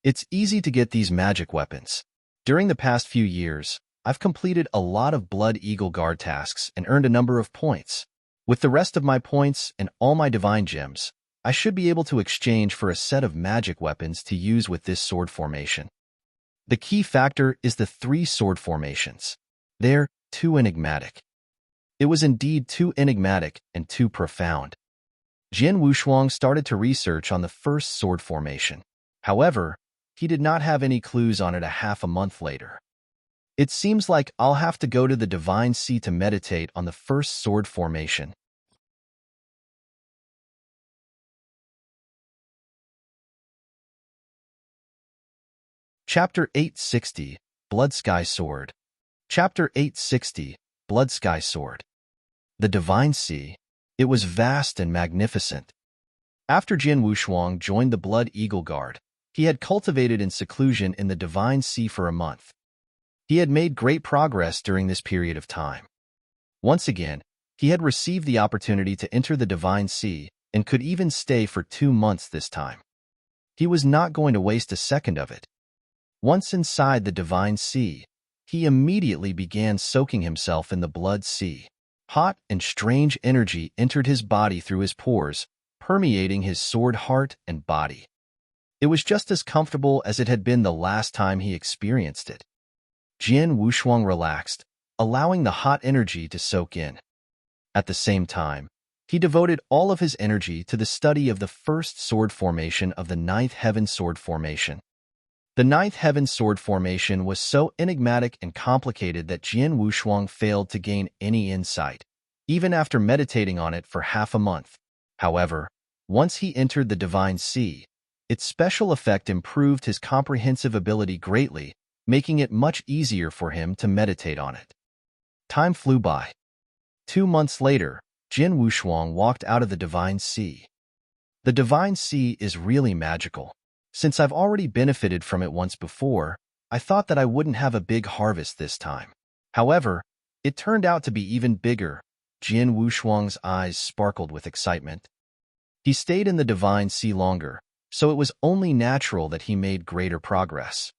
It's easy to get these magic weapons. During the past few years, I've completed a lot of Blood Eagle Guard tasks and earned a number of points. With the rest of my points and all my divine gems, I should be able to exchange for a set of magic weapons to use with this sword formation. The key factor is the 3 sword formations. They're too enigmatic. It was indeed too enigmatic and too profound. Jian Wushuang started to research on the first sword formation. However, he did not have any clues on it a half a month later. It seems like I'll have to go to the Divine Sea to meditate on the first sword formation. Chapter 860, Blood Sky Sword. Chapter 860, Blood Sky Sword. The Divine Sea. It was vast and magnificent. After Jian Wushuang joined the Blood Eagle Guard, he had cultivated in seclusion in the Divine Sea for a month. He had made great progress during this period of time. Once again, he had received the opportunity to enter the Divine Sea and could even stay for 2 months this time. He was not going to waste a second of it. Once inside the Divine Sea, he immediately began soaking himself in the Blood Sea. Hot and strange energy entered his body through his pores, permeating his sword heart and body. It was just as comfortable as it had been the last time he experienced it. Jian Wushuang relaxed, allowing the hot energy to soak in. At the same time, he devoted all of his energy to the study of the first sword formation of the Ninth Heaven Sword Formation. The Ninth Heaven Sword Formation was so enigmatic and complicated that Jian Wushuang failed to gain any insight, even after meditating on it for half a month. However, once he entered the Divine Sea, its special effect improved his comprehensive ability greatly, making it much easier for him to meditate on it. Time flew by. 2 months later, Jian Wushuang walked out of the Divine Sea. The Divine Sea is really magical. Since I've already benefited from it once before, I thought that I wouldn't have a big harvest this time. However, it turned out to be even bigger. Jian Wushuang's eyes sparkled with excitement. He stayed in the Divine Sea longer, so it was only natural that he made greater progress.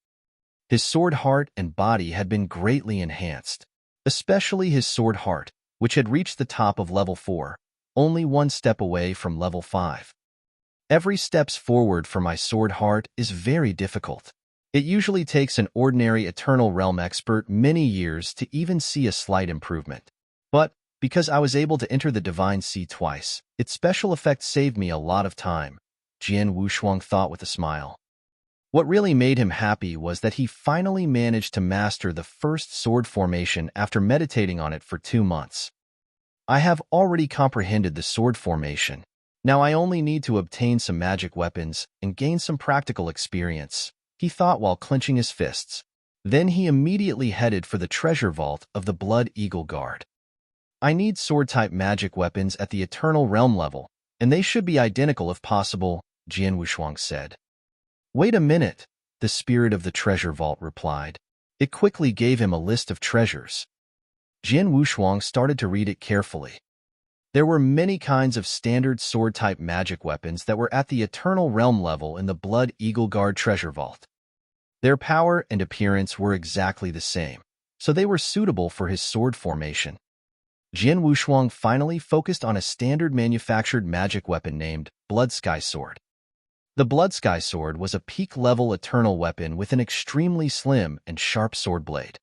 His sword heart and body had been greatly enhanced, especially his sword heart, which had reached the top of level 4, only 1 step away from level 5. Every steps forward for my sword heart is very difficult. It usually takes an ordinary Eternal Realm expert many years to even see a slight improvement. But, because I was able to enter the Divine Sea twice, its special effect saved me a lot of time, Jian Wushuang thought with a smile. What really made him happy was that he finally managed to master the first sword formation after meditating on it for 2 months. I have already comprehended the sword formation. Now I only need to obtain some magic weapons and gain some practical experience, he thought while clenching his fists. Then he immediately headed for the treasure vault of the Blood Eagle Guard. I need sword-type magic weapons at the Eternal Realm level, and they should be identical if possible, Jian Wushuang said. Wait a minute, the spirit of the treasure vault replied. It quickly gave him a list of treasures. Jian Wushuang started to read it carefully. There were many kinds of standard sword-type magic weapons that were at the Eternal Realm level in the Blood Eagle Guard treasure vault. Their power and appearance were exactly the same, so they were suitable for his sword formation. Jian Wushuang finally focused on a standard manufactured magic weapon named Blood Sky Sword. The Blood Sky Sword was a peak-level eternal weapon with an extremely slim and sharp sword blade.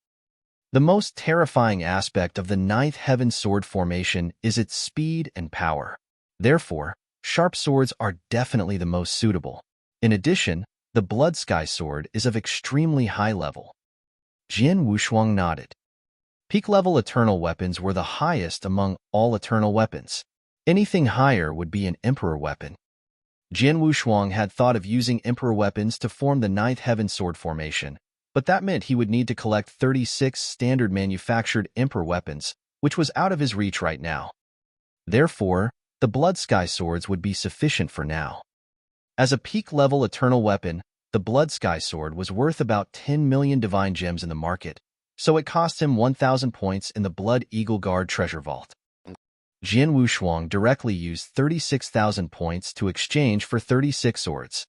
The most terrifying aspect of the Ninth Heaven Sword Formation is its speed and power. Therefore, sharp swords are definitely the most suitable. In addition, the Blood Sky Sword is of extremely high level. Jian Wushuang nodded. Peak-level eternal weapons were the highest among all eternal weapons. Anything higher would be an Emperor weapon. Jian Wushuang had thought of using Emperor weapons to form the Ninth Heaven Sword Formation, but that meant he would need to collect 36 standard manufactured Emperor weapons, which was out of his reach right now. Therefore, the Blood Sky Swords would be sufficient for now. As a peak-level eternal weapon, the Blood Sky Sword was worth about 10 million divine gems in the market, so it cost him 1,000 points in the Blood Eagle Guard treasure vault. Jian Wushuang directly used 36,000 points to exchange for 36 swords.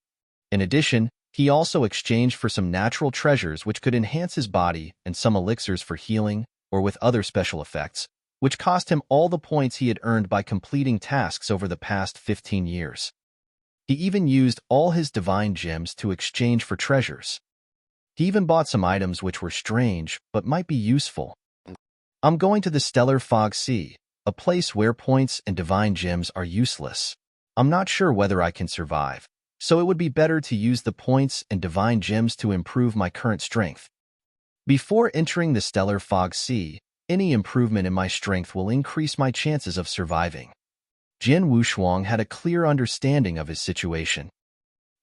In addition, he also exchanged for some natural treasures which could enhance his body and some elixirs for healing or with other special effects, which cost him all the points he had earned by completing tasks over the past 15 years. He even used all his divine gems to exchange for treasures. He even bought some items which were strange but might be useful. I'm going to the Stellar Fog Sea, a place where points and divine gems are useless. I'm not sure whether I can survive, so it would be better to use the points and divine gems to improve my current strength. Before entering the Stellar Fog Sea, any improvement in my strength will increase my chances of surviving. Jian Wushuang had a clear understanding of his situation.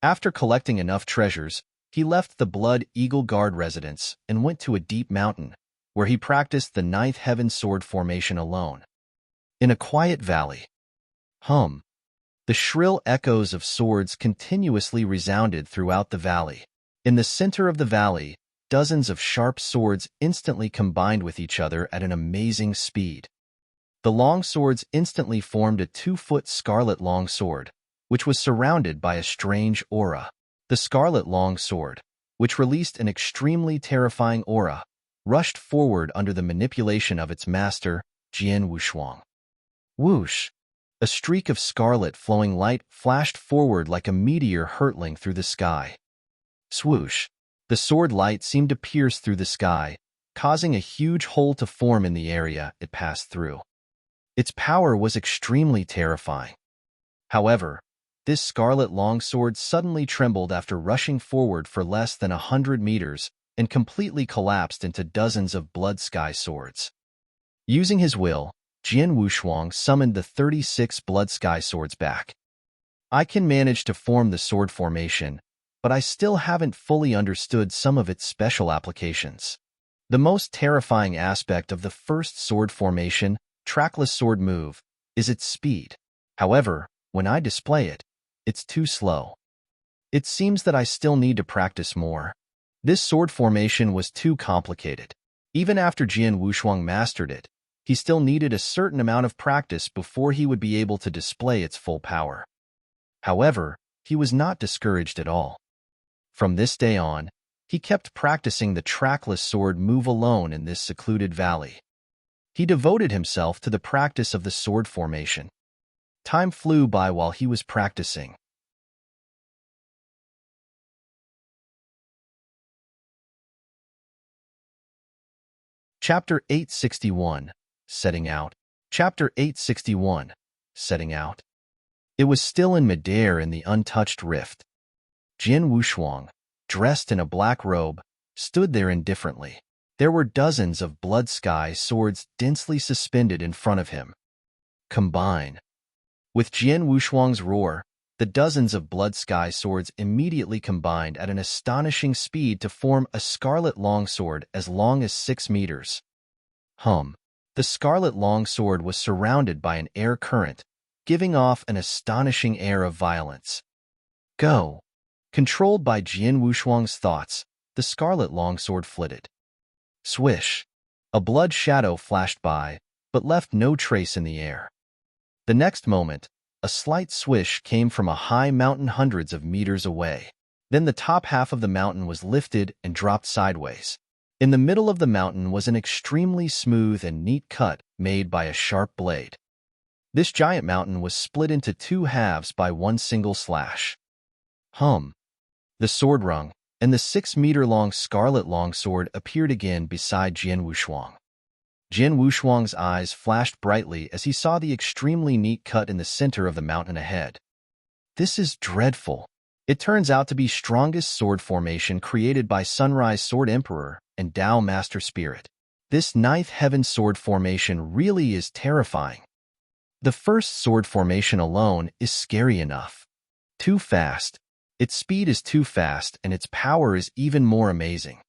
After collecting enough treasures, he left the Blood Eagle Guard residence and went to a deep mountain, where he practiced the Ninth Heaven Sword Formation alone. In a quiet valley. The shrill echoes of swords continuously resounded throughout the valley. In the center of the valley, dozens of sharp swords instantly combined with each other at an amazing speed. The long swords instantly formed a 2-foot scarlet long sword, which was surrounded by a strange aura. The scarlet long sword, which released an extremely terrifying aura, rushed forward under the manipulation of its master, Jian Wushuang. Whoosh! A streak of scarlet flowing light flashed forward like a meteor hurtling through the sky. Swoosh! The sword light seemed to pierce through the sky, causing a huge hole to form in the area it passed through. Its power was extremely terrifying. However, this scarlet longsword suddenly trembled after rushing forward for less than 100 meters and completely collapsed into dozens of blood sky swords. Using his will, Jian Wushuang summoned the 36 blood sky swords back. I can manage to form the sword formation, but I still haven't fully understood some of its special applications. The most terrifying aspect of the first sword formation, trackless sword move, is its speed. However, when I display it, it's too slow. It seems that I still need to practice more. This sword formation was too complicated. Even after Jian Wushuang mastered it, he still needed a certain amount of practice before he would be able to display its full power. However, he was not discouraged at all. From this day on, he kept practicing the trackless sword move alone in this secluded valley. He devoted himself to the practice of the sword formation. Time flew by while he was practicing. Chapter 861, Setting Out. Chapter 861, Setting Out. It was still in midair in the untouched rift. Jian Wushuang, dressed in a black robe, stood there indifferently. There were dozens of blood sky swords densely suspended in front of him. Combine. With Jian Wushuang's roar, the dozens of blood sky swords immediately combined at an astonishing speed to form a scarlet longsword as long as 6 meters. The scarlet longsword was surrounded by an air current, giving off an astonishing air of violence. Go! Controlled by Jian Wushuang's thoughts, the scarlet longsword flitted. Swish! A blood shadow flashed by, but left no trace in the air. The next moment, a slight swish came from a high mountain hundreds of meters away. Then the top half of the mountain was lifted and dropped sideways. In the middle of the mountain was an extremely smooth and neat cut made by a sharp blade. This giant mountain was split into 2 halves by one single slash. The sword rung, and the 6-meter-long scarlet longsword appeared again beside Jian Wushuang. Jian Wushuang's eyes flashed brightly as he saw the extremely neat cut in the center of the mountain ahead. This is dreadful. It turns out to be strongest sword formation created by Sunrise Sword Emperor and Tao Master Spirit. This 9th heaven sword formation really is terrifying. The first sword formation alone is scary enough. Too fast. Its speed is too fast and its power is even more amazing.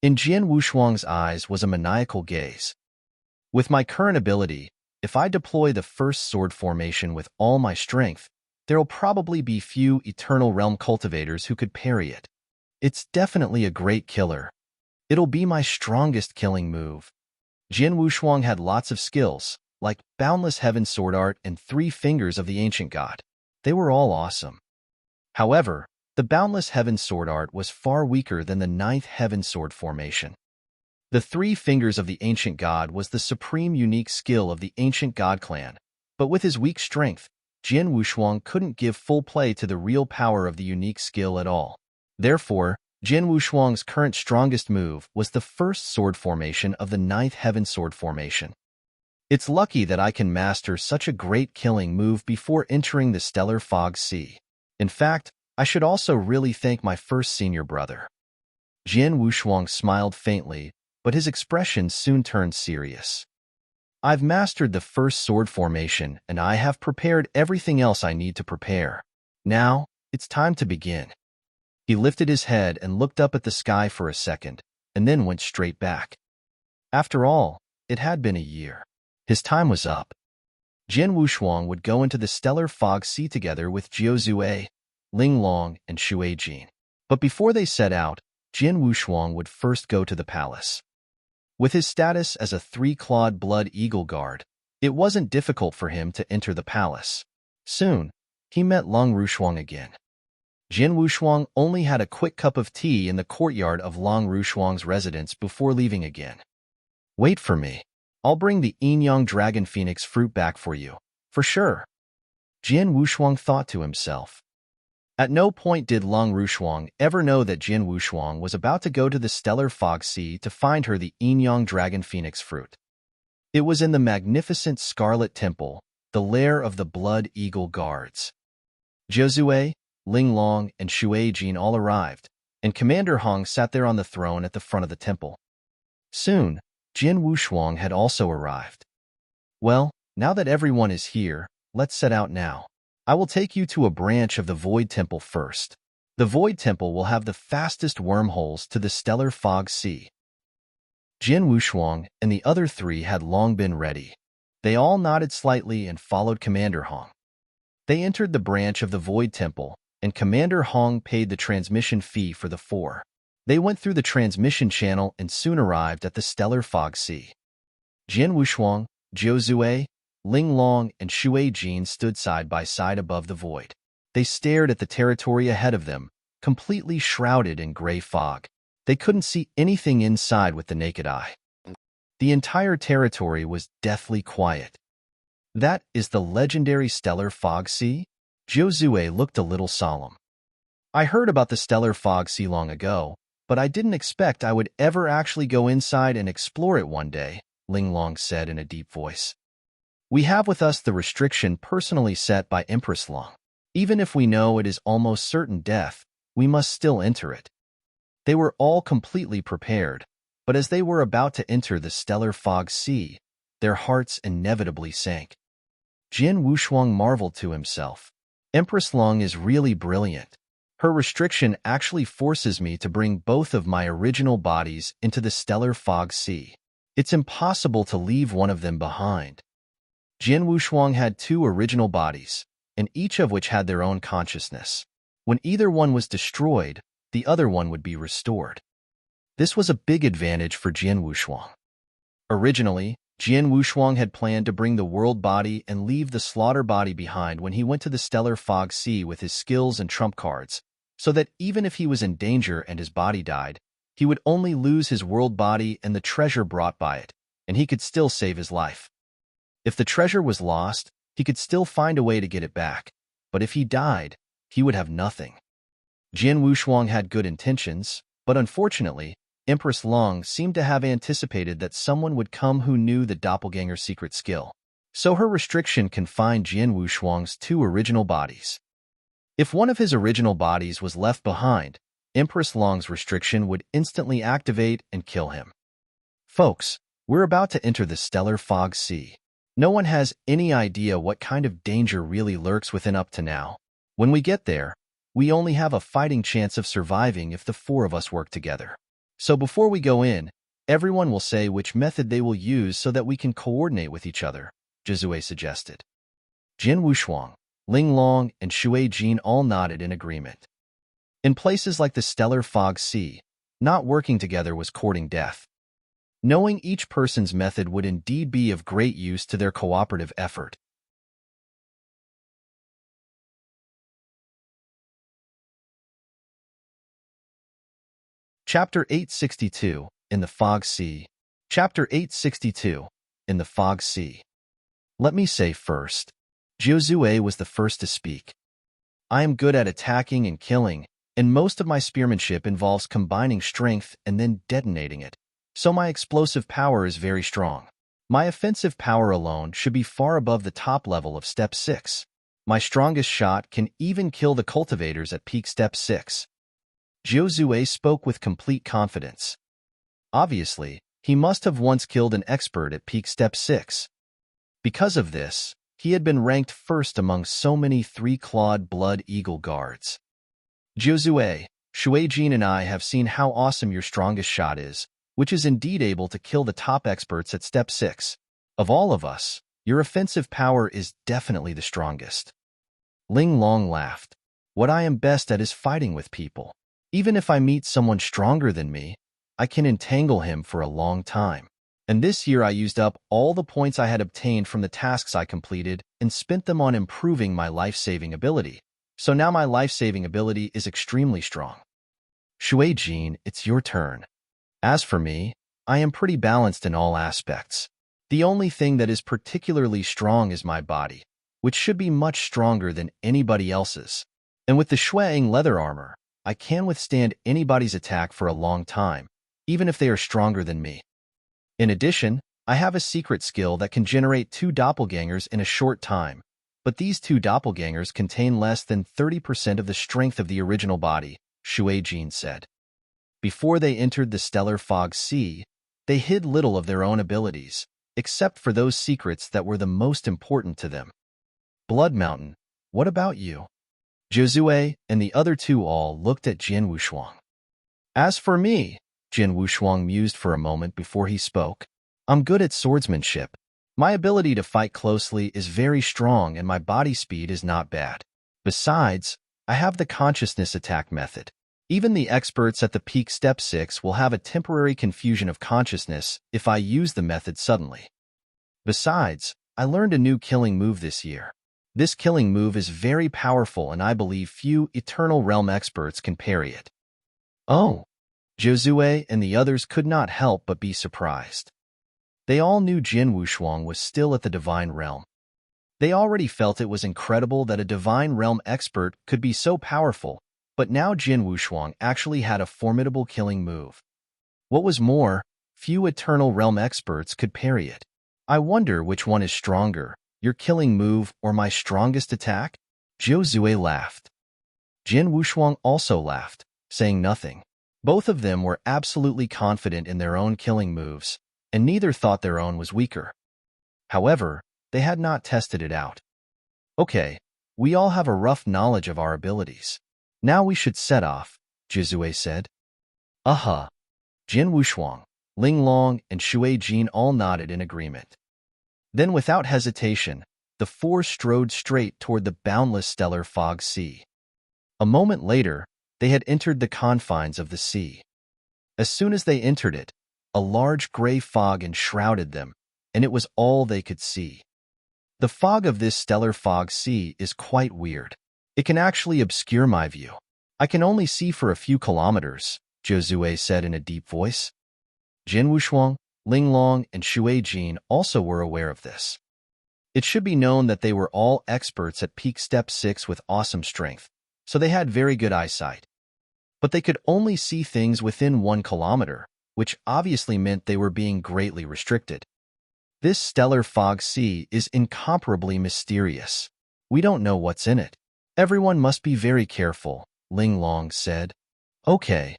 In Jian Wushuang's eyes was a maniacal gaze. With my current ability, if I deploy the first sword formation with all my strength, there'll probably be few Eternal Realm cultivators who could parry it. It's definitely a great killer. It'll be my strongest killing move. Jian Wushuang had lots of skills, like Boundless Heaven Sword Art and 3 Fingers of the Ancient God. They were all awesome. However, the Boundless Heaven Sword Art was far weaker than the 9th Heaven Sword formation. The 3 Fingers of the Ancient God was the supreme unique skill of the Ancient God clan, but with his weak strength, Jian Wushuang couldn't give full play to the real power of the unique skill at all. Therefore, Jian Wushuang's current strongest move was the first sword formation of the 9th Heaven Sword formation. It's lucky that I can master such a great killing move before entering the Stellar Fog Sea. In fact, I should also really thank my first senior brother. Jian Wushuang smiled faintly, but his expression soon turned serious. I've mastered the first sword formation, and I have prepared everything else I need to prepare. Now, it's time to begin. He lifted his head and looked up at the sky for a second, and then went straight back. After all, it had been a year. His time was up. Jian Wushuang would go into the stellar fog sea together with Jiu Zue, Ling Long, and Shui Jin. But before they set out, Jian Wushuang would first go to the palace. With his status as a three-clawed blood eagle guard, it wasn't difficult for him to enter the palace. Soon, he met Long Rushuang again. Jian Wushuang only had a quick cup of tea in the courtyard of Long Rushuang's residence before leaving again. "Wait for me. I'll bring the Yin-Yang Dragon Phoenix fruit back for you, for sure," Jian Wushuang thought to himself. At no point did Long Rushuang ever know that Jian Wushuang was about to go to the stellar fog sea to find her the Yin-Yang Dragon Phoenix fruit. It was in the magnificent Scarlet Temple, the lair of the Blood Eagle Guards. Jiu Zue, Ling Long, and Shui Jin all arrived, and Commander Hong sat there on the throne at the front of the temple. Soon, Jian Wushuang had also arrived. "Well, now that everyone is here, let's set out now. I will take you to a branch of the Void Temple first. The Void Temple will have the fastest wormholes to the stellar fog sea." Jian Wushuang and the other three had long been ready. They all nodded slightly and followed Commander Hong. They entered the branch of the Void Temple, and Commander Hong paid the transmission fee for the four. They went through the transmission channel and soon arrived at the stellar fog sea. Jian Wushuang, Jiu Zue, Ling Long, and Shui Jin stood side by side above the void. They stared at the territory ahead of them, completely shrouded in gray fog. They couldn't see anything inside with the naked eye. The entire territory was deathly quiet. "That is the legendary stellar fog sea?" Jiu Zue looked a little solemn. "I heard about the stellar fog sea long ago, but I didn't expect I would ever actually go inside and explore it one day," Ling Long said in a deep voice. "We have with us the restriction personally set by Empress Long. Even if we know it is almost certain death, we must still enter it." They were all completely prepared, but as they were about to enter the stellar fog sea, their hearts inevitably sank. Jian Wushuang marveled to himself. "Empress Long is really brilliant. Her restriction actually forces me to bring both of my original bodies into the stellar fog sea. It's impossible to leave one of them behind." Jian Wushuang had two original bodies, and each of which had their own consciousness. When either one was destroyed, the other one would be restored. This was a big advantage for Jian Wushuang. Originally, Jian Wushuang had planned to bring the world body and leave the slaughter body behind when he went to the stellar fog sea with his skills and trump cards, so that even if he was in danger and his body died, he would only lose his world body and the treasure brought by it, and he could still save his life. If the treasure was lost, he could still find a way to get it back, but if he died, he would have nothing. Jian Wushuang had good intentions, but unfortunately, Empress Long seemed to have anticipated that someone would come who knew the doppelganger's secret skill. So her restriction confined Jian Wushuang's two original bodies. If one of his original bodies was left behind, Empress Long's restriction would instantly activate and kill him. "Folks, we're about to enter the stellar fog sea. No one has any idea what kind of danger really lurks within up to now. When we get there, we only have a fighting chance of surviving if the four of us work together. So before we go in, everyone will say which method they will use so that we can coordinate with each other," Jiu Zue suggested. Jian Wushuang, Ling Long, and Shui Jin all nodded in agreement. In places like the stellar fog sea, not working together was courting death. Knowing each person's method would indeed be of great use to their cooperative effort. Chapter 862, In the Fog Sea. Chapter 862, In the Fog Sea. Let me say first, Jiu Zue was the first to speak. "I am good at attacking and killing, and most of my spearmanship involves combining strength and then detonating it, so my explosive power is very strong. My offensive power alone should be far above the top level of Step 6. My strongest shot can even kill the cultivators at peak Step 6. Jiu Zue spoke with complete confidence. Obviously, he must have once killed an expert at peak Step 6. Because of this, he had been ranked first among so many three-clawed blood eagle guards. "Jiu Zue, Shui Jin and I have seen how awesome your strongest shot is, which is indeed able to kill the top experts at Step 6. Of all of us, Your offensive power is definitely the strongest. Ling Long laughed. What I am best at is fighting with people. Even if I meet someone stronger than me, I can entangle him for a long time. And this year I used up all the points I had obtained from the tasks I completed and spent them on improving my life-saving ability. So now my life-saving ability is extremely strong. Shui Jin, it's your turn. As for me, I am pretty balanced in all aspects. The only thing that is particularly strong is my body, which should be much stronger than anybody else's. And with the Shuang leather armor, I can withstand anybody's attack for a long time, even if they are stronger than me. In addition, I have a secret skill that can generate 2 doppelgangers in a short time, but these 2 doppelgangers contain less than 30% of the strength of the original body, Shui Jin said. Before they entered the Stellar Fog Sea, they hid little of their own abilities, except for those secrets that were the most important to them. Blood Mountain, what about you? Josue and the other 2 all looked at Jin Wushuang. As for me, Jin Wushuang mused for a moment before he spoke. I'm good at swordsmanship. My ability to fight closely is very strong and my body speed is not bad. Besides, I have the consciousness attack method. Even the experts at the peak step 6 will have a temporary confusion of consciousness if I use the method suddenly. Besides, I learned a new killing move this year. This killing move is very powerful and I believe few Eternal Realm experts can parry it. Oh! Josue and the others could not help but be surprised. They all knew Jin Wushuang was still at the Divine Realm. They already felt it was incredible that a Divine Realm expert could be so powerful, but now Jin Wushuang actually had a formidable killing move. What was more, few Eternal Realm experts could parry it. I wonder which one is stronger, your killing move or my strongest attack? Josue laughed. Jin Wushuang also laughed, saying nothing. Both of them were absolutely confident in their own killing moves, and neither thought their own was weaker. However, they had not tested it out. Okay, we all have a rough knowledge of our abilities. Now we should set off, Josue said. Jin Wushuang, Ling Long, and Shui Jin all nodded in agreement. Then without hesitation, the 4 strode straight toward the boundless Stellar Fog Sea. A moment later, they had entered the confines of the sea. As soon as they entered it, a large gray fog enshrouded them, and it was all they could see. The fog of this Stellar Fog Sea is quite weird. It can actually obscure my view. I can only see for a few kilometers, Josue said in a deep voice. Jin Wushuang, Ling Long, and Shui Jin also were aware of this. It should be known that they were all experts at peak step 6 with awesome strength, so they had very good eyesight. But they could only see things within 1 kilometer, which obviously meant they were being greatly restricted. This Stellar Fog Sea is incomparably mysterious. We don't know what's in it. Everyone must be very careful, Ling Long said. Okay.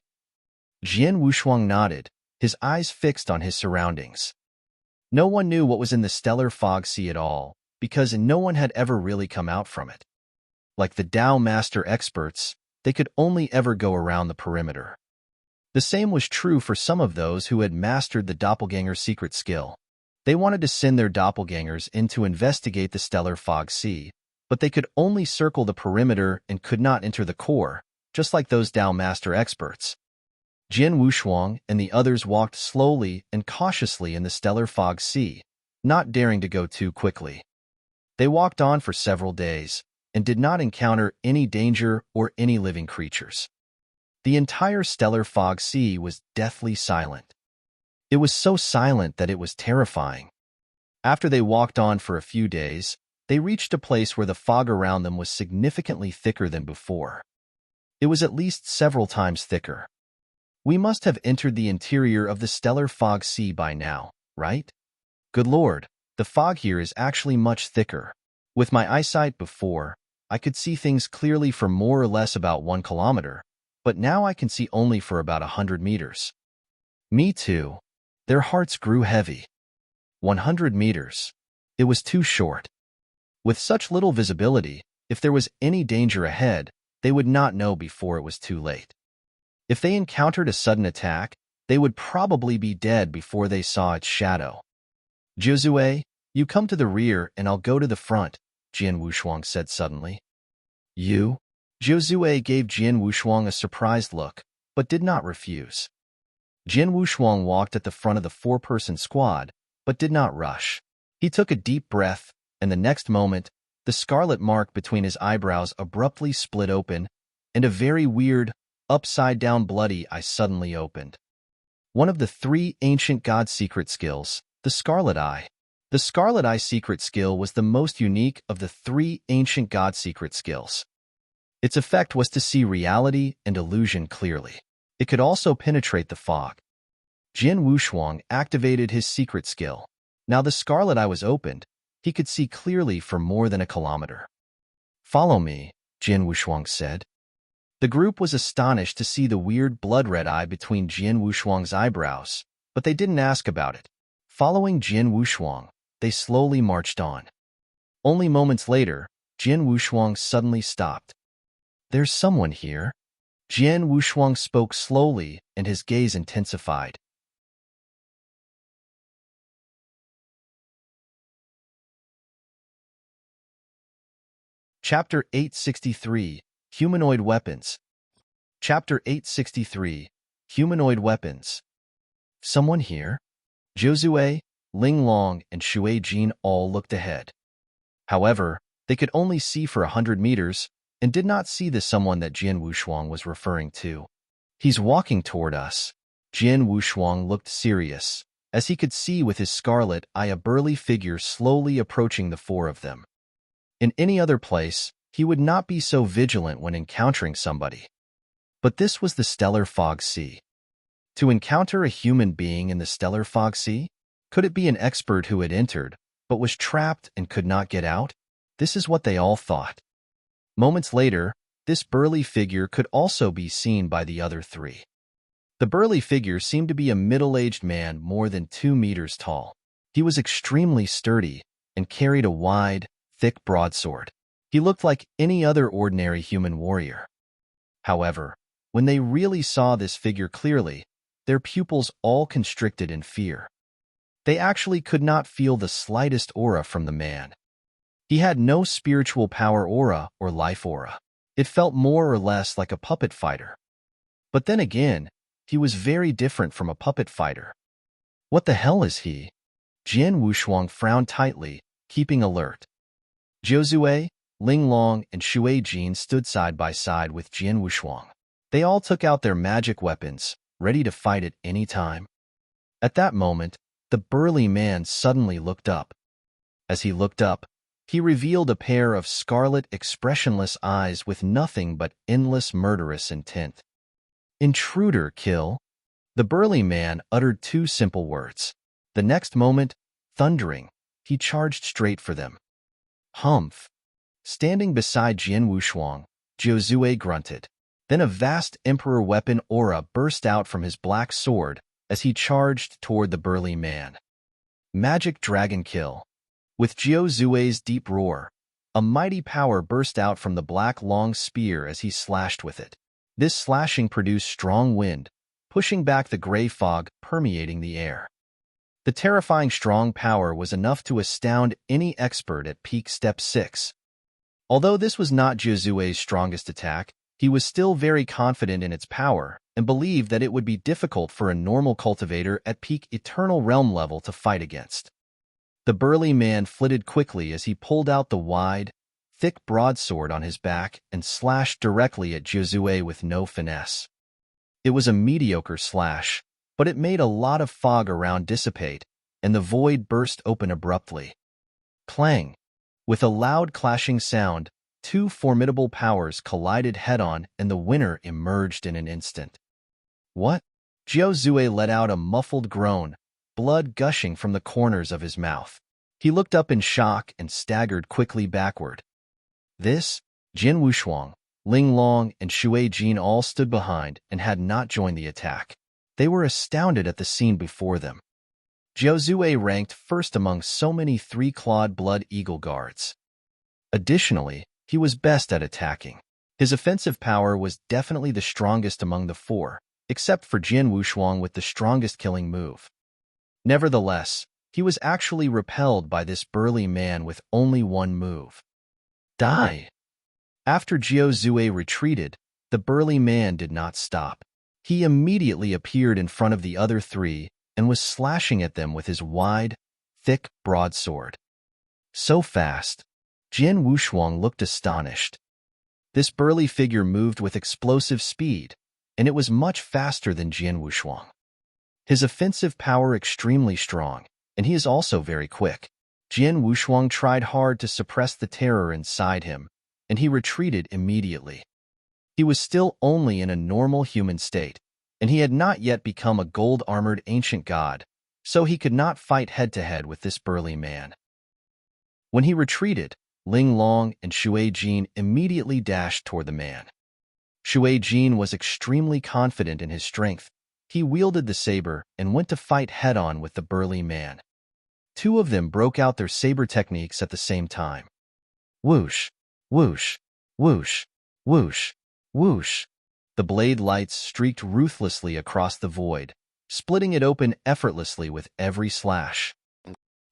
Jin Wushuang nodded, his eyes fixed on his surroundings. No one knew what was in the Stellar Fog Sea at all, because no one had ever really come out from it. Like the Dao Master experts, they could only ever go around the perimeter. The same was true for some of those who had mastered the Doppelganger secret skill. They wanted to send their doppelgangers in to investigate the Stellar Fog Sea, but they could only circle the perimeter and could not enter the core, just like those Dao Master experts. Jin Wushuang and the others walked slowly and cautiously in the Stellar Fog Sea, not daring to go too quickly. They walked on for several days and did not encounter any danger or any living creatures. The entire Stellar Fog Sea was deathly silent. It was so silent that it was terrifying. After they walked on for a few days, they reached a place where the fog around them was significantly thicker than before. It was at least several times thicker. We must have entered the interior of the Stellar Fog Sea by now, right? Good Lord, the fog here is actually much thicker. With my eyesight before, I could see things clearly for more or less about 1 kilometer, but now I can see only for about 100 meters. Me too. Their hearts grew heavy. 100 meters. It was too short. With such little visibility, if there was any danger ahead, they would not know before it was too late. If they encountered a sudden attack, they would probably be dead before they saw its shadow. Josue, You come to the rear and I'll go to the front, Jian Wushuang said suddenly. You? Zhou gave Jian Wushuang a surprised look, but did not refuse. Jian Wushuang walked at the front of the four-person squad, but did not rush. He took a deep breath, and the next moment, the scarlet mark between his eyebrows abruptly split open, and a very weird, upside-down bloody eye suddenly opened. One of the three ancient god secret skills, the Scarlet Eye. The Scarlet Eye secret skill was the most unique of the three ancient god secret skills. Its effect was to see reality and illusion clearly. It could also penetrate the fog. Jian Wushuang activated his secret skill. Now the Scarlet Eye was opened. He could see clearly for more than a kilometer. Follow me, Jian Wushuang said. The group was astonished to see the weird blood-red eye between Jian Wushuang's eyebrows, but they didn't ask about it. Following Jian Wushuang, they slowly marched on. Only moments later, Jian Wushuang suddenly stopped. There's someone here. Jian Wushuang spoke slowly, and his gaze intensified. Chapter 863, Humanoid Weapons. Chapter 863, Humanoid Weapons. Someone here? Zhou, Ling Long, and Shui Jin all looked ahead. However, they could only see for 100 meters, and did not see the someone that Jian Wushuang was referring to. He's walking toward us. Jian Wushuang looked serious, as he could see with his scarlet eye a burly figure slowly approaching the four of them. In any other place, he would not be so vigilant when encountering somebody. But this was the Stellar Fog Sea. To encounter a human being in the Stellar Fog Sea? Could it be an expert who had entered, but was trapped and could not get out? This is what they all thought. Moments later, this burly figure could also be seen by the other three. The burly figure seemed to be a middle-aged man more than 2 meters tall. He was extremely sturdy and carried a wide, thick broadsword. He looked like any other ordinary human warrior. However, when they really saw this figure clearly, their pupils all constricted in fear. They actually could not feel the slightest aura from the man. He had no spiritual power aura or life aura. It felt more or less like a puppet fighter. But then again, he was very different from a puppet fighter. What the hell is he? Jian Wushuang frowned tightly, keeping alert. Zhou, Ling Long, and Shui Jin stood side by side with Jian Wushuang. They all took out their magic weapons, ready to fight at any time. At that moment, the burly man suddenly looked up. As he looked up, he revealed a pair of scarlet, expressionless eyes with nothing but endless murderous intent. Intruder, kill. The burly man uttered 2 simple words. The next moment, thundering, he charged straight for them. Humph. Standing beside Jian Wushuang, Zhou grunted. Then a vast emperor weapon aura burst out from his black sword as he charged toward the burly man. Magic Dragon Kill. With Zhou's deep roar, a mighty power burst out from the black long spear as he slashed with it. This slashing produced strong wind, pushing back the gray fog permeating the air. The terrifying strong power was enough to astound any expert at peak step 6. Although this was not Zhou's strongest attack, he was still very confident in its power and believed that it would be difficult for a normal cultivator at peak Eternal Realm level to fight against. The burly man flitted quickly as he pulled out the wide, thick broadsword on his back and slashed directly at Zhou with no finesse. It was a mediocre slash, but it made a lot of fog around dissipate, and the void burst open abruptly. Clang! With a loud clashing sound, 2 formidable powers collided head-on and the winner emerged in an instant. What? Zhou let out a muffled groan, blood gushing from the corners of his mouth. He looked up in shock and staggered quickly backward. This? Jian Wushuang, Ling Long, and Shui Jin all stood behind and had not joined the attack. They were astounded at the scene before them. Zhou ranked first among so many 3-clawed blood eagle guards. Additionally, he was best at attacking. His offensive power was definitely the strongest among the 4, except for Jian Wushuang with the strongest killing move. Nevertheless, He was actually repelled by this burly man with only one move. Die! After Jiuzue retreated, the burly man did not stop. He immediately appeared in front of the other three and was slashing at them with his wide, thick broadsword. So fast, Jian Wushuang looked astonished. This burly figure moved with explosive speed, and it was much faster than Jian Wushuang. His offensive power extremely strong, and he is also very quick. Jian Wushuang tried hard to suppress the terror inside him, and he retreated immediately. He was still only in a normal human state, and he had not yet become a gold-armored ancient god, so he could not fight head-to-head with this burly man. When he retreated, Ling Long and Shui Jin immediately dashed toward the man. Shui Jin was extremely confident in his strength. He wielded the saber and went to fight head-on with the burly man. Two of them broke out their saber techniques at the same time. Whoosh, whoosh, whoosh, whoosh, whoosh. The blade lights streaked ruthlessly across the void, splitting it open effortlessly with every slash.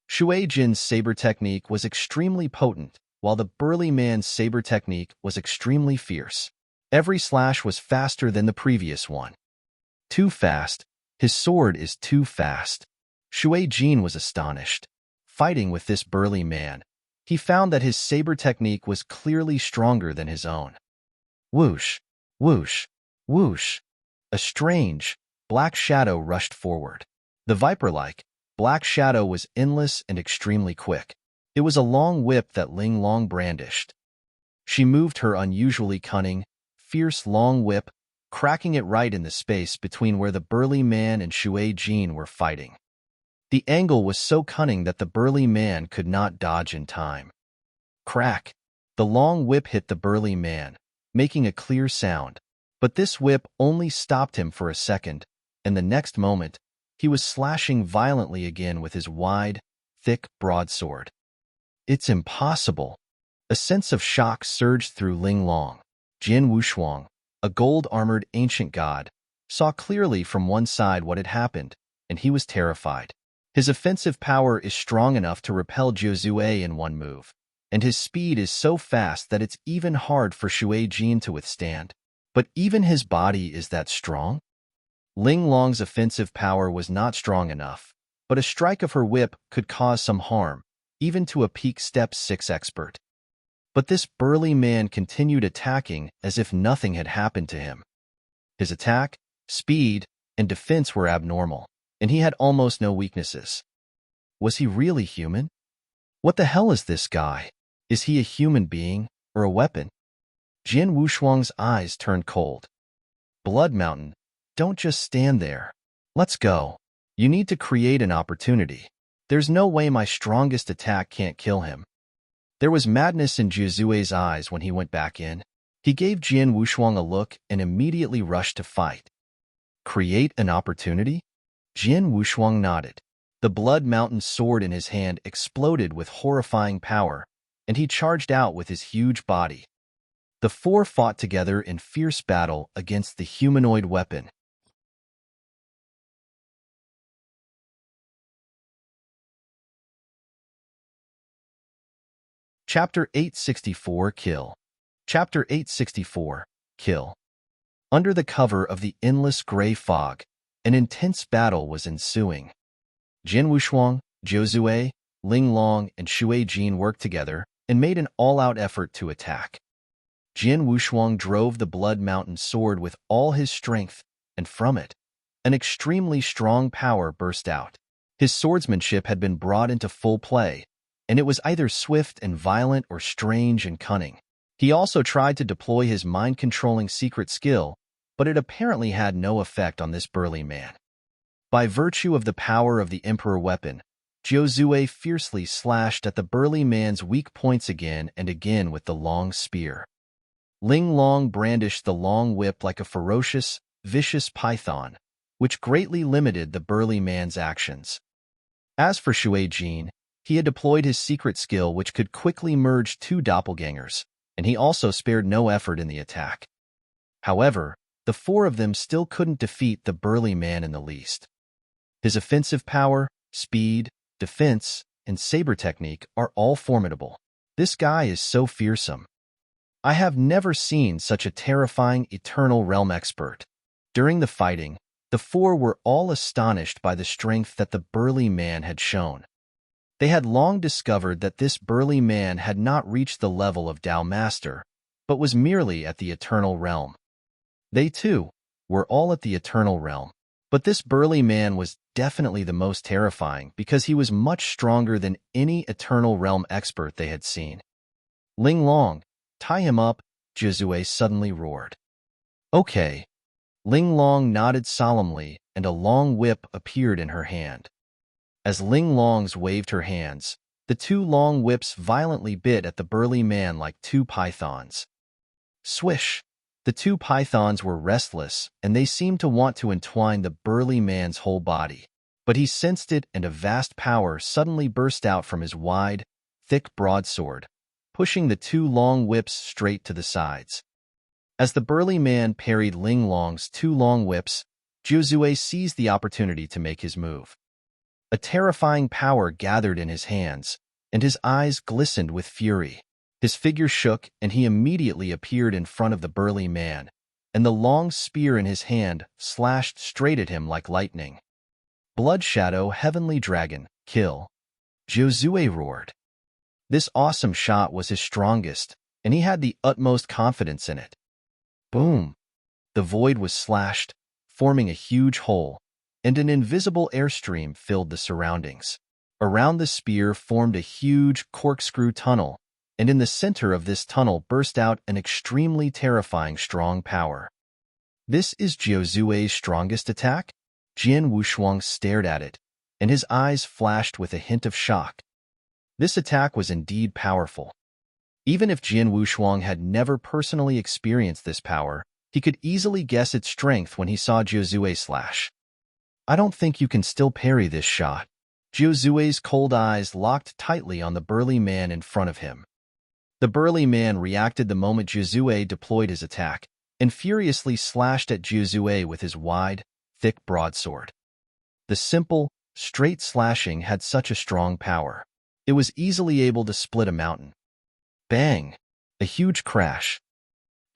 Shui Jin's saber technique was extremely potent, while the burly man's saber technique was extremely fierce. Every slash was faster than the previous one. Too fast. His sword is too fast. Shui Jin was astonished. Fighting with this burly man, he found that his saber technique was clearly stronger than his own. Whoosh, whoosh, whoosh. A strange, black shadow rushed forward. The viper-like, black shadow was endless and extremely quick. It was a long whip that Ling Long brandished. She moved her unusually cunning, fierce long whip, cracking it right in the space between where the burly man and Shui Jin were fighting. The angle was so cunning that the burly man could not dodge in time. Crack! The long whip hit the burly man, making a clear sound, but this whip only stopped him for a second, and the next moment, he was slashing violently again with his wide, thick broadsword. It's impossible. A sense of shock surged through Ling Long. Jian Wushuang, a gold-armored ancient god, saw clearly from one side what had happened, and he was terrified. His offensive power is strong enough to repel Jiuzue in one move, and his speed is so fast that it's even hard for Shui Jin to withstand. But even his body is that strong? Ling Long's offensive power was not strong enough, but a strike of her whip could cause some harm, even to a peak Step 6 expert. But this burly man continued attacking as if nothing had happened to him. His attack, speed, and defense were abnormal, and he had almost no weaknesses. Was he really human? What the hell is this guy? Is he a human being, or a weapon? Jian Wushuang's eyes turned cold. Blood Mountain, don't just stand there. Let's go. You need to create an opportunity. There's no way my strongest attack can't kill him. There was madness in Jiuzue's eyes when he went back in. He gave Jian Wushuang a look and immediately rushed to fight. Create an opportunity? Jian Wushuang nodded. The Blood Mountain sword in his hand exploded with horrifying power, and he charged out with his huge body. The four fought together in fierce battle against the humanoid weapon. Chapter 864 Kill. Chapter 864 Kill. Under the cover of the endless gray fog, an intense battle was ensuing. Jian Wushuang, Jiuzue, Ling Long, and Shui Jin worked together and made an all-out effort to attack. Jian Wushuang drove the Blood Mountain sword with all his strength, and from it, an extremely strong power burst out. His swordsmanship had been brought into full play, and it was either swift and violent or strange and cunning. He also tried to deploy his mind-controlling secret skill, but it apparently had no effect on this burly man. By virtue of the power of the Emperor weapon, Jiuzue fiercely slashed at the burly man's weak points again and again with the long spear. Ling Long brandished the long whip like a ferocious, vicious python, which greatly limited the burly man's actions. As for Shui Jin, he had deployed his secret skill which could quickly merge two doppelgangers, and he also spared no effort in the attack. However, the four of them still couldn't defeat the burly man in the least. His offensive power, speed, defense, and saber technique are all formidable. This guy is so fearsome. I have never seen such a terrifying eternal realm expert. During the fighting, the four were all astonished by the strength that the burly man had shown. They had long discovered that this burly man had not reached the level of Tao Master, but was merely at the eternal realm. They, too, were all at the eternal realm, but this burly man was definitely the most terrifying because he was much stronger than any eternal realm expert they had seen. Ling Long, tie him up, Jizue suddenly roared. Okay. Ling Long nodded solemnly, and a long whip appeared in her hand. As Ling Long's waved her hands, the two long whips violently bit at the burly man like two pythons. Swish! The two pythons were restless, and they seemed to want to entwine the burly man's whole body. But he sensed it, and a vast power suddenly burst out from his wide, thick broadsword, pushing the two long whips straight to the sides. As the burly man parried Ling Long's two long whips, Jizue seized the opportunity to make his move. A terrifying power gathered in his hands, and his eyes glistened with fury. His figure shook, and he immediately appeared in front of the burly man, and the long spear in his hand slashed straight at him like lightning. Blood Shadow Heavenly Dragon, kill! Jizue roared. This awesome shot was his strongest, and he had the utmost confidence in it. Boom! The void was slashed, forming a huge hole, and an invisible airstream filled the surroundings. Around the spear formed a huge corkscrew tunnel, and in the center of this tunnel burst out an extremely terrifying strong power. This is Jiuzue's strongest attack? Jian Wushuang stared at it, and his eyes flashed with a hint of shock. This attack was indeed powerful. Even if Jian Wushuang had never personally experienced this power, he could easily guess its strength when he saw Jizue slash. I don't think you can still parry this shot. Jiuzue's cold eyes locked tightly on the burly man in front of him. The burly man reacted the moment Jizue deployed his attack, and furiously slashed at Jizue with his wide, thick broadsword. The simple, straight slashing had such a strong power. It was easily able to split a mountain. Bang! A huge crash.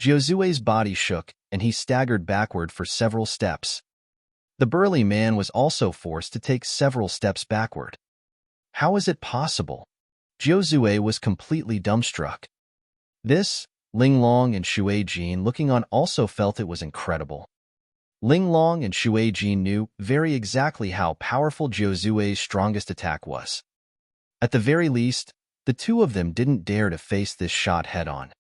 Jiuzue's body shook, and he staggered backward for several steps. The burly man was also forced to take several steps backward. How is it possible? Jizue was completely dumbstruck. This, Ling Long and Shui Jin looking on also felt it was incredible. Ling Long and Shui Jin knew very exactly how powerful Jiuzue's strongest attack was. At the very least, the two of them didn't dare to face this shot head-on.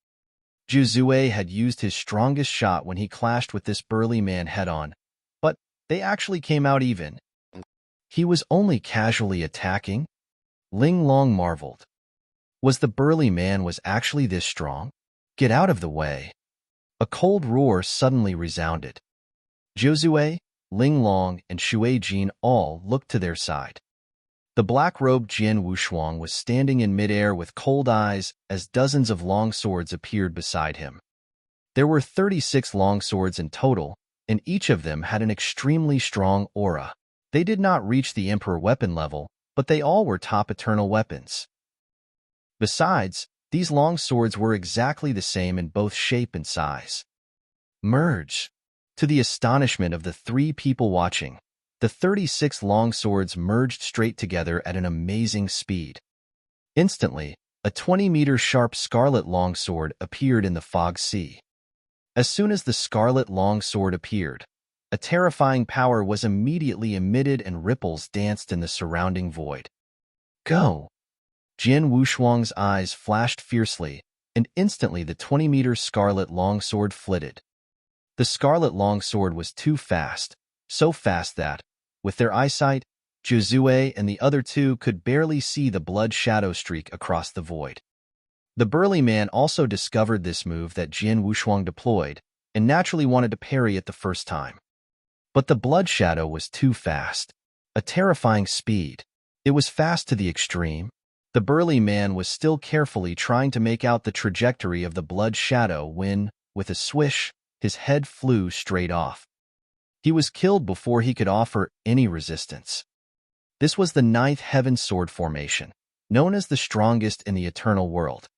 Jizue had used his strongest shot when he clashed with this burly man head-on, but they actually came out even. He was only casually attacking? Ling Long marveled. Was the burly man actually this strong? Get out of the way. A cold roar suddenly resounded. Jizue, Ling Long, and Shui Jin all looked to their side. The black-robed Jian Wushuang was standing in midair with cold eyes as dozens of long swords appeared beside him. There were 36 long swords in total, and each of them had an extremely strong aura. They did not reach the Emperor weapon level, but they all were top eternal weapons. Besides, these long swords were exactly the same in both shape and size. Merge! To the astonishment of the three people watching, the 36 long swords merged straight together at an amazing speed. Instantly, a 20-meter sharp scarlet longsword appeared in the fog sea. As soon as the scarlet longsword appeared, a terrifying power was immediately emitted and ripples danced in the surrounding void. Go! Jian Wushuang's eyes flashed fiercely, and instantly the 20-meter scarlet longsword flitted. The scarlet longsword was too fast, so fast that, with their eyesight, Jizue and the other two could barely see the blood shadow streak across the void. The burly man also discovered this move that Jian Wushuang deployed, and naturally wanted to parry it the first time. But the blood shadow was too fast. A terrifying speed. It was fast to the extreme. The burly man was still carefully trying to make out the trajectory of the blood shadow when, with a swish, his head flew straight off. He was killed before he could offer any resistance. This was the ninth heaven sword formation, known as the strongest in the eternal world.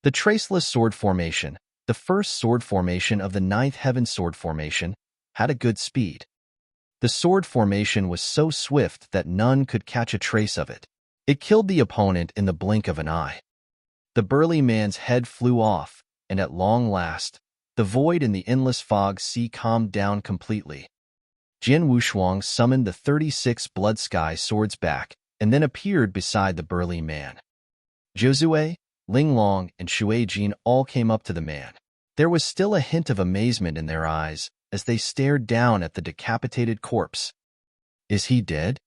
The traceless sword formation, the first sword formation of the ninth heaven sword formation, had a good speed. The sword formation was so swift that none could catch a trace of it. It killed the opponent in the blink of an eye. The burly man's head flew off, and at long last, the void in the endless fog sea calmed down completely. Jian Wushuang summoned the 36 blood sky swords back and then appeared beside the burly man. Jiuzue, Linglong, and Shuai-Jin all came up to the man. There was still a hint of amazement in their eyes as they stared down at the decapitated corpse. Is he dead?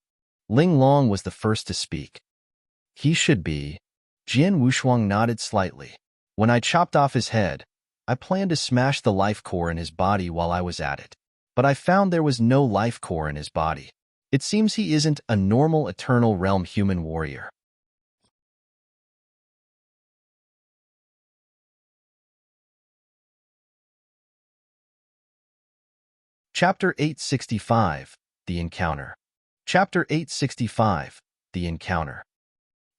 Linglong was the first to speak. He should be. Jian Wushuang nodded slightly. When I chopped off his head, I planned to smash the life core in his body while I was at it. But I found there was no life core in his body. It seems he isn't a normal eternal realm human warrior. Chapter 865, The Encounter. Chapter 865, The Encounter.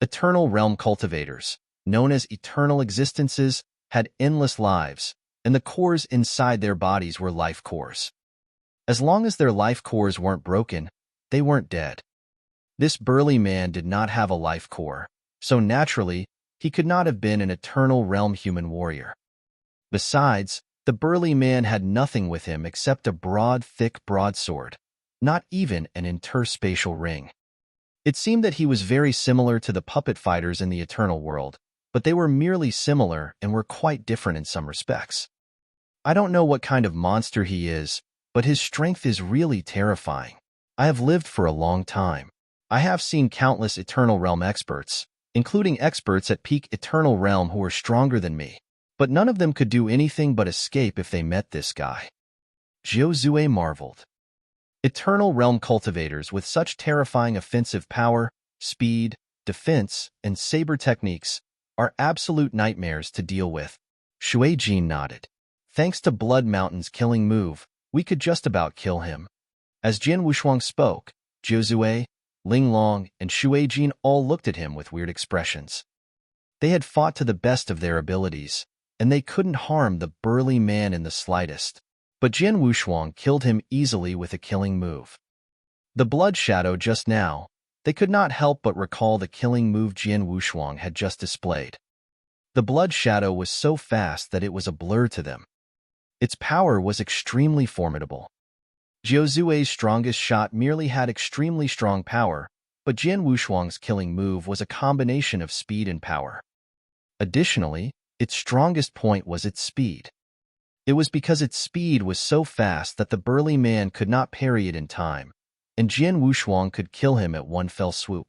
Eternal realm cultivators, known as eternal existences, had endless lives, and the cores inside their bodies were life cores. As long as their life cores weren't broken, they weren't dead. This burly man did not have a life core, so naturally, he could not have been an eternal realm human warrior. Besides, the burly man had nothing with him except a broad, thick broadsword, not even an interspatial ring. It seemed that he was very similar to the puppet fighters in the eternal world, but they were merely similar and were quite different in some respects. I don't know what kind of monster he is, but his strength is really terrifying. I have lived for a long time. I have seen countless eternal realm experts, including experts at peak eternal realm who were stronger than me, but none of them could do anything but escape if they met this guy. Jiuzue marveled. Eternal realm cultivators with such terrifying offensive power, speed, defense, and saber techniques are absolute nightmares to deal with. Shuai-Jin nodded. Thanks to Blood Mountain's killing move, we could just about kill him. As Jian Wushuang spoke, Jiuzue, Linglong, and Shuai-Jin all looked at him with weird expressions. They had fought to the best of their abilities, and they couldn't harm the burly man in the slightest. But Jian Wushuang killed him easily with a killing move. The blood shadow just now, they could not help but recall the killing move Jian Wushuang had just displayed. The blood shadow was so fast that it was a blur to them. Its power was extremely formidable. Jiuzue's strongest shot merely had extremely strong power, but Jian Wushuang's killing move was a combination of speed and power. Additionally, its strongest point was its speed. It was because its speed was so fast that the burly man could not parry it in time, and Jian Wushuang could kill him at one fell swoop.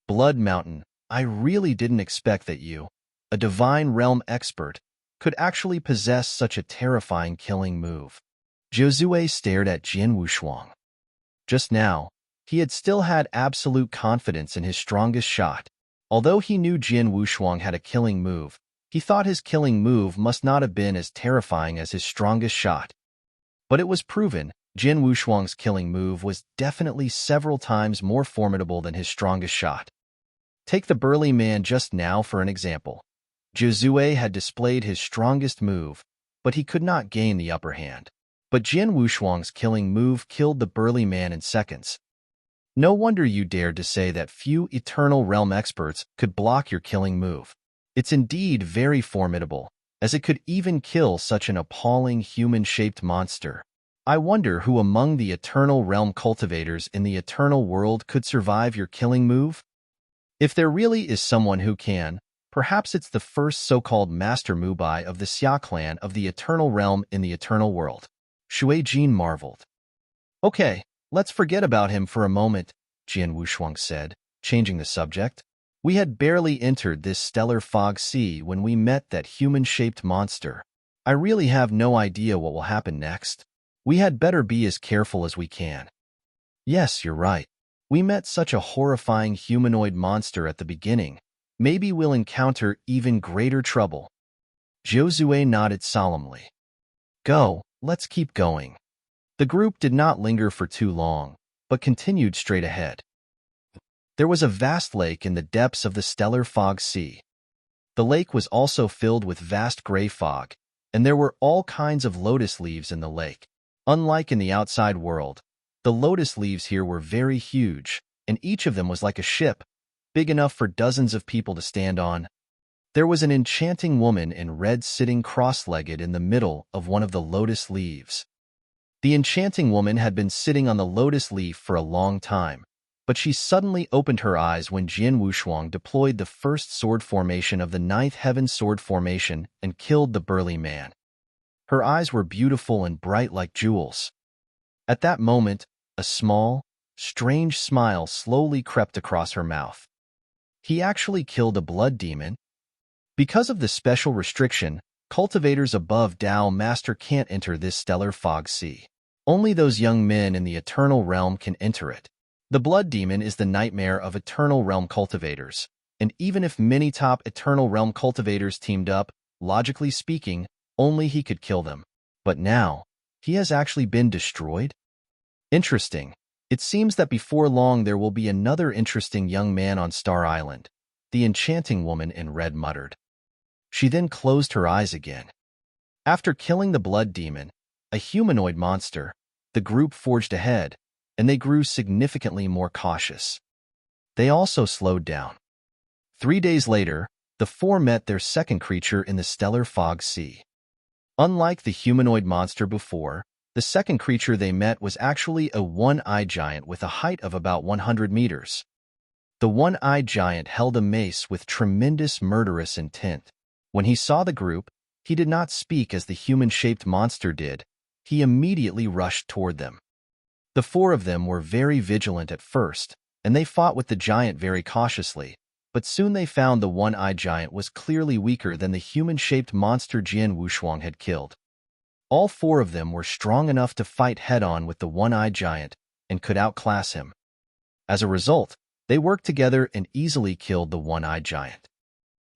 Blood Mountain, I really didn't expect that you, a divine realm expert, could actually possess such a terrifying killing move. Jiuzue stared at Jian Wushuang. Just now, he had still had absolute confidence in his strongest shot. Although he knew Jian Wushuang had a killing move, he thought his killing move must not have been as terrifying as his strongest shot. But it was proven, Jian Wushuang's killing move was definitely several times more formidable than his strongest shot. Take the burly man just now for an example. Jiuzue had displayed his strongest move, but he could not gain the upper hand. But Jian Wushuang's killing move killed the burly man in seconds. No wonder you dared to say that few eternal realm experts could block your killing move. It's indeed very formidable, as it could even kill such an appalling human-shaped monster. I wonder who among the eternal realm cultivators in the eternal world could survive your killing move? If there really is someone who can, perhaps it's the first so-called Master Mubai of the Xia clan of the eternal realm in the eternal world. Shuai-Jin marveled. Okay, let's forget about him for a moment, Jian Wushuang said, changing the subject. We had barely entered this stellar fog sea when we met that human-shaped monster. I really have no idea what will happen next. We had better be as careful as we can. Yes, you're right. We met such a horrifying humanoid monster at the beginning. Maybe we'll encounter even greater trouble. Jiuzue nodded solemnly. Go, let's keep going. The group did not linger for too long, but continued straight ahead. There was a vast lake in the depths of the stellar fog sea. The lake was also filled with vast gray fog, and there were all kinds of lotus leaves in the lake. Unlike in the outside world, the lotus leaves here were very huge, and each of them was like a ship, big enough for dozens of people to stand on. There was an enchanting woman in red sitting cross-legged in the middle of one of the lotus leaves. The enchanting woman had been sitting on the lotus leaf for a long time, but she suddenly opened her eyes when Jian Wushuang deployed the first sword formation of the ninth heaven sword formation and killed the burly man. Her eyes were beautiful and bright like jewels. At that moment, a small, strange smile slowly crept across her mouth. He actually killed a blood demon? Because of the special restriction, cultivators above Tao Master can't enter this stellar fog sea. Only those young men in the Eternal Realm can enter it. The blood demon is the nightmare of Eternal Realm cultivators, and even if many top Eternal Realm cultivators teamed up, logically speaking, only he could kill them. But now, he has actually been destroyed? Interesting. It seems that before long there will be another interesting young man on Star Island, the enchanting woman in red muttered. She then closed her eyes again. After killing the blood demon, a humanoid monster, the group forged ahead, and they grew significantly more cautious. They also slowed down. 3 days later, the four met their second creature in the stellar fog sea. Unlike the humanoid monster before, the second creature they met was actually a one-eyed giant with a height of about 100 meters. The one-eyed giant held a mace with tremendous murderous intent. When he saw the group, he did not speak as the human-shaped monster did. He immediately rushed toward them. The four of them were very vigilant at first, and they fought with the giant very cautiously, but soon they found the one-eyed giant was clearly weaker than the human-shaped monster Jian Wushuang had killed. All four of them were strong enough to fight head-on with the one-eyed giant and could outclass him. As a result, they worked together and easily killed the one-eyed giant.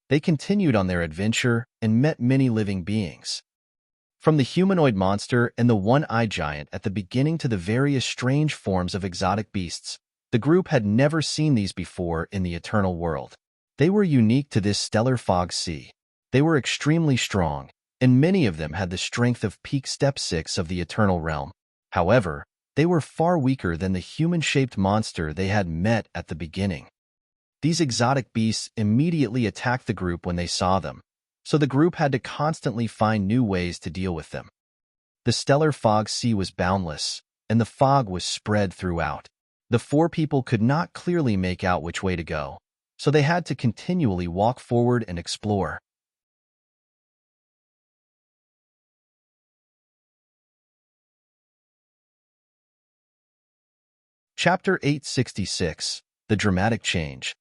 They continued on their adventure and met many living beings. From the humanoid monster and the one-eyed giant at the beginning to the various strange forms of exotic beasts, the group had never seen these before in the eternal world. They were unique to this stellar fog sea. They were extremely strong, and many of them had the strength of peak step 6 of the eternal realm. However, they were far weaker than the human-shaped monster they had met at the beginning. These exotic beasts immediately attacked the group when they saw them, so the group had to constantly find new ways to deal with them. The stellar fog sea was boundless, and the fog was spread throughout. The four people could not clearly make out which way to go, so they had to continually walk forward and explore. Chapter 866, The Dramatic Change.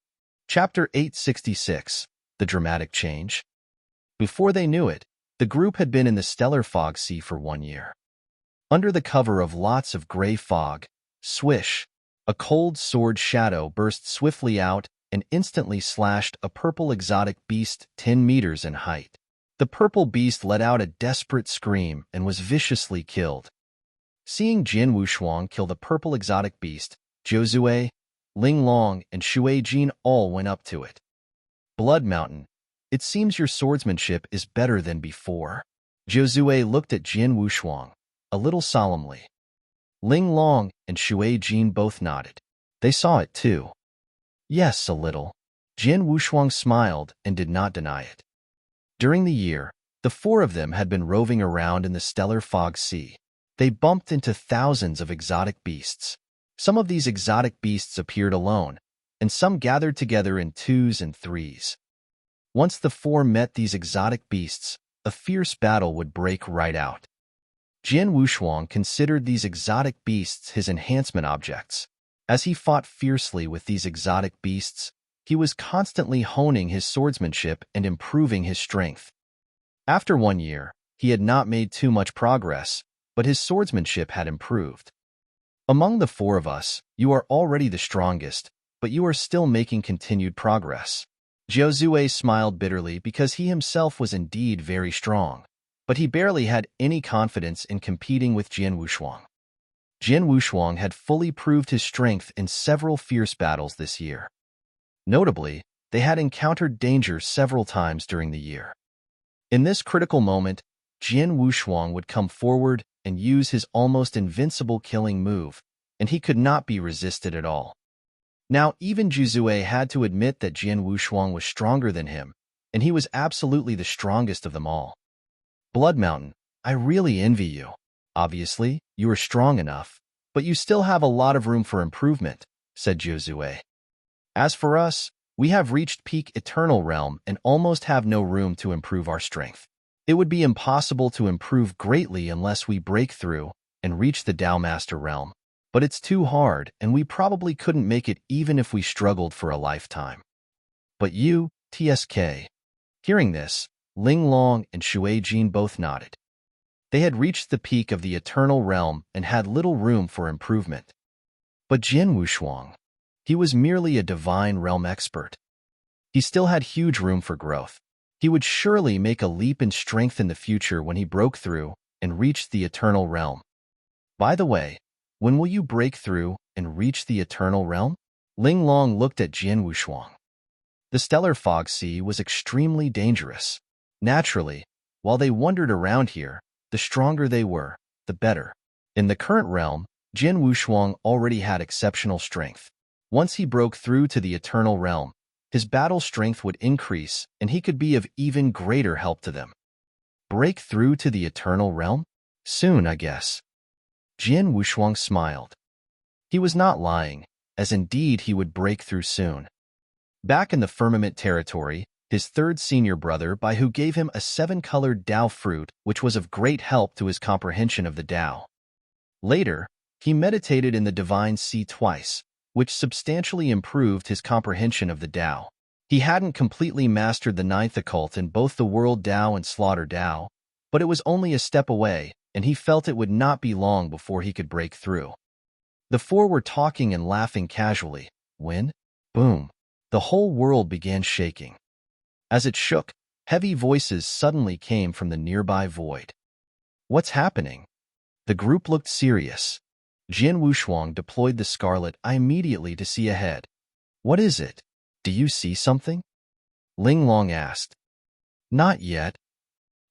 Chapter 866, The Dramatic Change. Before they knew it, the group had been in the stellar fog sea for 1 year. Under the cover of lots of gray fog, swish, a cold sword shadow burst swiftly out and instantly slashed a purple exotic beast 10 meters in height. The purple beast let out a desperate scream and was viciously killed. Seeing Jian Wushuang kill the purple exotic beast, Zhou Zue, Ling Long, and Shui Jin all went up to it. Blood Mountain, it seems your swordsmanship is better than before. Zhou Zue looked at Jian Wushuang, a little solemnly. Ling Long and Shui Jin both nodded. They saw it too. Yes, a little. Jian Wushuang smiled and did not deny it. During the year, the four of them had been roving around in the stellar fog sea. They bumped into thousands of exotic beasts. Some of these exotic beasts appeared alone, and some gathered together in 2s and 3s. Once the four met these exotic beasts, a fierce battle would break right out. Jian Wushuang considered these exotic beasts his enhancement objects. As he fought fiercely with these exotic beasts, he was constantly honing his swordsmanship and improving his strength. After 1 year, he had not made too much progress, but his swordsmanship had improved. Among the four of us, you are already the strongest, but you are still making continued progress. Zhou Zue smiled bitterly because he himself was indeed very strong, but he barely had any confidence in competing with Jian Wushuang. Jian Wushuang had fully proved his strength in several fierce battles this year. Notably, they had encountered danger several times during the year. In this critical moment, Jian Wushuang would come forward and use his almost invincible killing move, and he could not be resisted at all. Now, even Zhu had to admit that Jian Wushuang was stronger than him, and he was absolutely the strongest of them all. Blood Mountain, I really envy you. Obviously, you are strong enough, but you still have a lot of room for improvement, said Zhu. As for us, we have reached peak Eternal Realm and almost have no room to improve our strength. It would be impossible to improve greatly unless we break through and reach the Tao Master Realm. But it's too hard, and we probably couldn't make it even if we struggled for a lifetime. But you, TSK. Hearing this, Ling Long and Shui Jin both nodded. They had reached the peak of the Eternal Realm and had little room for improvement. But Jian Wushuang, he was merely a divine realm expert. He still had huge room for growth. He would surely make a leap in strength in the future when he broke through and reached the Eternal Realm. By the way, when will you break through and reach the Eternal Realm? Ling Long looked at Jian Wushuang. The stellar fog sea was extremely dangerous. Naturally, while they wandered around here, the stronger they were, the better. In the current realm, Jian Wushuang already had exceptional strength. Once he broke through to the Eternal Realm, his battle strength would increase and he could be of even greater help to them. Break through to the Eternal Realm? Soon, I guess. Jian Wushuang smiled. He was not lying, as indeed he would break through soon. Back in the Firmament territory, his third senior brother Bai Hu gave him a 7-colored Dao fruit which was of great help to his comprehension of the Dao. Later, he meditated in the Divine Sea twice, which substantially improved his comprehension of the Dao. He hadn't completely mastered the 9th occult in both the World Dao and Slaughter Dao, but it was only a step away, and he felt it would not be long before he could break through. The four were talking and laughing casually, when, boom, the whole world began shaking. As it shook, heavy voices suddenly came from the nearby void. What's happening? The group looked serious. Jian Wushuang deployed the Scarlet Eye immediately to see ahead. What is it? Do you see something? Ling Long asked. Not yet.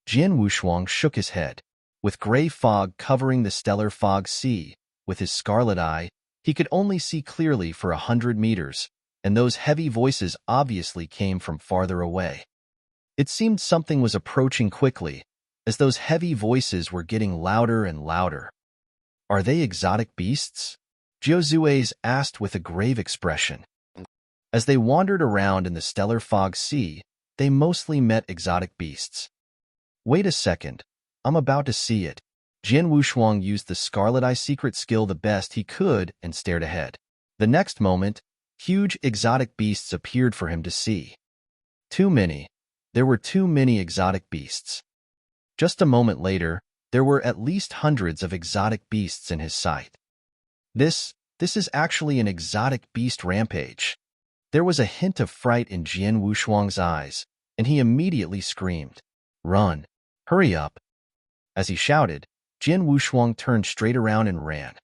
Jian Wushuang shook his head. With gray fog covering the stellar fog sea, with his Scarlet Eye, he could only see clearly for 100 meters, and those heavy voices obviously came from farther away. It seemed something was approaching quickly, as those heavy voices were getting louder and louder. Are they exotic beasts? Zhu asked with a grave expression. As they wandered around in the stellar fog sea, they mostly met exotic beasts. Wait a second, I'm about to see it. Jian Wushuang used the Scarlet Eye secret skill the best he could and stared ahead. The next moment, huge exotic beasts appeared for him to see. Too many. There were too many exotic beasts. Just a moment later, there were at least hundreds of exotic beasts in his sight. This is actually an exotic beast rampage. There was a hint of fright in Jian Wushuang's eyes, and he immediately screamed, "Run! Hurry up!" As he shouted, Jian Wushuang turned straight around and ran.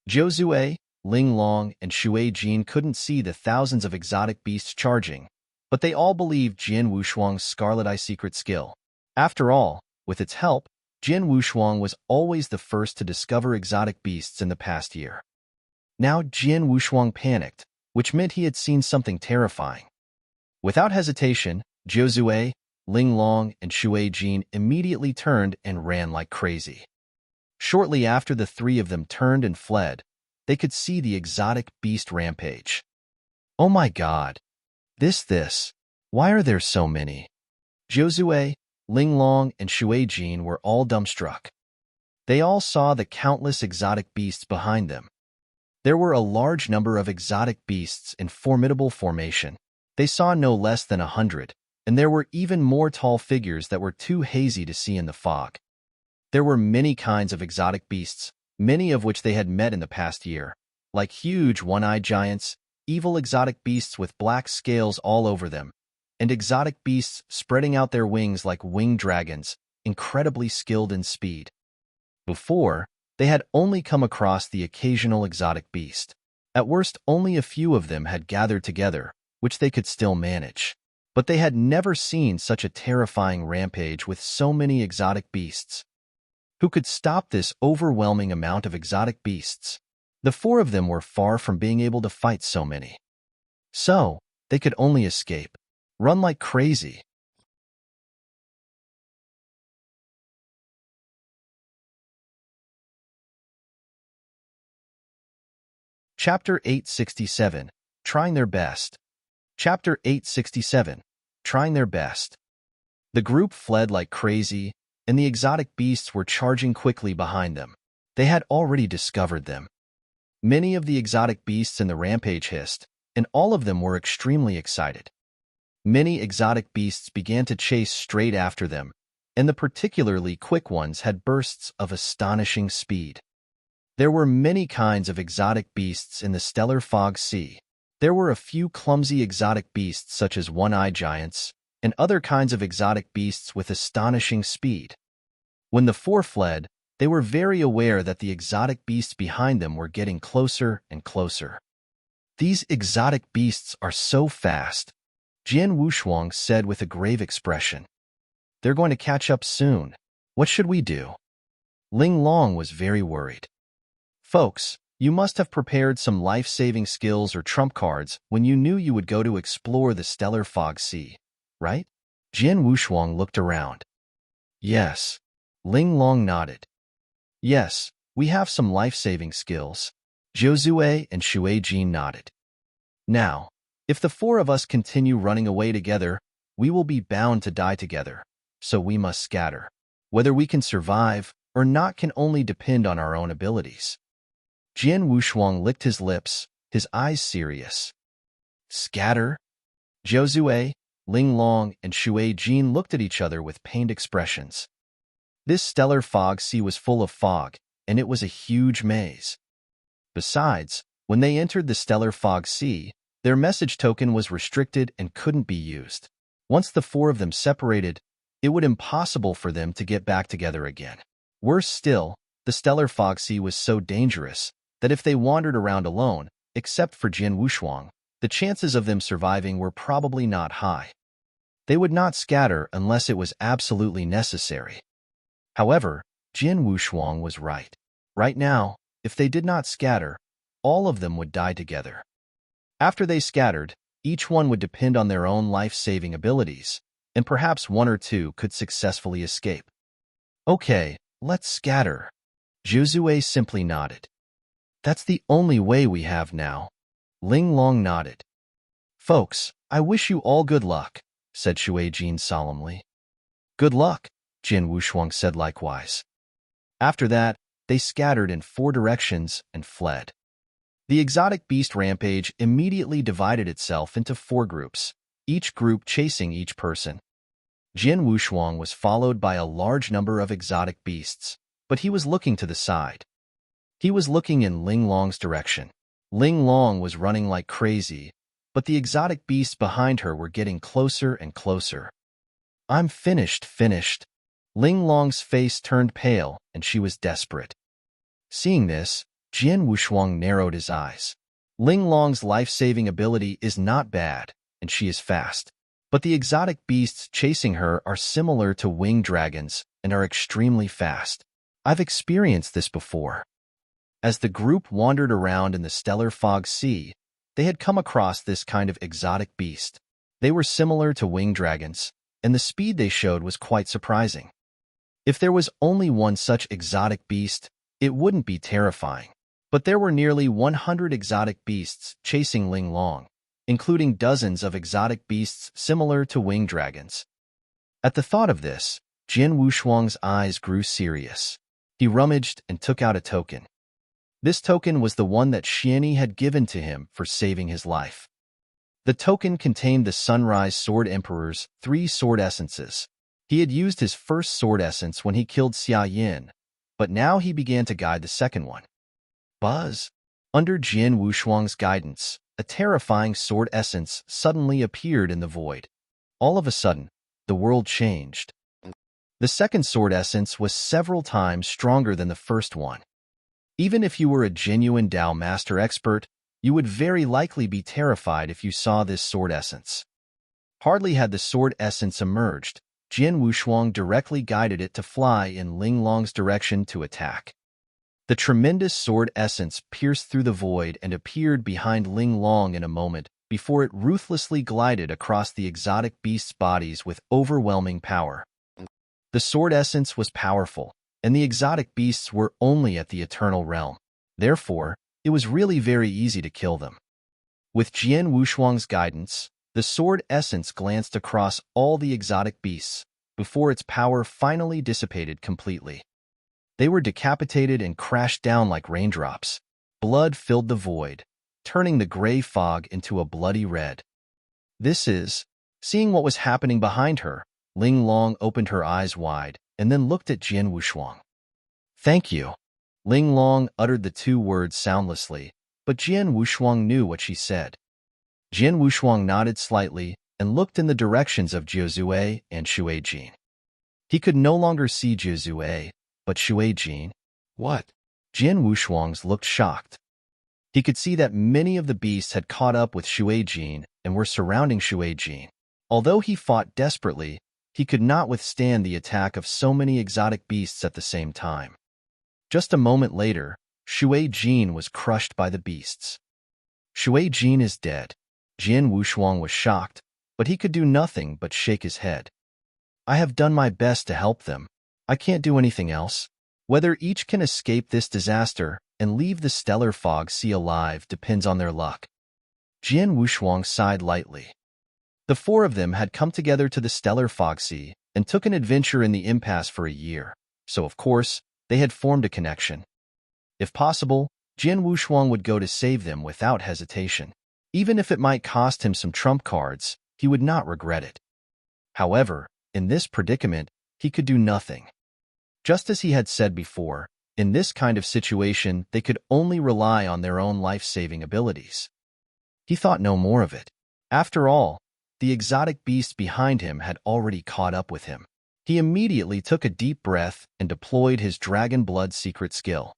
Zhu, Ling Long, and Shui Jin couldn't see the thousands of exotic beasts charging, but they all believed Jian Wushuang's Scarlet Eye secret skill. After all, with its help, Jian Wushuang was always the first to discover exotic beasts in the past year. Now Jian Wushuang panicked, which meant he had seen something terrifying. Without hesitation, Zhu, Ling Long, and Shui Jin immediately turned and ran like crazy. Shortly after the three of them turned and fled, they could see the exotic beast rampage. Oh my god! This! Why are there so many? Zhu, Ling Long, and Shui Jin were all dumbstruck. They all saw the countless exotic beasts behind them. There were a large number of exotic beasts in formidable formation. They saw no less than 100, and there were even more tall figures that were too hazy to see in the fog. There were many kinds of exotic beasts, many of which they had met in the past year, like huge one-eyed giants, evil exotic beasts with black scales all over them, and exotic beasts spreading out their wings like winged dragons, incredibly skilled in speed. Before, They had only come across the occasional exotic beast. At worst, only a few of them had gathered together, which they could still manage. But they had never seen such a terrifying rampage with so many exotic beasts. Who could stop this overwhelming amount of exotic beasts? The four of them were far from being able to fight so many. So, they could only escape. Run like crazy. Chapter 867. Trying Their Best. Chapter 867. Trying Their Best. The group fled like crazy, and the exotic beasts were charging quickly behind them. They had already discovered them. Many of the exotic beasts in the rampage hissed, and all of them were extremely excited. Many exotic beasts began to chase straight after them, and the particularly quick ones had bursts of astonishing speed. There were many kinds of exotic beasts in the stellar fog sea. There were a few clumsy exotic beasts such as one-eyed giants, and other kinds of exotic beasts with astonishing speed. When the four fled, they were very aware that the exotic beasts behind them were getting closer and closer. "These exotic beasts are so fast," Jian Wushuang said with a grave expression. "They're going to catch up soon. What should we do?" Ling Long was very worried. "Folks, you must have prepared some life-saving skills or trump cards when you knew you would go to explore the stellar fog sea, right?" Jian Wushuang looked around. "Yes." Ling Long nodded. "Yes, we have some life-saving skills." Zhou Zue and Shui Jin nodded. "Now, if the four of us continue running away together, we will be bound to die together, so we must scatter. Whether we can survive or not can only depend on our own abilities." Jian Wushuang licked his lips, his eyes serious. "Scatter?" Zhou Zue, Ling Long, and Shui Jin looked at each other with pained expressions. This stellar fog sea was full of fog, and it was a huge maze. Besides, when they entered the stellar fog sea, their message token was restricted and couldn't be used. Once the four of them separated, it would be impossible for them to get back together again. Worse still, the stellar fog sea was so dangerous that if they wandered around alone, except for Jian Wushuang, the chances of them surviving were probably not high. They would not scatter unless it was absolutely necessary. However, Jian Wushuang was right. Right now, if they did not scatter, all of them would die together. After they scattered, each one would depend on their own life-saving abilities, and perhaps one or two could successfully escape. "Okay, let's scatter." Zhou Zue simply nodded. "That's the only way we have now." Ling Long nodded. "Folks, I wish you all good luck," said Shui Jin solemnly. "Good luck," Jian Wushuang said likewise. After that, they scattered in four directions and fled. The exotic beast rampage immediately divided itself into four groups, each group chasing each person. Jian Wushuang was followed by a large number of exotic beasts, but he was looking to the side. He was looking in Ling Long's direction. Ling Long was running like crazy, but the exotic beasts behind her were getting closer and closer. "I'm finished." Ling Long's face turned pale, and she was desperate. Seeing this, Jian Wushuang narrowed his eyes. Ling Long's life-saving ability is not bad, and she is fast. But the exotic beasts chasing her are similar to winged dragons and are extremely fast. I've experienced this before. As the group wandered around in the stellar fog sea, they had come across this kind of exotic beast. They were similar to winged dragons, and the speed they showed was quite surprising. If there was only one such exotic beast, it wouldn't be terrifying. But there were nearly 100 exotic beasts chasing Ling Long, including dozens of exotic beasts similar to winged dragons. At the thought of this, Jian Wushuang's eyes grew serious. He rummaged and took out a token. This token was the one that Xianyi had given to him for saving his life. The token contained the Sunrise Sword Emperor's 3 sword essences. He had used his first sword essence when he killed Xia Yin, but now he began to guide the second one. Buzz! Under Jian Wushuang's guidance, a terrifying sword essence suddenly appeared in the void. All of a sudden, the world changed. The second sword essence was several times stronger than the first one. Even if you were a genuine Dao Master expert, you would very likely be terrified if you saw this sword essence. Hardly had the sword essence emerged, Jian Wushuang directly guided it to fly in Ling Long's direction to attack. The tremendous sword essence pierced through the void and appeared behind Ling Long in a moment before it ruthlessly glided across the exotic beasts' bodies with overwhelming power. The sword essence was powerful, and the exotic beasts were only at the eternal realm. Therefore, it was really very easy to kill them. With Jian Wushuang's guidance, the sword essence glanced across all the exotic beasts before its power finally dissipated completely. They were decapitated and crashed down like raindrops. Blood filled the void, turning the gray fog into a bloody red. Seeing what was happening behind her, Ling Long opened her eyes wide and then looked at Jian Wushuang. "Thank you." Ling Long uttered the two words soundlessly, but Jian Wushuang knew what she said. Jian Wushuang nodded slightly and looked in the directions of Jiuzue and Shuijin. He could no longer see Jiuzue, but Shuijin. What? Jian Wushuang's looked shocked. He could see that many of the beasts had caught up with Shuijin and were surrounding Shuijin. Although he fought desperately, he could not withstand the attack of so many exotic beasts at the same time. Just a moment later, Shuijin was crushed by the beasts. Shuijin is dead. Jian Wushuang was shocked, but he could do nothing but shake his head. "I have done my best to help them. I can't do anything else. Whether each can escape this disaster and leave the stellar fog sea alive depends on their luck." Jian Wushuang sighed lightly. The four of them had come together to the stellar fog sea and took an adventure in the impasse for a year, so of course, they had formed a connection. If possible, Jian Wushuang would go to save them without hesitation. Even if it might cost him some trump cards, he would not regret it. However, in this predicament, he could do nothing. Just as he had said before, in this kind of situation, they could only rely on their own life-saving abilities. He thought no more of it. After all, the exotic beasts behind him had already caught up with him. He immediately took a deep breath and deployed his Dragon Blood secret skill.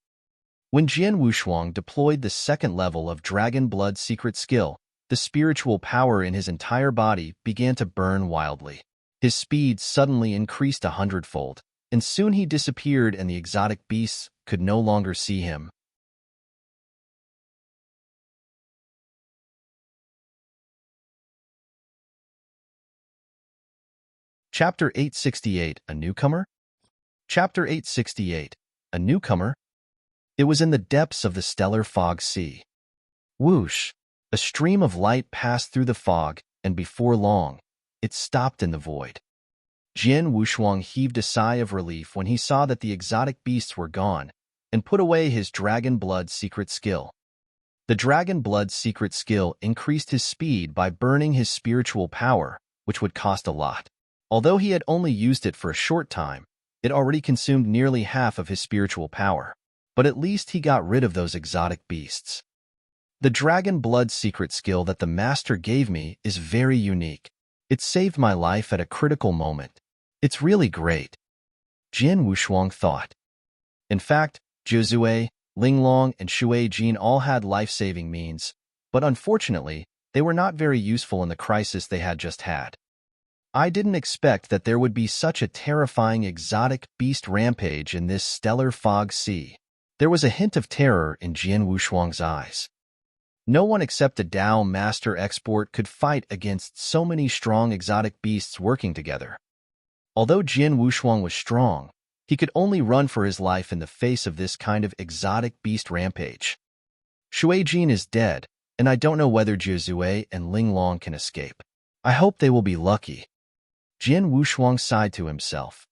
When Jian Wushuang deployed the second level of Dragon Blood secret skill, the spiritual power in his entire body began to burn wildly. His speed suddenly increased 100-fold, and soon he disappeared and the exotic beasts could no longer see him. Chapter 868, A Newcomer? Chapter 868, A Newcomer? It was in the depths of the stellar fog sea. Whoosh! A stream of light passed through the fog, and before long, it stopped in the void. Jian Wushuang heaved a sigh of relief when he saw that the exotic beasts were gone, and put away his Dragon Blood secret skill. The Dragon Blood secret skill increased his speed by burning his spiritual power, which would cost a lot. Although he had only used it for a short time, it already consumed nearly half of his spiritual power. But at least he got rid of those exotic beasts. The Dragon Blood secret skill that the master gave me is very unique. It saved my life at a critical moment. It's really great. Jian Wushuang thought. In fact, Jiuzue, Ling Long, and Shuijin all had life-saving means, but unfortunately, they were not very useful in the crisis they had just had. I didn't expect that there would be such a terrifying exotic beast rampage in this stellar fog sea. There was a hint of terror in Jian Wushuang's eyes. No one except a Dao Master expert could fight against so many strong exotic beasts working together. Although Jian Wushuang was strong, he could only run for his life in the face of this kind of exotic beast rampage. Shuijin is dead, and I don't know whether Jiuzue and Ling Long can escape. I hope they will be lucky. Jian Wushuang sighed to himself.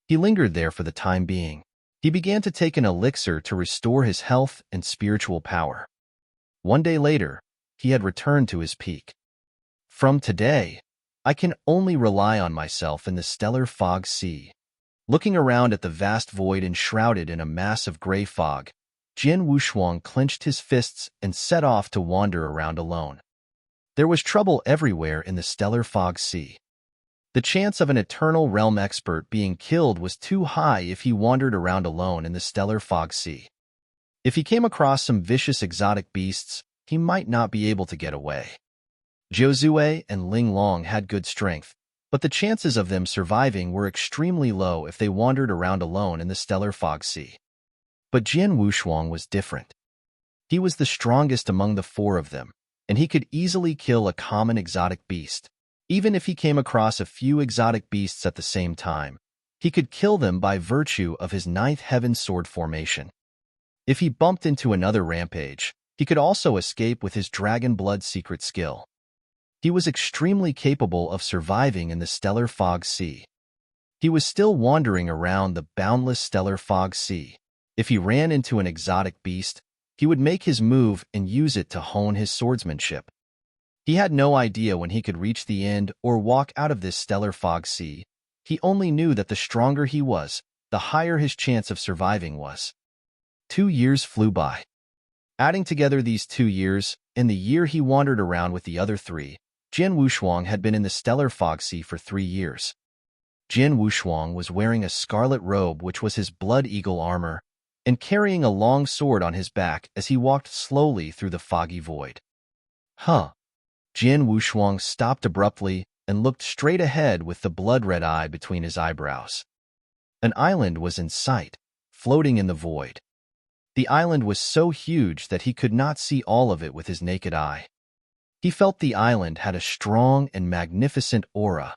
He lingered there for the time being. He began to take an elixir to restore his health and spiritual power. One day later, he had returned to his peak. From today, I can only rely on myself in the stellar fog sea. Looking around at the vast void enshrouded in a mass of gray fog, Jian Wushuang clenched his fists and set off to wander around alone. There was trouble everywhere in the stellar fog sea. The chance of an eternal realm expert being killed was too high if he wandered around alone in the stellar fog sea. If he came across some vicious exotic beasts, he might not be able to get away. Jiuzue and Ling Long had good strength, but the chances of them surviving were extremely low if they wandered around alone in the stellar fog sea. But Jian Wushuang was different. He was the strongest among the four of them, and he could easily kill a common exotic beast. Even if he came across a few exotic beasts at the same time, he could kill them by virtue of his ninth heaven sword formation. If he bumped into another rampage, he could also escape with his dragon blood secret skill. He was extremely capable of surviving in the stellar fog sea. He was still wandering around the boundless stellar fog sea. If he ran into an exotic beast, he would make his move and use it to hone his swordsmanship. He had no idea when he could reach the end or walk out of this stellar fog sea. He only knew that the stronger he was, the higher his chance of surviving was. 2 years flew by. Adding together these 2 years, and the year he wandered around with the other 3, Jian Wushuang had been in the stellar fog sea for 3 years. Jian Wushuang was wearing a scarlet robe which was his blood eagle armor, and carrying a long sword on his back as he walked slowly through the foggy void. Huh. Jian Wushuang stopped abruptly and looked straight ahead with the blood-red eye between his eyebrows. An island was in sight, floating in the void. The island was so huge that he could not see all of it with his naked eye. He felt the island had a strong and magnificent aura.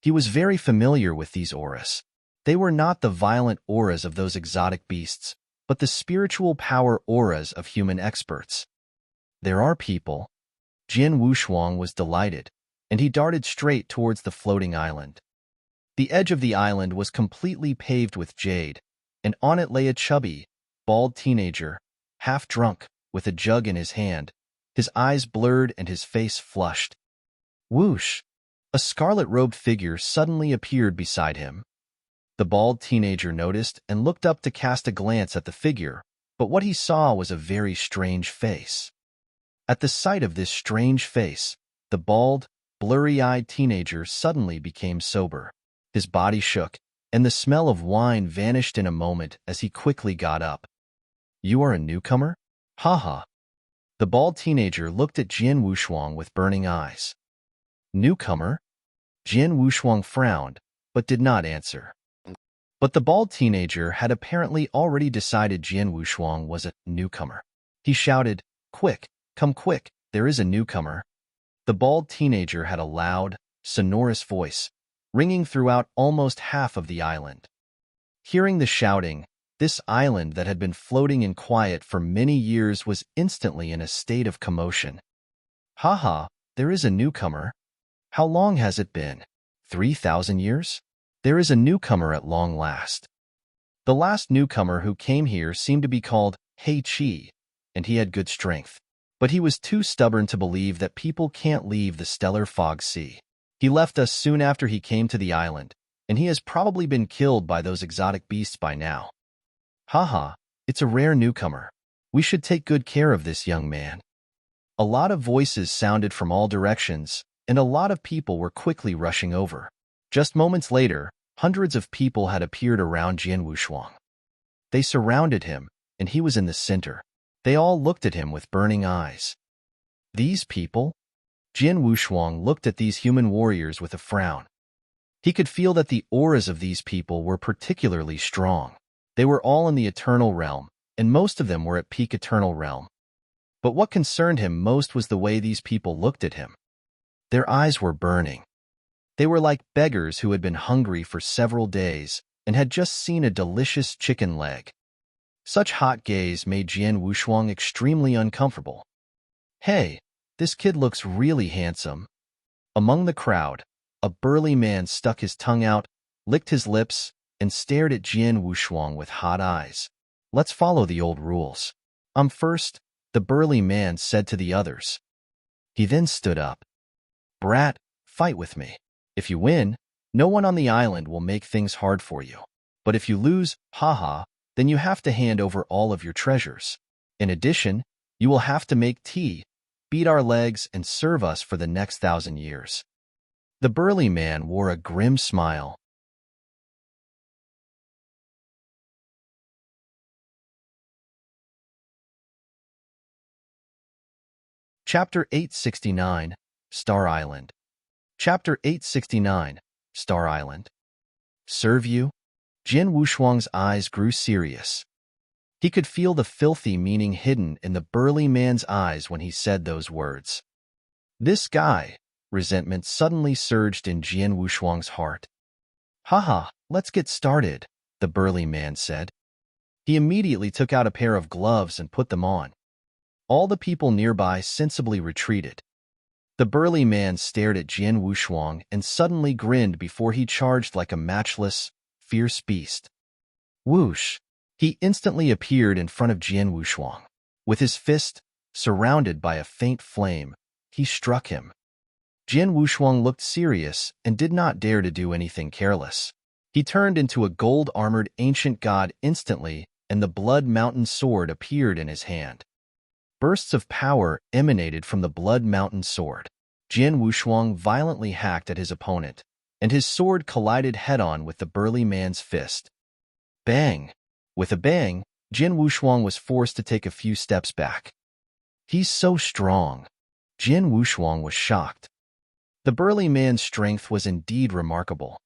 He was very familiar with these auras. They were not the violent auras of those exotic beasts, but the spiritual power auras of human experts. There are people. Jian Wushuang was delighted, and he darted straight towards the floating island. The edge of the island was completely paved with jade, and on it lay a chubby, bald teenager, half drunk, with a jug in his hand, his eyes blurred and his face flushed. Whoosh! A scarlet-robed figure suddenly appeared beside him. The bald teenager noticed and looked up to cast a glance at the figure, but what he saw was a very strange face. At the sight of this strange face, the bald, blurry-eyed teenager suddenly became sober. His body shook, and the smell of wine vanished in a moment as he quickly got up. "You are a newcomer? Haha." The bald teenager looked at Jian Wushuang with burning eyes. "Newcomer?" Jian Wushuang frowned, but did not answer. But the bald teenager had apparently already decided Jian Wushuang was a newcomer. He shouted, "Quick, come quick, there is a newcomer." The bald teenager had a loud, sonorous voice, ringing throughout almost half of the island. Hearing the shouting, this island that had been floating in quiet for many years was instantly in a state of commotion. "Haha, there is a newcomer. How long has it been? 3,000 years? There is a newcomer at long last." The last newcomer who came here seemed to be called Hei Qi, and he had good strength. But he was too stubborn to believe that people can't leave the stellar fog sea. He left us soon after he came to the island, and he has probably been killed by those exotic beasts by now. Haha, it's a rare newcomer. We should take good care of this young man. A lot of voices sounded from all directions, and a lot of people were quickly rushing over. Just moments later, hundreds of people had appeared around Jian Wushuang. They surrounded him, and he was in the center. They all looked at him with burning eyes. These people? Jian Wushuang looked at these human warriors with a frown. He could feel that the auras of these people were particularly strong. They were all in the eternal realm, and most of them were at peak eternal realm. But what concerned him most was the way these people looked at him. Their eyes were burning. They were like beggars who had been hungry for several days and had just seen a delicious chicken leg. Such hot gaze made Jian Wushuang extremely uncomfortable. "Hey, this kid looks really handsome." Among the crowd, a burly man stuck his tongue out, licked his lips, and stared at Jian Wushuang with hot eyes. "Let's follow the old rules. I'm first," the burly man said to the others. He then stood up. "Brat, fight with me. If you win, no one on the island will make things hard for you. But if you lose, haha, then you have to hand over all of your treasures. In addition, you will have to make tea, beat our legs, and serve us for the next 1,000 years." The burly man wore a grim smile. Chapter 869, Star Island. Chapter 869, Star Island. Serve you? Jin Wushuang's eyes grew serious. He could feel the filthy meaning hidden in the burly man's eyes when he said those words. This guy, resentment suddenly surged in Jin Wushuang's heart. Haha, let's get started, the burly man said. He immediately took out a pair of gloves and put them on. All the people nearby sensibly retreated. The burly man stared at Jin Wushuang and suddenly grinned before he charged like a matchless, fierce beast. Whoosh! He instantly appeared in front of Jin Wushuang. With his fist, surrounded by a faint flame, he struck him. Jin Wushuang looked serious and did not dare to do anything careless. He turned into a gold-armored ancient god instantly, and the Blood Mountain sword appeared in his hand. Bursts of power emanated from the Blood Mountain sword. Jin Wushuang violently hacked at his opponent, and his sword collided head-on with the burly man's fist. Bang! With a bang, Jin Wushuang was forced to take a few steps back. He's so strong. Jin Wushuang was shocked. The burly man's strength was indeed remarkable.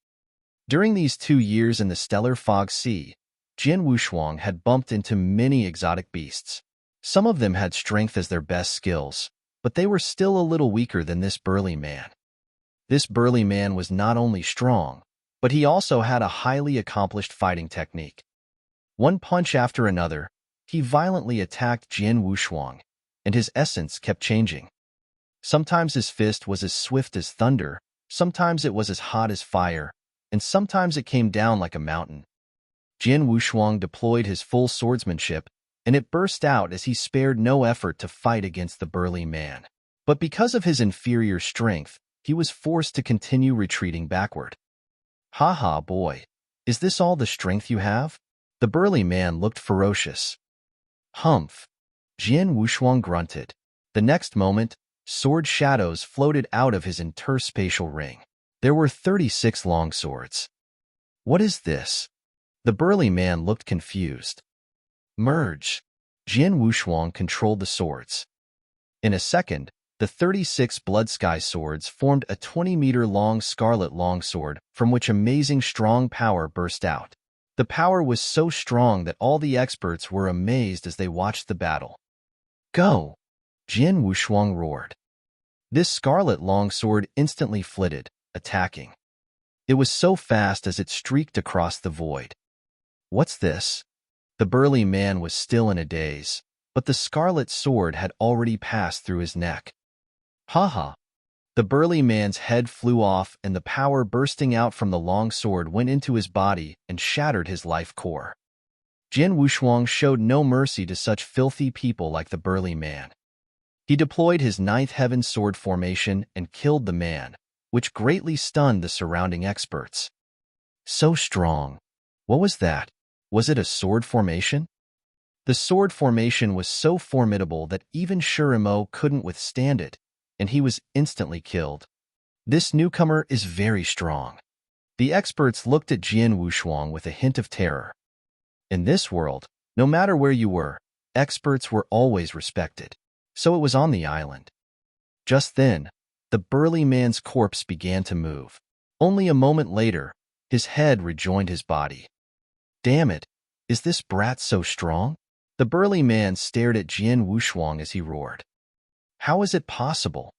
During these 2 years in the Stellar Fog Sea, Jin Wushuang had bumped into many exotic beasts. Some of them had strength as their best skills, but they were still a little weaker than this burly man. This burly man was not only strong, but he also had a highly accomplished fighting technique. One punch after another, he violently attacked Jin Wushuang, and his essence kept changing. Sometimes his fist was as swift as thunder, sometimes it was as hot as fire, and sometimes it came down like a mountain. Jin Wushuang deployed his full swordsmanship, and it burst out as he spared no effort to fight against the burly man. But because of his inferior strength, he was forced to continue retreating backward. "Ha boy, is this all the strength you have?" The burly man looked ferocious. "Humph!" Jin Wushuang grunted. The next moment, sword shadows floated out of his interspatial ring. There were 36 long swords. What is this? The burly man looked confused. Merge. Jin Wushuang controlled the swords. In a second, the 36 Blood Sky swords formed a 20-meter-long scarlet longsword from which amazing strong power burst out. The power was so strong that all the experts were amazed as they watched the battle. Go! Jin Wushuang roared. This scarlet longsword instantly flitted, attacking. It was so fast as it streaked across the void. What's this? The burly man was still in a daze, but the scarlet sword had already passed through his neck. Ha! The burly man's head flew off and the power bursting out from the long sword went into his body and shattered his life core. Jin Wushuang showed no mercy to such filthy people like the burly man. He deployed his ninth heaven sword formation and killed the man, which greatly stunned the surrounding experts. So strong. What was that? Was it a sword formation? The sword formation was so formidable that even Shurimo couldn't withstand it, and he was instantly killed. This newcomer is very strong. The experts looked at Jin Wushuang with a hint of terror. In this world, no matter where you were, experts were always respected. So it was on the island. Just then, the burly man's corpse began to move. Only a moment later, his head rejoined his body. Damn it, is this brat so strong? The burly man stared at Jin Wushuang as he roared. How is it possible?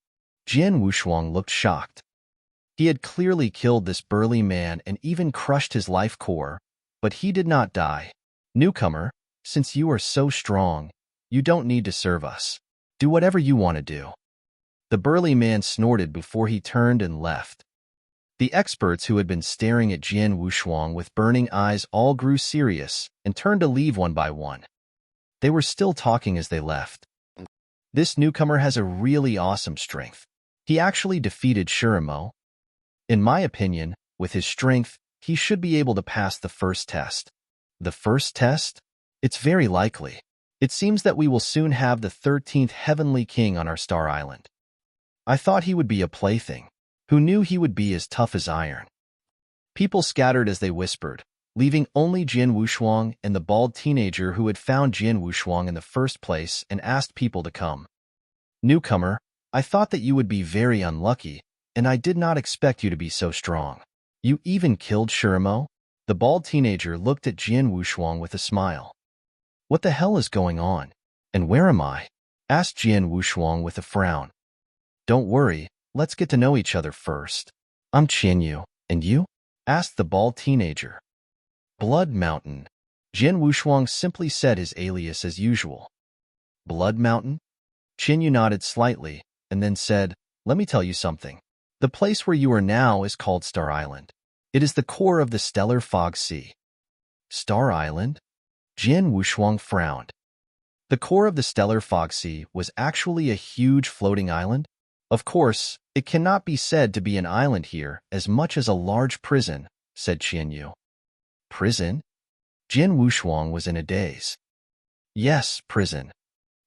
Jin Wushuang looked shocked. He had clearly killed this burly man and even crushed his life core, but he did not die. Newcomer, since you are so strong, you don't need to serve us. Do whatever you want to do. The burly man snorted before he turned and left. The experts who had been staring at Jin Wushuang with burning eyes all grew serious and turned to leave one by one. They were still talking as they left. This newcomer has a really awesome strength. He actually defeated Shurimo. In my opinion, with his strength, he should be able to pass the first test. The first test? It's very likely. It seems that we will soon have the 13th Heavenly King on our star island. I thought he would be a plaything. Who knew he would be as tough as iron? People scattered as they whispered, leaving only Jin Wushuang and the bald teenager who had found Jin Wushuang in the first place and asked people to come. Newcomer, I thought that you would be very unlucky, and I did not expect you to be so strong. You even killed Shirimo? The bald teenager looked at Jian Wushuang with a smile. What the hell is going on? And where am I? Asked Jian Wushuang with a frown. Don't worry, let's get to know each other first. I'm Qianyu, and you? Asked the bald teenager. Blood Mountain. Jian Wushuang simply said his alias as usual. Blood Mountain? Qianyu nodded slightly, and then said, Let me tell you something. The place where you are now is called Star Island. It is the core of the stellar fog sea. Star Island? Jian Wushuang frowned. The core of the stellar fog sea was actually a huge floating island. Of course, it cannot be said to be an island here as much as a large prison, said Qianyu. Prison? Jian Wushuang was in a daze. Yes, prison.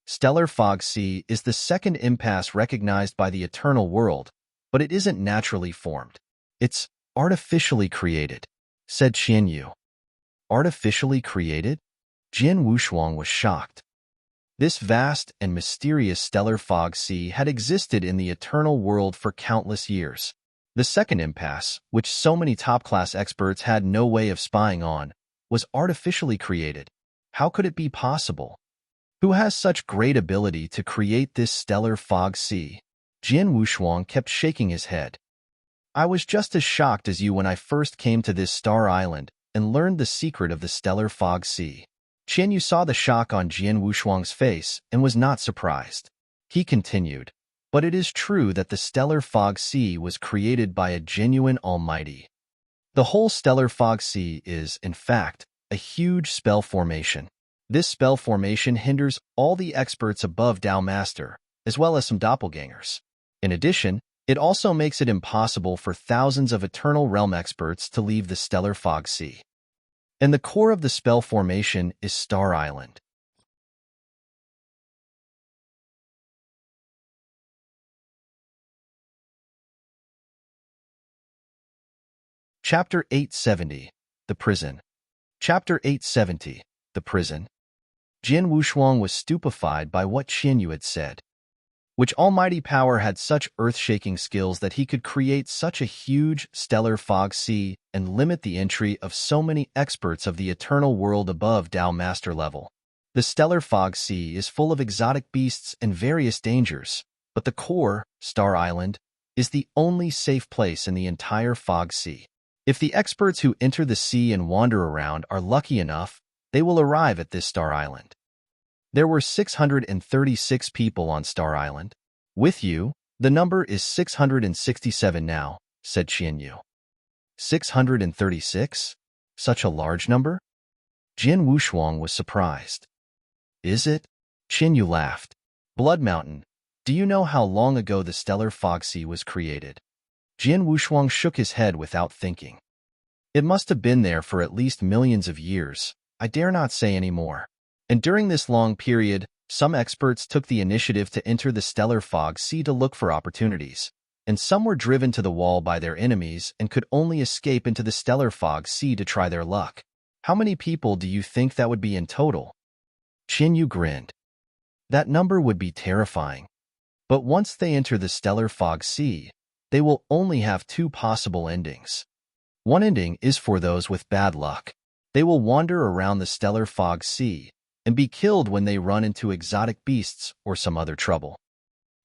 Stellar fog sea is the second impasse recognized by the eternal world, but it isn't naturally formed. It's artificially created, said Qianyu. Artificially created? Jian Wushuang was shocked. This vast and mysterious stellar fog sea had existed in the eternal world for countless years. The second impasse, which so many top-class experts had no way of spying on, was artificially created. How could it be possible? Who has such great ability to create this stellar fog sea? Jian Wushuang kept shaking his head. I was just as shocked as you when I first came to this star island and learned the secret of the stellar fog sea. Qianyu saw the shock on Jian Wushuang's face and was not surprised. He continued, but it is true that the stellar fog sea was created by a genuine almighty. The whole stellar fog sea is, in fact, a huge spell formation. This spell formation hinders all the experts above Dao Master, as well as some doppelgangers. In addition, it also makes it impossible for thousands of Eternal Realm experts to leave the stellar fog sea. And the core of the spell formation is Star Island. Chapter 870, The Prison. Chapter 870, The Prison. Jian Wushuang was stupefied by what Qianyu had said. Which almighty power had such earth-shaking skills that he could create such a huge stellar fog sea and limit the entry of so many experts of the eternal world above Dao Master level. The stellar fog sea is full of exotic beasts and various dangers, but the core, Star Island, is the only safe place in the entire fog sea. If the experts who enter the sea and wander around are lucky enough, they will arrive at this Star Island. There were 636 people on Star Island. With you, the number is 667 now, said Qianyu. 636? Such a large number? Jian Wushuang was surprised. Is it? Qianyu laughed. Blood Mountain, do you know how long ago the stellar fog sea was created? Jian Wushuang shook his head without thinking. It must have been there for at least millions of years. I dare not say any more. And during this long period, some experts took the initiative to enter the stellar fog sea to look for opportunities, and some were driven to the wall by their enemies and could only escape into the stellar fog sea to try their luck. How many people do you think that would be in total? Qianyu grinned. That number would be terrifying. But once they enter the stellar fog sea, they will only have two possible endings. One ending is for those with bad luck. They will wander around the stellar fog sea and be killed when they run into exotic beasts or some other trouble.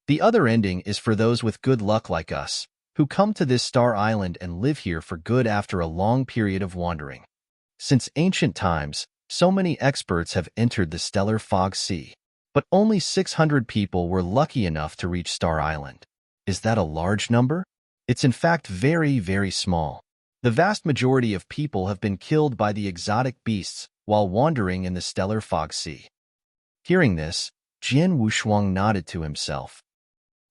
The other ending is for those with good luck like us, who come to this star island and live here for good after a long period of wandering. Since ancient times, so many experts have entered the stellar fog sea, but only 600 people were lucky enough to reach Star Island. Is that a large number? It's in fact very, very small. The vast majority of people have been killed by the exotic beasts while wandering in the stellar fog sea. Hearing this, Jian Wushuang nodded to himself.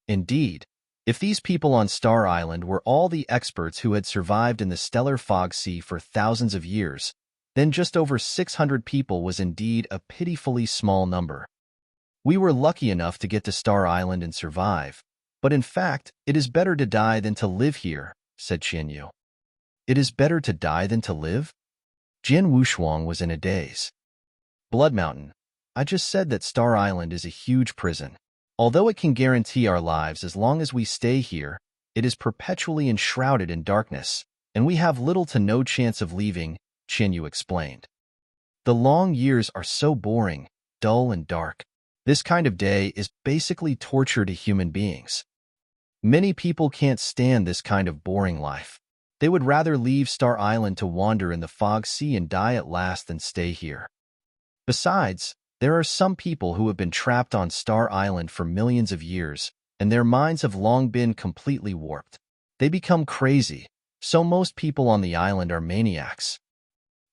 Indeed, if these people on Star Island were all the experts who had survived in the stellar fog sea for thousands of years, then just over 600 people was indeed a pitifully small number. We were lucky enough to get to Star Island and survive, but in fact, it is better to die than to live here, said Qianyu. It is better to die than to live? Jian Wushuang was in a daze. Blood Mountain, I just said that Star Island is a huge prison. Although it can guarantee our lives as long as we stay here, it is perpetually enshrouded in darkness, and we have little to no chance of leaving, Qianyu explained. The long years are so boring, dull, and dark. This kind of day is basically torture to human beings. Many people can't stand this kind of boring life. They would rather leave Star Island to wander in the fog sea and die at last than stay here. Besides, there are some people who have been trapped on Star Island for millions of years, and their minds have long been completely warped. They become crazy, so most people on the island are maniacs.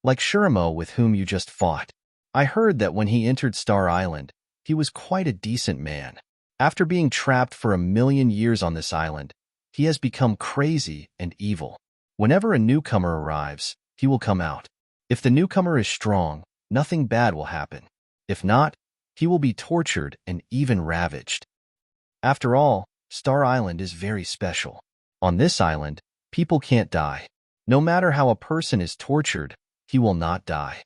Like Shiramo, with whom you just fought. I heard that when he entered Star Island, he was quite a decent man. After being trapped for 1,000,000 years on this island, he has become crazy and evil. Whenever a newcomer arrives, he will come out. If the newcomer is strong, nothing bad will happen. If not, he will be tortured and even ravaged. After all, Star Island is very special. On this island, people can't die. No matter how a person is tortured, he will not die.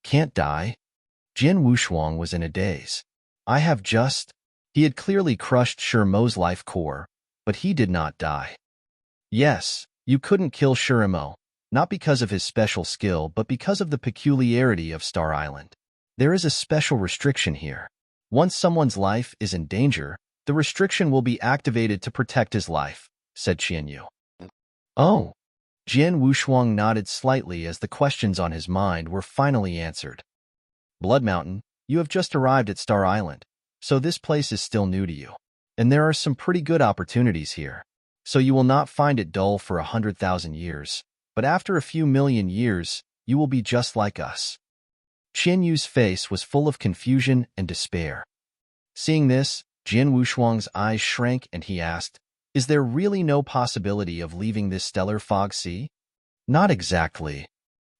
Can't die? Jin Wushuang was in a daze. He had clearly crushed Shiramo's life core, but he did not die. Yes, you couldn't kill Shiramo, not because of his special skill, but because of the peculiarity of Star Island. There is a special restriction here. Once someone's life is in danger, the restriction will be activated to protect his life, said Qianyu. Oh. Jin Wushuang nodded slightly as the questions on his mind were finally answered. Blood Mountain, you have just arrived at Star Island, so this place is still new to you. And there are some pretty good opportunities here. So you will not find it dull for 100,000 years, but after a few million years, you will be just like us. Qianyu's face was full of confusion and despair. Seeing this, Jin Wushuang's eyes shrank and he asked, "Is there really no possibility of leaving this stellar fog sea?" Not exactly.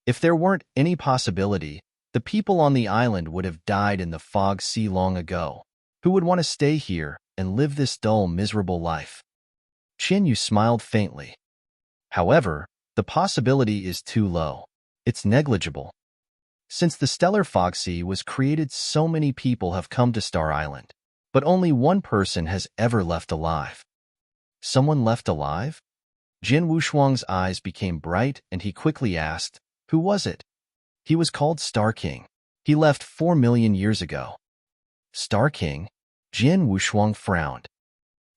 If there weren't any possibility, the people on the island would have died in the fog sea long ago. Who would want to stay here and live this dull, miserable life? Qianyu smiled faintly. However, the possibility is too low. It's negligible. Since the stellar fog sea was created, so many people have come to Star Island, but only one person has ever left alive. Someone left alive? Jin Wushuang's eyes became bright and he quickly asked, "Who was it?" He was called Star King. He left 4,000,000 years ago. Star King? Jin Wushuang frowned.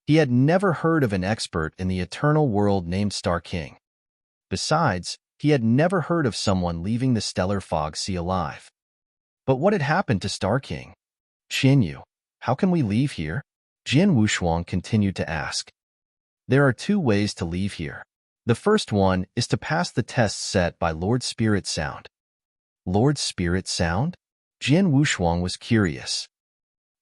He had never heard of an expert in the eternal world named Star King. Besides, he had never heard of someone leaving the stellar fog sea alive. But what had happened to Star King? Qianyu, how can we leave here? Jin Wushuang continued to ask. There are two ways to leave here. The first one is to pass the test set by Lord Spirit Sound. Lord Spirit Sound? Jin Wushuang was curious.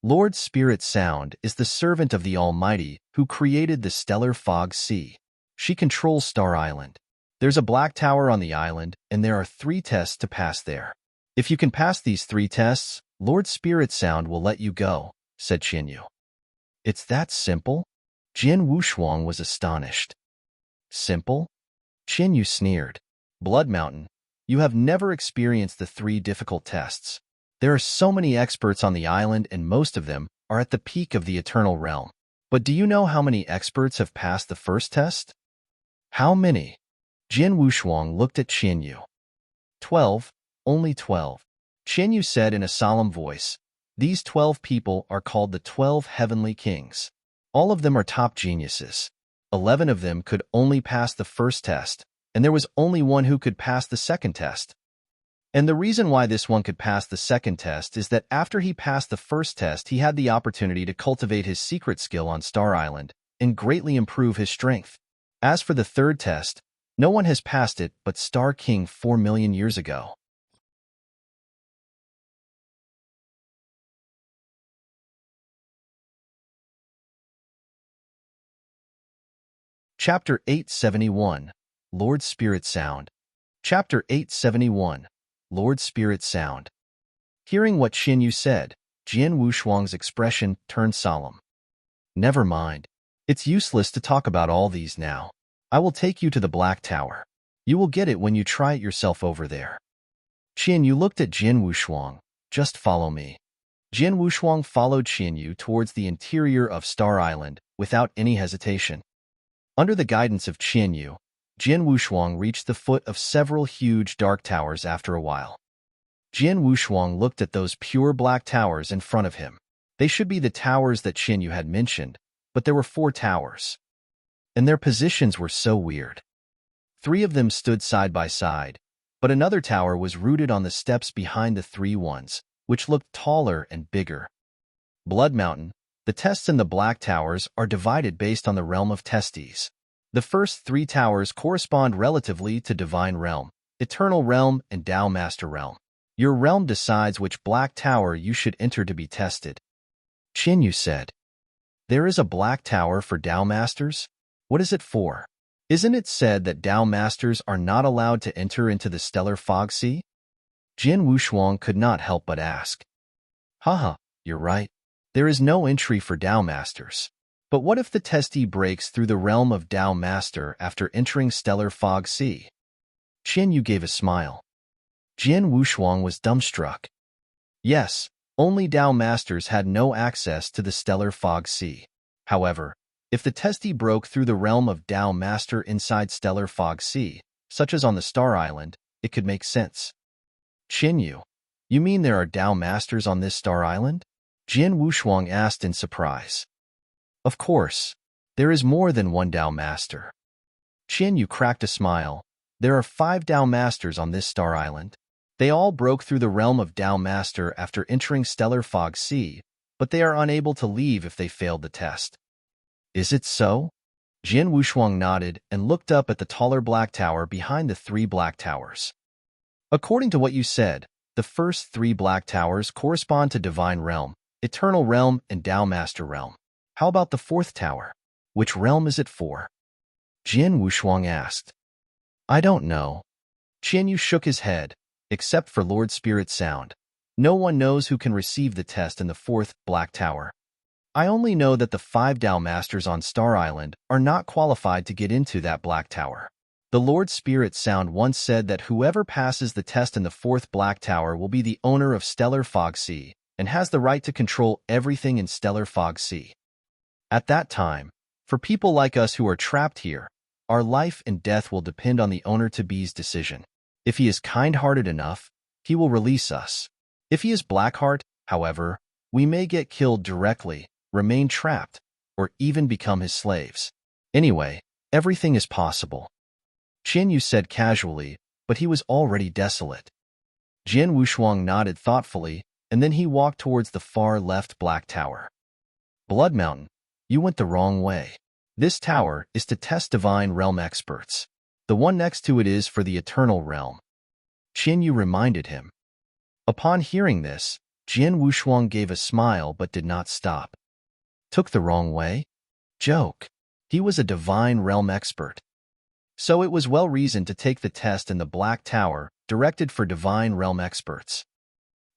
Lord Spirit Sound is the servant of the Almighty who created the stellar fog sea. She controls Star Island. There's a black tower on the island, and there are 3 tests to pass there. If you can pass these 3 tests, Lord Spirit Sound will let you go, said Qianyu. It's that simple? Jin Wushuang was astonished. Simple? Qianyu sneered. Blood Mountain, you have never experienced the 3 difficult tests. There are so many experts on the island, and most of them are at the peak of the Eternal Realm. But do you know how many experts have passed the first test? How many? Jin Wushuang looked at Qianyu. 12, only 12. Qianyu said in a solemn voice. These 12 people are called the 12 Heavenly Kings. All of them are top geniuses. 11 of them could only pass the first test, and there was only one who could pass the second test. And the reason why this one could pass the second test is that after he passed the first test, he had the opportunity to cultivate his secret skill on Star Island and greatly improve his strength. As for the third test, no one has passed it but Star King 4,000,000 years ago. Chapter 871, Lord Spirit Sound. Chapter 871, Lord Spirit Sound. Hearing what Qianyu said, Jin Wushuang's expression turned solemn. Never mind. It's useless to talk about all these now. I will take you to the Black Tower. You will get it when you try it yourself over there. Qianyu looked at Jin Wushuang. Just follow me. Jin Wushuang followed Qianyu towards the interior of Star Island without any hesitation. Under the guidance of Qianyu, Jin Wushuang reached the foot of several huge dark towers after a while. Jin Wushuang looked at those pure black towers in front of him. They should be the towers that Qianyu had mentioned, but there were 4 towers. And their positions were so weird. 3 of them stood side by side, but another tower was rooted on the steps behind the 3 ones, which looked taller and bigger. Blood Mountain, the tests in the Black Towers are divided based on the realm of testes. The first 3 towers correspond relatively to Divine Realm, Eternal Realm, and Tao Master Realm. Your realm decides which Black Tower you should enter to be tested. Qianyu said, "There is a Black Tower for Tao Masters? What is it for? Isn't it said that Tao Masters are not allowed to enter into the Stellar Fog Sea?" Jin Wushuang could not help but ask. Haha, you're right. There is no entry for Tao Masters. But what if the testee breaks through the realm of Tao Master after entering Stellar Fog Sea? Qianyu gave a smile. Jin Wushuang was dumbstruck. Yes, only Tao Masters had no access to the Stellar Fog Sea. However, if the testee broke through the realm of Tao Master inside Stellar Fog Sea, such as on the Star Island, it could make sense. Qianyu, you mean there are Tao Masters on this Star Island? Jin Wushuang asked in surprise. Of course, there is more than one Tao Master. Qianyu cracked a smile. There are 5 Tao Masters on this Star Island. They all broke through the realm of Tao Master after entering Stellar Fog Sea, but they are unable to leave if they failed the test. Is it so? Jin Wushuang nodded and looked up at the taller Black Tower behind the 3 Black Towers. According to what you said, the first 3 Black Towers correspond to Divine Realm, Eternal Realm, and Tao Master Realm. How about the 4th tower? Which realm is it for? Jin Wushuang asked. I don't know. Qianyu shook his head. Except for Lord Spirit Sound, no one knows who can receive the test in the 4th Black Tower. I only know that the 5 Tao Masters on Star Island are not qualified to get into that Black Tower. The Lord Spirit Sound once said that whoever passes the test in the 4th Black Tower will be the owner of Stellar Fog Sea and has the right to control everything in Stellar Fog Sea. At that time, for people like us who are trapped here, our life and death will depend on the owner-to-be's decision. If he is kind-hearted enough, he will release us. If he is Blackheart, however, we may get killed directly, remain trapped, or even become his slaves. Anyway, everything is possible. Qianyu said casually, but he was already desolate. Jin Wushuang nodded thoughtfully, and then he walked towards the far left Black Tower. Blood Mountain, you went the wrong way. This tower is to test Divine Realm experts. The one next to it is for the Eternal Realm. Qianyu reminded him. Upon hearing this, Jin Wushuang gave a smile but did not stop. Took the wrong way? Joke. He was a Divine Realm expert. So it was well reasoned to take the test in the Black Tower, directed for Divine Realm experts.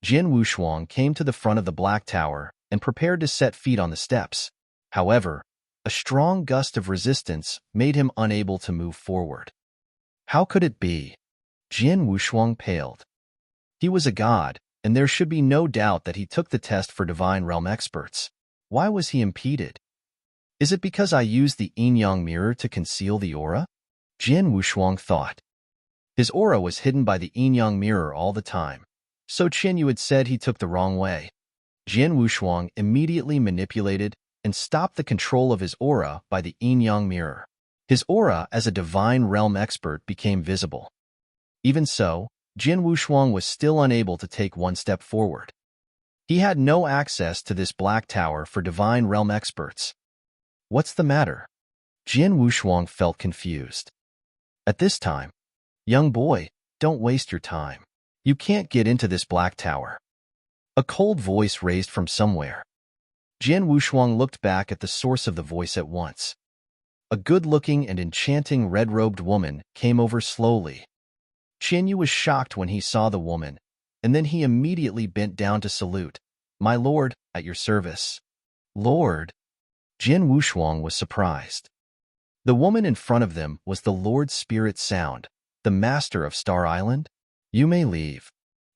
Jin Wushuang came to the front of the Black Tower and prepared to set feet on the steps. However, a strong gust of resistance made him unable to move forward. How could it be? Jin Wushuang paled. He was a god, and there should be no doubt that he took the test for Divine Realm experts. Why was he impeded? Is it because I used the yin-yang mirror to conceal the aura? Jin Wushuang thought. His aura was hidden by the yin-yang mirror all the time, so Qianyu had said he took the wrong way. Jin Wushuang immediately manipulated and stopped the control of his aura by the yin-yang mirror. His aura as a Divine Realm expert became visible. Even so, Jin Wushuang was still unable to take one step forward. He had no access to this Black Tower for Divine Realm experts. What's the matter? Jin Wushuang felt confused. At this time, young boy, don't waste your time. You can't get into this Black Tower. A cold voice raised from somewhere. Jin Wushuang looked back at the source of the voice at once. A good-looking and enchanting red-robed woman came over slowly. Qianyu was shocked when he saw the woman, and then he immediately bent down to salute. My lord, at your service. Lord? Jin Wushuang was surprised. The woman in front of them was the Lord Spirit Sound, the master of Star Island. You may leave.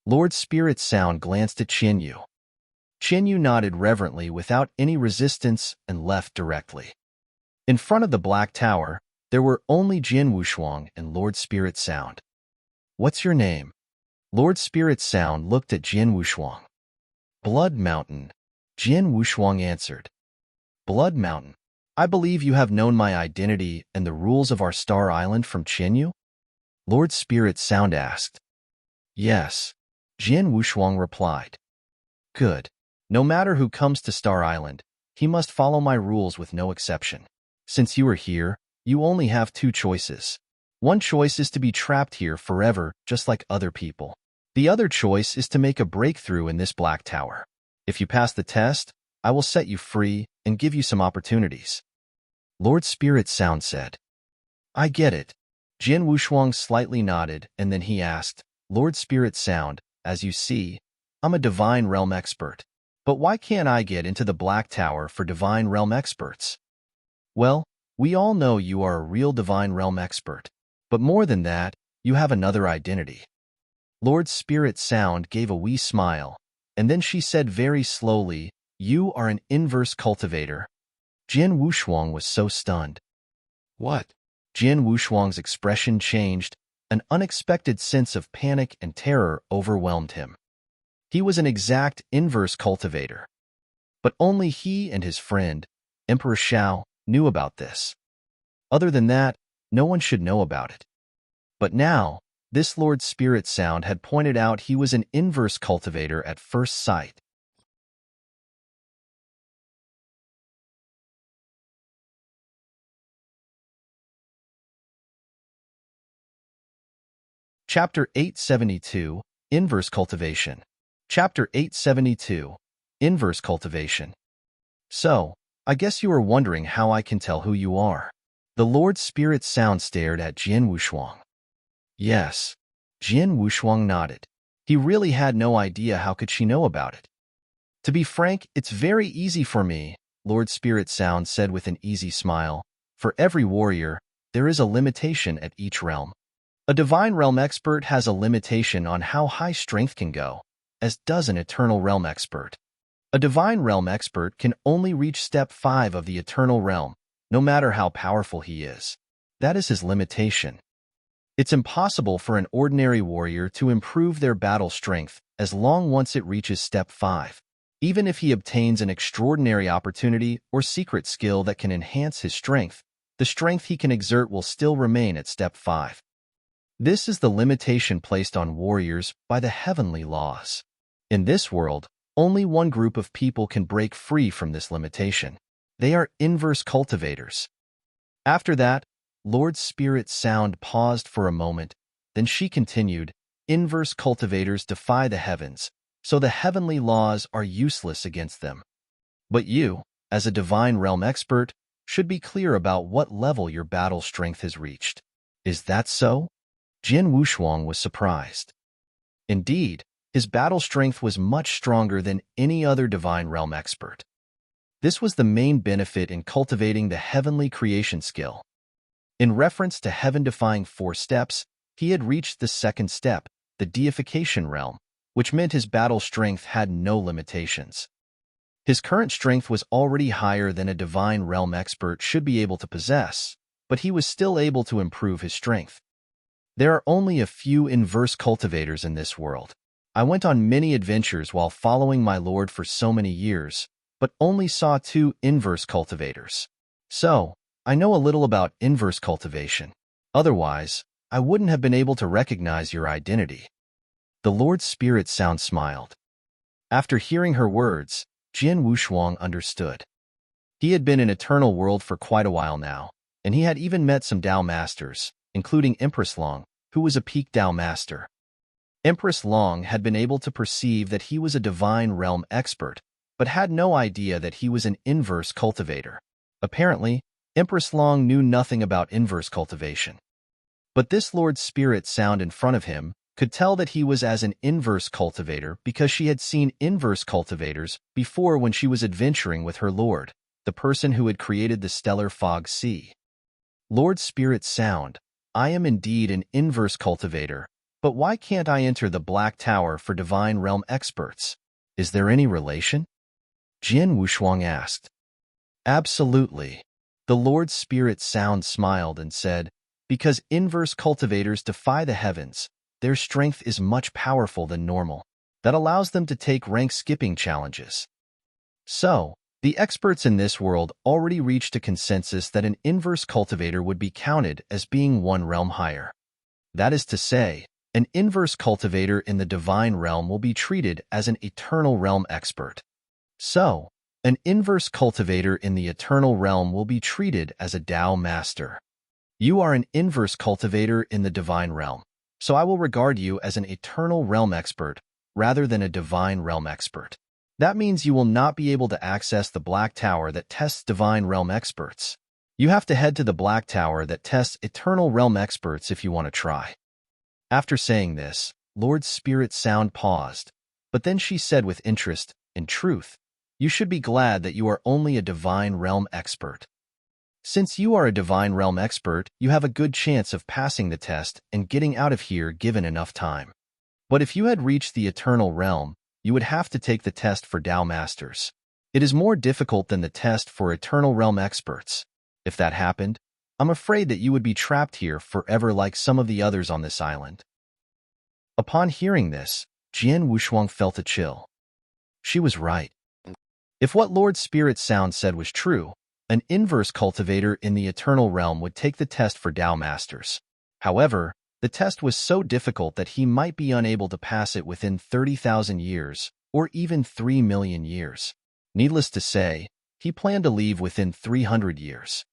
Lord Spirit Sound glanced at Qianyu. Yu nodded reverently without any resistance and left directly. In front of the Black Tower, there were only Jin Wushuang and Lord Spirit Sound. "What's your name?" Lord Spirit Sound looked at Jin Wushuang. "Blood Mountain," Jin Wushuang answered. "Blood Mountain. I believe you have known my identity and the rules of our Star Island from Yu?" Lord Spirit Sound asked. "Yes," Jin Wushuang replied. "Good. No matter who comes to Star Island, he must follow my rules with no exception. Since you are here, you only have two choices. One choice is to be trapped here forever, just like other people. The other choice is to make a breakthrough in this Black Tower. If you pass the test, I will set you free and give you some opportunities." Lord Spirit Sound said. "I get it." Jin Wushuang slightly nodded, and then he asked, "Lord Spirit Sound, as you see, I'm a Divine Realm expert. But why can't I get into the Black Tower for Divine Realm experts?" "Well, we all know you are a real Divine Realm expert. But more than that, you have another identity." Lord Spirit Sound gave a wee smile, and then she said very slowly, "You are an inverse cultivator." Jin Wushuang was so stunned. "What?" Jin Wushuang's expression changed. An unexpected sense of panic and terror overwhelmed him. He was an exact inverse cultivator. But only he and his friend, Emperor Shao, knew about this. Other than that, no one should know about it. But now, this Lord Spirit Sound had pointed out he was an inverse cultivator at first sight. Chapter 872, Inverse Cultivation. Chapter 872, Inverse Cultivation. "So, I guess you are wondering how I can tell who you are." The Lord Spirit Sound stared at Jin Wushuang. "Yes." Jin Wushuang nodded. He really had no idea how could she know about it. "To be frank, it's very easy for me," Lord Spirit Sound said with an easy smile. "For every warrior, there is a limitation at each realm. A Divine Realm expert has a limitation on how high strength can go, as does an Eternal Realm expert. A Divine Realm expert can only reach Step 5 of the Eternal Realm, no matter how powerful he is. That is his limitation. It's impossible for an ordinary warrior to improve their battle strength as long once it reaches Step 5. Even if he obtains an extraordinary opportunity or secret skill that can enhance his strength, the strength he can exert will still remain at Step 5. This is the limitation placed on warriors by the heavenly laws. In this world, only one group of people can break free from this limitation. They are inverse cultivators. After that, Lord Spirit Sound paused for a moment, then she continued, "Inverse cultivators defy the heavens, so the heavenly laws are useless against them. But you, as a Divine Realm expert, should be clear about what level your battle strength has reached." "Is that so?" Jin Wushuang was surprised. Indeed, his battle strength was much stronger than any other Divine Realm expert. This was the main benefit in cultivating the heavenly creation skill. In reference to heaven-defying 4 steps, he had reached the second step, the deification realm, which meant his battle strength had no limitations. His current strength was already higher than a Divine Realm expert should be able to possess, but he was still able to improve his strength. There are only a few inverse cultivators in this world. I went on many adventures while following my lord for so many years, but only saw 2 inverse cultivators. So, I know a little about inverse cultivation. Otherwise, I wouldn't have been able to recognize your identity." The Lord Spirit Sound smiled. After hearing her words, Jin Wushuang understood. He had been in Eternal World for quite a while now, and he had even met some Dao Masters, including Empress Long, who was a peak Dao Master. Empress Long had been able to perceive that he was a Divine Realm expert, but had no idea that he was an inverse cultivator. Apparently, Empress Long knew nothing about inverse cultivation. But this Lord Spirit Sound in front of him could tell that he was as an inverse cultivator because she had seen inverse cultivators before when she was adventuring with her lord, the person who had created the stellar fog sea. "Lord Spirit Sound, I am indeed an inverse cultivator, but why can't I enter the Black Tower for Divine Realm experts?" Is there any relation? Jian Wushuang asked. Absolutely. The Lord Spirit Sound smiled and said, because inverse cultivators defy the heavens, their strength is much powerful than normal. That allows them to take rank-skipping challenges. So, the experts in this world already reached a consensus that an inverse cultivator would be counted as being one realm higher. That is to say, an inverse cultivator in the divine realm will be treated as an eternal realm expert. So, an inverse cultivator in the eternal realm will be treated as a Tao master. You are an inverse cultivator in the divine realm, so I will regard you as an eternal realm expert rather than a divine realm expert. That means you will not be able to access the Black Tower that tests divine realm experts. You have to head to the Black Tower that tests eternal realm experts if you want to try. After saying this, Lord Spirit Sound paused, but then she said with interest, in truth, you should be glad that you are only a divine realm expert. Since you are a divine realm expert, you have a good chance of passing the test and getting out of here given enough time. But if you had reached the eternal realm, you would have to take the test for Tao Masters. It is more difficult than the test for eternal realm experts. If that happened, I'm afraid that you would be trapped here forever like some of the others on this island. Upon hearing this, Jian Wushuang felt a chill. She was right. If what Lord Spirit Sound said was true, an inverse cultivator in the eternal realm would take the test for Tao Masters. However, the test was so difficult that he might be unable to pass it within 30,000 years, or even 3 million years. Needless to say, he planned to leave within 300 years.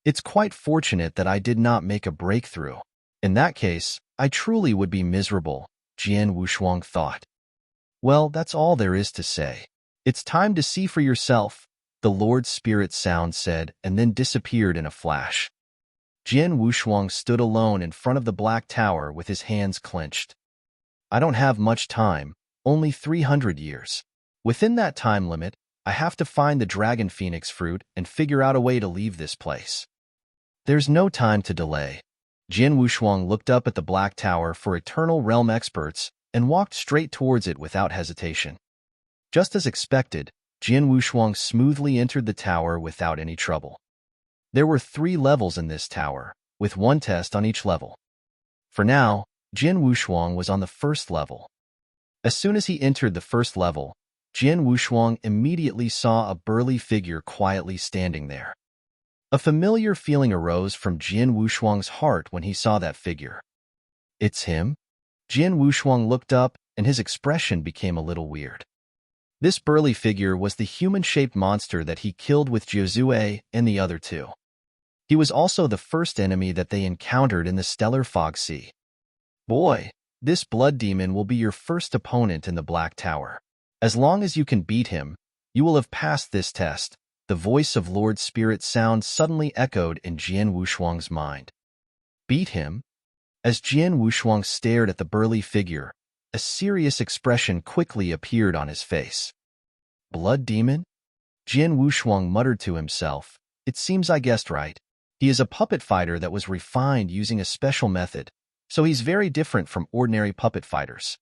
It's quite fortunate that I did not make a breakthrough. In that case, I truly would be miserable, Jian Wushuang thought. Well, that's all there is to say. It's time to see for yourself, the Lord Spirit Sound said, and then disappeared in a flash. Jian Wushuang stood alone in front of the Black Tower with his hands clenched. I don't have much time, only 300 years. Within that time limit, I have to find the Dragon Phoenix fruit and figure out a way to leave this place. There's no time to delay. Jian Wushuang looked up at the Black Tower for Eternal Realm experts and walked straight towards it without hesitation. Just as expected, Jian Wushuang smoothly entered the tower without any trouble. There were 3 levels in this tower, with 1 test on each level. For now, Jian Wushuang was on the first level. As soon as he entered the first level, Jian Wushuang immediately saw a burly figure quietly standing there. A familiar feeling arose from Jian Wushuang's heart when he saw that figure. It's him? Jian Wushuang looked up, and his expression became a little weird. This burly figure was the human-shaped monster that he killed with Jiuzue and the other 2. He was also the first enemy that they encountered in the Stellar Fog Sea. Boy, this blood demon will be your first opponent in the Black Tower. As long as you can beat him, you will have passed this test. The voice of Lord Spirit Sound suddenly echoed in Jian Wushuang's mind. Beat him? As Jian Wushuang stared at the burly figure, a serious expression quickly appeared on his face. Blood demon? Jian Wushuang muttered to himself, it seems I guessed right. He is a puppet fighter that was refined using a special method, so he's very different from ordinary puppet fighters.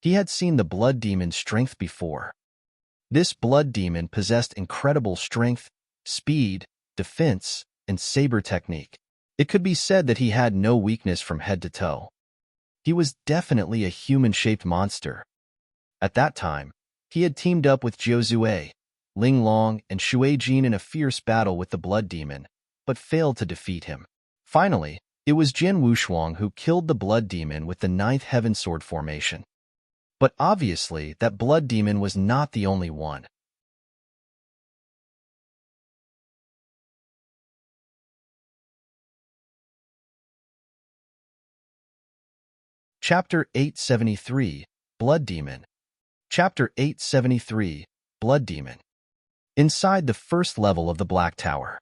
He had seen the blood demon's strength before. This blood demon possessed incredible strength, speed, defense, and saber technique. It could be said that he had no weakness from head to toe. He was definitely a human-shaped monster. At that time, he had teamed up with Jiuzue, Ling Long, and Shui Jin in a fierce battle with the blood demon, but failed to defeat him. Finally, it was Jian Wushuang who killed the blood demon with the 9th Heaven Sword formation. But obviously, that blood demon was not the only one. Chapter 873, Blood Demon. Chapter 873, Blood Demon. Inside the first level of the Black Tower,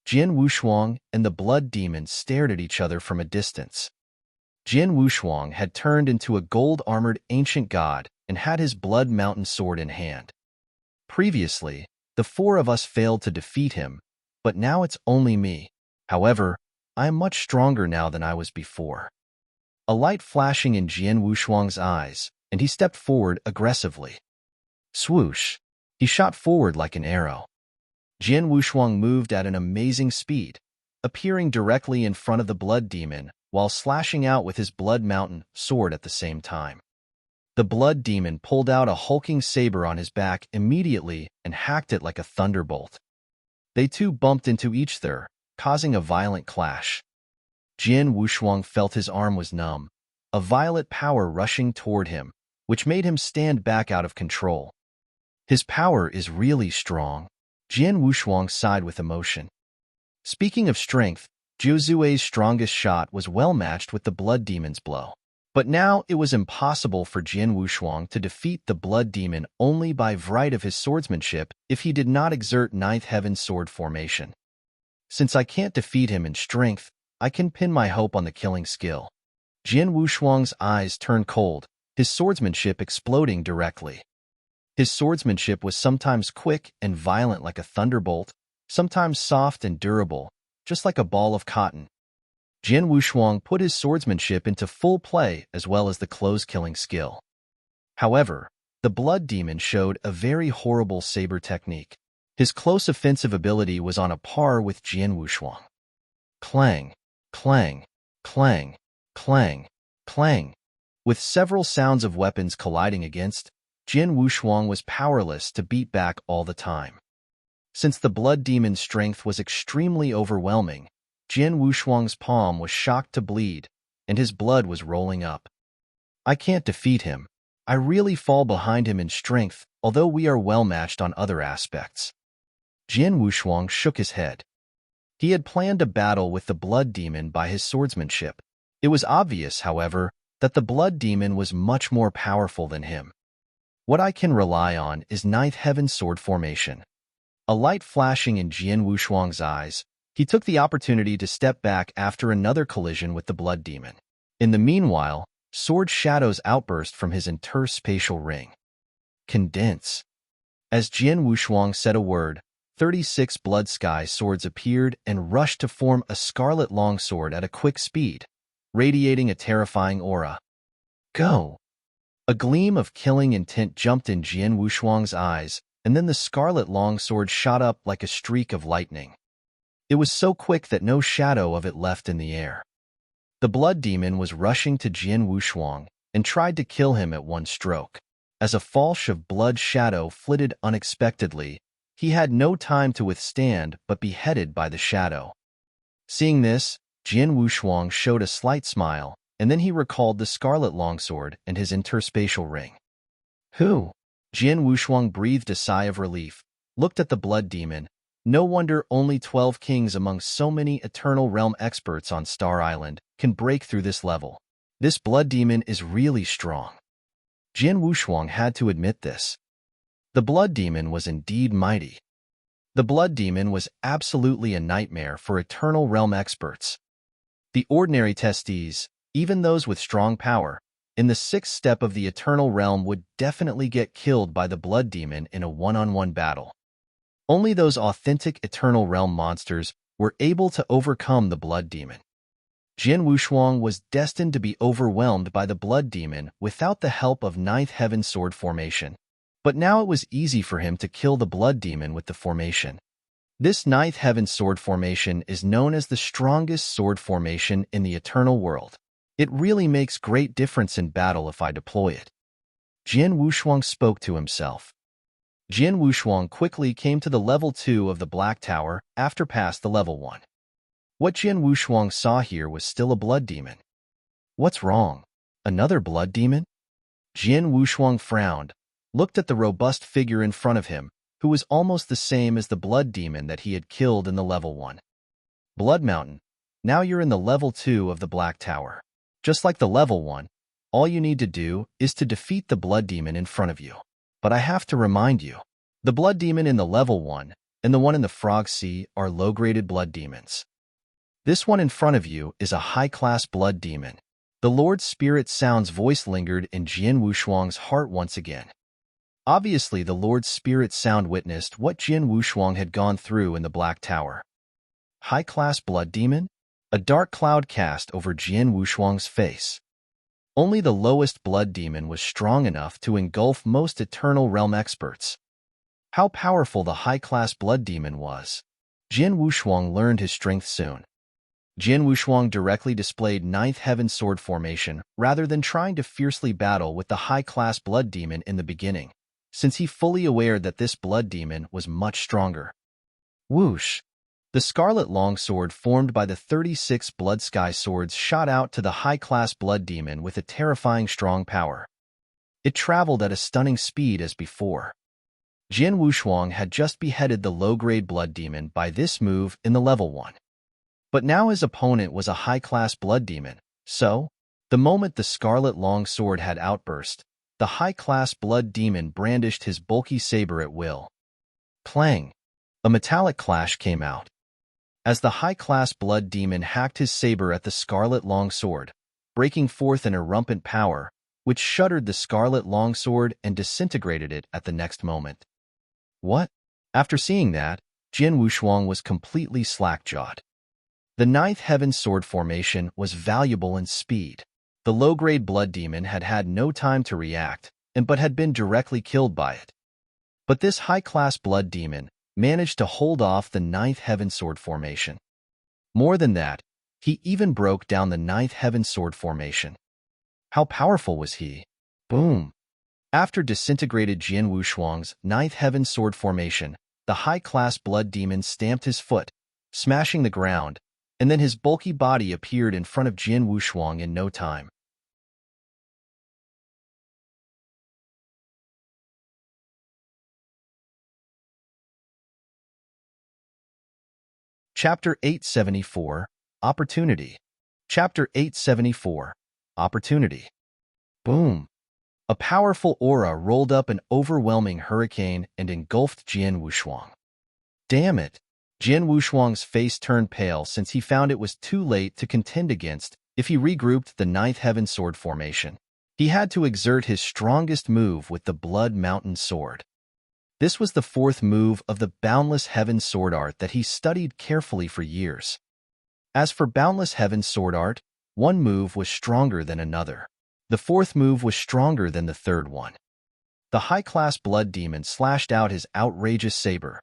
Jian Wushuang and the blood demon stared at each other from a distance. Jian Wushuang had turned into a gold-armored ancient god and had his blood mountain sword in hand. Previously, the 4 of us failed to defeat him, but now it's only me. However, I am much stronger now than I was before. A light flashing in Jian Wushuang's eyes, and he stepped forward aggressively. Swoosh! He shot forward like an arrow. Jian Wushuang moved at an amazing speed, appearing directly in front of the blood demon while slashing out with his blood mountain sword at the same time. The blood demon pulled out a hulking saber on his back immediately and hacked it like a thunderbolt. They two bumped into each other, causing a violent clash. Jian Wushuang felt his arm was numb, a violet power rushing toward him, which made him stand back out of control. His power is really strong. Jian Wushuang sighed with emotion. Speaking of strength, Zhou Zui's strongest shot was well matched with the blood demon's blow. But now it was impossible for Jian Wushuang to defeat the blood demon only by right of his swordsmanship if he did not exert ninth heaven sword formation. Since I can't defeat him in strength, I can pin my hope on the killing skill. Jian Wushuang's eyes turned cold, his swordsmanship exploding directly. His swordsmanship was sometimes quick and violent like a thunderbolt, sometimes soft and durable, just like a ball of cotton. Jian Wushuang put his swordsmanship into full play as well as the close-killing skill. However, the blood demon showed a very horrible saber technique. His close offensive ability was on a par with Jian Wushuang. Clang, clang, clang, clang, clang. With several sounds of weapons colliding against, Jian Wushuang was powerless to beat back all the time. Since the blood demon's strength was extremely overwhelming, Jian Wushuang's palm was shocked to bleed, and his blood was rolling up. I can't defeat him. I really fall behind him in strength, although we are well matched on other aspects. Jian Wushuang shook his head. He had planned a battle with the blood demon by his swordsmanship. It was obvious, however, that the blood demon was much more powerful than him. What I can rely on is ninth heaven sword formation. A light flashing in Jian Wushuang's eyes, he took the opportunity to step back after another collision with the blood demon. In the meanwhile, sword shadows outburst from his interspatial ring. Condense. As Jian Wushuang said a word, 36 blood sky swords appeared and rushed to form a scarlet longsword at a quick speed, radiating a terrifying aura. Go! A gleam of killing intent jumped in Jian Wushuang's eyes, and then the scarlet longsword shot up like a streak of lightning. It was so quick that no shadow of it left in the air. The blood demon was rushing to Jian Wushuang and tried to kill him at one stroke. As a falch of blood shadow flitted unexpectedly, he had no time to withstand but beheaded by the shadow. Seeing this, Jian Wushuang showed a slight smile, and then he recalled the scarlet longsword and his interspatial ring. Who? Jian Wushuang breathed a sigh of relief, looked at the blood demon. No wonder only 12 kings among so many Eternal Realm experts on Star Island can break through this level. This blood demon is really strong. Jian Wushuang had to admit this. The blood demon was indeed mighty. The blood demon was absolutely a nightmare for Eternal Realm experts. The ordinary testees, even those with strong power, in the 6th step of the Eternal Realm would definitely get killed by the blood demon in a one-on-one battle. Only those authentic Eternal Realm monsters were able to overcome the blood demon. Jian Wushuang was destined to be overwhelmed by the blood demon without the help of ninth heaven sword formation. But now it was easy for him to kill the blood demon with the formation. This ninth heaven sword formation is known as the strongest sword formation in the Eternal World. It really makes great difference in battle if I deploy it. Jian Wushuang spoke to himself. Jian Wushuang quickly came to the level 2 of the Black Tower after past the level 1. What Jian Wushuang saw here was still a blood demon. What's wrong? Another blood demon? Jian Wushuang frowned, looked at the robust figure in front of him, who was almost the same as the blood demon that he had killed in the level 1. Blood Mountain, now you're in the level 2 of the Black Tower. Just like the level 1, all you need to do is to defeat the blood demon in front of you. But I have to remind you, the blood demon in the level 1 and the one in the Frog Sea are low-graded blood demons. This one in front of you is a high-class blood demon. The Lord Spirit Sound's voice lingered in Jian Wushuang's heart once again. Obviously, the Lord Spirit Sound witnessed what Jian Wushuang had gone through in the Black Tower. High-class blood demon? A dark cloud cast over Jian Wushuang's face. Only the lowest blood demon was strong enough to engulf most Eternal Realm experts. How powerful the high-class blood demon was. Jin Wushuang learned his strength soon. Jin Wushuang directly displayed Ninth Heaven Sword formation rather than trying to fiercely battle with the high-class blood demon in the beginning, since he fully aware that this blood demon was much stronger. Whoosh! The scarlet longsword formed by the 36 blood sky swords shot out to the high-class blood demon with a terrifying strong power. It traveled at a stunning speed as before. Jin Wushuang had just beheaded the low-grade blood demon by this move in the level 1. But now his opponent was a high-class blood demon, so, the moment the scarlet longsword had outburst, the high-class blood demon brandished his bulky saber at will. Clang! A metallic clash came out. As the high-class blood demon hacked his saber at the scarlet longsword, breaking forth an irrumpent power, which shuddered the scarlet longsword and disintegrated it at the next moment. What? After seeing that, Jin Wushuang was completely slack-jawed. The Ninth Heaven Sword formation was valuable in speed. The low-grade blood demon had had no time to react, but had been directly killed by it. But this high-class blood demon managed to hold off the Ninth Heaven Sword formation. More than that, he even broke down the Ninth Heaven Sword formation. How powerful was he? Boom! After disintegrated Jin Wushuang's Ninth Heaven Sword formation, the high-class blood demon stamped his foot, smashing the ground, and then his bulky body appeared in front of Jin Wushuang in no time. Chapter 874, Opportunity. Chapter 874, Opportunity. Boom! A powerful aura rolled up an overwhelming hurricane and engulfed Jin Wushuang. Damn it! Jin Wushuang's face turned pale since he found it was too late to contend against if he regrouped the Ninth Heaven Sword formation. He had to exert his strongest move with the Blood Mountain Sword. This was the fourth move of the Boundless Heaven Sword Art that he studied carefully for years. As for Boundless Heaven Sword Art, one move was stronger than another. The fourth move was stronger than the third one. The high-class blood demon slashed out his outrageous saber.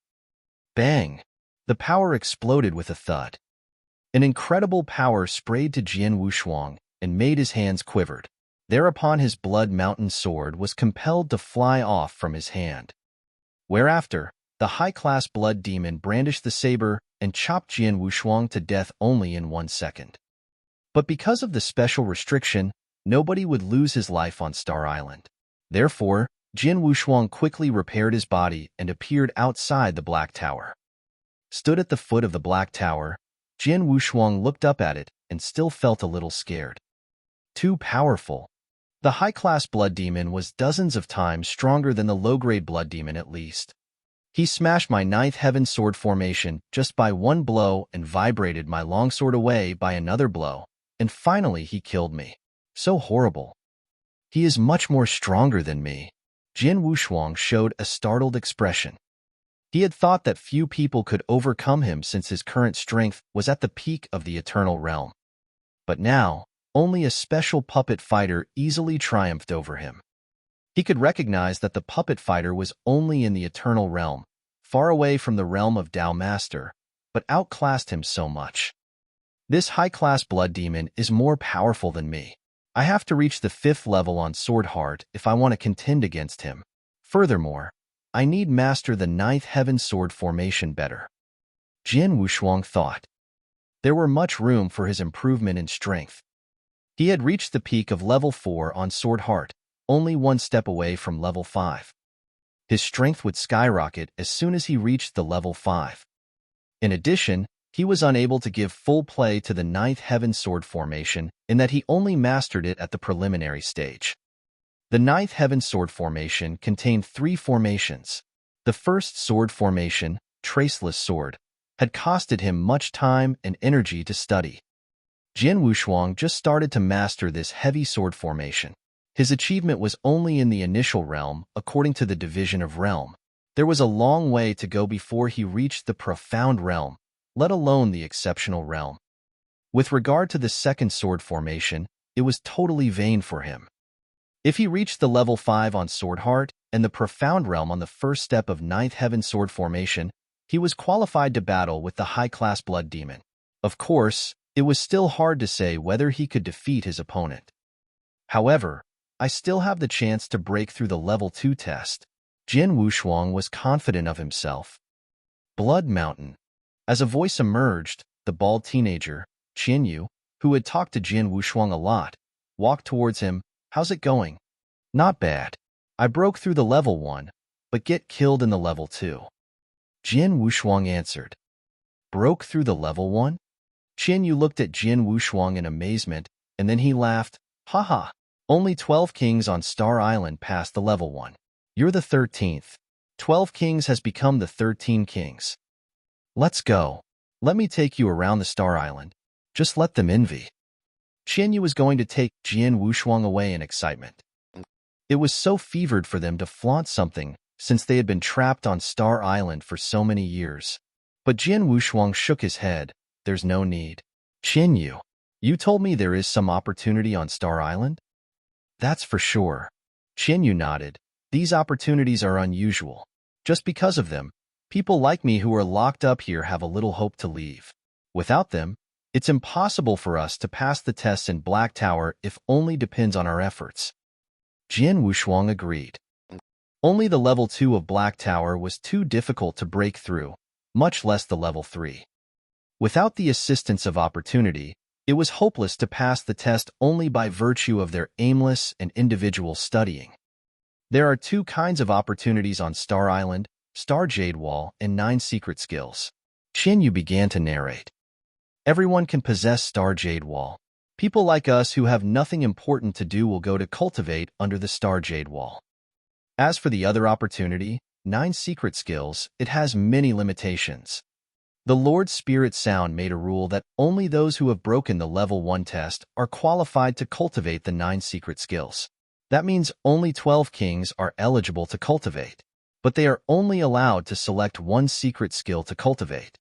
Bang! The power exploded with a thud. An incredible power sprayed to Jin Wushuang and made his hands quivered. Thereupon his Blood Mountain Sword was compelled to fly off from his hand. Whereafter, the high-class blood demon brandished the saber and chopped Jin Wushuang to death only in 1 second. But because of the special restriction, nobody would lose his life on Star Island. Therefore, Jin Wushuang quickly repaired his body and appeared outside the Black Tower. Stood at the foot of the Black Tower, Jin Wushuang looked up at it and still felt a little scared. Too powerful. The high-class blood demon was dozens of times stronger than the low-grade blood demon at least. He smashed my Ninth Heaven Sword formation just by one blow and vibrated my longsword away by another blow, and finally he killed me. So horrible. He is much more stronger than me. Jin Wushuang showed a startled expression. He had thought that few people could overcome him since his current strength was at the peak of the Eternal Realm. But now, only a special puppet fighter easily triumphed over him. He could recognize that the puppet fighter was only in the Eternal Realm, far away from the realm of Tao Master, but outclassed him so much. This high-class blood demon is more powerful than me. I have to reach the 5th level on Sword Heart if I want to contend against him. Furthermore, I need master the Ninth Heaven Sword formation better. Jin Wushuang thought. There were much room for his improvement in strength. He had reached the peak of level 4 on Sword Heart, only 1 step away from level 5. His strength would skyrocket as soon as he reached the level 5. In addition, he was unable to give full play to the Ninth Heaven Sword formation in that he only mastered it at the preliminary stage. The Ninth Heaven Sword formation contained 3 formations. The first sword formation, Traceless Sword, had costed him much time and energy to study. Jin Wushuang just started to master this heavy sword formation. His achievement was only in the initial realm, according to the division of realm. There was a long way to go before he reached the profound realm, let alone the exceptional realm. With regard to the second sword formation, it was totally vain for him. If he reached the level 5 on Sword Heart and the Profound Realm on the first step of Ninth Heaven Sword Formation, he was qualified to battle with the high-class Blood Demon. Of course, it was still hard to say whether he could defeat his opponent. However, I still have the chance to break through the level 2 test. Jin Wushuang was confident of himself. Blood Mountain. As a voice emerged, the bald teenager, Qianyu, who had talked to Jin Wushuang a lot, walked towards him. How's it going? Not bad. I broke through the level 1, but get killed in the level 2. Jin Wushuang answered. Broke through the level 1? Qianyu looked at Jin Wushuang in amazement, and then he laughed. Haha. Only 12 kings on Star Island passed the level 1. You're the 13th. 12 kings has become the 13 kings. Let's go. Let me take you around the Star Island. Just let them envy. Qianyu was going to take Jin Wushuang away in excitement. It was so fevered for them to flaunt something since they had been trapped on Star Island for so many years. But Jin Wushuang shook his head. There's no need. Qianyu, you told me there is some opportunity on Star Island? That's for sure. Qianyu nodded. These opportunities are unusual. Just because of them, people like me who are locked up here have a little hope to leave. Without them, it's impossible for us to pass the tests in Black Tower if only depends on our efforts. Jin Wushuang agreed. Only the level 2 of Black Tower was too difficult to break through, much less the level 3. Without the assistance of opportunity, it was hopeless to pass the test only by virtue of their aimless and individual studying. There are 2 kinds of opportunities on Star Island, Star Jade Wall and 9 secret skills. Qianyu began to narrate. Everyone can possess Star Jade Wall. People like us who have nothing important to do will go to cultivate under the Star Jade Wall. As for the other opportunity, 9 secret skills, it has many limitations. The Lord Spirit Sound made a rule that only those who have broken the level 1 test are qualified to cultivate the 9 secret skills. That means only 12 kings are eligible to cultivate, but they are only allowed to select 1 secret skill to cultivate.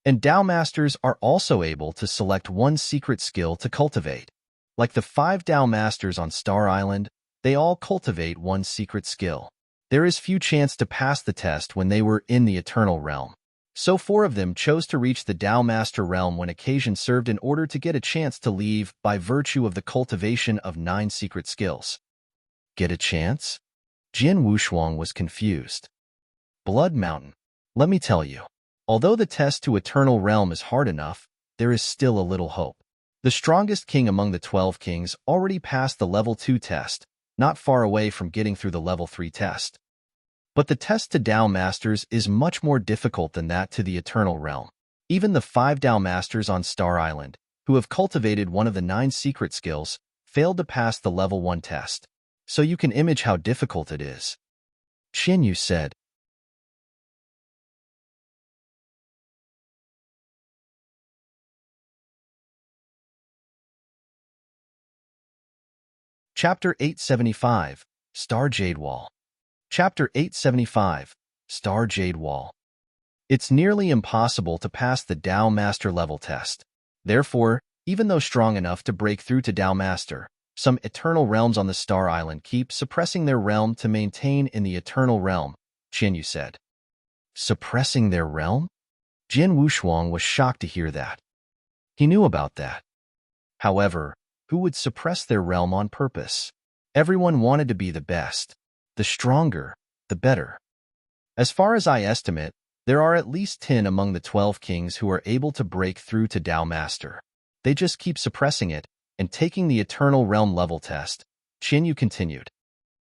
And Dao Masters are also able to select 1 secret skill to cultivate. Like the 5 Dao Masters on Star Island, they all cultivate 1 secret skill. There is few chance to pass the test when they were in the Eternal Realm. So 4 of them chose to reach the Dao Master Realm when occasion served in order to get a chance to leave by virtue of the cultivation of 9 secret skills. Get a chance? Jin Wushuang was confused. Blood Mountain. Let me tell you. Although the test to Eternal Realm is hard enough, there is still a little hope. The strongest king among the 12 kings already passed the level 2 test, not far away from getting through the level 3 test. But the test to Dao Masters is much more difficult than that to the Eternal Realm. Even the 5 Dao Masters on Star Island, who have cultivated one of the 9 secret skills, failed to pass the level 1 test. So you can imagine how difficult it is. Qianyu said. Chapter 875, Star Jade Wall. Chapter 875, Star Jade Wall. It's nearly impossible to pass the Dao Master level test. Therefore, even though strong enough to break through to Dao Master, some Eternal Realms on the Star Island keep suppressing their realm to maintain in the Eternal Realm, Qianyu said. Suppressing their realm? Jin Wushuang was shocked to hear that. He knew about that. However, who would suppress their realm on purpose? Everyone wanted to be the best. The stronger, the better. As far as I estimate, there are at least 10 among the 12 kings who are able to break through to Dao Master. They just keep suppressing it and taking the Eternal Realm level test, Qianyu continued.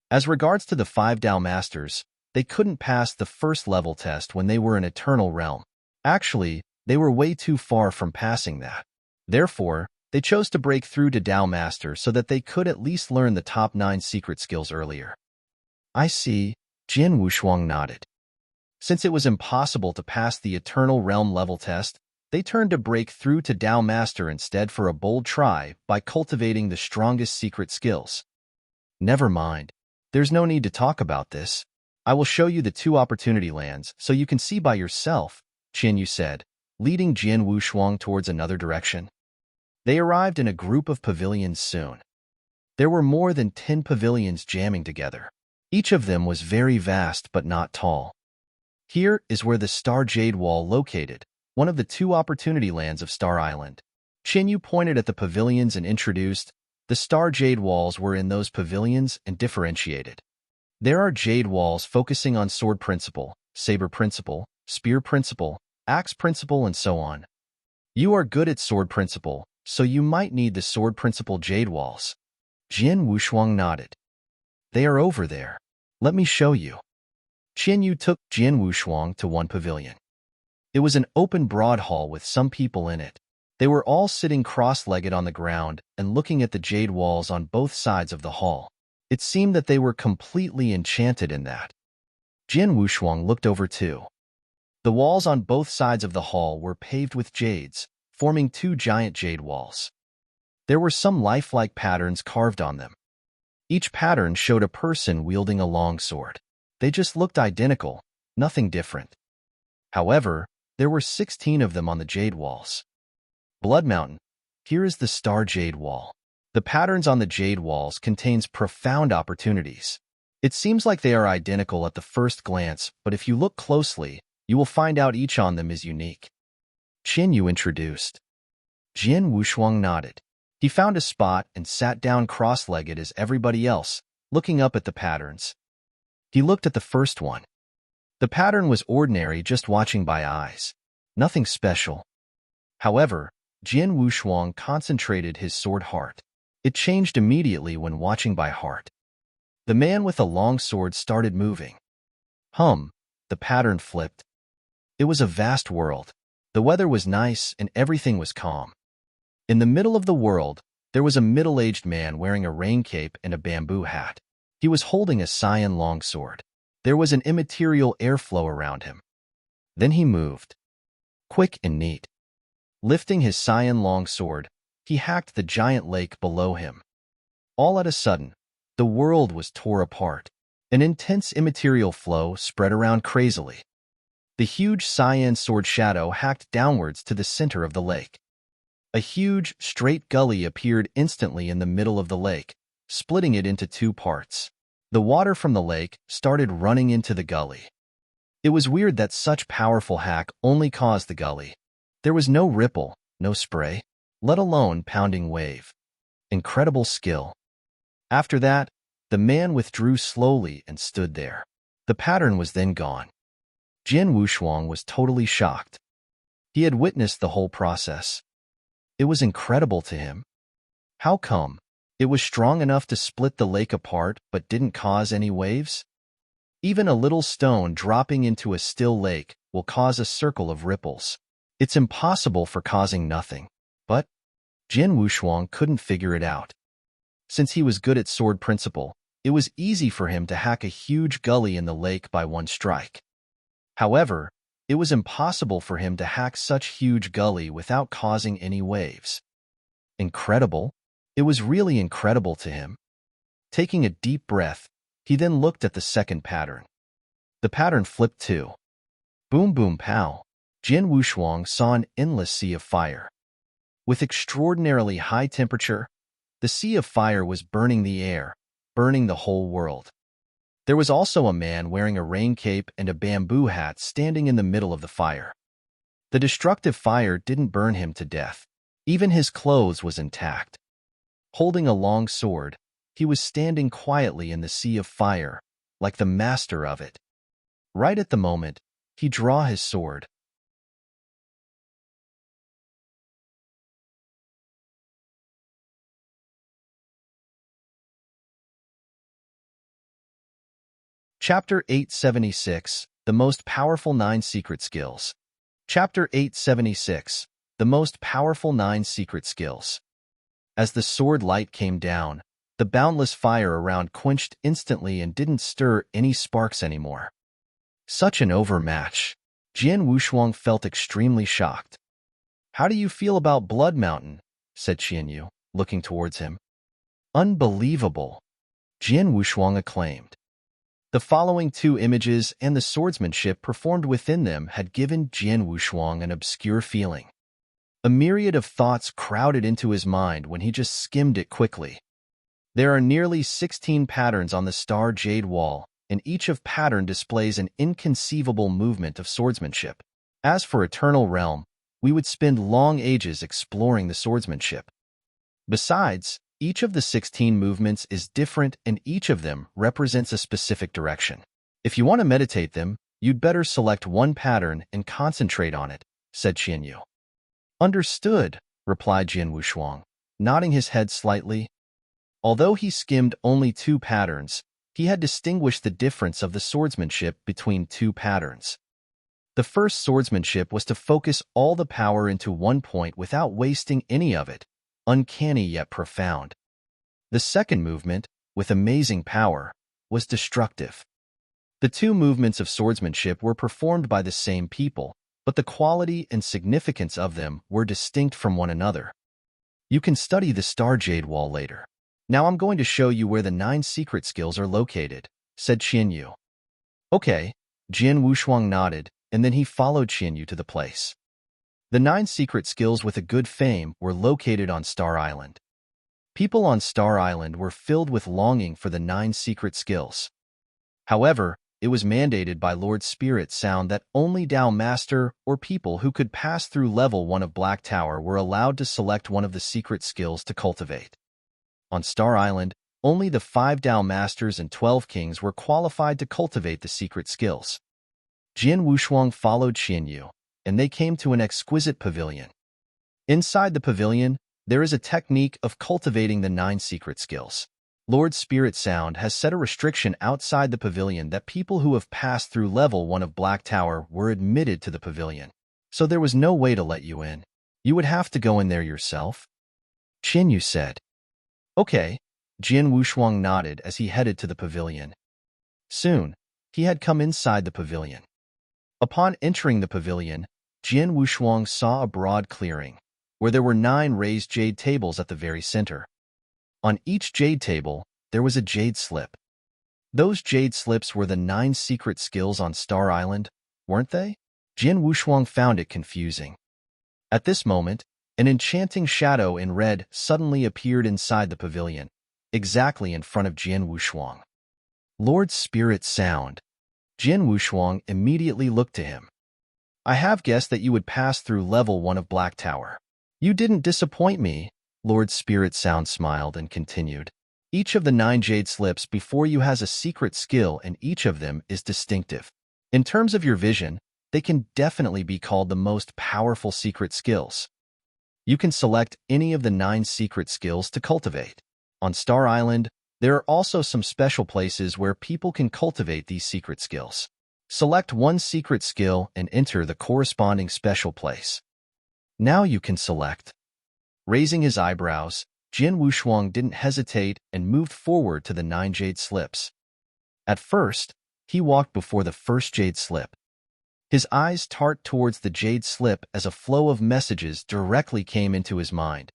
As regards to the 5 Dao Masters, they couldn't pass the first level test when they were in Eternal Realm. Actually, they were way too far from passing that. Therefore, they chose to break through to Dao Master so that they could at least learn the top 9 secret skills earlier. I see, Jin Wushuang nodded. Since it was impossible to pass the Eternal Realm level test, they turned to break through to Dao Master instead for a bold try by cultivating the strongest secret skills. Never mind. There's no need to talk about this. I will show you the 2 opportunity lands so you can see by yourself, Qianyu said, leading Jin Wushuang towards another direction. They arrived in a group of pavilions soon. There were more than 10 pavilions jamming together. Each of them was very vast but not tall. Here is where the Star Jade Wall located, one of the 2 opportunity lands of Star Island. Chinyu pointed at the pavilions and introduced, the Star Jade Walls were in those pavilions and differentiated. There are Jade Walls focusing on Sword Principle, Saber Principle, Spear Principle, Axe Principle, and so on. You are good at Sword Principle, so you might need the Sword Principle Jade Walls. Jian Wushuang nodded. They are over there. Let me show you. Chinyu took Jian Wushuang to one pavilion. It was an open broad hall with some people in it. They were all sitting cross-legged on the ground and looking at the jade walls on both sides of the hall. It seemed that they were completely enchanted in that. Jian Wushuang looked over too. The walls on both sides of the hall were paved with jades, forming 2 giant jade walls. There were some lifelike patterns carved on them. Each pattern showed a person wielding a long sword. They just looked identical, nothing different. However, there were 16 of them on the jade walls. Blood Mountain, here is the Star Jade Wall. The patterns on the jade walls contains profound opportunities. It seems like they are identical at the first glance, but if you look closely, you will find out each on them is unique. Chinyu introduced. Jian Wushuang nodded. He found a spot and sat down cross-legged as everybody else, looking up at the patterns. He looked at the first one. The pattern was ordinary, just watching by eyes. Nothing special. However, Jian Wushuang concentrated his sword heart. It changed immediately when watching by heart. The man with a long sword started moving. The pattern flipped. It was a vast world. The weather was nice and everything was calm. In the middle of the world, there was a middle-aged man wearing a rain cape and a bamboo hat. He was holding a cyan longsword. There was an immaterial airflow around him. Then he moved. Quick and neat. Lifting his cyan longsword, he hacked the giant lake below him. All at a sudden, the world was tore apart. An intense immaterial flow spread around crazily. The huge cyan sword shadow hacked downwards to the center of the lake. A huge, straight gully appeared instantly in the middle of the lake, splitting it into 2 parts. The water from the lake started running into the gully. It was weird that such powerful hack only caused the gully. There was no ripple, no spray, let alone pounding wave. Incredible skill. After that, the man withdrew slowly and stood there. The pattern was then gone. Jian Wushuang was totally shocked. He had witnessed the whole process. It was incredible to him. How come? It was strong enough to split the lake apart but didn't cause any waves? Even a little stone dropping into a still lake will cause a circle of ripples. It's impossible for causing nothing. But Jian Wushuang couldn't figure it out. Since he was good at Sword Principle, it was easy for him to hack a huge gully in the lake by one strike. However, it was impossible for him to hack such huge gully without causing any waves. Incredible. It was really incredible to him. Taking a deep breath, he then looked at the second pattern. The pattern flipped too. Boom boom pow. Jian Wushuang saw an endless sea of fire. With extraordinarily high temperature, the sea of fire was burning the air, burning the whole world. There was also a man wearing a rain cape and a bamboo hat standing in the middle of the fire. The destructive fire didn't burn him to death. Even his clothes was intact. Holding a long sword, he was standing quietly in the sea of fire, like the master of it. Right at the moment, he drew his sword. Chapter 876, The Most Powerful 9 Secret Skills. Chapter 876, The Most Powerful 9 Secret Skills. As the sword light came down, the boundless fire around quenched instantly and didn't stir any sparks anymore. Such an overmatch. Jian Wushuang felt extremely shocked. "How do you feel about Blood Mountain?" said Qianyu, looking towards him. "Unbelievable," Jian Wushuang acclaimed. The following 2 images and the swordsmanship performed within them had given Jian Wushuang an obscure feeling. A myriad of thoughts crowded into his mind when he just skimmed it quickly. There are nearly 16 patterns on the star jade wall, and each of pattern displays an inconceivable movement of swordsmanship. As for Eternal Realm, we would spend long ages exploring the swordsmanship. Besides, each of the 16 movements is different and each of them represents a specific direction. If you want to meditate them, you'd better select one pattern and concentrate on it, said Qianyu. Understood, replied Jian Wushuang, nodding his head slightly. Although he skimmed only 2 patterns, he had distinguished the difference of the swordsmanship between 2 patterns. The first swordsmanship was to focus all the power into one point without wasting any of it, uncanny yet profound. The second movement, with amazing power, was destructive. The 2 movements of swordsmanship were performed by the same people, but the quality and significance of them were distinct from one another. You can study the Star Jade Wall later. Now I'm going to show you where the 9 secret skills are located, said Qianyu. Okay, Jian Wushuang nodded, and then he followed Qianyu to the place. The 9 secret skills with a good fame were located on Star Island. People on Star Island were filled with longing for the 9 secret skills. However, it was mandated by Lord Spirit Sound that only Dao Master or people who could pass through level 1 of Black Tower were allowed to select one of the secret skills to cultivate. On Star Island, only the 5 Dao Masters and 12 Kings were qualified to cultivate the secret skills. Jian Wushuang followed Qianyu, and they came to an exquisite pavilion. Inside the pavilion, there is a technique of cultivating the 9 secret skills. Lord Spirit Sound has set a restriction outside the pavilion that people who have passed through level 1 of Black Tower were admitted to the pavilion. So there was no way to let you in. You would have to go in there yourself. Qianyu said. Okay, Jian Wushuang nodded as he headed to the pavilion. Soon, he had come inside the pavilion. Upon entering the pavilion, Jian Wushuang saw a broad clearing, where there were 9 raised jade tables at the very center. On each jade table, there was a jade slip. Those jade slips were the 9 secret skills on Star Island, weren't they? Jian Wushuang found it confusing. At this moment, an enchanting shadow in red suddenly appeared inside the pavilion, exactly in front of Jian Wushuang. Lord Spirit Sound. Jian Wushuang immediately looked to him. I have guessed that you would pass through level 1 of Black Tower. You didn't disappoint me, Lord Spirit Sound smiled and continued. Each of the 9 jade slips before you has a secret skill and each of them is distinctive. In terms of your vision, they can definitely be called the most powerful secret skills. You can select any of the 9 secret skills to cultivate. On Star Island, there are also some special places where people can cultivate these secret skills. Select one secret skill and enter the corresponding special place. Now you can select. Raising his eyebrows, Jian Wushuang didn't hesitate and moved forward to the 9 jade slips. At first, he walked before the first jade slip. His eyes turned towards the jade slip as a flow of messages directly came into his mind.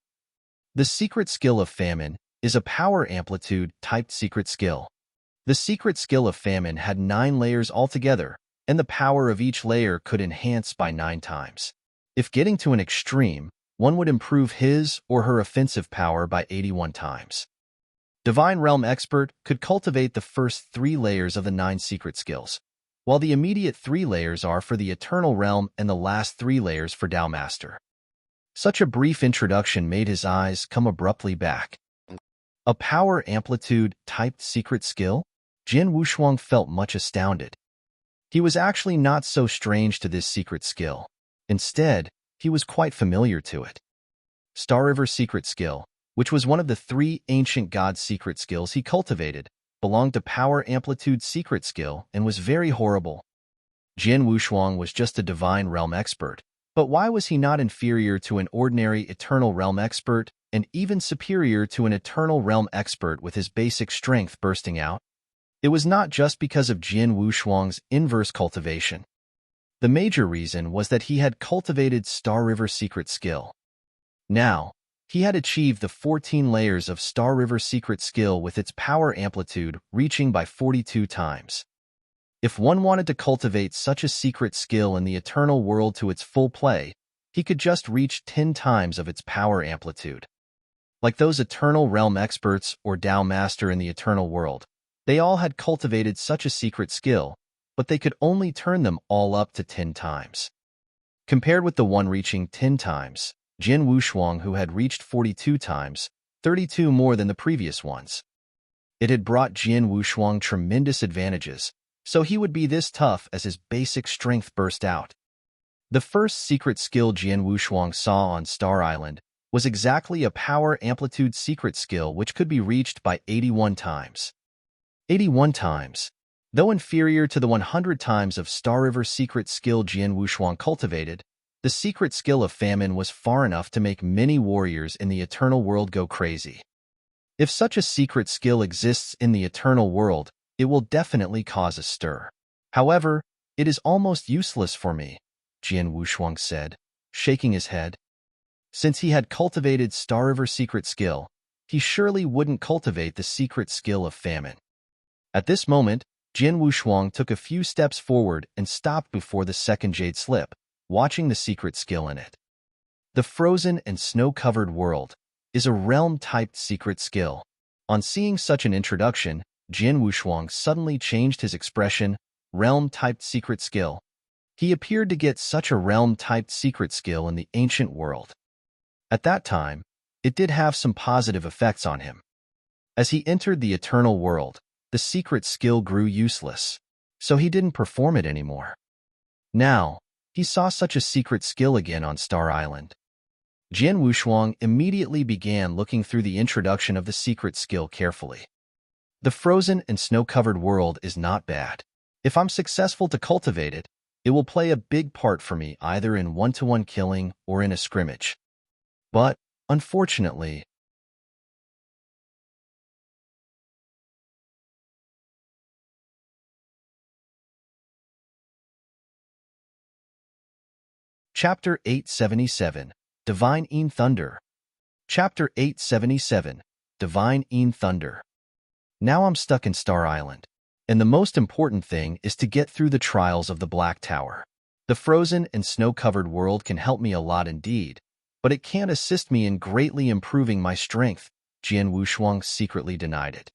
The secret skill of famine is a power amplitude typed secret skill. The secret skill of famine had 9 layers altogether, and the power of each layer could enhance by 9 times. If getting to an extreme, one would improve his or her offensive power by 81 times. Divine Realm Expert could cultivate the first 3 layers of the 9 secret skills, while the immediate 3 layers are for the Eternal Realm and the last 3 layers for Dao Master. Such a brief introduction made his eyes come abruptly back. A power amplitude typed secret skill? Jian Wushuang felt much astounded. He was actually not so strange to this secret skill. Instead, he was quite familiar to it. Star River secret skill, which was one of the 3 ancient god secret skills he cultivated, belonged to Power Amplitude secret skill and was very horrible. Jian Wushuang was just a Divine Realm expert, but why was he not inferior to an ordinary Eternal Realm expert and even superior to an Eternal Realm expert with his basic strength bursting out? It was not just because of Jian Wushuang's inverse cultivation. The major reason was that he had cultivated Star River secret skill. Now, he had achieved the 14 layers of Star River secret skill with its power amplitude reaching by 42 times. If one wanted to cultivate such a secret skill in the eternal world to its full play, he could just reach 10 times of its power amplitude. Like those Eternal Realm experts or Tao Master in the Eternal World, they all had cultivated such a secret skill, but they could only turn them all up to 10 times. Compared with the one reaching 10 times, Jin Wushuang, who had reached 42 times, 32 more than the previous ones. It had brought Jin Wushuang tremendous advantages, so he would be this tough as his basic strength burst out. The first secret skill Jin Wushuang saw on Star Island was exactly a power amplitude secret skill which could be reached by 81 times. 81 times. Though inferior to the 100 times of Star River secret skill Jin Wushuang cultivated, the secret skill of famine was far enough to make many warriors in the Eternal World go crazy. If such a secret skill exists in the Eternal World, it will definitely cause a stir. However, it is almost useless for me, Jin Wushuang said, shaking his head. Since he had cultivated Star River secret skill, he surely wouldn't cultivate the secret skill of famine. At this moment, Jin Wushuang took a few steps forward and stopped before the second jade slip, watching the secret skill in it. The frozen and snow-covered world is a realm-typed secret skill. On seeing such an introduction, Jin Wushuang suddenly changed his expression, realm-typed secret skill. He appeared to get such a realm-typed secret skill in the ancient world. At that time, it did have some positive effects on him. As he entered the Eternal World, the secret skill grew useless, so he didn't perform it anymore. Now, he saw such a secret skill again on Star Island. Jin Wushuang immediately began looking through the introduction of the secret skill carefully. The frozen and snow-covered world is not bad. If I'm successful to cultivate it, it will play a big part for me either in one-to-one killing or in a scrimmage. But, unfortunately, Chapter 877, Divine Een Thunder. Chapter 877, Divine Een Thunder. Now I'm stuck in Star Island, and the most important thing is to get through the trials of the Black Tower. The frozen and snow-covered world can help me a lot indeed, but it can't assist me in greatly improving my strength, Jin Wushuang secretly denied it.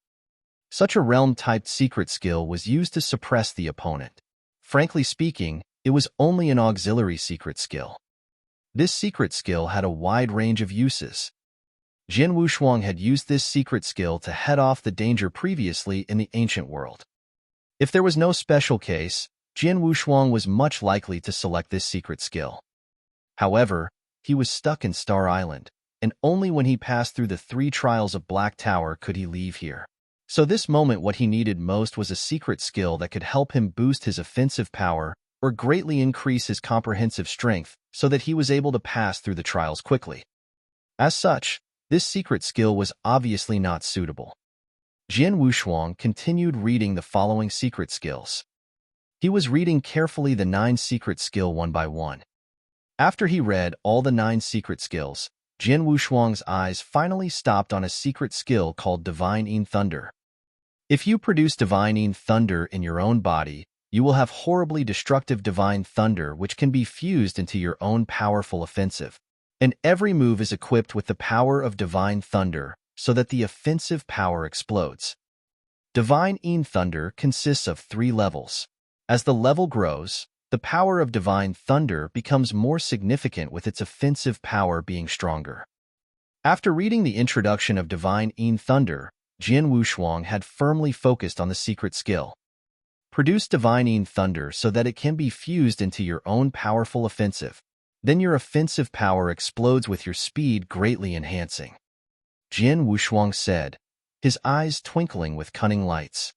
Such a realm-typed secret skill was used to suppress the opponent. Frankly speaking, it was only an auxiliary secret skill. This secret skill had a wide range of uses. Jin Wushuang had used this secret skill to head off the danger previously in the ancient world. If there was no special case, Jin Wushuang was much likely to select this secret skill. However, he was stuck in Star Island, and only when he passed through the 3 trials of Black Tower could he leave here. So this moment what he needed most was a secret skill that could help him boost his offensive power or greatly increase his comprehensive strength so that he was able to pass through the trials quickly. As such, this secret skill was obviously not suitable. Jin Wushuang continued reading the following secret skills. He was reading carefully the 9 secret skill one by one. After he read all the 9 secret skills, Jin Wushuang's eyes finally stopped on a secret skill called Divine Een Thunder. If you produce Divine Een Thunder in your own body, you will have horribly destructive Divine Thunder which can be fused into your own powerful offensive. And every move is equipped with the power of Divine Thunder so that the offensive power explodes. Divine Een Thunder consists of 3 levels. As the level grows, the power of Divine Thunder becomes more significant with its offensive power being stronger. After reading the introduction of Divine Een Thunder, Jin Wushuang had firmly focused on the secret skill. Produce Divine Een Thunder so that it can be fused into your own powerful offensive. Then your offensive power explodes with your speed greatly enhancing. Jin Wushuang said, his eyes twinkling with cunning lights.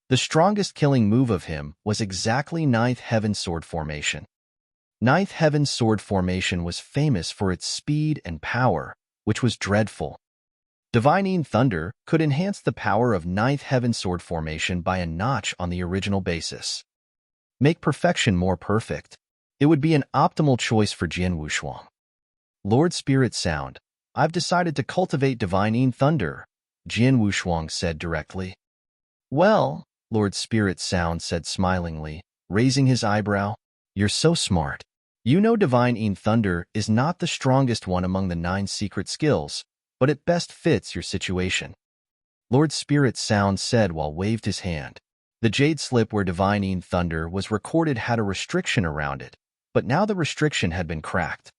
The strongest killing move of him was exactly Ninth Heaven Sword Formation. Ninth Heaven Sword Formation was famous for its speed and power, which was dreadful. Divine Een Thunder could enhance the power of Ninth Heaven Sword Formation by a notch on the original basis. Make perfection more perfect. It would be an optimal choice for Jin Wushuang. Lord Spirit Sound, I've decided to cultivate Divine Een Thunder, Jin Wushuang said directly. Well, Lord Spirit Sound said smilingly, raising his eyebrow, you're so smart. You know Divine Een Thunder is not the strongest one among the 9 secret skills, but it best fits your situation. Lord Spirit Sound said while waved his hand. The jade slip where Divine Een Thunder was recorded had a restriction around it, but now the restriction had been cracked.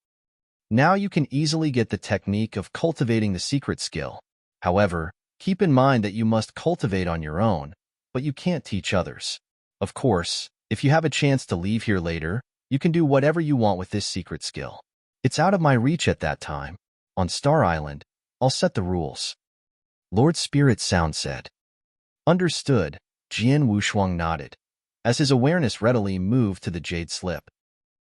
Now you can easily get the technique of cultivating the secret skill. However, keep in mind that you must cultivate on your own, but you can't teach others. Of course, if you have a chance to leave here later, you can do whatever you want with this secret skill. It's out of my reach at that time. On Star Island, I'll set the rules. Lord Spirit Sound said. Understood, Jian Wushuang nodded, as his awareness readily moved to the jade slip.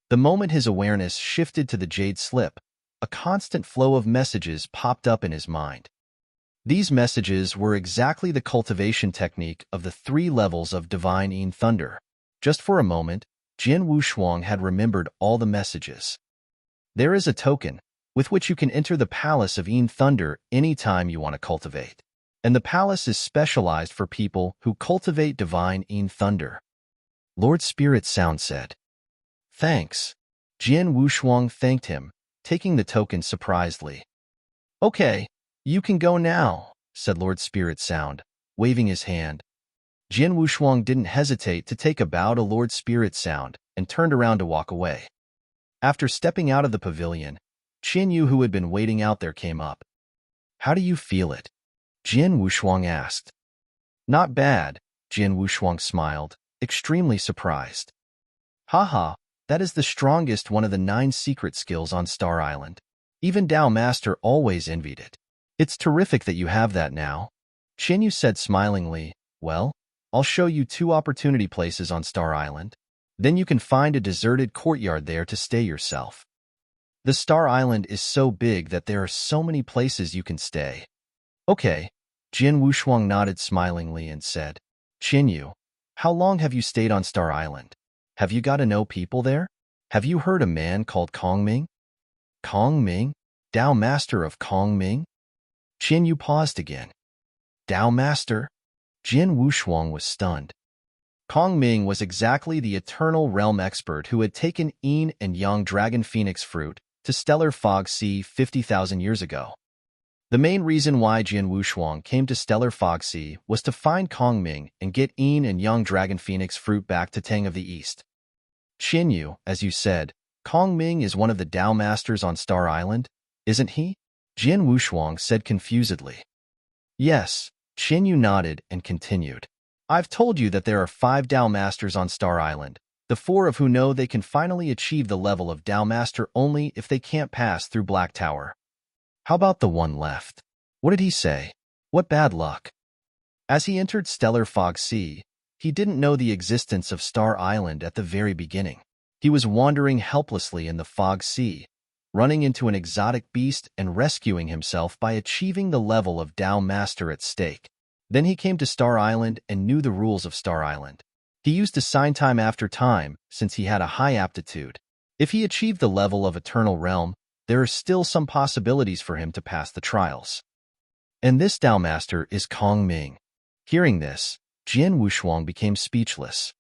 The moment his awareness shifted to the jade slip, a constant flow of messages popped up in his mind. These messages were exactly the cultivation technique of the 3 levels of Divine Een Thunder. Just for a moment, Jian Wushuang had remembered all the messages. There is a token, with which you can enter the Palace of Een Thunder anytime you want to cultivate. And the palace is specialized for people who cultivate Divine Een Thunder. Lord Spirit Sound said. Thanks. Jian Wushuang thanked him, taking the token surprisedly. Okay, you can go now, said Lord Spirit Sound, waving his hand. Jian Wushuang didn't hesitate to take a bow to Lord Spirit Sound and turned around to walk away. After stepping out of the pavilion, Qin Yu, who had been waiting out there, came up. How do you feel it? Jian Wushuang asked. Not bad, Jian Wushuang smiled, extremely surprised. Haha, that is the strongest one of the 9 secret skills on Star Island. Even Dao Master always envied it. It's terrific that you have that now. Qin Yu said smilingly. Well, I'll show you 2 opportunity places on Star Island. Then you can find a deserted courtyard there to stay yourself. The Star Island is so big that there are so many places you can stay. Okay, Jian Wushuang nodded smilingly and said, Qin Yu, how long have you stayed on Star Island? Have you got to know people there? Have you heard a man called Kong Ming? Kong Ming? Dao Master of Kong Ming? Qin Yu paused again. Dao Master? Jian Wushuang was stunned. Kong Ming was exactly the Eternal Realm expert who had taken Yin and Yang Dragon Phoenix fruit to Stellar Fog Sea 50,000 years ago. The main reason why Jian Wushuang came to Stellar Fog Sea was to find Kong Ming and get Yin and Yang Dragon Phoenix fruit back to Tang of the East. Qin Yu, as you said, Kong Ming is one of the Dao Masters on Star Island, isn't he? Jian Wushuang said confusedly. Yes, Qin Yu nodded and continued. I've told you that there are 5 Dao Masters on Star Island, the 4 of who know they can finally achieve the level of Dao Master only if they can't pass through Black Tower. How about the one left? What did he say? What bad luck. As he entered Stellar Fog Sea, he didn't know the existence of Star Island at the very beginning. He was wandering helplessly in the Fog Sea, running into an exotic beast and rescuing himself by achieving the level of Dao Master at stake. Then he came to Star Island and knew the rules of Star Island. He used to sign time after time since he had a high aptitude. If he achieved the level of Eternal Realm, there are still some possibilities for him to pass the trials. And this Dao Master is Kong Ming. Hearing this, Jian Wushuang became speechless.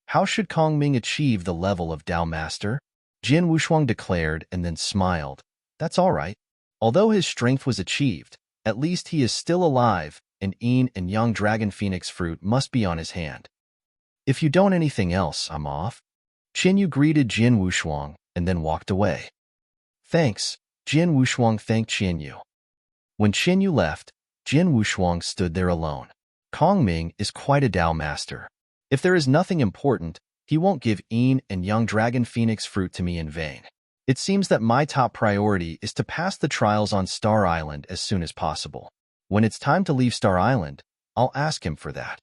How should Kong Ming achieve the level of Dao Master? Jian Wushuang declared and then smiled. That's all right. Although his strength was achieved, at least he is still alive, and Yin and Yang Dragon Phoenix fruit must be on his hand. If you don't anything else, I'm off. Qin Yu greeted Jian Wushuang and then walked away. Thanks, Jian Wushuang thanked Qin Yu. When Qin Yu left, Jian Wushuang stood there alone. Kong Ming is quite a Dao Master. If there is nothing important, he won't give Yin and Yang Dragon Phoenix fruit to me in vain. It seems that my top priority is to pass the trials on Star Island as soon as possible. When it's time to leave Star Island, I'll ask him for that.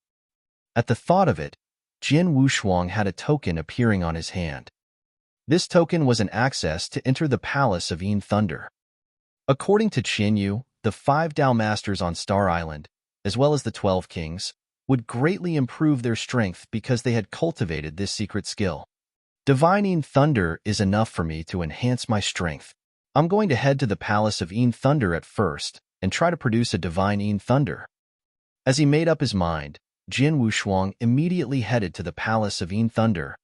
At the thought of it, Jian Wushuang had a token appearing on his hand. This token was an access to enter the Palace of Een Thunder. According to Qin Yu, the 5 Dao Masters on Star Island, as well as the 12 Kings, would greatly improve their strength because they had cultivated this secret skill. Divine Een Thunder is enough for me to enhance my strength. I'm going to head to the Palace of Een Thunder at first and try to produce a Divine Een Thunder. As he made up his mind, Jian Wushuang immediately headed to the Palace of Een Thunder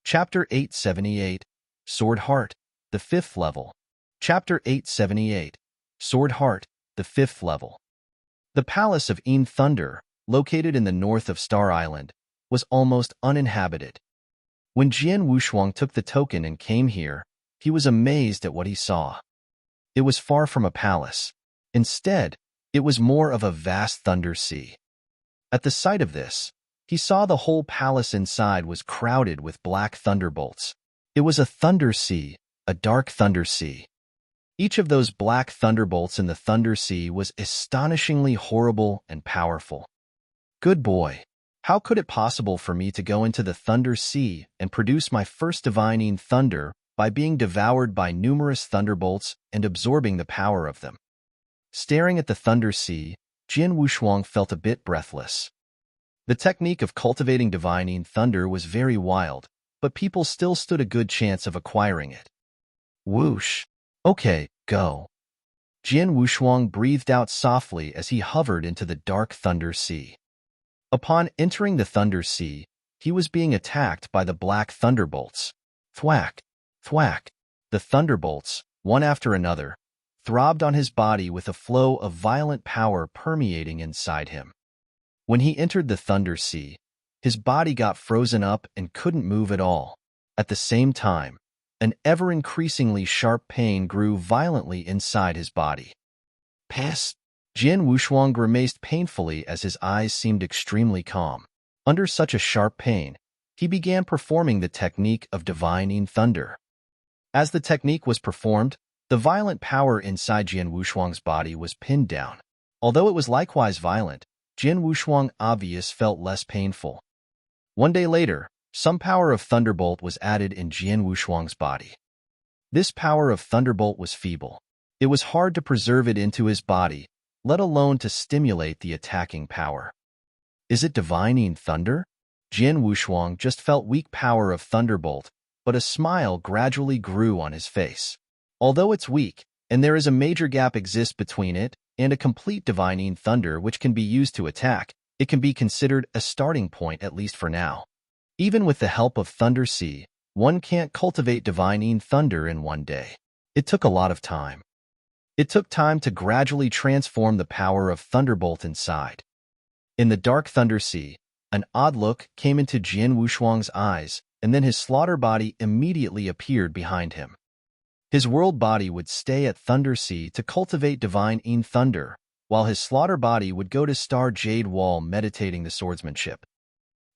Chapter 878, Sword Heart, the 5th level. Chapter 878, Sword Heart, the 5th level. The palace of Een Thunder, located in the north of Star Island, was almost uninhabited. When Jian Wushuang took the token and came here, he was amazed at what he saw. It was far from a palace. Instead, it was more of a vast thunder sea. At the sight of this, he saw the whole palace inside was crowded with black thunderbolts. It was a thunder sea, a dark thunder sea. Each of those black thunderbolts in the thunder sea was astonishingly horrible and powerful. Good boy. How could it possible for me to go into the thunder sea and produce my first divining thunder by being devoured by numerous thunderbolts and absorbing the power of them? Staring at the thunder sea, Jian Wushuang felt a bit breathless. The technique of cultivating divining thunder was very wild, but people still stood a good chance of acquiring it. Whoosh. Okay, go. Jian Wushuang breathed out softly as he hovered into the dark thunder sea. Upon entering the thunder sea, he was being attacked by the black thunderbolts. Thwack, thwack. The thunderbolts, one after another, throbbed on his body with a flow of violent power permeating inside him. When he entered the thunder sea, his body got frozen up and couldn't move at all. At the same time, an ever-increasingly sharp pain grew violently inside his body. Pass. Jian Wushuang grimaced painfully as his eyes seemed extremely calm. Under such a sharp pain, he began performing the technique of divining thunder. As the technique was performed, the violent power inside Jian Wushuang's body was pinned down. Although it was likewise violent, Jian Wushuang obvious felt less painful. One day later, some power of Thunderbolt was added in Jian Wushuang's body. This power of Thunderbolt was feeble. It was hard to preserve it into his body, let alone to stimulate the attacking power. Is it divining thunder? Jian Wushuang just felt weak power of Thunderbolt, but a smile gradually grew on his face. Although it's weak, and there is a major gap exists between it and a complete divining thunder which can be used to attack, it can be considered a starting point at least for now. Even with the help of Thunder Sea, one can't cultivate divining thunder in one day. It took a lot of time. It took time to gradually transform the power of Thunderbolt inside. In the dark Thunder Sea, an odd look came into Jian Wushuang's eyes, and then his slaughter body immediately appeared behind him. His world body would stay at Thunder Sea to cultivate divine Een Thunder, while his slaughter body would go to Star Jade Wall meditating the swordsmanship.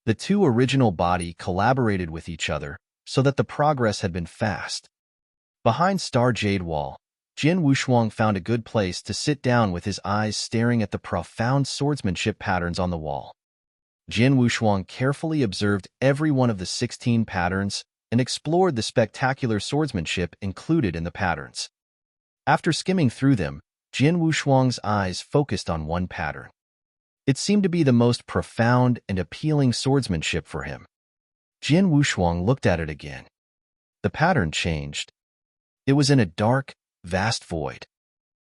The two original body collaborated with each other so that the progress had been fast. Behind Star Jade Wall, Jian Wushuang found a good place to sit down with his eyes staring at the profound swordsmanship patterns on the wall. Jian Wushuang carefully observed every one of the 16 patterns and explored the spectacular swordsmanship included in the patterns. After skimming through them, Jian Wushuang's eyes focused on one pattern. It seemed to be the most profound and appealing swordsmanship for him. Jian Wushuang looked at it again. The pattern changed. It was in a dark, vast void.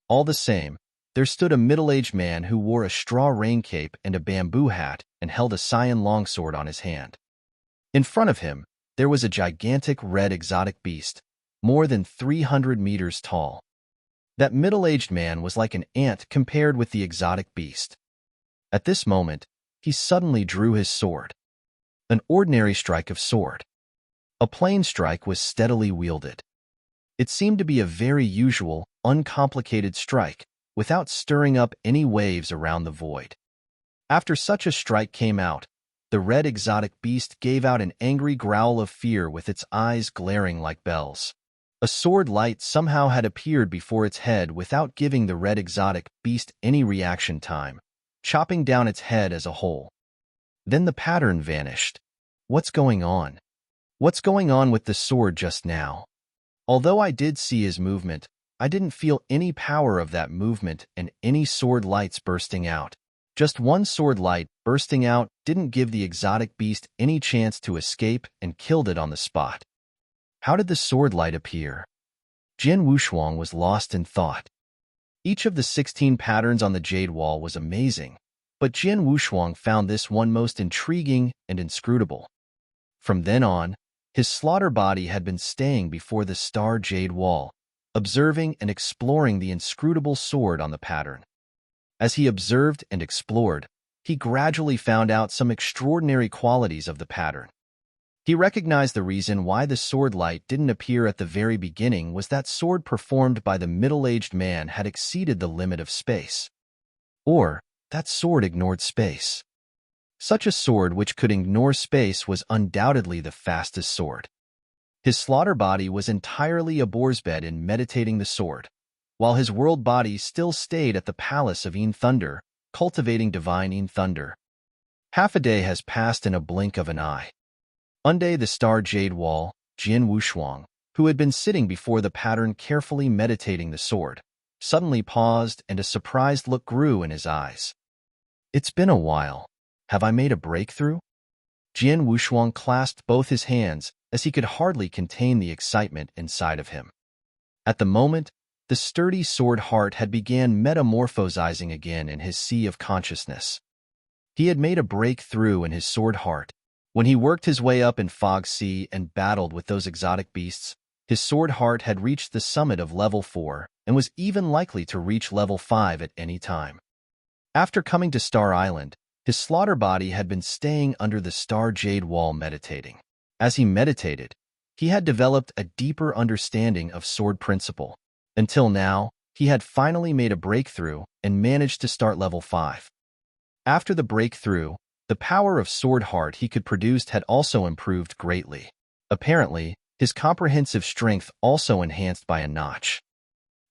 All the same, there stood a middle-aged man who wore a straw rain cape and a bamboo hat and held a cyan longsword on his hand. In front of him, there was a gigantic red exotic beast, more than 300 meters tall. That middle-aged man was like an ant compared with the exotic beast. At this moment, he suddenly drew his sword. An ordinary strike of sword. A plain strike was steadily wielded. It seemed to be a very usual, uncomplicated strike, without stirring up any waves around the void. After such a strike came out, the red exotic beast gave out an angry growl of fear with its eyes glaring like bells. A sword light somehow had appeared before its head without giving the red exotic beast any reaction time, chopping down its head as a whole. Then the pattern vanished. What's going on? What's going on with the sword just now? Although I did see his movement, I didn't feel any power of that movement and any sword lights bursting out. Just one sword light bursting out didn't give the exotic beast any chance to escape and killed it on the spot. How did the sword light appear? Jian Wushuang was lost in thought. Each of the 16 patterns on the jade wall was amazing, but Jian Wushuang found this one most intriguing and inscrutable. From then on, His slaughter body had been staying before the star jade wall, observing and exploring the inscrutable sword on the pattern. As he observed and explored, he gradually found out some extraordinary qualities of the pattern. He recognized the reason why the sword light didn't appear at the very beginning was that sword performed by the middle-aged man had exceeded the limit of space. Or, that sword ignored space. Such a sword which could ignore space was undoubtedly the fastest sword. His slaughter body was entirely a boar's bed in meditating the sword, while his world body still stayed at the palace of Een Thunder, cultivating divine Een Thunder. Half a day has passed in a blink of an eye. Unday the star jade wall, Jian Wushuang, who had been sitting before the pattern carefully meditating the sword, suddenly paused and a surprised look grew in his eyes. It's been a while. Have I made a breakthrough? Jian Wushuang clasped both his hands as he could hardly contain the excitement inside of him. At the moment, the sturdy sword heart had began metamorphosizing again in his sea of consciousness. He had made a breakthrough in his sword heart. When he worked his way up in Fog Sea and battled with those exotic beasts, his sword heart had reached the summit of level 4 and was even likely to reach level 5 at any time. After coming to Star Island, his slaughter body had been staying under the star jade wall meditating. As he meditated, he had developed a deeper understanding of sword principle. Until now, he had finally made a breakthrough and managed to start level 5. After the breakthrough, the power of sword heart he could produce had also improved greatly. Apparently, his comprehensive strength also enhanced by a notch.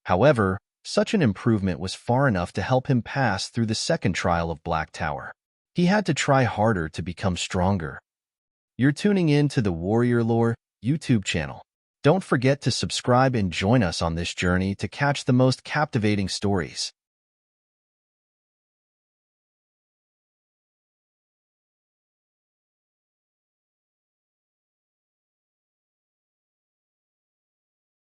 However, such an improvement was far enough to help him pass through the second trial of Black Tower. He had to try harder to become stronger. You're tuning in to the Warrior Lore YouTube channel. Don't forget to subscribe and join us on this journey to catch the most captivating stories.